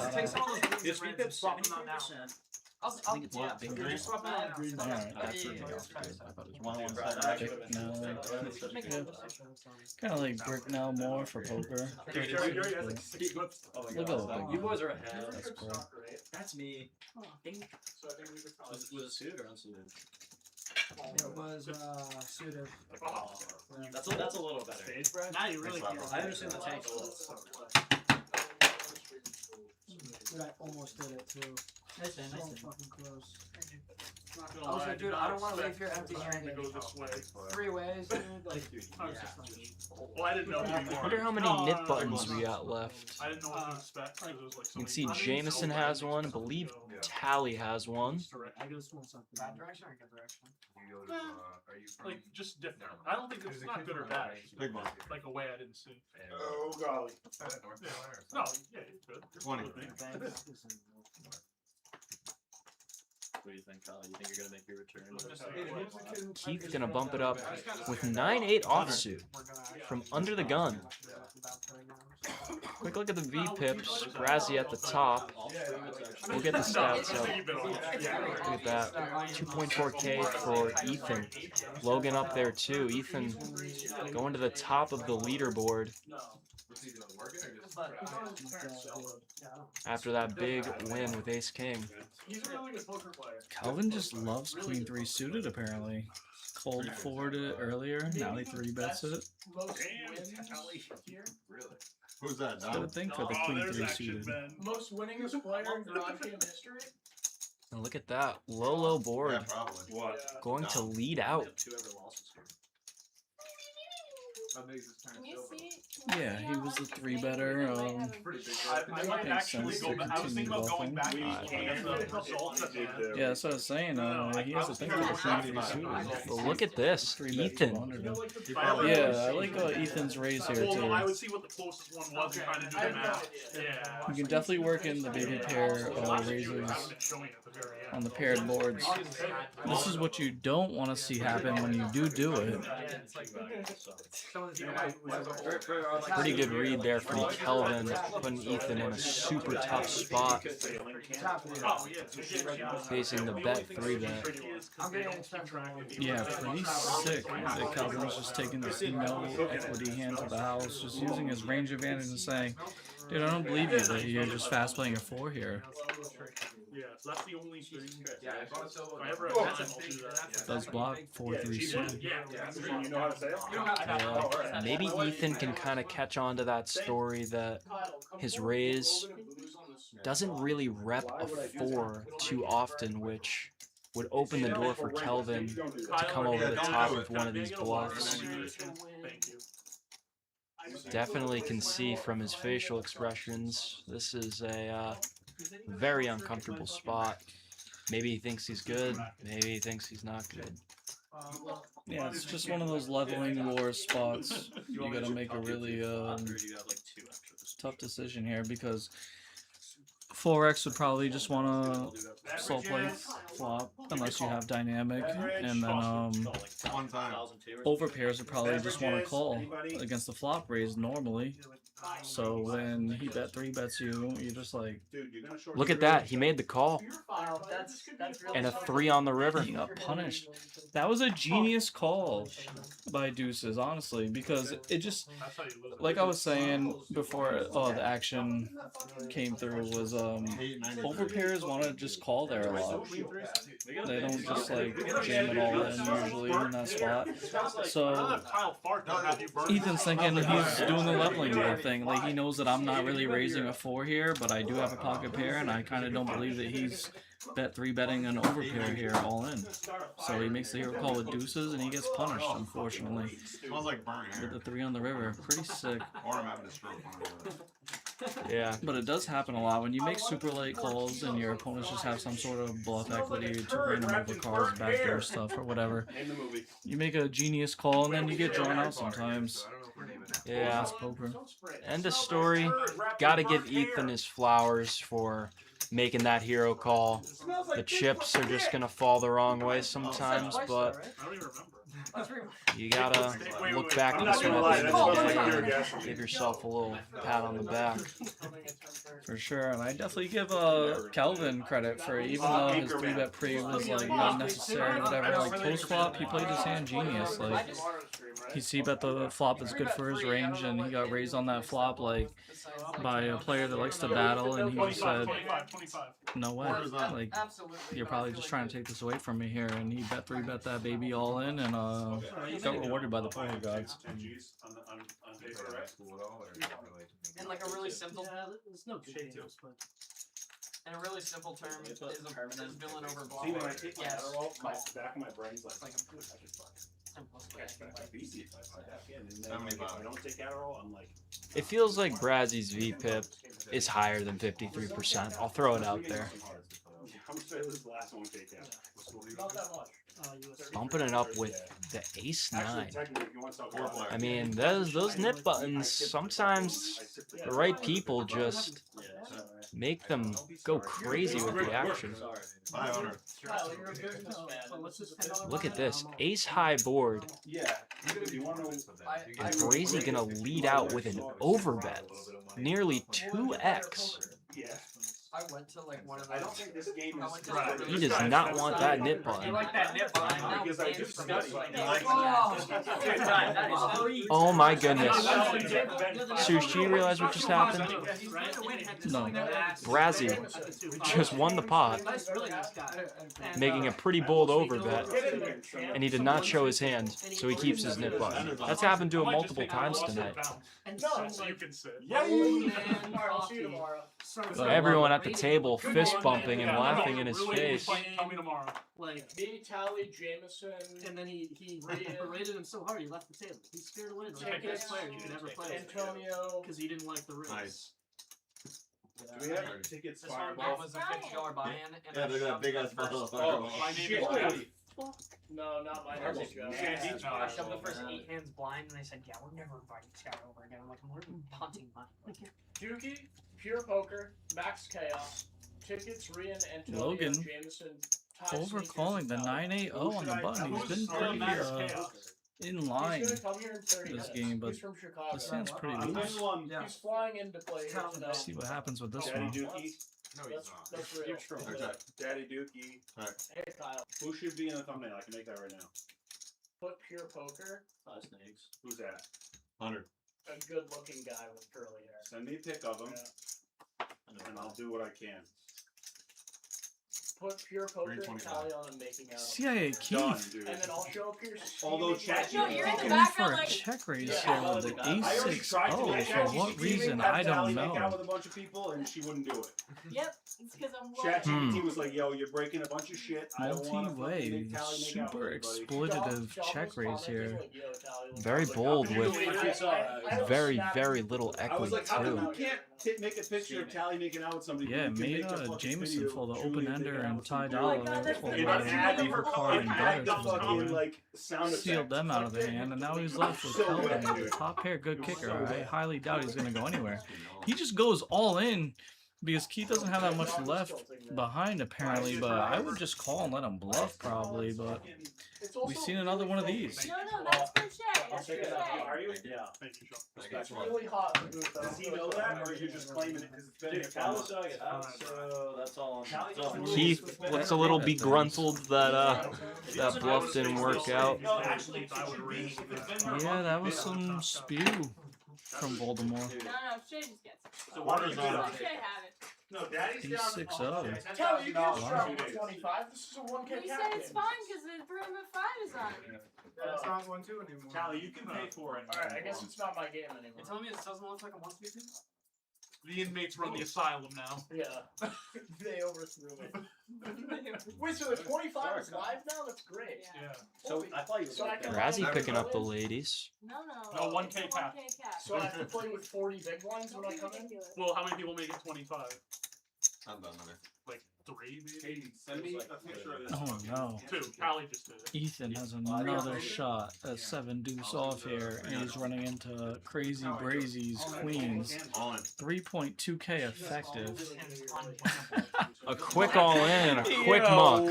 those. If you could swap them out now. I think it's Alright, that's really good. I thought it was 1-1 Kind of like brick now more for poker. Look at the you boys are ahead. That's cool. That's me. Was it suited or unsuited? It was suited. That's a little better. Now you really can't. I understand the tank. Dude, I almost did it too. Nice, man, So nice. fucking close. Not I was like, dude, I don't want to leave here empty-handed. empty-handed. Go this way. 3 ways, dude. Like, Well, I didn't know who you I were. wonder how many nit buttons we got left. I didn't know what to expect. 'Cause it was like You can see Jameson has one. I believe Tally has one. I go small something. Bad direction or good direction? Like just different. I don't think it's not good or bad. It's Big one. like a way I didn't see. Oh golly. No, yeah, it's good. 20. What do you think, Kyle? You think you're gonna make your return? Keith's gonna bump it up with 9-8 offsuit from under the gun. Quick look at the V pips. Brazzy at the top. We'll get the stats up. Look at that. 2.4K for Ethan. Logan up there too. Ethan going to the top of the leaderboard after that big win with Ace King. He's a really good poker player. Calvin just loves queen 3 suited apparently. Cold forwarded it earlier. Now he 3-bets it. Really? Who's that? Got to think for the queen 3 suited. Most winningest player in garage game history. And look at that. Low board. Yeah, probably. What? Going to lead out. Can you see? Yeah, he was a 3-better. I might Makes actually sense go to back. I was thinking about continue going back bluffing. and looking at the results at the end. Yeah, that's what I was saying. He has a thing for the queen 3 suited. But look at this. 3-bet Ethan. 200 him. Yeah, Yeah, I like Ethan's raise here Well, I too. would see what the closest one was and kind of do the math. Yeah. You can definitely work in the baby pair raises on the paired boards. This is what you don't want to see happen when you do it. Pretty good read there from Kelvin, putting Ethan in a super tough spot. Facing the bet 3-bet. Yeah, pretty sick that Calvin was just taking this no equity hand to the house, just using his range advantage and saying, dude, I don't believe you that you're just fast playing a 4 here. Yeah, so that's the only thing. If I ever have time, I'll do that. Does block 4-3 suited. You know how to say it? Maybe Ethan can kind of catch on to that story that his raise doesn't really rep a 4 too often, which would open the door for Kelvin to come over the top with one of these bluffs. Definitely can see from his facial expressions, this is a very uncomfortable spot. Maybe he thinks he's good. Maybe he thinks he's not good. Yeah, it's just one of those leveling war spots. You gotta make a really tough decision here because 4X would probably just want to soul play flop unless you have dynamic, and then overpairs would probably just want to call against the flop raise normally. So when he bet 3-bets you, you're just like, look at that. He made the call. That's And a 3 on the river. He got punished. That was a genius call by Deuces, honestly, because it just, like I was saying before, the action came through, was overpairs want to just call there a lot. They don't just like jam it all in usually in that spot. So Ethan's thinking he's doing the leveling war thing. Like he knows that I'm not really raising a 4 here, but I do have a pocket pair, and I kind of don't believe that he's bet 3-betting an overpair here all in. So he makes the hero call with deuces, and he gets punished, unfortunately. Smells like burnt hair. With the 3 on the river. Pretty sick. Or I'm having a stroke on the river. Yeah. But it does happen a lot when you make super late calls and your opponents just have some sort of bluff equity to random over cards, backdoor stuff, or whatever. You make a genius call and then you get drawn out sometimes. Yeah. That's poker. End of story. Gotta give Ethan his flowers for making that hero call. The chips are just gonna fall the wrong way sometimes, but you gotta look back at this one at the end of the day and give yourself a little pat on the back. For sure, and I definitely give Kelvin credit for it, even though his 3-bet pre was like not necessary, whatever. Like post flop, he played his hand genius. Like he c-bet the flop that's good for his range, and he got raised on that flop like by a player that likes to battle, and he just said, "No way! Like you're probably just trying to take this away from me here." And he bet 3-bet that baby all in, and got rewarded by the poker gods. And like a really simple, There's no good games, but and a really simple term is villain over bluff. See, when I take my Yes. Adderall, my back of my brain's like, Like I should fuck. Easy. If I don't take Adderall, I'm like. It feels like Brazzy's VPIP is higher than 53%. I'll throw it out there. How much did this last one take out? Not that much. Bumping it up with the ace-9. Technically, if you want to talk I mean, those nip buttons, sometimes the right people just make them go crazy with the action. Look at this, ace-high board. And Brazy gonna lead out with an overbet, nearly 2x. I went to like one of those. I don't think this game is. He does not want that nip button. You like that nip button? Because I just Oh my goodness. Sush, do you realize what just happened? No. Brazzy just won the pot, making a pretty bold overbet, and he did not show his hand, so he keeps his nip button. That's happened to him multiple times tonight. So you can sit. Everyone at the table fist bumping and laughing in his face. Tell me tomorrow. Like me, Tally, Jameson, and then he berated him so hard he left the table. He's scared away the best player you could ever play. Antonio, because he didn't like the rules. Nice. Do we have tickets? This one was a $50 buy-in. Yeah, look at that big ass bottle of Oh, Fireball. shit. no, not mine. I shoved the first 8 hands blind, and they said, "Yeah, we're never inviting this guy over again." I'm like, "I'm literally punting money." Dukey, Pure Poker, Max Chaos, Tickets, Rian, Antonio, Logan. Jameson, Ty Overcalling the 9-8-0 on the button. He's been pretty in line He's gonna come here in 30 this minutes. game, but He's from Chicago. this hand's pretty I'm loose. the one. He's flying into play here tonight. See what happens with this Daddy one. Dukey. No, he's not. That's real. Okay. Daddy Dukey. Hey Kyle, Who should be in the thumbnail? I can make that right now. put Pure Poker, Snakes. Who's that? 100. a good-looking guy with curly hair. Send me a pic of him, and I'll do what I can. Put Pure Poker and 325. Tally on and making out. CIA Done, Keith dude. And then I'll show up your Although chat, No, you're in the Going background for a like. check raise Yeah. here with the I already ace-6 tried to oh make for that. what She's teaming, reason have I Tally don't make out know. with a bunch of people, and she wouldn't do it. Yep. It's because I'm ChatGPT was like, "Yo, you're breaking a bunch of shit. I don't want to Multi-way, make Tally make out super with everybody." exploitative check raise here. Very bold with very, very little I was equity like, "How come you too. can't make a picture of Tally making out with somebody?" Yeah, but you can made make a fucking Jameson video for the of Julie open-ender making out and with Ty somebody. Dollar for And the add the overcard and add the gutter to the fucking board. like sound Sealed effect. them out of the hand, and now he's left with So Kelvin, bad, the dude. top pair good kicker. So I bad. highly doubt he's going to go anywhere. He just goes all in because Keith doesn't have that much left behind apparently, but I would just call and let him bluff probably, but we've seen another one of these. No, that's for Shay. That's for Shay. Are you? Yeah. Thank you, Sean. It's really hot. Does he know that, or you're just claiming it because it's been Dude, here for Cal months? dug it out, so that's all. That's all. Keith looks a little begruntled that that bluff didn't work out. Yeah, that was some spew from Voldemort. No, Shay just gets it. So what are you doing? Let Shay have it. No, Daddy's He's down. 6-0. Kelly, you Wow. can strap with 25. This is a 1K You cap said it's game. fine because the tournament 5 is on. It's not 1-2 anymore. Tally, you can pay for it. Alright, I guess it's not my game anymore. You're telling me it doesn't look like a 1-2 team? The inmates run the asylum now. Yeah. They overthrew it. Wait, so the 25 is live now? That's great. Yeah. So I thought you So I can Razzie picking up the ladies. No. No, 1K cap. 1K cap. So I have to play with 40 big blinds when I come in? Well, how many people make it 25? I'm done with it. Like 3, maybe? Send me a picture of this. Oh no. 2. Callie just did it. Ethan has another shot at 7 deuce off here, and he's running into Crazy Brazy's queens. 3.2k effective. A quick all in and a quick muck.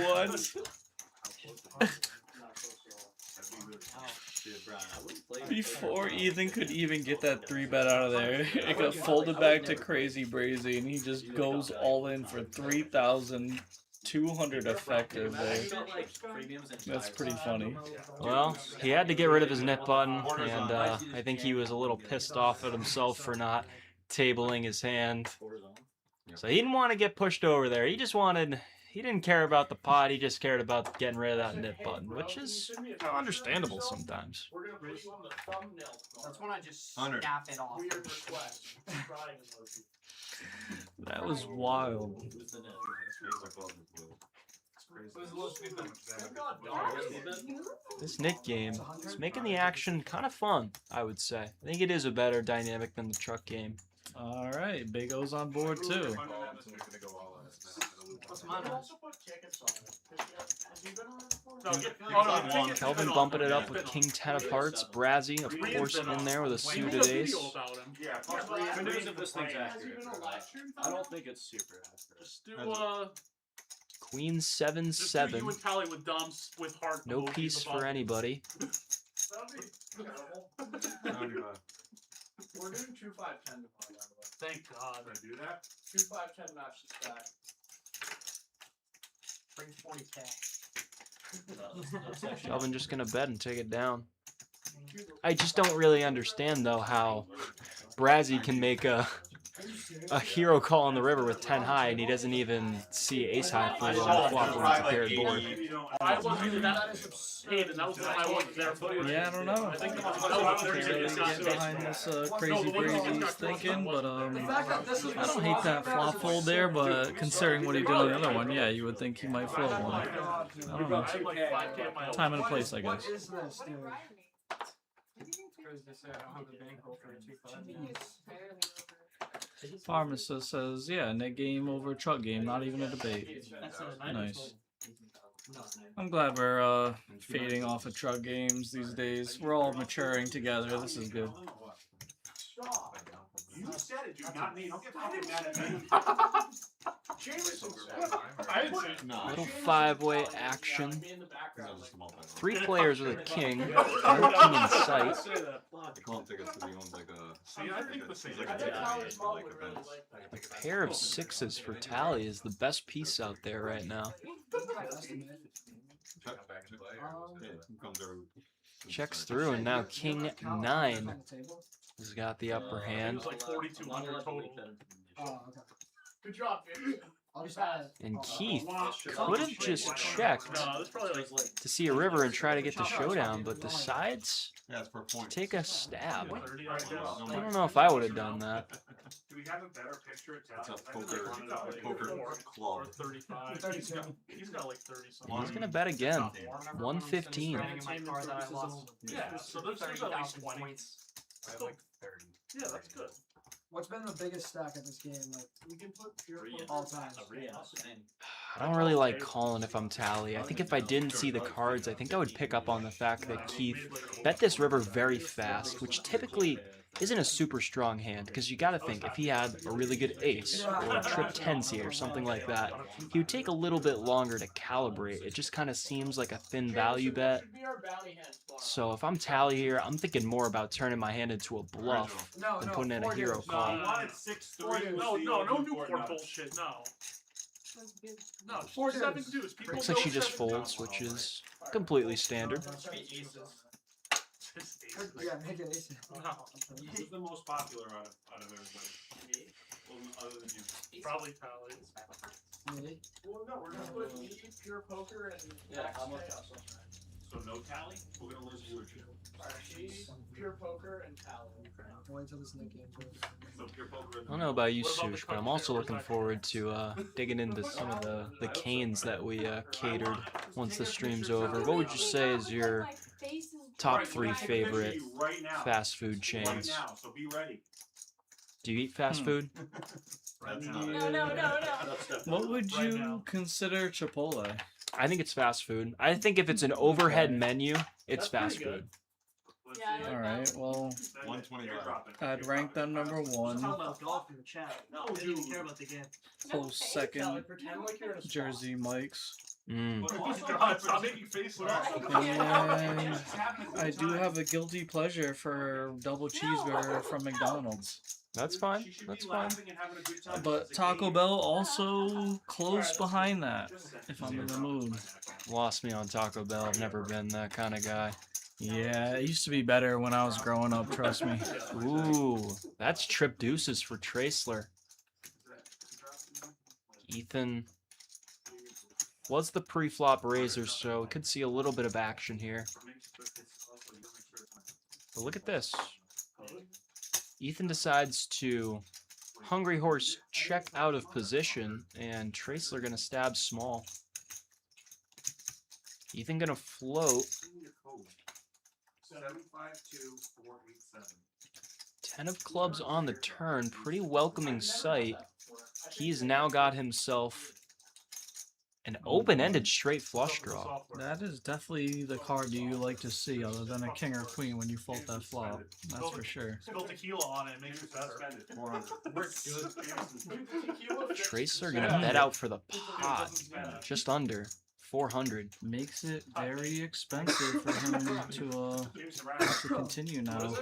Before Ethan could even get that 3-bet out of there, it got folded back to Crazy Brazy, and he just goes all in for 3,200 effective there. That's pretty funny. Well, he had to get rid of his net button, and I think he was a little pissed off at himself for not tabling his hand. So he didn't want to get pushed over there. He just wanted... He didn't care about the pot, he just cared about getting rid of that nip button, which is understandable sometimes. We're gonna put you on the thumbnail. That's when I just 100. snap it off. Weird request. That was wild. This Nit game is making the action kind of fun, I would say. I think it is a better dynamic than the truck game. Alright, Big O's on board too. Kelvin bumping it up with King 10 of Hearts. Brazy, of course, in there with a suited ace. Good news if this thing's accurate. I don't think it's super accurate. Just do, Queen just do 7-7. you and Callie with Doms with heart. No emojis piece above. for anybody. We're doing 2-5-10 tomorrow, by the way. Thank God. Can I do that? 2-5-10 match this back. Bring 40K. Kelvin just gonna bet and take it down. I just don't really understand though how Brazy can make a hero call on the river with 10 high and he doesn't even see ace high for on the flop when it's a paired board. I wasn't that. Hayden, that was I wasn't there for. Yeah, I don't know. I think Can't really get behind this Crazy Brazy's thinking, but I don't hate that flop fold there, but considering what he did on the other one, yeah, you would think he might fold one. I don't know. Time and a place, I guess. What is this, dude? Crazy to say I don't have a bankroll for a 2-5. Pharmacist says, yeah, Nit game over truck game, not even a debate. Nice. I'm glad we're fading off of truck games these days. We're all maturing together. This is good. You said it, dude, not me. Don't get fucking mad at me. Little 5-way action. 3 players with a king. No king in sight. A pair of 6s for Tally is the best piece out there right now. Checks through, and now King 9 has got the upper hand. It's like 4,200 total. Good job, bitch. And Keith could have just checked to see a river and try to get the showdown, but decides to take a stab. I don't know if I would have done that. Do we have a better picture of It's a talent? poker club. Or 35. He's got like 30 something. He's gonna bet again. 115. Yeah, so there's at least 20. points. I have like 30. Yeah, that's good. What's been the biggest stack of this game? Like We can put pure all time. I don't really like calling if I'm Tally. I think if I didn't see the cards, I think I would pick up on the fact that Keith bet this river very fast, which typically isn't a super strong hand, because you gotta think, if he had a really good ace, or a trip 10s here, something like that, he would take a little bit longer to calibrate. It just kind of seems like a thin value bet. So if I'm Tally here, I'm thinking more about turning my hand into a bluff than putting in a hero No, call. you wanted 6-3. No Newport bullshit, no. No, 4-7 deuce. People Looks like she know just 7 folds, which is completely standard. Yeah, make it ace. Who's the most popular out of everybody? Well, other than you. Probably Tally. Me? Well, no, we're gonna put me, pure poker, and So no tally? We're gonna lose you or two. pure poker, and Tally. Wait till this Nit game goes. So pure poker. I don't know about you, Sush, but I'm also looking forward to digging into some of the canes that we catered once the stream's over. What would you say is your top 3 favorite fast food chains? Right now, so be ready. Do you eat fast food? No. What would you consider Chipotle? I think it's fast food. I think if it's an overhead menu, it's fast food. All right, well, 125. I'd rank them number 1. Talk about golf in the chat. No, I didn't even care about the game. Close second, Jersey Mike's. Mm. Stop making faces. And I do have a guilty pleasure for double cheeseburger from McDonald's. That's fine. That's fine. But Taco Bell also close behind that, if I'm in the mood. Lost me on Taco Bell. I've never been that kind of guy. Yeah, it used to be better when I was growing up, trust me. Ooh, that's trip deuces for Tracler. Ethan was the pre-flop raiser, so we could see a little bit of action here. But look at this. Ethan decides to Hungry Horse check out of position, and Tracler gonna stab small. Ethan gonna float. 752-487. 10 of clubs on the turn, pretty welcoming sight. He's now got himself an open-ended straight flush draw. That is definitely the card you like to see, other than a king or queen when you fold that flop. That's for sure. Spill tequila on it, makes it better. Tracer gonna bet out for the pot, just under 400. Makes it very expensive for him to continue now.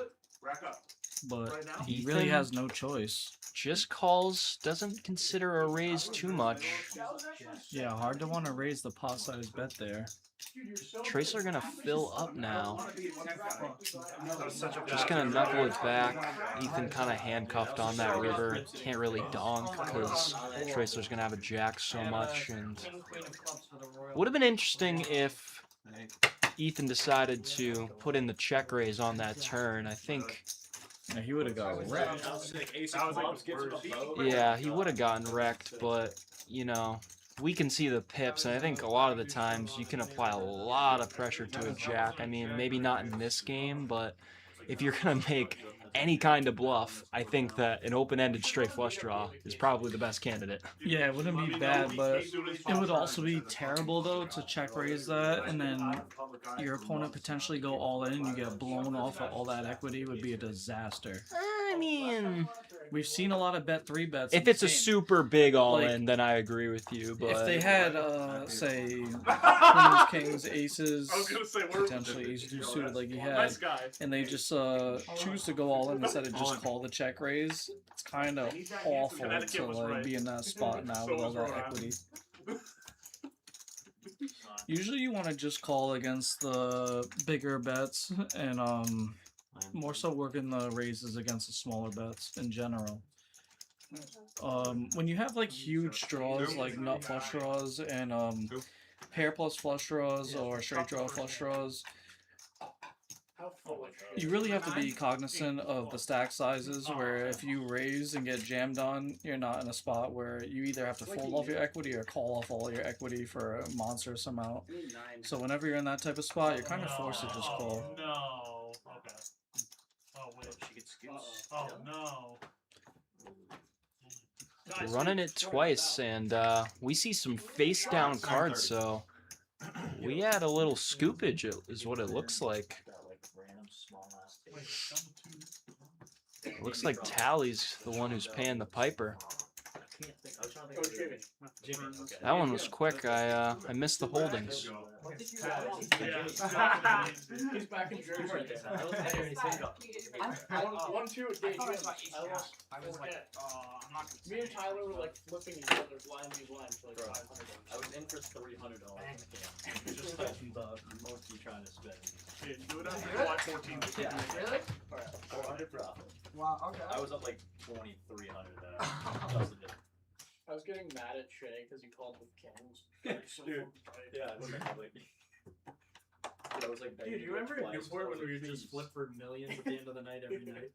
But he really Ethan has no choice. just calls, doesn't consider a raise too much. Yeah, hard to want to raise the pot size bet there. Tracer gonna fill up now. Just gonna knuckle it back. Ethan kind of handcuffed on that river. Can't really donk because Tracer's gonna have a jack so much. And would have been interesting if Ethan decided to put in the check raise on that turn. I think. Yeah, he would have got wrecked. Yeah, he would have gotten wrecked, but you know, we can see the pips, and I think a lot of the times you can apply a lot of pressure to a jack. I mean, maybe not in this game, but if you're gonna make any kind of bluff, I think that an open-ended straight flush draw is probably the best candidate. Yeah, it wouldn't be bad, but it would also be terrible though to check raise that, and then your opponent potentially go all in and you get blown off of all that equity. Would be a disaster. I mean, we've seen a lot of bet 3 bets. If it's a super big all-in, then I agree with you. But if they had, say, queens, kings, aces, potentially ace deuce suited like he had, and they just choose to go all in instead of just call the check raise, it's kind of awful to like be in that spot now with all that equity. Usually you want to just call against the bigger bets and more so working the raises against the smaller bets in general. When you have like huge draws like nut flush draws and pair plus flush draws or straight draw flush draws, You really have to be cognizant of the stack sizes, where if you raise and get jammed on, you're not in a spot where you either have to fold off your equity or call off all your equity for a monstrous amount. So whenever you're in that type of spot, you're kind of forced to just call. No. Okay. Oh wait. She gets scoops. Oh no. We're running it twice, and we see some face down cards, so we had a little scoopage, is what it looks like. It looks like Tally's the one who's paying the piper. That one was quick. I missed the holdings. He's back in Jersey. I won 2 at day 2. I was like, me and Tyler were like flipping each other's line these lines for like $500. I was in for $300. Just like the most you trying to spend. Yeah, do it on July 14th. Yeah. Really? Alright, 400 profit. Wow, okay. I was up like 2,300 there. I was getting mad at Shay because he called with kings. Dude, yeah, I was like, I was like, dude, you remember in Newport when we would just flip for millions at the end of the night every night?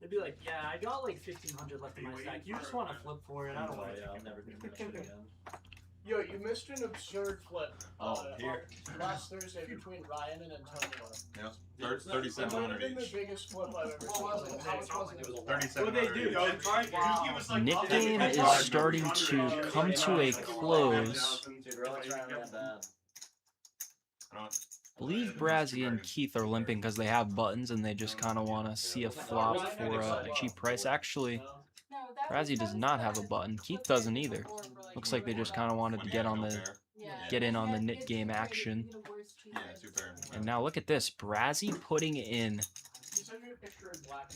They'd be like, yeah, I got like 1,500 left in my stack. You just want to flip for it. I don't want to. Yeah, I'm never doing that shit again. Yo, you missed an absurd flip. Here. Last Thursday between Ryan and Antonio. Yeah. It might have 3,700 been the each. biggest flip I've ever seen. How much was it? 3,700 each. Knit game is starting to come to a close. I believe Brazzy and Keith are limping because they have buttons and they just kind of want to see a flop for a cheap price. Actually, Brazzy does not have a button. Keith doesn't either. Looks like they just kind of wanted to get in on the Nit game action. And now look at this, Brazzy putting in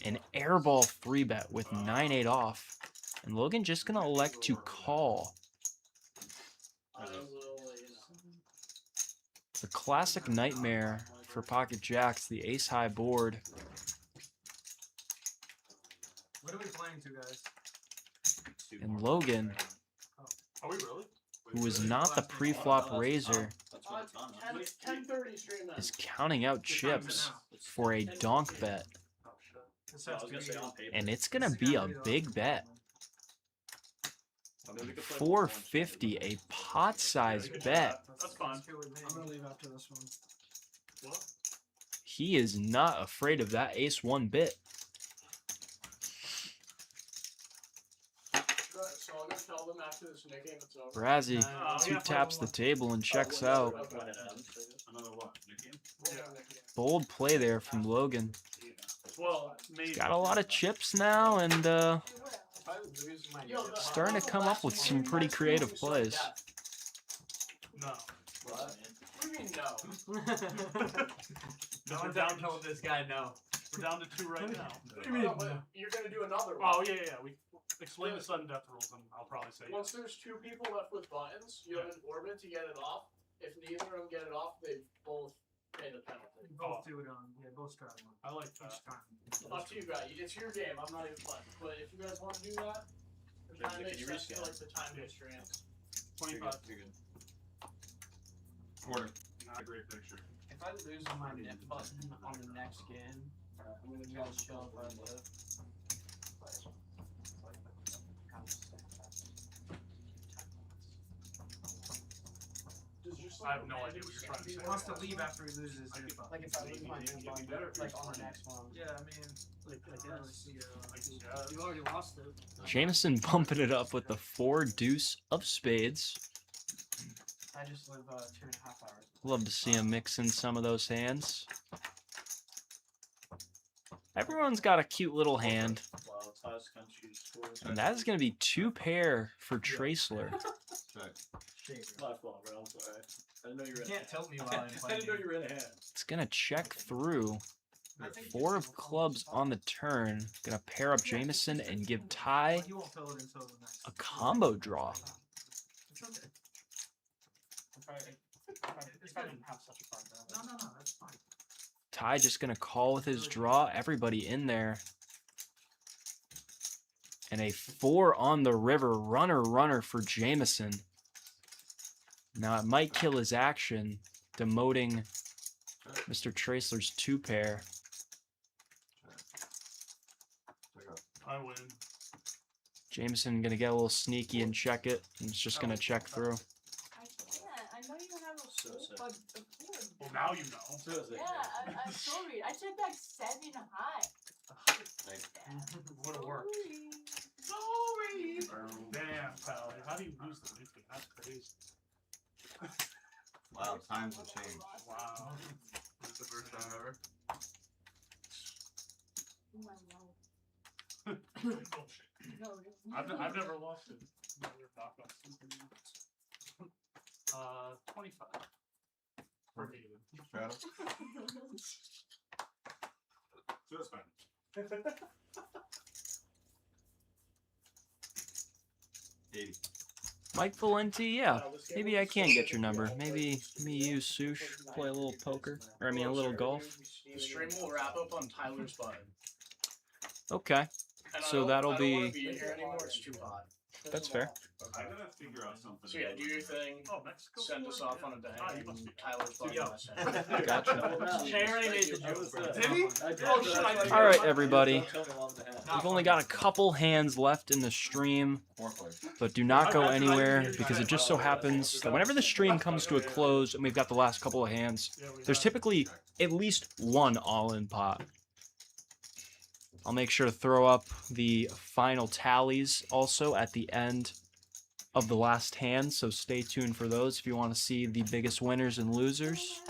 an airball 3-bet with 9-8 off, and Logan just gonna elect to call. It's a classic nightmare for pocket jacks, the ace high board. What are we playing to, guys? And Logan, Are we really? who is not the pre-flop raiser, 10:30 stream now. is counting out chips for a donk bet. And it's gonna be a big bet. 450, a pot-sized bet. That's fine. I'm gonna leave after this one. What? He is not afraid of that ace-1 bit. So I'm gonna tell them after this Nick game it's over. Brazzy two-taps the table and checks out. Another what? Nick game? Bold play there from Logan. Well, maybe. Got a lot of chips now and starting to come up with some pretty creative plays. No. What do you mean no? No one's out told this guy no. We're down to 2 right now. What do you mean? No, but you're gonna do another one. Oh yeah. We explain the sudden death rules, and I'll probably say once there's 2 people left with buttons, you have an orbit to get it off. If neither of them get it off, they both pay the penalty. Both do it on. Yeah, both try one. I like that. Each time. Up to you guys. It's your game. I'm not even playing. But if you guys want to do that, it kind of makes sense for like the time history. 25. Quarter. Not a great picture. If I lose my nip button on the next game, I'm gonna try to show where I live. I have no idea what you're trying to He say. wants to leave after he loses his nip button. Like if I lose my nip button, like on the next one. Yeah, I mean, I don't really see You already lost it. Jameson bumping it up with the 4 deuce of spades. I just live 2.5 hours. Love to see him mix in some of those hands. Everyone's got a cute little hand. And that is going to be 2 pair for Traceler. My fault, bro. I'm sorry. I didn't know you were in can't tell me while I'm I playing. didn't know you were in a hand. It's going to check through. 4 of clubs on the turn. Going to pair up Jameson and give Ty You won't fill it until the next. a combo draw. It's okay. If I didn't have such a card though. No, that's fine. Ty just going to call with his draw. Everybody in there. And a 4 on the river. Runner for Jameson. Now it might kill his action, demoting Mr. Traceler's 2-pair. I win. Jameson gonna get a little sneaky and check it. And it's just gonna check through. I can't. I know you have a board. Well, now you know. Yeah, I'm sorry. I checked back 7 high. Would have worked. Sorry. Damn, pal. How do you lose the Nit Game? That's crazy. Wow, times have changed. Wow. This is the first time ever. I've never lost it. Never knocked off something. 25. We're even. Shadow. So that's fine. Mike Valenti, yeah. Maybe I can get your number. Maybe me, you, Sush, play a little poker. Or I mean, a little golf. The stream will wrap up on Tyler's button. Okay. So that'll I don't wanna be. be in here anymore. It's too hot. That's fair. I gotta figure out something. So yeah, do your thing. Oh, Mexico. Send us off on a bang. You must be. Tyler's button. Yeah. Gotcha. Shay already made the joke. Did he? Oh shit! All right, everybody. We've only got a couple hands left in the stream, but do not go anywhere because it just so happens that whenever the stream comes to a close and we've got the last couple of hands, there's typically at least one all-in pot. I'll make sure to throw up the final tallies also at the end of the last hand, so stay tuned for those if you want to see the biggest winners and losers.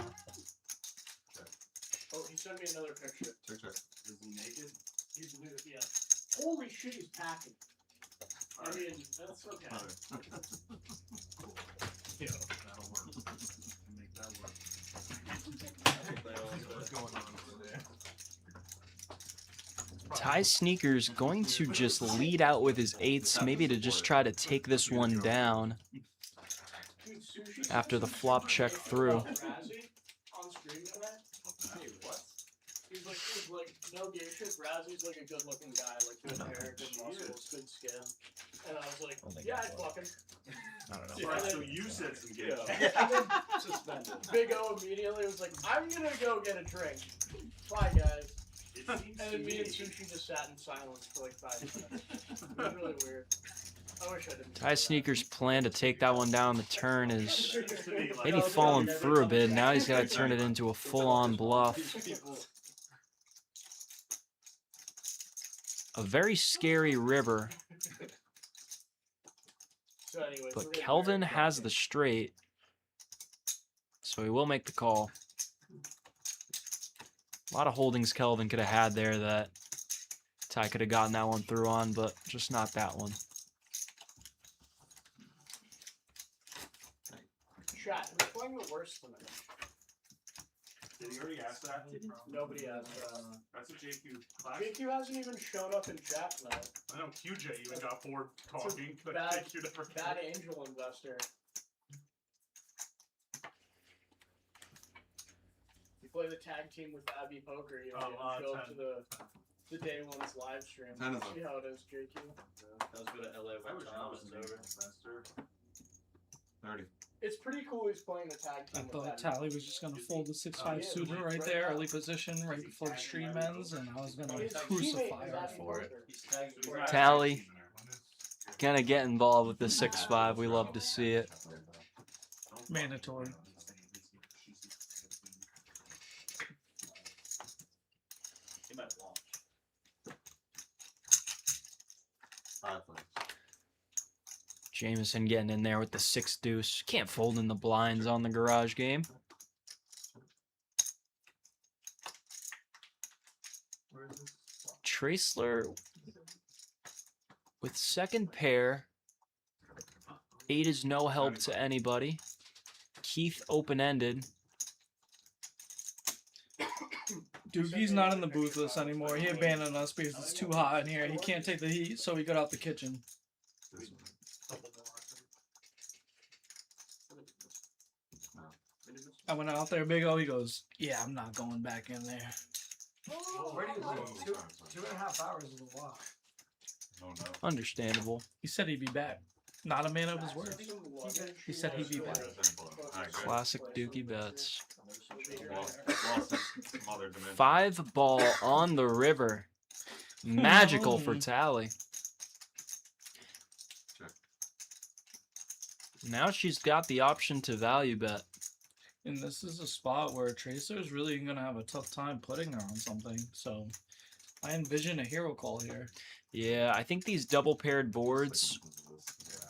Oh, he sent me another picture. Is he naked? He's weird, yeah. Holy shit, he's packing. I mean, that's okay. Yeah, that'll work. Make that work. What's going on over there? Ty Sneakers going to just lead out with his 8s, maybe to just try to take this one down after the flop check through. He's like, no gay shit. Razzy's like a good looking guy, like good hair, good muscles, good skin. And I was like, yeah, I'd fuck him. I don't know. Right, so you said some gay Suspended. Big O immediately was like, I'm gonna go get a drink. Bye, guys. And then me and Sushi just sat in silence for like 5 minutes. It was really weird. I wish I didn't. Ty Sneakers' plan to take that one down the turn is maybe falling through a bit. Now he's got to turn it into a full-on bluff. A very scary river. But Kelvin has the straight, so he will make the call. A lot of holdings Kelvin could have had there that Ty could have gotten that one through on, but just not that one. Chat, who's playing the worst tonight? Did he already ask that? Nobody asked. That's a JQ class. JQ hasn't even shown up in chat tonight. I know QJ even got bored talking. But Bad, JQ never bad angel investor. You play the tag team with Abby Poker, you know, you show up to the day one's live stream. See how it is, JQ. That was good at LA one time. It's over. 30. It's pretty cool he's playing the tag I team. thought Tally was just gonna fold the 6-5 suited right there, early position, right before the stream ends, and I was gonna crucify her for it. Tally, gonna get involved with the 6-5. We love to see it. Mandatory. He might launch. 5 points. Jameson getting in there with the 6 deuce. Can't fold in the blinds on the garage game. Traceler with second pair. 8 is no help to anybody. Keith open-ended. Dukey's not in the booth with us anymore. He abandoned us because it's too hot in here. He can't take the heat, so he got out the kitchen. I went out there, Big O. He goes, "Yeah, I'm not going back in there." Where do you leave? 2.5 hours is a lot. Oh, no. Understandable. He said he'd be back. Not a man of his word. He said he'd be back. Classic Dukey bets. Lost some other dimension. 5 ball on the river. Magical for Tally. Check. Now she's got the option to value bet. And this is a spot where Tracer is really going to have a tough time putting her on something. So I envision a hero call here. Yeah, I think these double paired boards,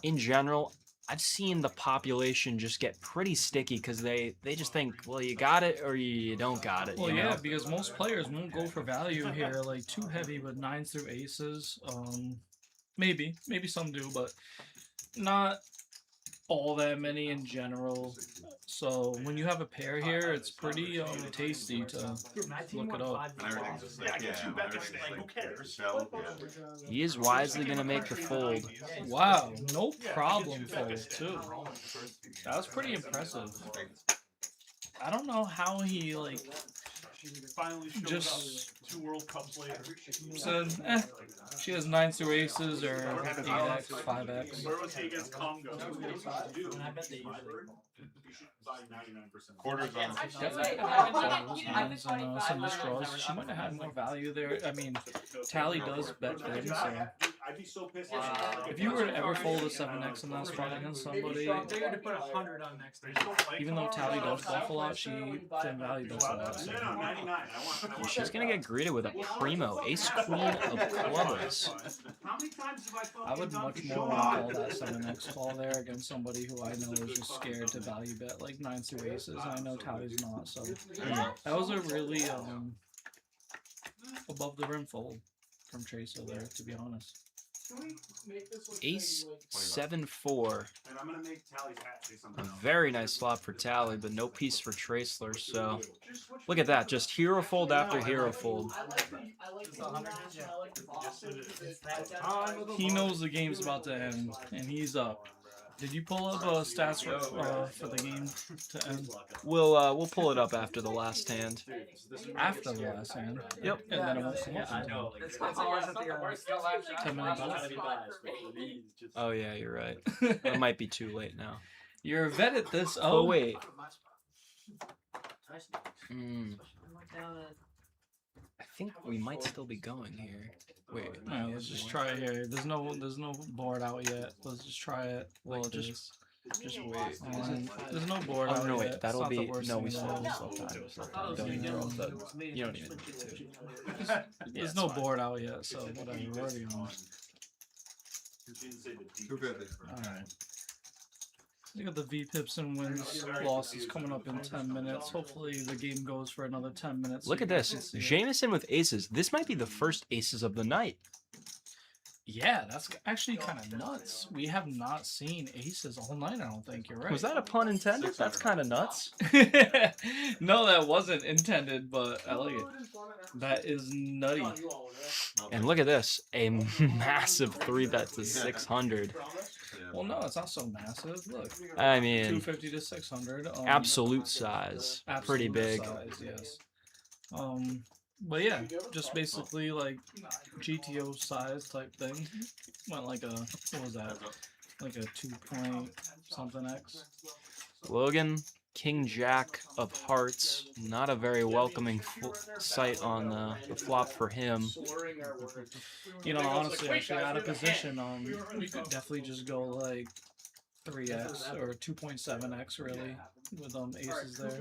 in general, I've seen the population just get pretty sticky because they just think, well, you got it or you don't got it. Well, you yeah, know? because most players won't go for value here, like too heavy with 9s through aces. Maybe some do, but not all that many in general. So when you have a pair here, it's pretty tasty to look it up. He is wisely going to make the fold. Wow, no problem fold too. That was pretty impressive. I don't know how he like Finally showed just up 2 World Cups later. said, she has 9s through aces or 8x, 5x. Where was he against Congo? Quarters on. Some misdraws. She might have had more value there. I mean, Tally does bet big, so I'd be so pissed. if you were to ever fold a 7x in that spot against somebody, They're going to put 100 on next time. even though Tally does bluff a lot, she can value bets a lot. So. She's going to get greeted with a primo, ace queen of clubs. I would much more want to call that 7x call there against somebody who I know is just scared to value bet like 9s through aces. I know Tally's not, so that was a really above the rim fold from Tracer there, to be honest. Ace 7-4. And I'm gonna make Tally's hat say A something else. very nice flop for Tally, but no piece for Tracer. So look at that, just hero fold after hero fold. He knows the game's about to end, and he's up. Did you pull up stats for the game to end? We'll pull it up after the last hand. After the last hand? Yep. And then it won't come up until 10 minutes left. Oh yeah, you're right. It might be too late now. You're a vet at this. Oh Oh, wait. I think we might still be going here. Wait. Alright, let's just try it here. There's no board out yet. Let's just try it. Well, Like just wait. There's no board Oh out no, yet. wait. That'll It's not be the worst no. thing We in the still world. time. We still time. Don't even, you don't even need to. There's no board out yet, so whatever. We're already on. Alright. We got the V-pips and wins losses coming up in 10 minutes. Hopefully the game goes for another 10 minutes. Look at this. Jameson with aces. This might be the first aces of the night. Yeah, that's actually kind of nuts. We have not seen aces all night, I don't think. You're right. Was that a pun intended? That's kind of nuts. No, that wasn't intended, but I like it. That is nutty. And look at this. A massive 3-bet to 600. Well, no, it's not so massive. Look. I mean, 250 to 600. Absolute size. Pretty big. Size, yes. But yeah, just basically like GTO size type thing. Went like a, what was that? Like a 2 point something X. Logan, King Jack of Hearts. Not a very welcoming sight on the flop for him. You know, honestly, actually out of position, we could definitely just go like 3x or 2.7x really with aces there.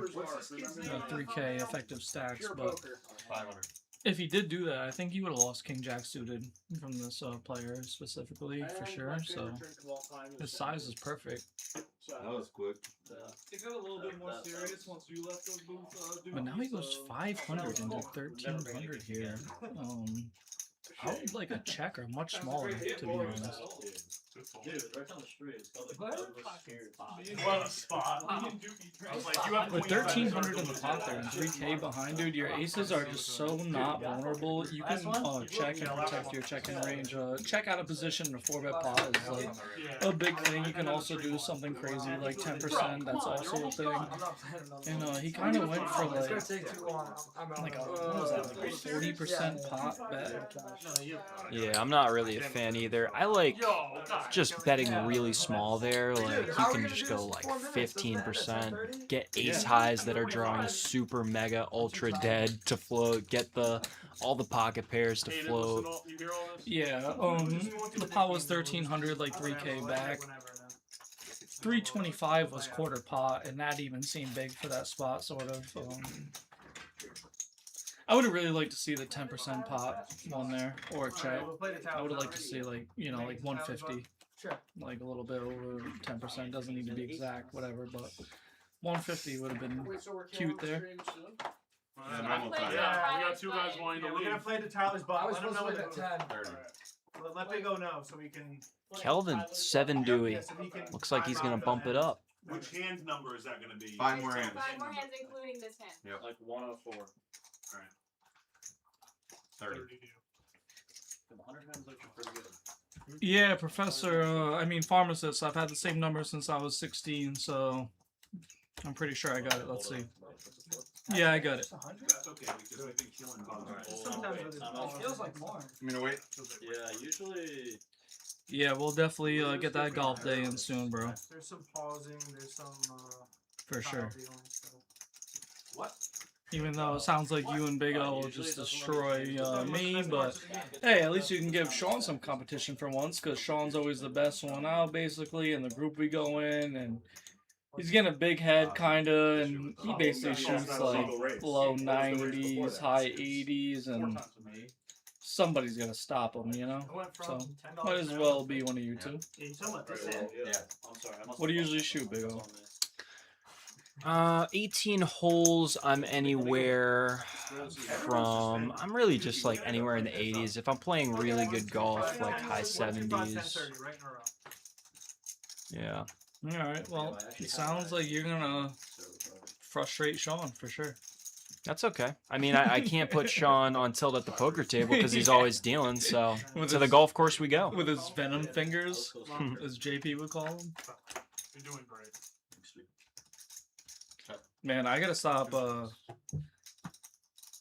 3k effective stacks, but if he did do that, I think he would have lost King Jack suited from this player specifically for sure. So his size is perfect. That was quick. It got a little bit more serious once you left those booths. But now he goes 500 into 1300 here. I would like a checker much smaller, to be honest. Dude, right down the street. It's called What a spot. I was like, you have With 1300 in the pot there and 3k behind, dude, your aces are just so not vulnerable. You can check and protect your check-in range. Check out of position in a 4-bet pot is like a big thing. You can also do something crazy like 10%. That's also a thing. And he kind of went for like a, what was that, like a 40% pot bet. Yeah, I'm not really a fan either. I like just betting really small there. Like, you can just go like 15%, get ace highs that are drawing super mega ultra dead to float, get all the pocket pairs to float. Yeah, the pot was 1300, like 3K back. 325 was quarter pot, and that even seemed big for that spot, sort of. I would have really liked to see the 10% pot one there, or check. I would have liked to see, like, you know, like 150. Like a little bit over 10%, doesn't need to be exact, whatever, but 150 would have been cute there. Yeah, we got two guys wanting to leave. We're gonna play to Tyler's bot. I was Let him know supposed to leave at 10. Let Big O know so we can. Kelvin, 7 Dewey. Looks like he's going to bump it up. Which hand number is that going to be? 5 more hands. 5 more hands, including this hand. Yep. Like 104. Alright. 30. 100 hands looks pretty good. Yeah, Professor, I mean, Pharmacist, I've had the same number since I was 16, so I'm pretty sure I got it. Let's see. Yeah, I got it. That's okay because I think killing Sometimes it feels like more. You mean to wait? Yeah, usually. Yeah, we'll definitely get that golf day in soon, bro. There's some pausing, there's some For sure. What? Even though it sounds like you and Big O will just destroy me, but hey, at least you can give Sean some competition for once, because Sean's always the best one out, basically, in the group we go in, and he's getting a big head, kinda, and he basically shoots like low 90s, high 80s, and somebody's gonna stop him, you know? So, might as well be one of you two. What do you usually shoot, Big O? 18 holes, I'm anywhere from, I'm really just like anywhere in the 80s. If I'm playing really good golf, like high 70s. Yeah. Alright, well, it sounds like you're gonna frustrate Sean, for sure. That's okay. I mean, I can't put Sean on tilt at the poker table because he's always dealing, so to the golf course we go. With his venom fingers, as JP would call them. You're doing great. Man, I gotta stop,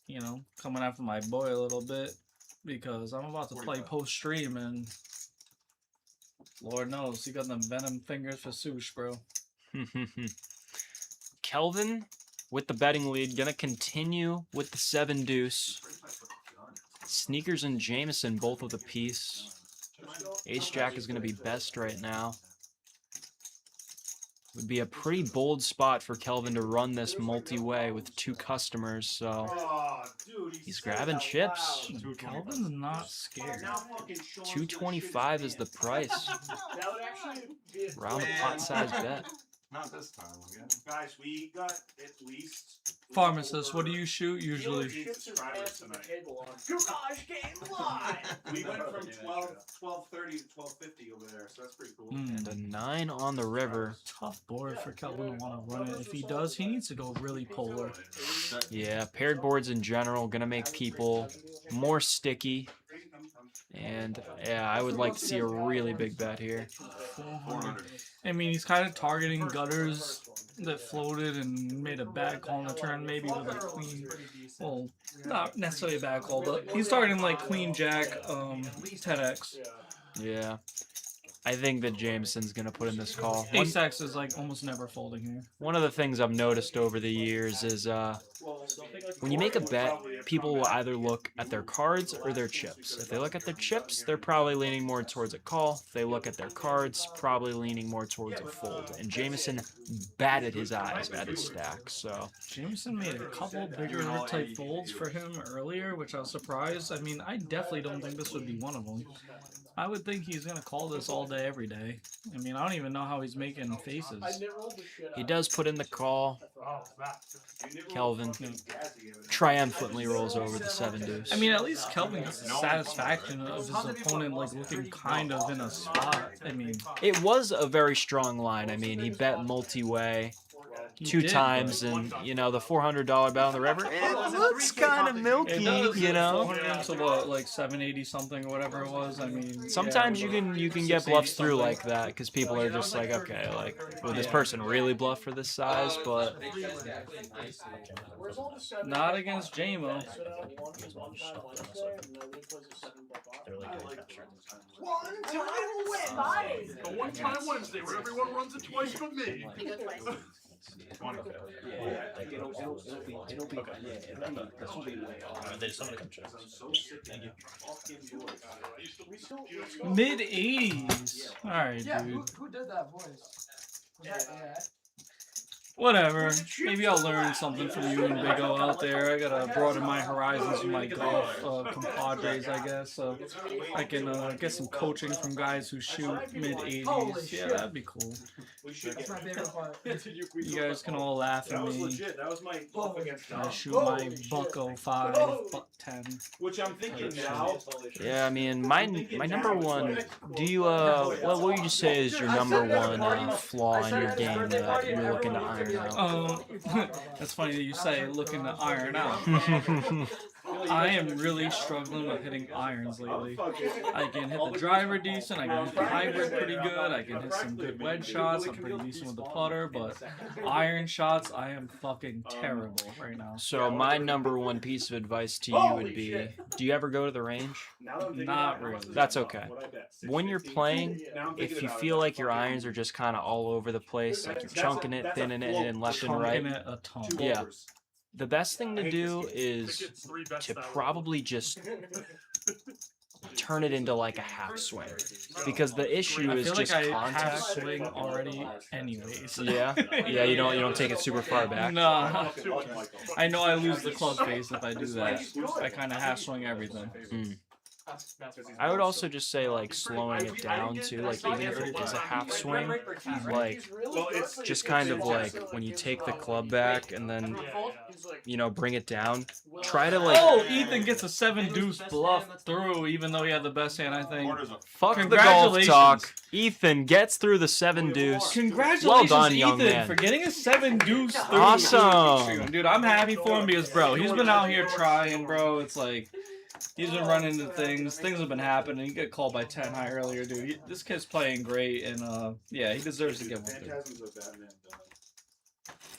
you know, coming after my boy a little bit, because I'm about to play post-stream, and Lord knows, he got them venom fingers for Sush, bro. Kelvin with the betting lead, gonna continue with the 7 deuce. Sneakers and Jameson both with a piece. Ace Jack is gonna be best right now. Would be a pretty bold spot for Kelvin to run this multi-way with 2 customers, so he's grabbing chips. Kelvin's not scared. 225 is the price. Round the pot size bet. Not this time again. Guys, we got at least. Pharmacist, what do you shoot usually? Subscribers tonight. Garage Game Live! We went from 12:30 to 12:50 over there, so that's pretty cool. And a 9 on the river. Tough board for Kelvin to want to run it. If he does, he needs to go really polar. Yeah, paired boards in general gonna make people more sticky. And yeah, I would like to see a really big bet here. 400. I mean, he's kind of targeting gutters that floated and made a bad call on the turn, maybe with like queen. Well, not necessarily a bad call, but he's targeting like queen jack 10x. Yeah. I think that Jameson's going to put in this call. Ace-X is like almost never folding here. One of the things I've noticed over the years is when you make a bet, people will either look at their cards or their chips. If they look at their chips, they're probably leaning more towards a call. If they look at their cards, probably leaning more towards a fold. And Jameson batted his eyes at his stack, so... Jameson made a couple bigger type folds for him earlier, which I was surprised. I mean, I definitely don't think this would be one of them. I would think he's going to call this all day, every day. I mean, I don't even know how he's making faces. He does put in the call. Kelvin triumphantly rolls over the 7 deuce. I mean, at least Kelvin gets the satisfaction of his opponent like looking kind of in a spot. I mean, it was a very strong line. I mean, he bet multi-way. 2 did, times, but- and you know the $400 bet on the river. It looks kind of milky, you know. 400 to what, like 780 something or whatever it was. I mean, Sometimes yeah, you can get bluffs through like that because people are just like, okay, like would this person really bluff for this size? But not against JMO. The One-Time Wednesday where everyone runs it twice but me. Mid 80s. All right, Yeah, dude. who did that voice? Was that AI? Whatever. Maybe I'll learn something from you and Big O out there. I gotta broaden my horizons with my golf compadres, I guess. So I can get some coaching from guys who shoot mid 80s. Yeah, that'd be cool. That's my favorite part. You guys can all laugh at That was me. legit. That was my bluff against I Dom. shoot my buck 05, buck 10. Which I'm thinking now. yeah, I mean my number one. Do you what would you say is your number one flaw in your game that you're looking to iron out? That's funny that you say looking to iron out. I am really struggling with hitting irons lately. I can hit the driver decent, I can hit the hybrid pretty good, I can hit some good wedge shots, I'm pretty decent with the putter, but iron shots, I am fucking terrible right now. So my number one piece of advice to you would be, do you ever go to the range? Not really. That's okay. When you're playing, if you feel like your irons are just kind of all over the place, like you're chunking it, thinning it, and left and right, Chunking it a ton. yeah. The best thing to do is to probably just turn it into like a half swing, because the issue I is feel like just I half contact. swing already anyways. Yeah, yeah. You don't take it super far back. Nah. I know I lose the club face if I do that. I kind of half swing everything. Mm. I would also just say like slowing it down too, like even if it is a half swing, like just kind of like when you take the club back and then you know bring it down, try to like. Oh, Ethan gets a 7 deuce bluff through, even though he had the best hand, I think. Fuck the golf talk. Ethan gets through the 7 deuce. Congratulations, well done, Ethan, young man. for getting a 7 deuce through. Awesome. Dude, I'm happy for him because, bro, he's been out here trying, bro. It's like, he's been running into things. Things have been happening. He got called by 10 high earlier, dude. This kid's playing great, and, yeah, he deserves to get one through.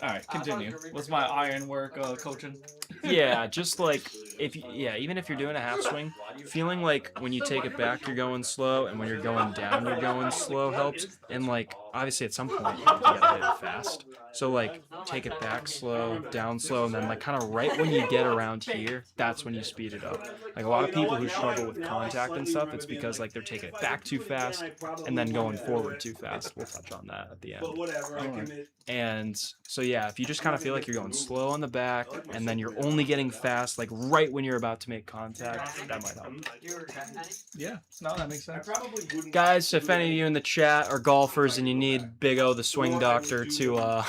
Alright, continue. What's my iron work coaching? Yeah, just like even if you're doing a half swing, feeling like when you take it back you're going slow, and when you're going down you're going slow helps. And like obviously at some point you gotta hit it fast. So like take it back slow, down slow, and then like kind of right when you get around here, that's when you speed it up. Like a lot of people who struggle with contact and stuff, it's because like they're taking it back too fast and then going forward too fast. We'll touch on that at the end. And so yeah, if you just kind of feel like you're going slow on the back and then you're only getting fast like right when you're about to make contact, that might help. Yeah, no, that makes sense. Guys, if any of you in the chat are golfers and you need Big O the swing doctor to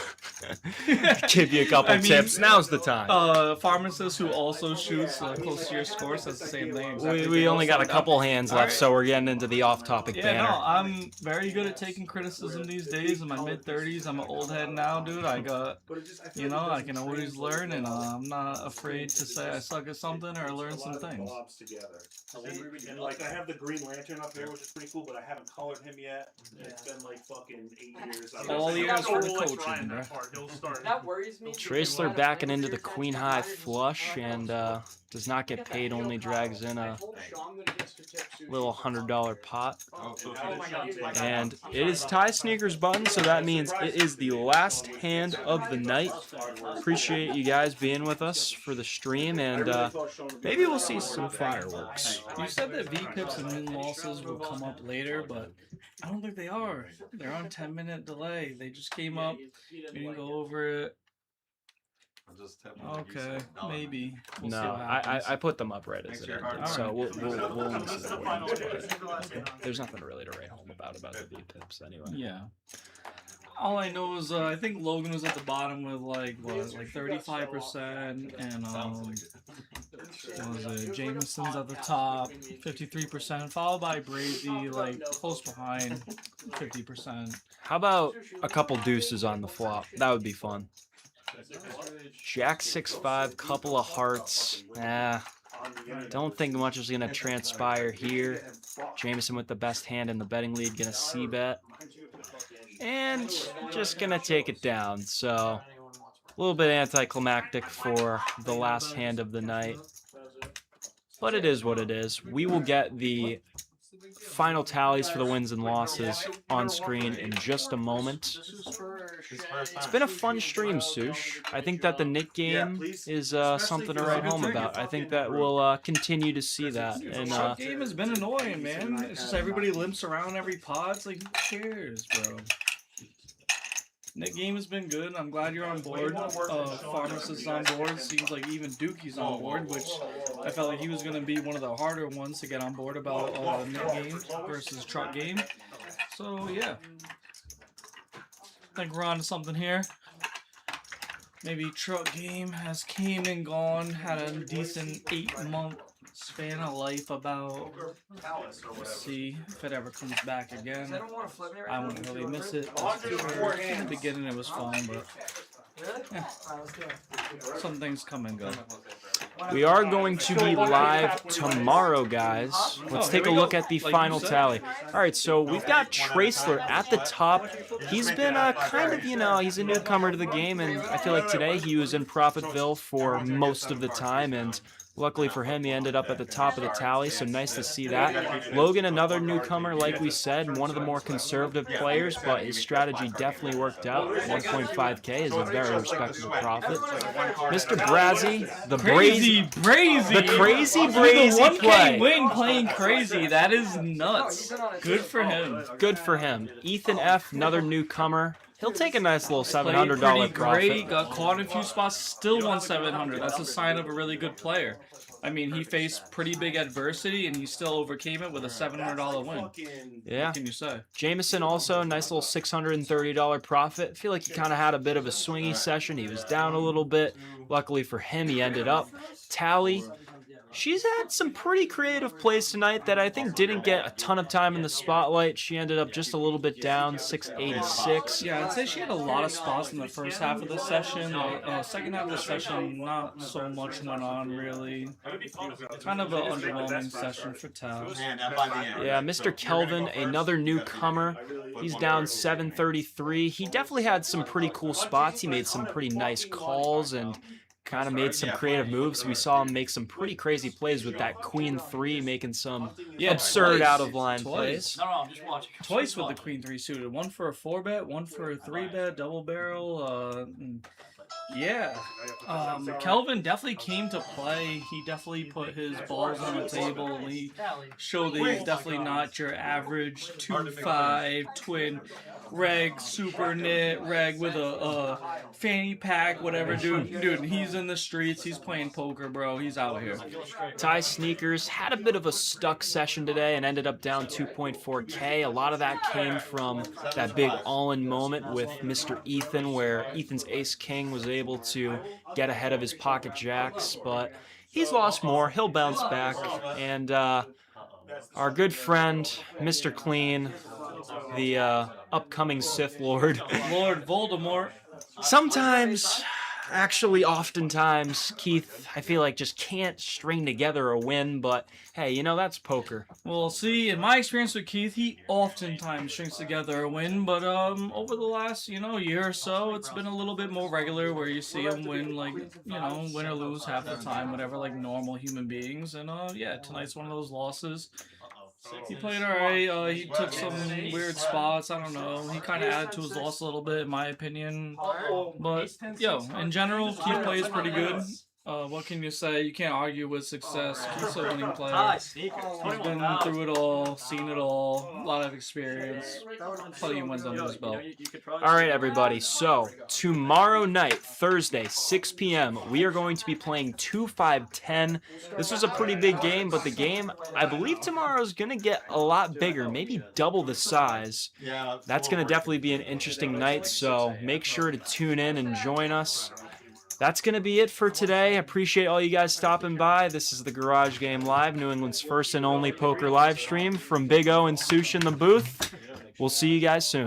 give you a couple tips, now's the time. Pharmacist who also shoots close to your score says the same thing. Exactly. We only got a couple hands left, so we're getting into the off-topic banner. No, I'm very good at taking criticism these days. In my mid-30s, I'm an old head now, dude. I got, you know, I can always learn, and I'm not afraid to say I suck at something or learn some things. And like I have the Green Lantern up here, which is pretty cool, but I haven't colored him yet. It's been like fucking 8 years. All years for the coaching, bro. That worries me. Tracler backing into the Queen High flush and does not get paid, only drags in a little $100 pot. And it is tie sneakers button, so that means it is the last hand of the night. Appreciate you guys being with us for the stream, and maybe we'll see some fireworks. You said that V-pips and win losses will come up later, but I don't think they are. They're on 10-minute delay. They just came up. We didn't go over it. Okay, maybe. We'll see No, what happens. I put them up right as it ended, so we'll listen to the wins, but there's nothing really to write home about the V-pips anyway. Yeah. All I know is I think Logan was at the bottom with like 35%, and What was it? Jameson's at the top, 53%, followed by Brazy, like close behind, 50%. How about a couple deuces on the flop? That would be fun. Jack 6-5, couple of hearts. Don't think much is going to transpire here. Jameson with the best hand in the betting lead, going to c-bet. And just going to take it down. So a little bit anticlimactic for the last hand of the night. But it is what it is. We will get the final tallies for the wins and losses on screen in just a moment. It's been a fun stream, Sush. I think that the Nit game is something to write home about. I think that we'll continue to see that. And Shot game has been annoying, man. It's just everybody limps around every pod. It's like, who cares, bro? Nit game has been good. I'm glad you're on board. Pharmacist's on board. Seems like even Dukey's on board, which I felt like he was going to be one of the harder ones to get on board about Nit game versus truck game. So, yeah. I think we're on to something here. Maybe truck game has came and gone, had a decent 8-month span of life about. Let's see if it ever comes back again. I won't really miss it. In the beginning it was fun, but some things come and go. We are going to be live tomorrow, guys. Let's take a look at the final tally. All right, so we've got Traceler at the top. He's been kind of, he's a newcomer to the game, and I feel like today he was in Profitville for most of the time, and luckily for him, he ended up at the top of the tally, so nice to see that. Logan, another newcomer, like we said, one of the more conservative players, but his strategy definitely worked out. 1.5K is a very respectable profit. Mr. Brazzy, the crazy Brazy. The crazy Brazy the 1K play. win playing crazy. That is nuts. Good for him. Good for him. Ethan F, another newcomer. He'll take a nice little $700 pretty profit. Great, got caught in a few spots, still won 700. That's a sign of a really good player. I mean, he faced pretty big adversity, and he still overcame it with a $700 win. Yeah. What can you say? Jameson also, nice little $630 profit. I feel like he kind of had a bit of a swingy session. He was down a little bit. Luckily for him, he ended up. Tally. She's had some pretty creative plays tonight that I think didn't get a ton of time in the spotlight. She ended up just a little bit down, 686. Yeah, I'd say she had a lot of spots in the first half of the session. Second half of the session, not so much went on, really. Kind of an underwhelming session for Tal. Yeah, Mr. Kelvin, another newcomer. He's down 733. He definitely had some pretty cool spots. He made some pretty nice calls and kind of made some creative moves. We saw him make some pretty crazy plays with that Queen 3, making some absurd out-of-line plays. No, I'm just watching. Twice with the Queen 3 suited. One for a 4-bet, one for a 3-bet, double barrel. Yeah. Kelvin definitely came to play. He definitely put his balls on the table. He showed that he's definitely not your average 2-5 twin reg, super knit, reg with a fanny pack, whatever, dude, he's in the streets, he's playing poker, bro, he's out here. Ty Sneakers had a bit of a stuck session today and ended up down 2.4K. A lot of that came from that big all-in moment with Mr. Ethan, where Ethan's ace-king was able to get ahead of his pocket jacks, but he's lost more. He'll bounce back, and our good friend, Mr. Clean, the upcoming Sith Lord. Lord Voldemort. Sometimes, actually oftentimes, Keith, I feel like just can't string together a win, but hey, that's poker. Well, see, in my experience with Keith, he oftentimes strings together a win, but over the last, year or so, it's been a little bit more regular where you see him win, like, win or lose half the time, whatever, like normal human beings, and yeah, tonight's one of those losses. He played alright, he took some weird spots, I don't know, he kind of added to his loss a little bit, in my opinion, but, in general, Keith plays pretty good. What can you say? You can't argue with success. Keith's a winning player. He's been through it all, seen it all, a lot of experience, plenty of wins under his belt. Alright, everybody, so tomorrow night, Thursday, 6 p.m., we are going to be playing 2-5-10. This was a pretty big game, but the game, I believe tomorrow is going to get a lot bigger, maybe double the size. That's going to definitely be an interesting night, so make sure to tune in and join us. that's going to be it for today. I appreciate all you guys stopping by. This is the Garage Game Live, New England's first and only poker live stream from Big O and Sush in the booth. We'll see you guys soon.